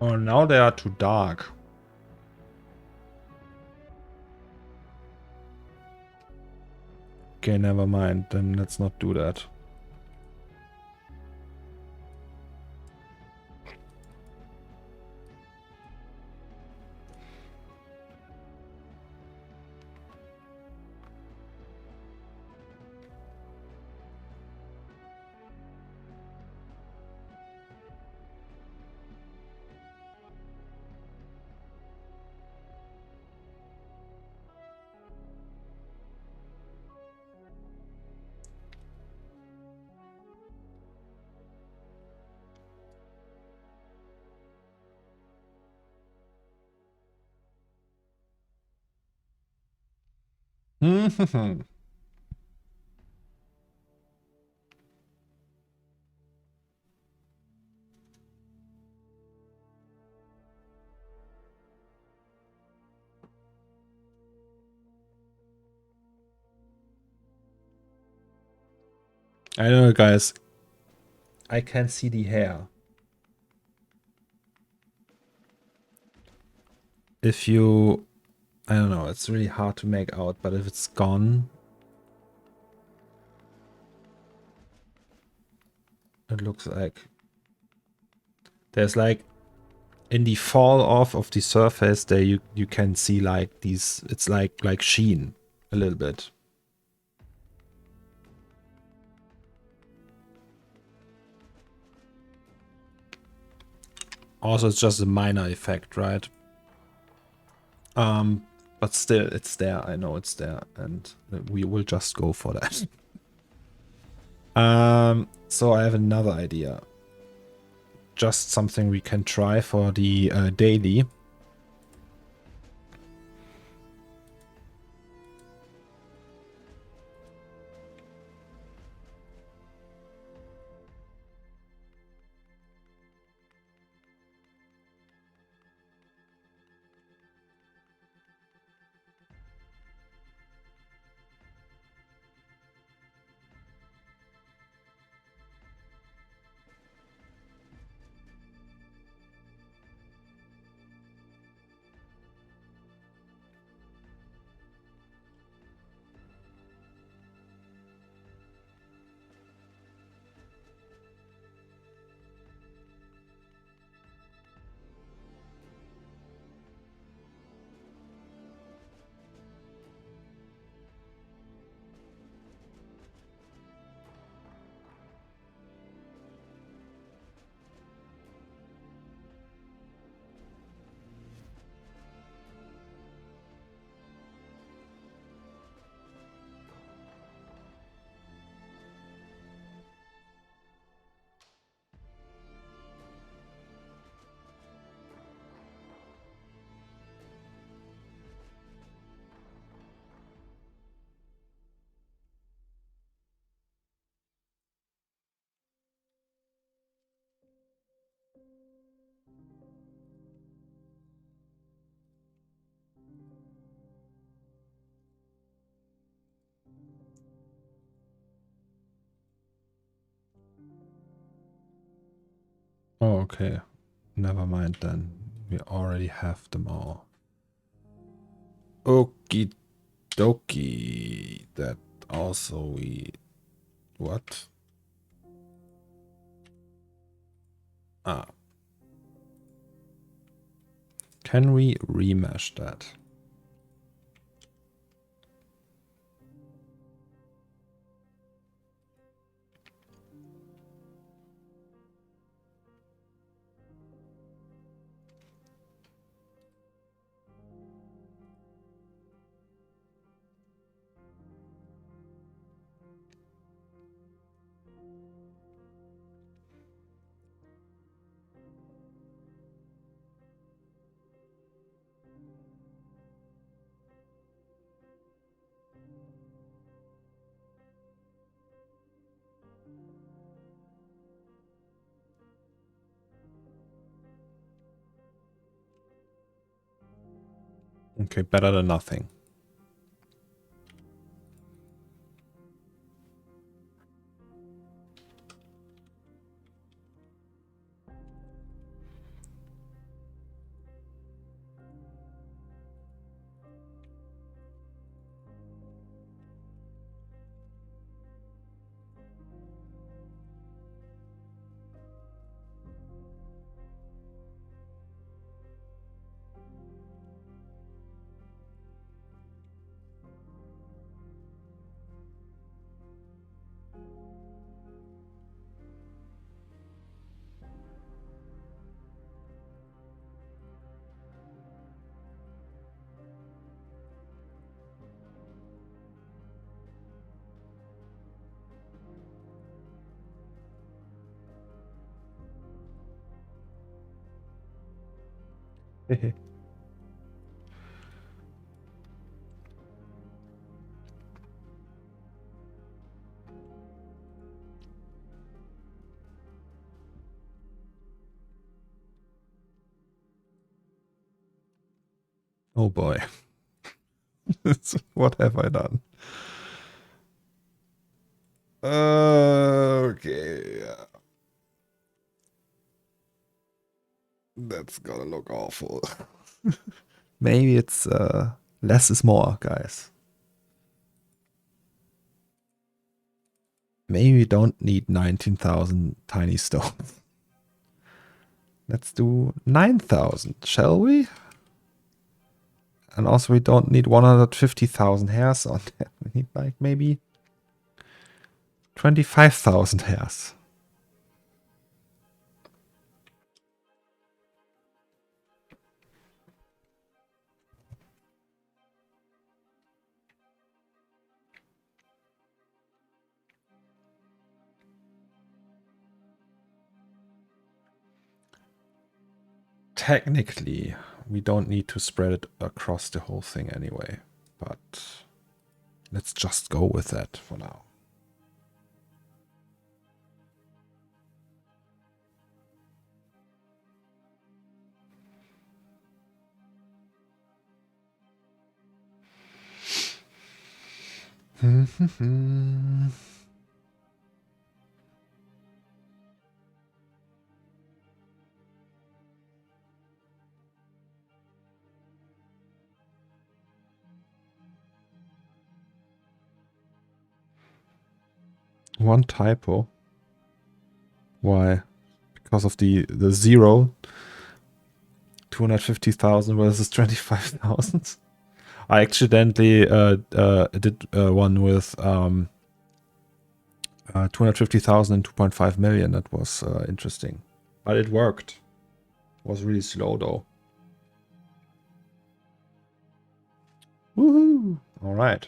Oh, now they are too dark. Okay, never mind. Then let's not do that. I don't know, guys. I can see the hair. If you... I don't know, it's really hard to make out, but if it's gone... It looks like... There's like... In the fall off of the surface there you can see like these... It's like sheen. A little bit. Also, it's just a minor effect, right? But still, it's there. I know it's there, and we will just go for that. So I have another idea. Just something we can try for the daily. Oh, okay. Never mind then. We already have them all. Okie dokie. That also we... What? Ah. Can we remesh that? Okay, better than nothing. Oh boy. What have I done? Okay. That's gonna look awful. Maybe it's less is more, guys. Maybe we don't need 19,000 tiny stones. Let's do 9,000, shall we? And also we don't need 150,000 hairs on there. We need like maybe 25,000 hairs. Technically, we don't need to spread it across the whole thing anyway, but let's just go with that for now. One typo. Why? Because of the zero. 250,000 versus 25,000. I accidentally did one with 250,000 and 2.5 million. That was interesting. But it worked. It was really slow though. Woohoo! All right.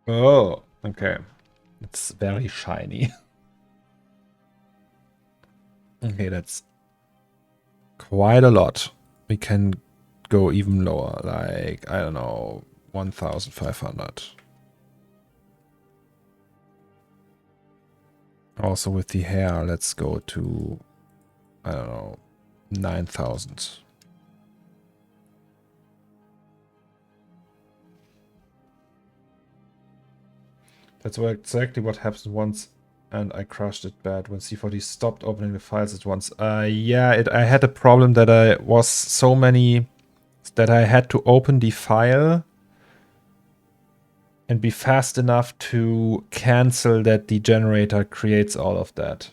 Oh, okay. It's very shiny. Okay, that's quite a lot. We can go even lower, like, I don't know, 1,500. Also with the hair, let's go to, I don't know, 9,000. That's exactly what happened once, and I crushed it bad when C40 stopped opening the files at once. Yeah, I had a problem that I was so many that I had to open the file and be fast enough to cancel that the generator creates all of that.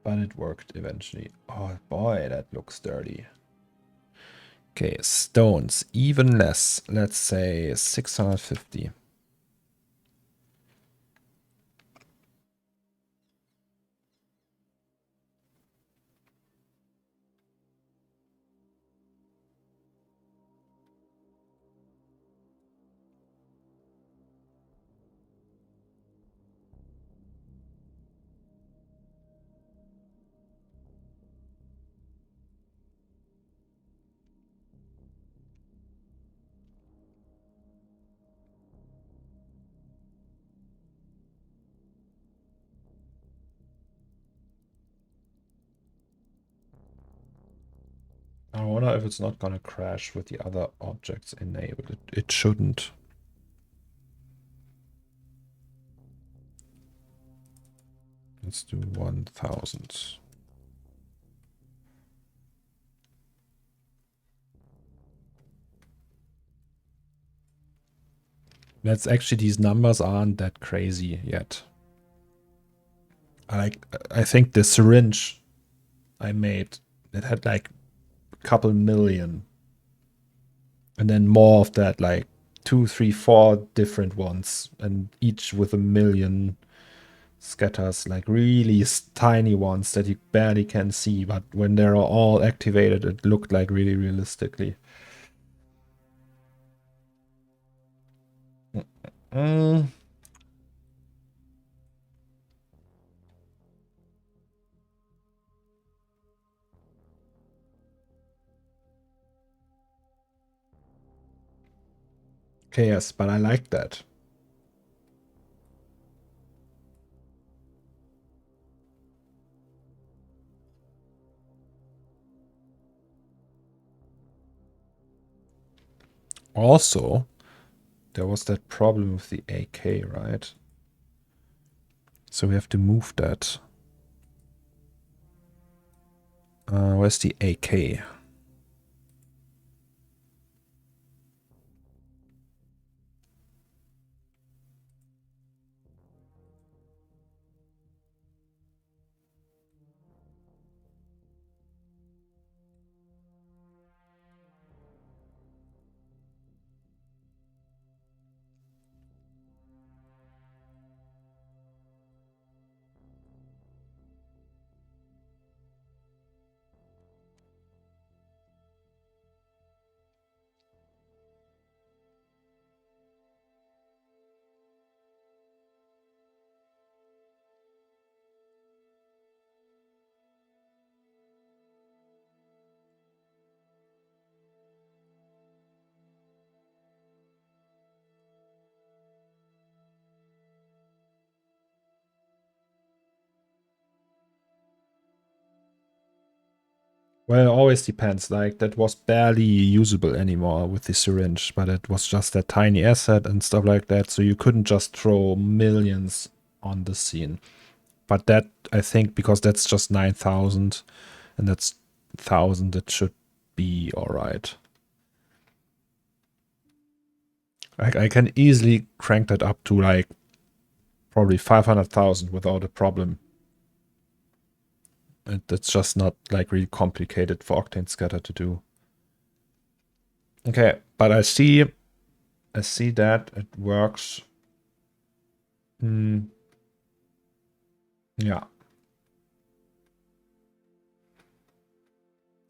But it worked eventually. Oh boy, that looks dirty. Okay, stones, even less. Let's say 650. I wonder if it's not gonna crash with the other objects enabled. It shouldn't. Let's do 1,000. That's actually, these numbers aren't that crazy yet. I think the syringe I made, it had like a couple million. And then more of that, like 2, 3, 4 different ones, and each with a million scatters, like really tiny ones that you barely can see, but when they're all activated, it looked like really realistically. Mm. Okay, yes, but I like that. Also, there was that problem with the AK, right? So we have to move that. Where's the AK? Well, it always depends. Like, that was barely usable anymore with the syringe, but it was just that tiny asset and stuff like that, so you couldn't just throw millions on the scene. But that, I think, because that's just 9,000, and that's 1,000, it should be alright. I can easily crank that up to, like, probably 500,000 without a problem. And that's just not, like, really complicated for Octane Scatter to do. Okay, but I see that it works. Yeah.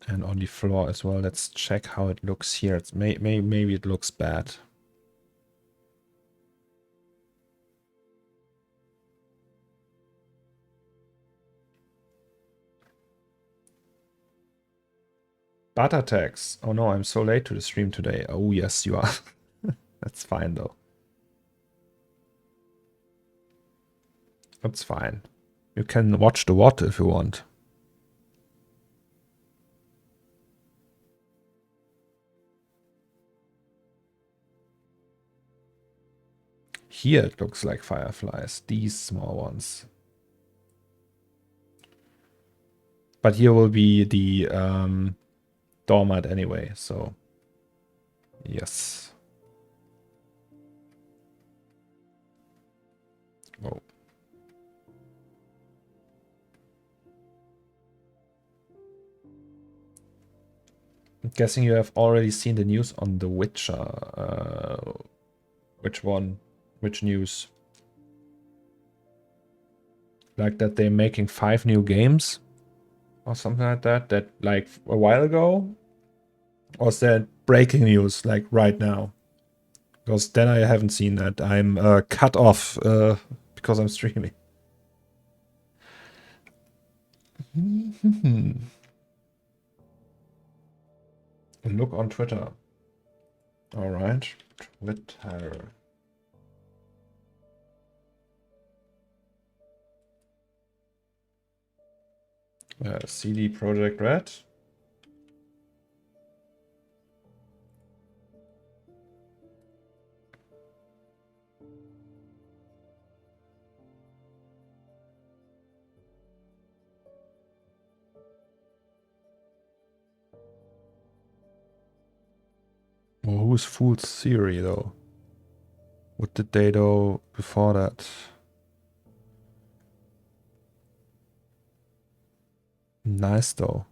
And on the floor as well. Let's check how it looks here. It's maybe it looks bad. Butt attacks. Oh no, I'm so late to the stream today. Oh yes, you are. That's fine though. That's fine. You can watch the WOT if you want. Here it looks like fireflies. These small ones. But here will be the doormat anyway, so yes. Oh. I'm guessing you have already seen the news on The Witcher. Which one? Which news? Like that they're making 5 new games? Or something like that? That, like, a while ago? Or is that breaking news, like, right now? Because then I haven't seen that. I'm cut off because I'm streaming. Look on Twitter. All right. Twitter. CD Projekt Red. Well, who's Fool's Theory, though? What did they do before that? Nice, though.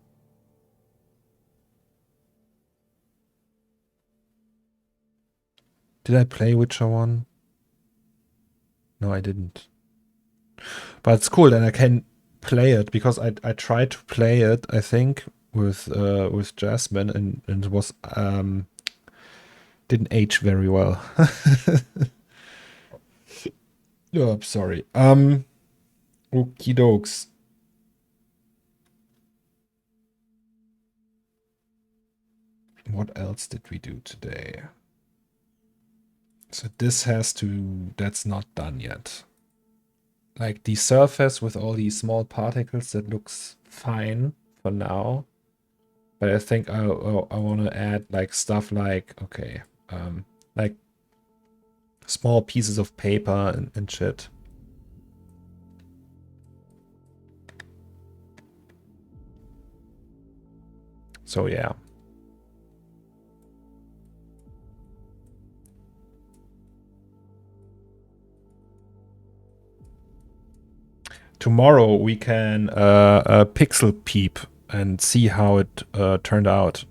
Did I play Witcher 1? No, I didn't. But it's cool, and I can play it because I tried to play it, I think, with Jasmine, and it was didn't age very well. Oh, I'm sorry. Okie dokes. What else did we do today? So this has to, that's not done yet. Like the surface with all these small particles, that looks fine for now. But I think I want to add like stuff like, okay, like small pieces of paper and shit. So yeah. Tomorrow we can pixel peep and see how it turned out.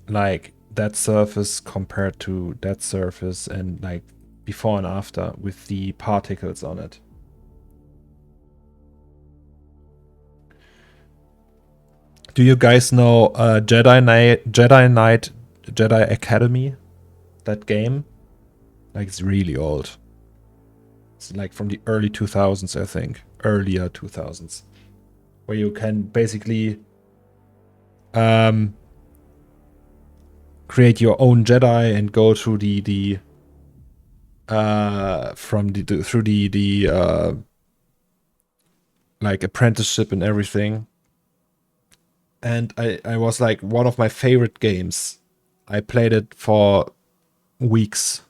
Like that surface compared to that surface, and like before and after with the particles on it. Do you guys know Jedi Academy? That game? Like it's really old. It's like from the early 2000s, I think. Earlier 2000s. Where you can basically create your own Jedi and go through the like apprenticeship and everything. And I was like one of my favorite games. I played it for weeks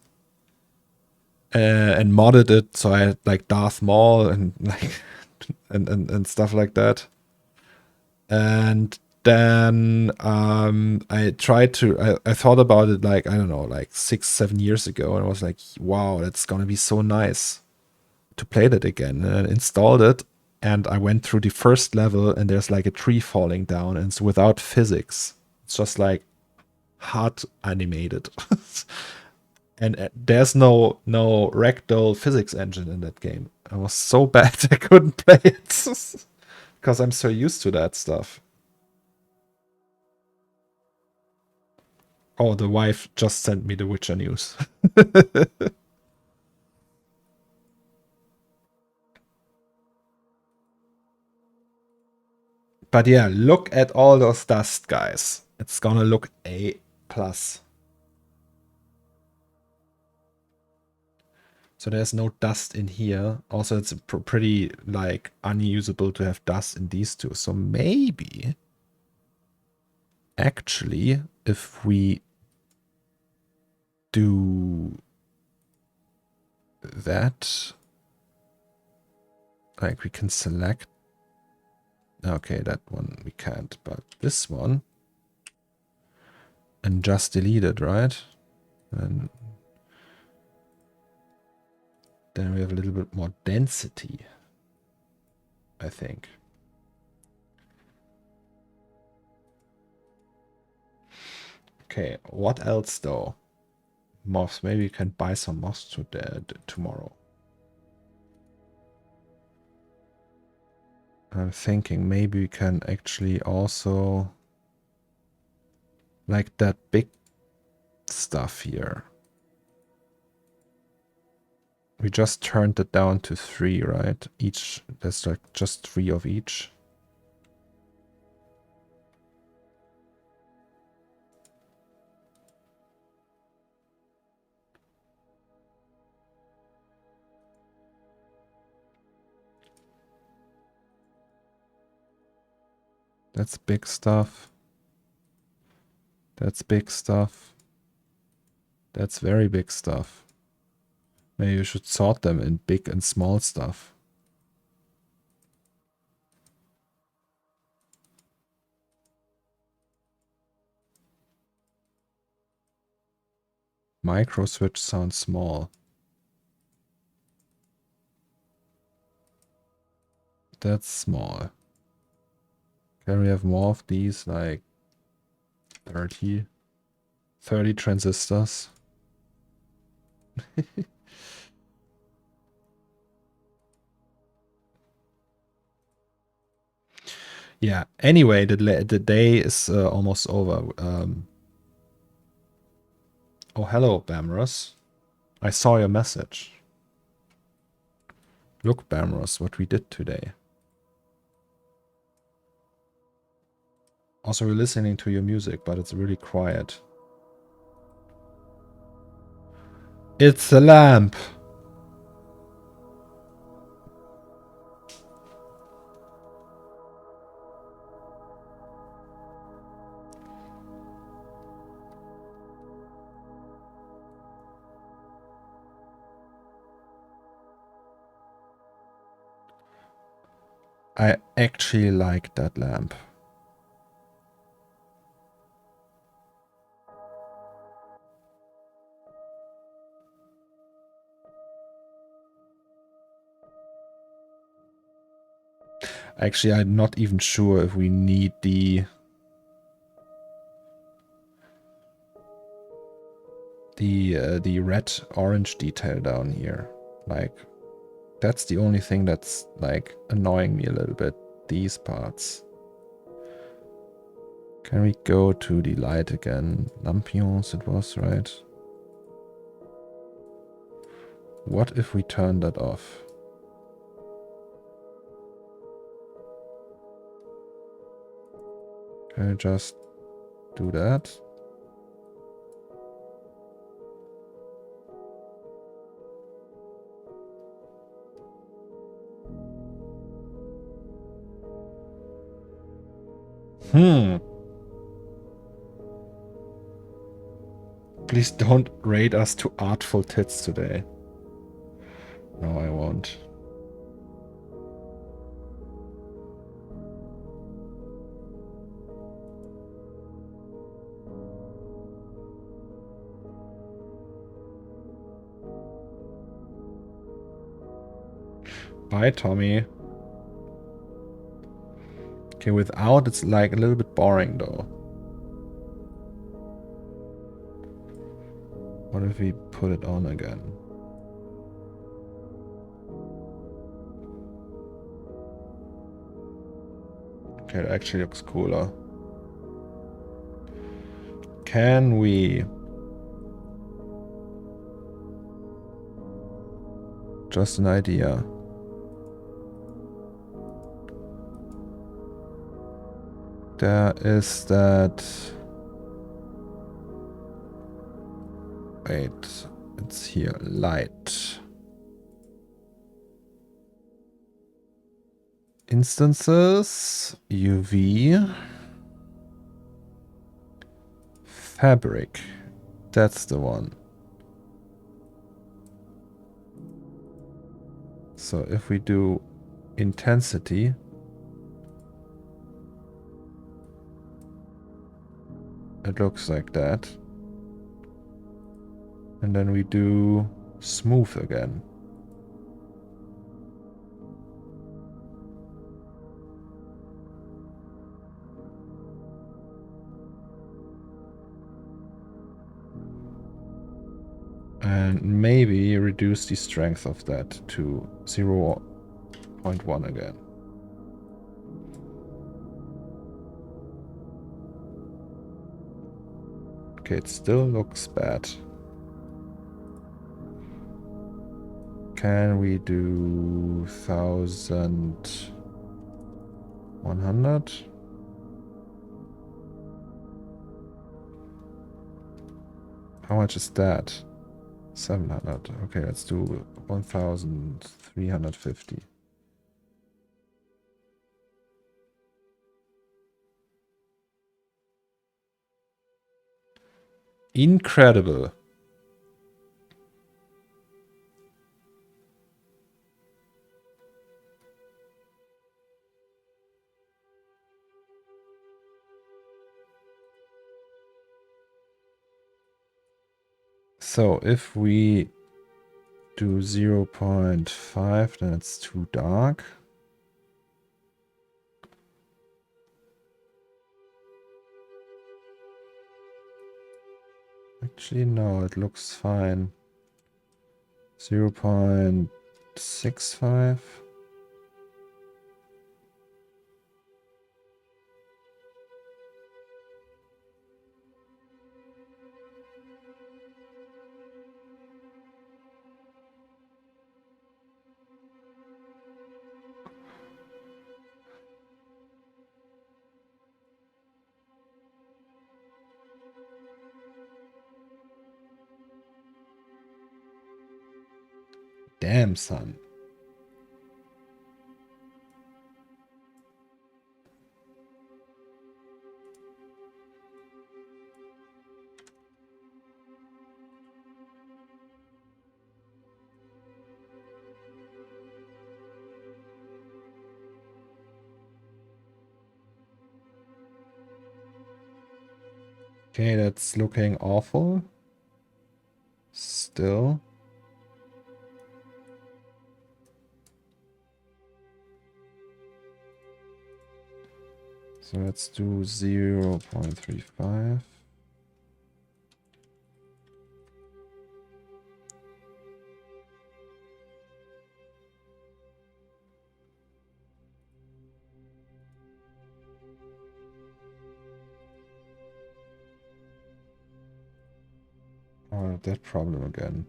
and modded it, so I had like Darth Maul and like and stuff like that. And then I tried to I thought about it like, I don't know, like 6-7 years ago, and I was like, wow, that's gonna be so nice to play that again. And I installed it, and I went through the first level, and there's like a tree falling down, and it's without physics. It's just like hard animated. And there's no ragdoll physics engine in that game. I was so bad I couldn't play it because I'm so used to that stuff. Oh, the wife just sent me the Witcher news. But yeah, look at all those dust, guys. It's gonna look A+. So there's no dust in here. Also, it's pretty like unusable to have dust in these two. So maybe actually if we do that, like we can select, okay, that one we can't, but this one, and just delete it, right? And then we have a little bit more density, I think. Okay, what else though? Moths. Maybe you can buy some moths tomorrow. I'm thinking maybe we can actually also, like that big stuff here. We just turned it down to 3, right? Each, there's like just 3 of each. That's big stuff. That's big stuff. That's very big stuff. Maybe you should sort them in big and small stuff. Micro switch sounds small. That's small. Can we have more of these, like 30 transistors? Yeah, anyway, the day is almost over. Oh, hello, Bamrus. I saw your message. Look, Bamrus, what we did today. Also, we're listening to your music, but it's really quiet. It's a lamp! I actually like that lamp. Actually, I'm not even sure if we need the red orange detail down here. Like, that's the only thing that's like annoying me a little bit. These parts. Can we go to the light again? Lampions it was, right? What if we turn that off? Can I just do that? Please don't rate us to artful tits today. No, I won't. Bye, Tommy. Okay, without it's like a little bit boring though. What if we put it on again? Okay, it actually looks cooler. Can we just an idea? There is that. Wait, it's here. Light. Instances. UV. Fabric. That's the one. So if we do intensity. It looks like that. And then we do smooth again. And maybe reduce the strength of that to 0.1 again. Okay, it still looks bad. Can we do 1100? How much is that? 700. Okay, let's do 1350. Incredible. So if we do 0.5, then it's too dark. Actually, no, it looks fine. 0.65. Damn, son. Okay, that's looking awful. Still. So let's do 0.35. Oh, that problem again.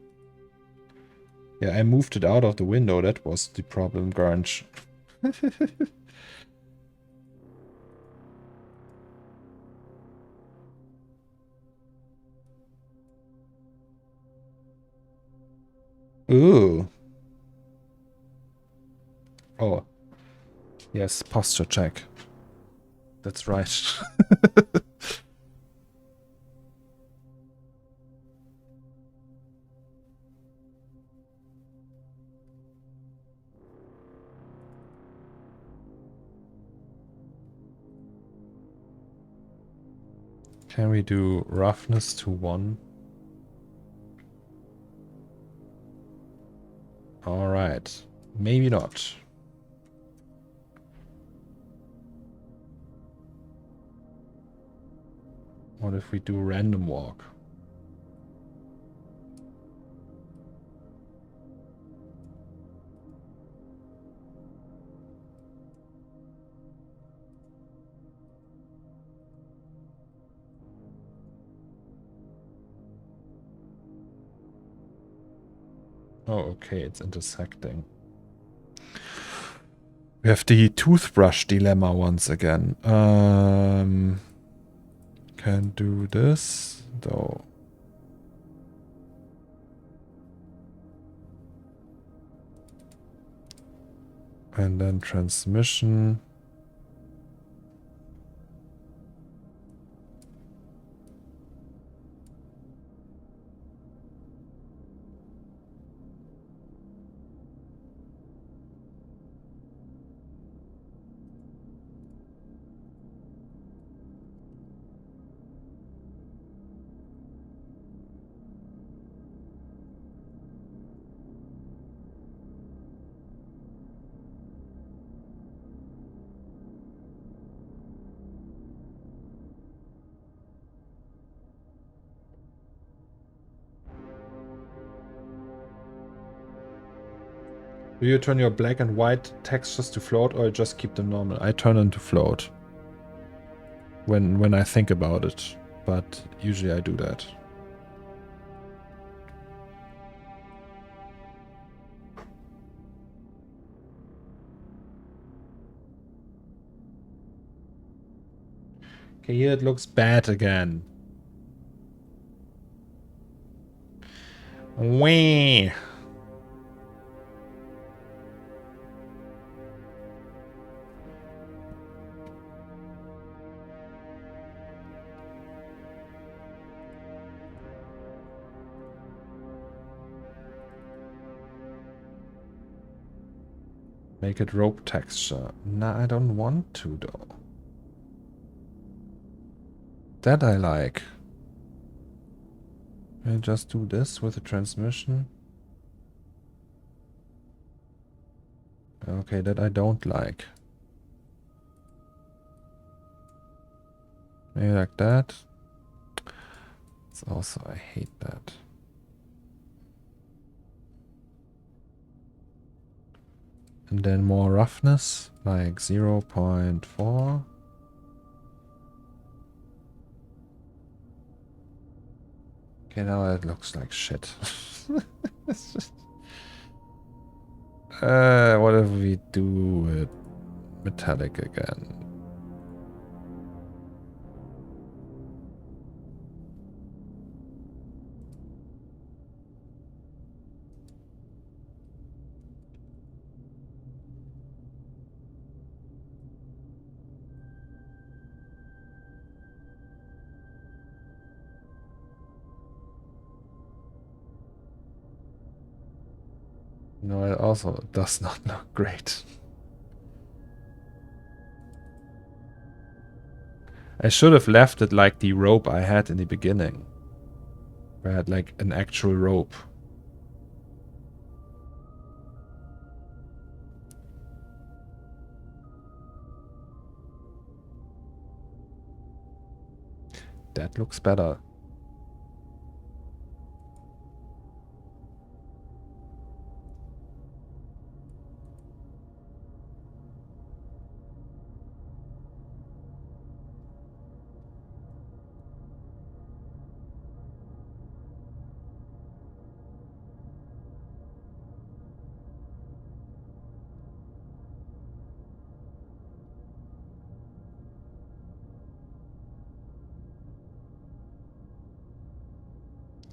Yeah, I moved it out of the window. That was the problem, Grunge. Ooh. Oh. Yes, posture check. That's right. Can we do roughness to 1? Alright. Maybe not. What if we do random walk? Oh, okay, it's intersecting. We have the toothbrush dilemma once again. Can do this, though. And then transmission. Do you turn your black and white textures to float or just keep them normal? I turn them to float when I think about it, but usually I do that. Okay, here it looks bad again. Wee. Make it rope texture. Nah, I don't want to though. That I like. I just do this with the transmission. Okay, that I don't like. Maybe like that. It's also, I hate that. And then more roughness, like 0.4. Okay, now it looks like shit. It's just, what if we do it metallic again? No, it also does not look great. I should have left it like the rope I had in the beginning. Where I had like an actual rope. That looks better.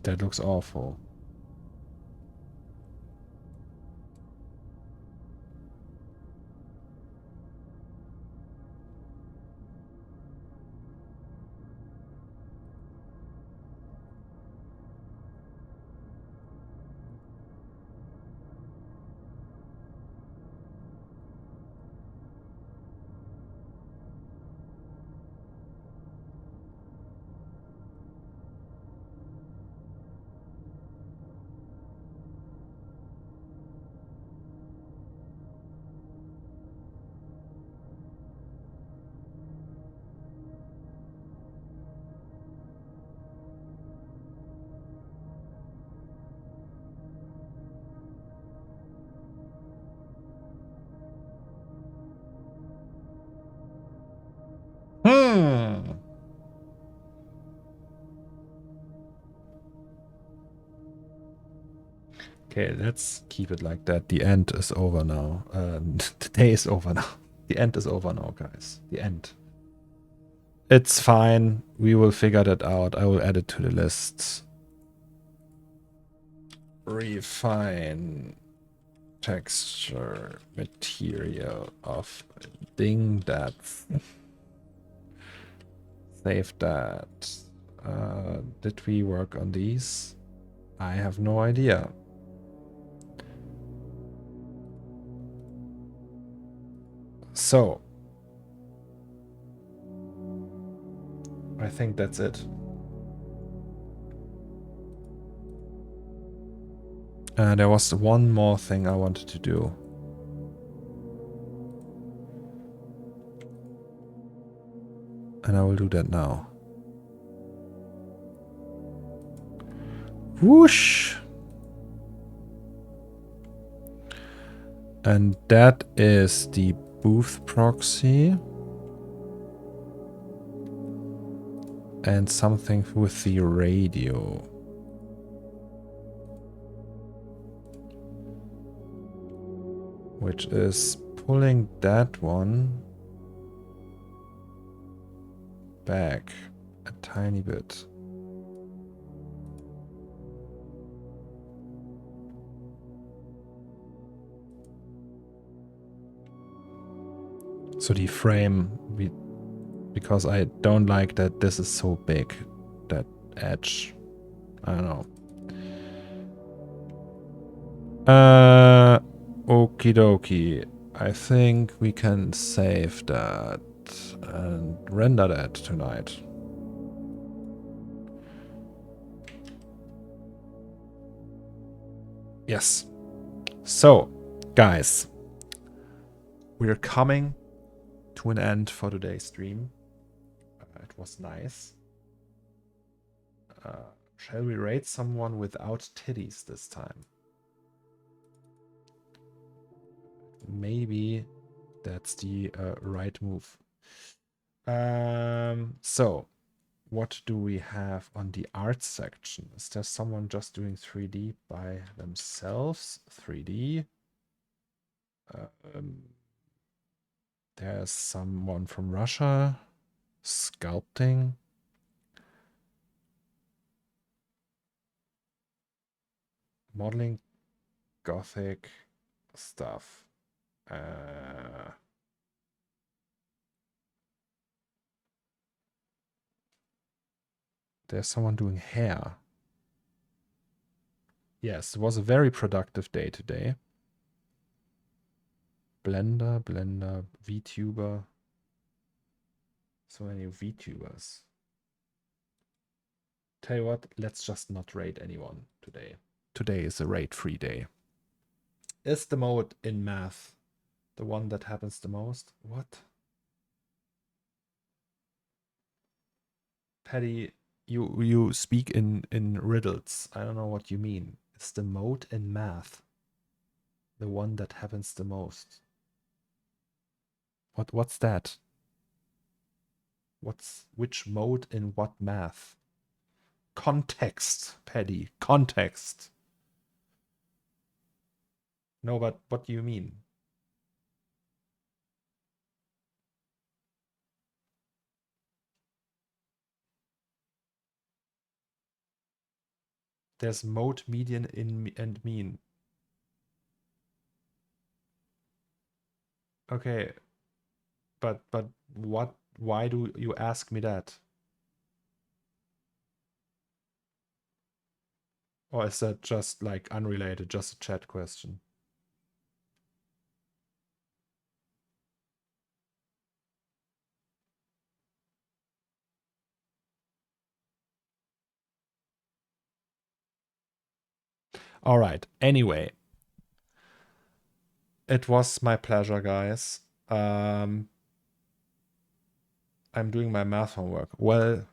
That looks awful. Okay, let's keep it like that. The end is over now. The day is over now. The end is over now, guys. The end. It's fine. We will figure that out. I will add it to the lists. Refine texture material of ding depth. Save that. Did we work on these? I have no idea. So, I think that's it. There was one more thing I wanted to do. And I will do that now. Whoosh! And that is the booth proxy. And something with the radio. Which is pulling that one back a tiny bit. So the frame, because I don't like that this is so big, that edge. I don't know. Okie dokie. I think we can save that and render that tonight. Yes. So, guys, we're coming to an end for today's stream. It was nice. Shall we raid someone without titties this time? maybe that's the right move. So what do we have on the art section? Is there someone just doing 3D by themselves? 3D. There's someone from Russia sculpting. Modeling Gothic stuff. There's someone doing hair. Yes, it was a very productive day today. Blender, VTuber. So many VTubers. Tell you what, let's just not raid anyone today. Today is a raid-free day. Is the mode in math the one that happens the most? What? Paddy, you speak in riddles. I don't know what you mean. Is the mode in math the one that happens the most? What's that? Which mode in what math? Context, Paddy. Context. No, but what do you mean? There's mode, median, and mean. Okay, but what? Why do you ask me that? Or is that just like unrelated, just a chat question? All right. Anyway, it was my pleasure, guys. I'm doing my math homework. Well,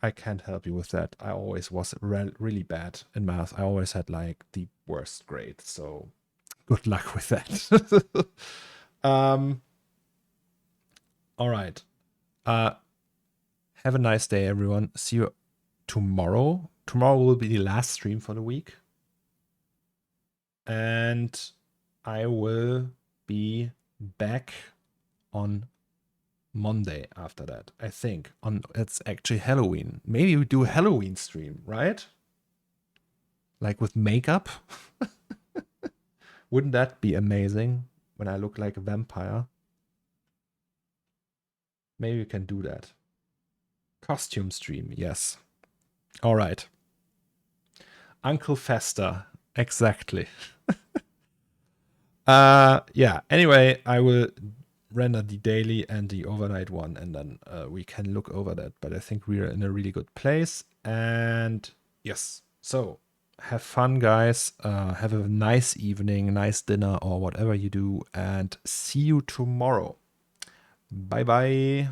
I can't help you with that. I always was really bad in math. I always had like the worst grade. So good luck with that. All right. Have a nice day, everyone. See you tomorrow. Tomorrow will be the last stream for the week. And I will be back on Monday after that, I think. It's actually Halloween. Maybe we do a Halloween stream, right? Like with makeup? Wouldn't that be amazing when I look like a vampire? Maybe we can do that. Costume stream, yes. All right. Uncle Fester, exactly. Yeah, anyway, I will render the daily and the overnight one, and then we can look over that. But I think we're in a really good place. And yes, so have fun, guys. Have a nice evening, nice dinner, or whatever you do, and see you tomorrow. Bye bye.